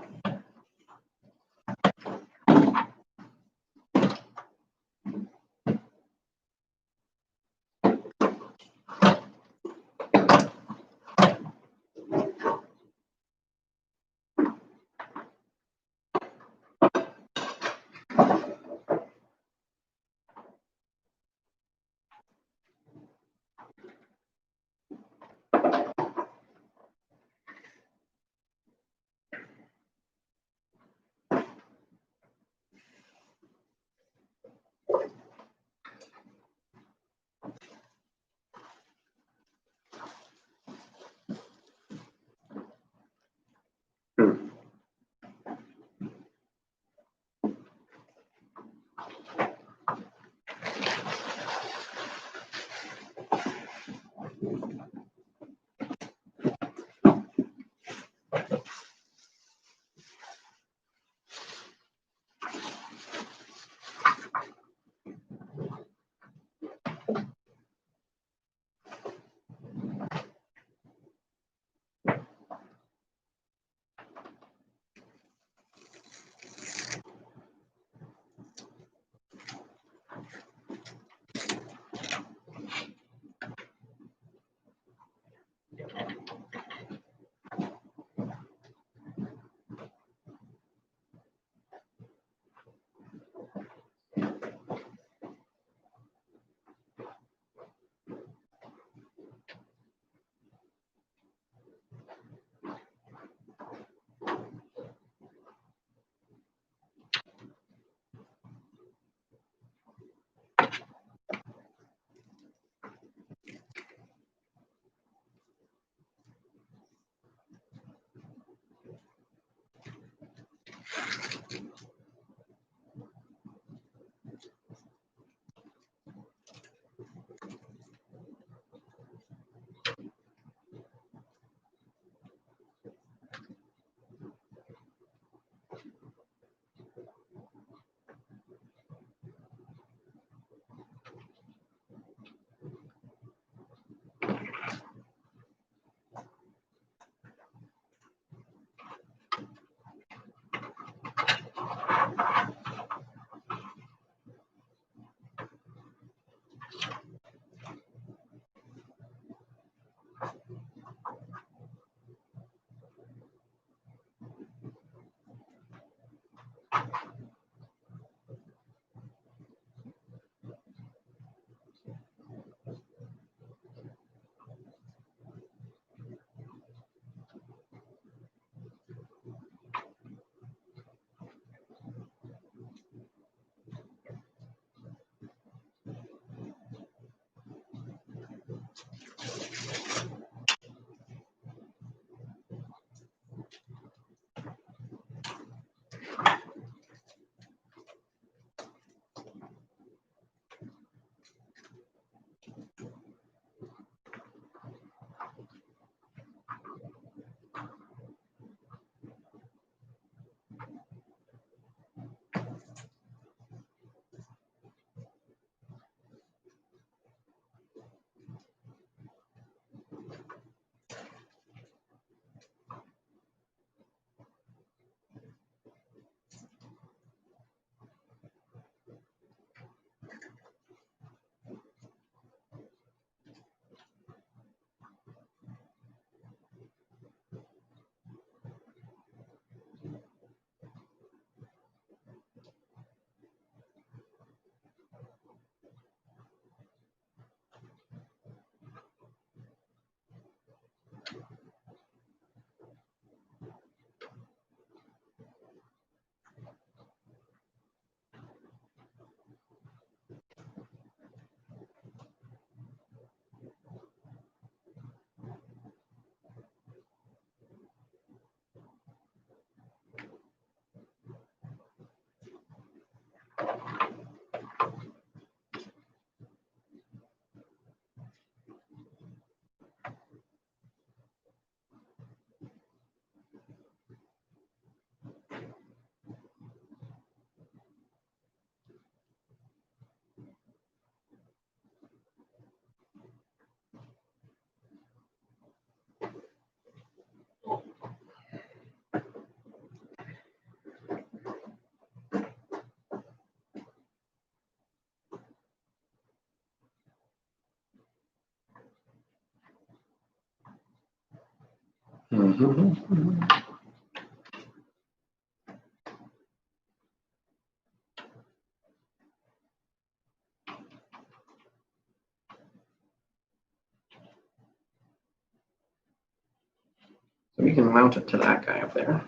So we can mount it to that guy up there.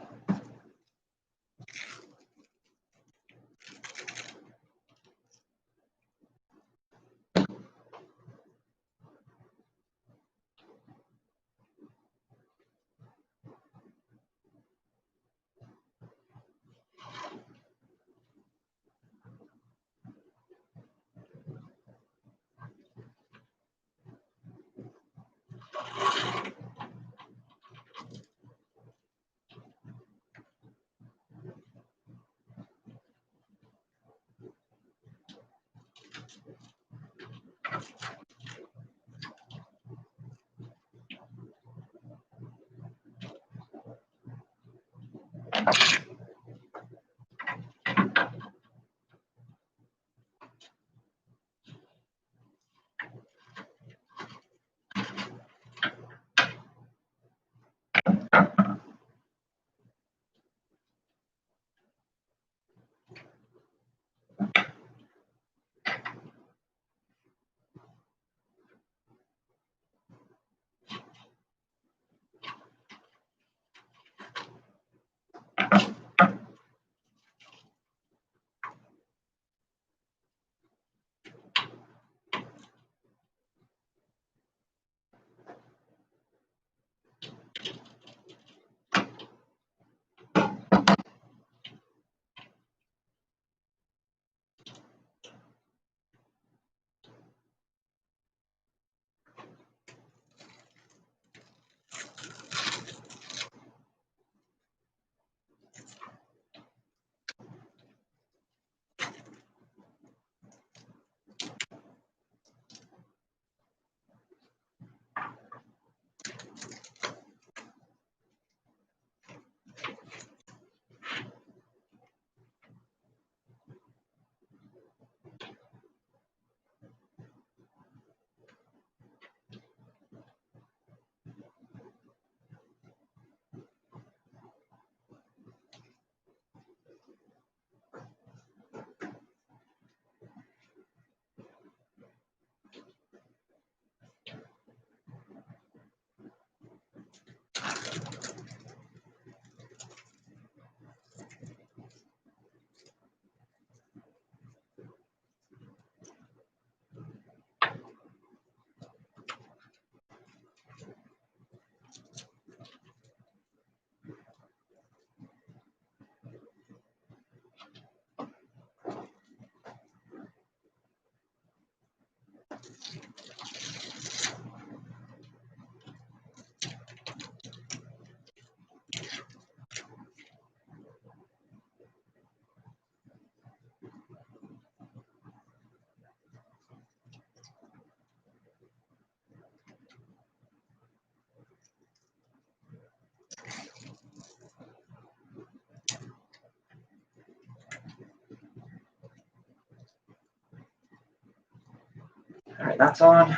All right, that's on.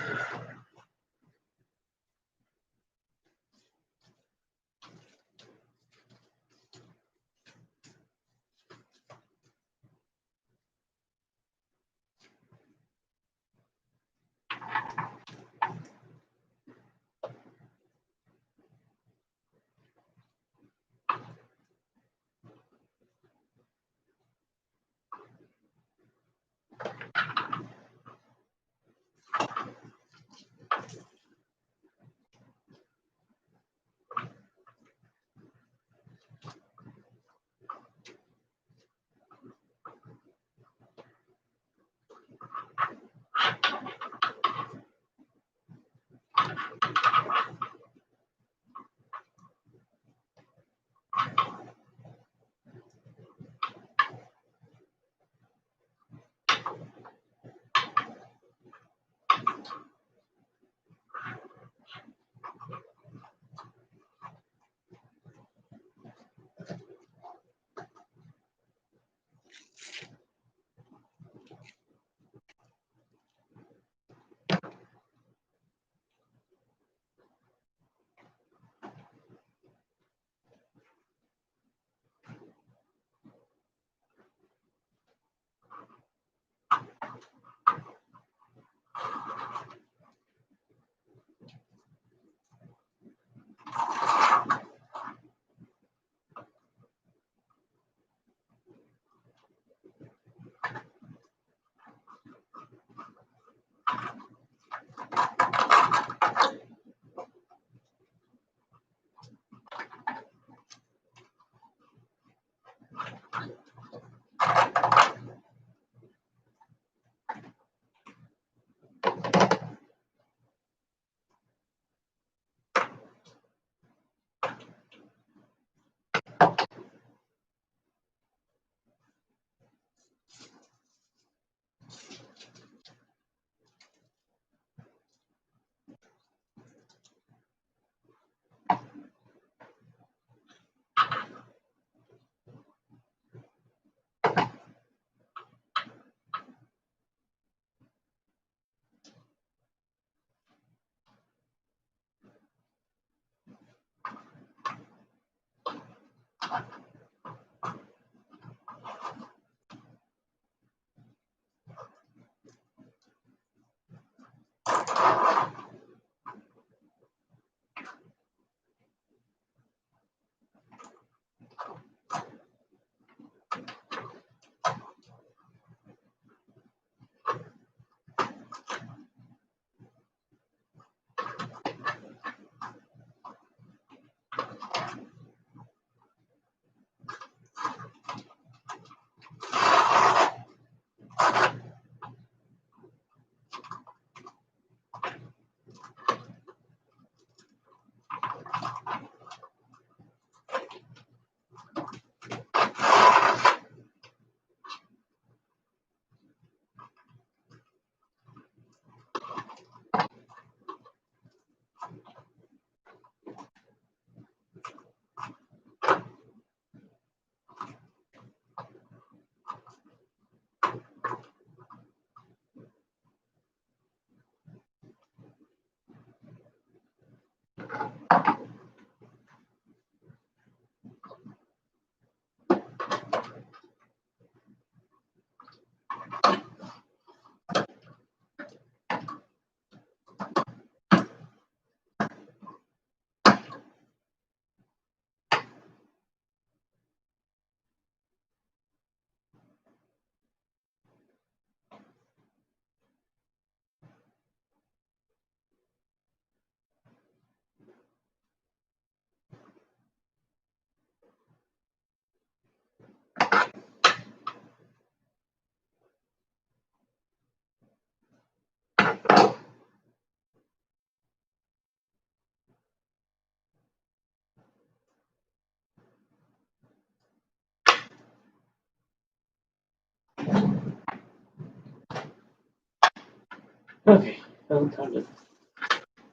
Okay, now time to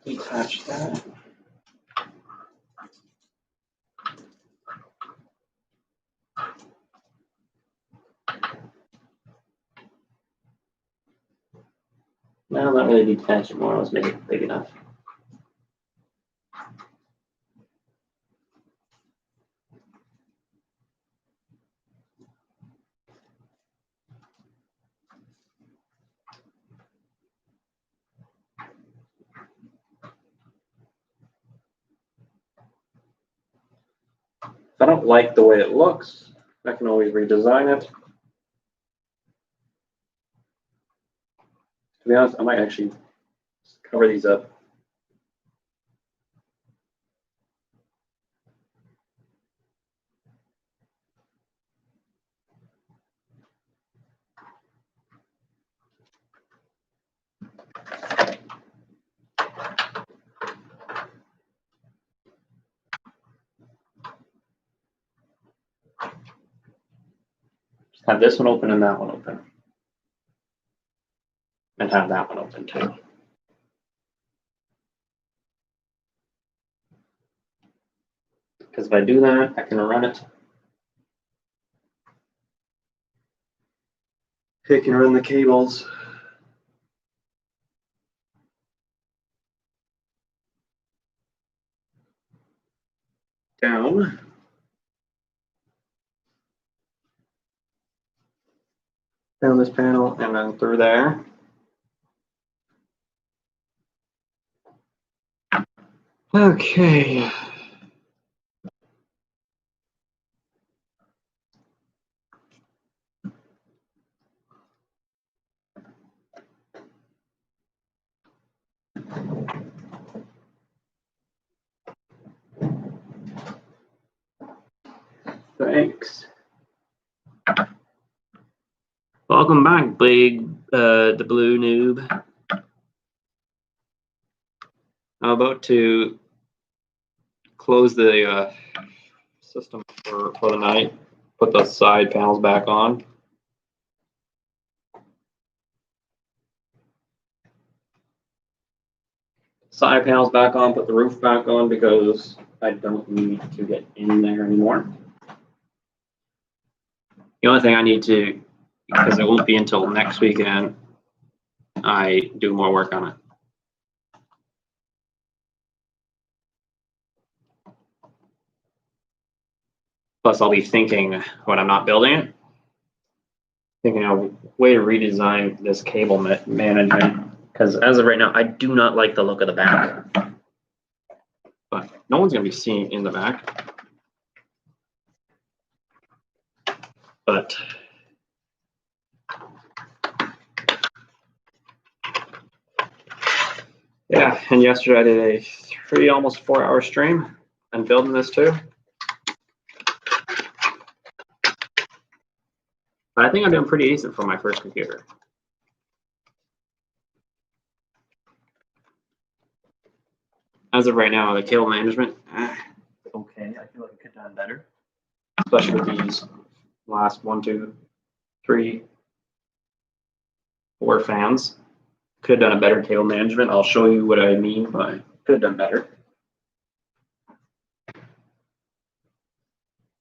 detach that. No, not really detach it more. Let's make it big enough. If I don't like the way it looks, I can always redesign it. To be honest, I might actually cover these up. Just have this one open and that one open. And have that one open too. Because if I do that, I can run it. It can run the cables. Down. Down this panel and then through there. Okay. Thanks. Welcome back, the blue noob. I'm about to close the system for the night. Put the side panels back on. Side panels back on, put the roof back on because I don't need to get in there anymore. The only thing I need to, because it won't be until next weekend, I do more work on it. Plus, I'll be thinking when I'm not building it, thinking of a way to redesign this cable management. Because as of right now, I do not like the look of the back. But no one's going to be seeing in the back. But yeah, and yesterday I did a almost 4-hour stream and building this too. But I think I'm doing pretty decent for my first computer. As of right now, the cable management, okay. I feel like it could have done better, especially with these last 1, 2, 3, 4 fans. Could have done a better cable management. I'll show you what I mean by could have done better.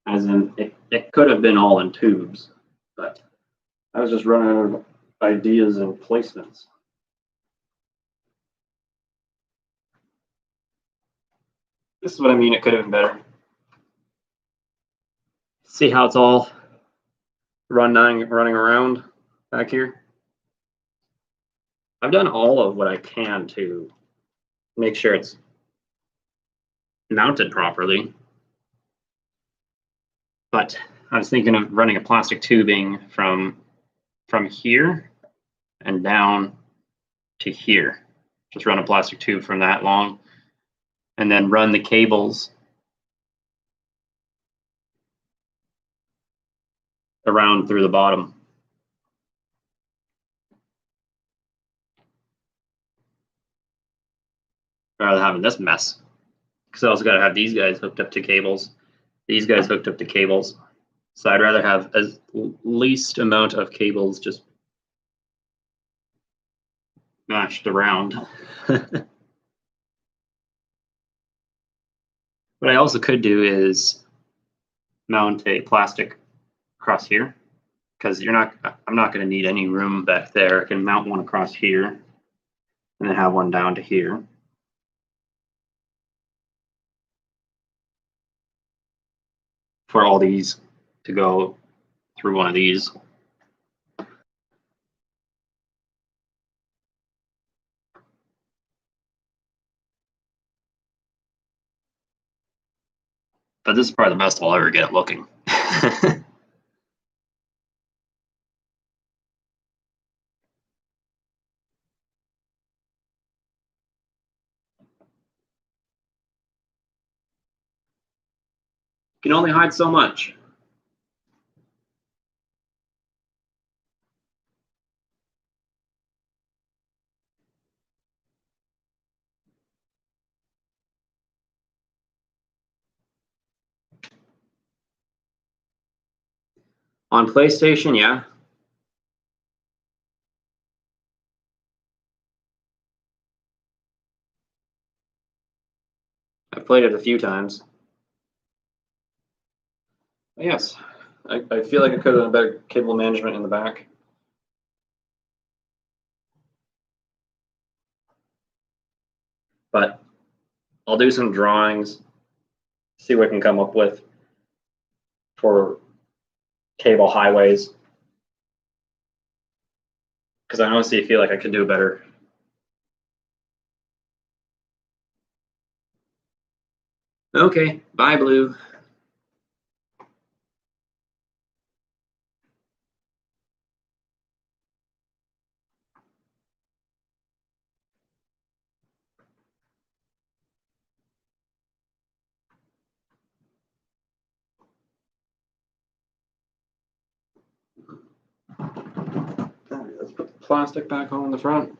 As in, it could have been all in tubes, but I was just running out of ideas and placements. This is what I mean, it could have been better. See how it's all running around back here? I've done all of what I can to make sure it's mounted properly. But I was thinking of running a plastic tubing from here and down to here. Just run a plastic tube from that long and then run the cables around through the bottom. Rather than having this mess. Because I also got to have these guys hooked up to cables. These guys hooked up to cables. So I'd rather have as least amount of cables just mashed around. What I also could do is mount a plastic across here, because I'm not going to need any room back there. I can mount one across here and then have one down to here. For all these to go through one of these. But this is probably the best I'll ever get looking. Can only hide so much. On PlayStation, yeah. I've played it a few times. Yes, I feel like it could have been better cable management in the back. But I'll do some drawings, see what I can come up with for cable highways. Because I honestly feel like I could do better. Okay, bye, Blue. Let's put the plastic back on the front.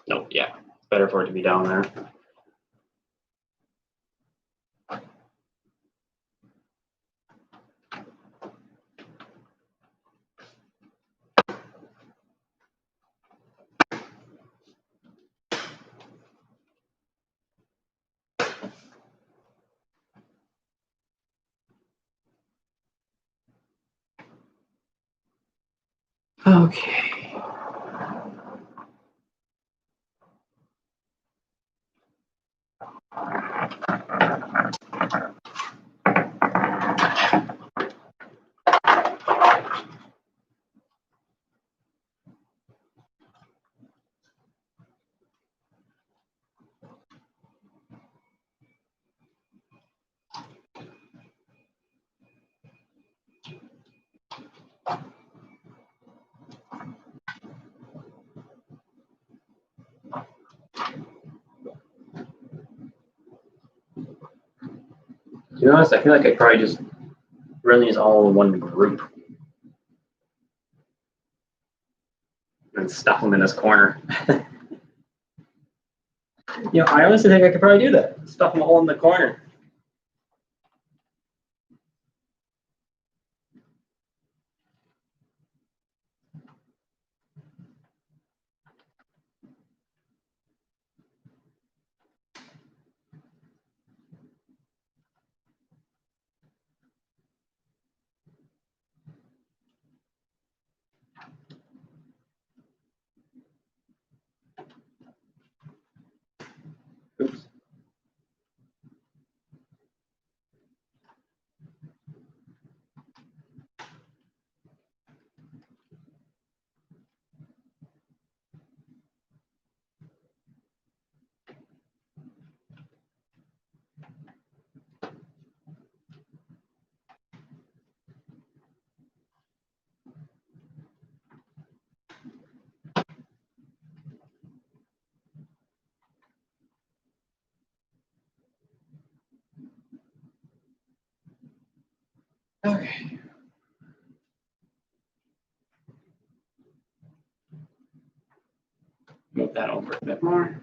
No, yeah, it's better for it to be down there. Okay. To be honest, I feel like I probably just run these all in one group and stuff them in this corner. You know, I honestly think I could probably do that. Stuff them all in the corner. Oops. Okay. Move that over a bit more.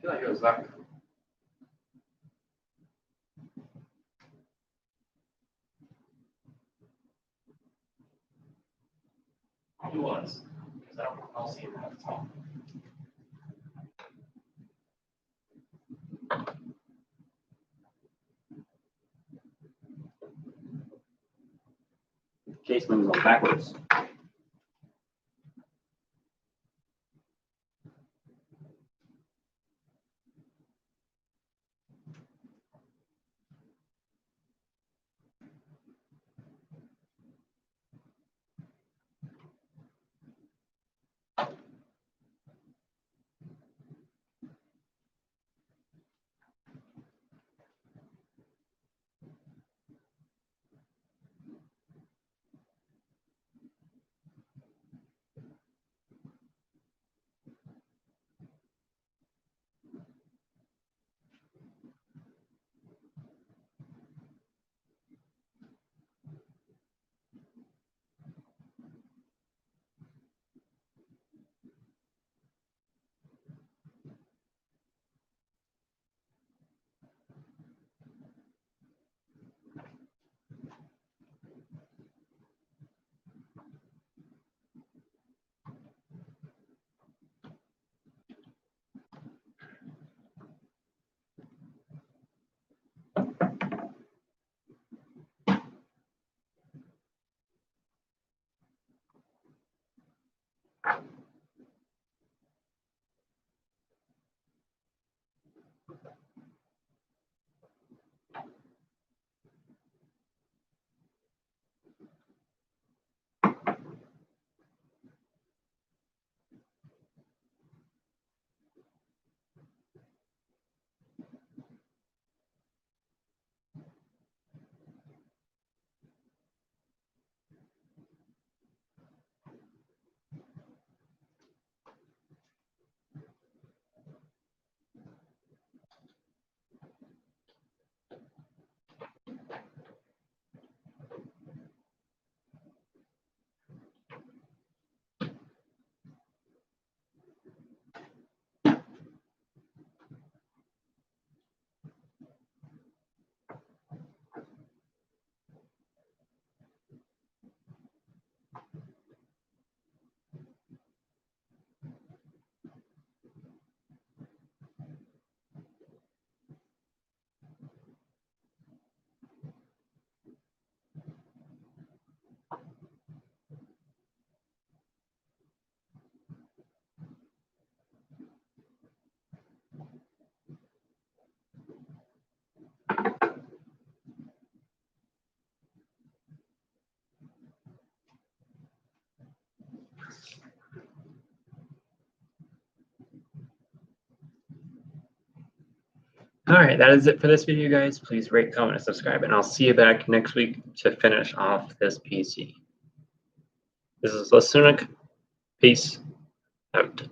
feel like it was that. It was. Because I don't recall seeing that at all. Case moves on backwards. All right, that is it for this video, guys. Please rate, comment, and subscribe, and I'll see you back next week to finish off this PC. This is Lasunic. Peace out.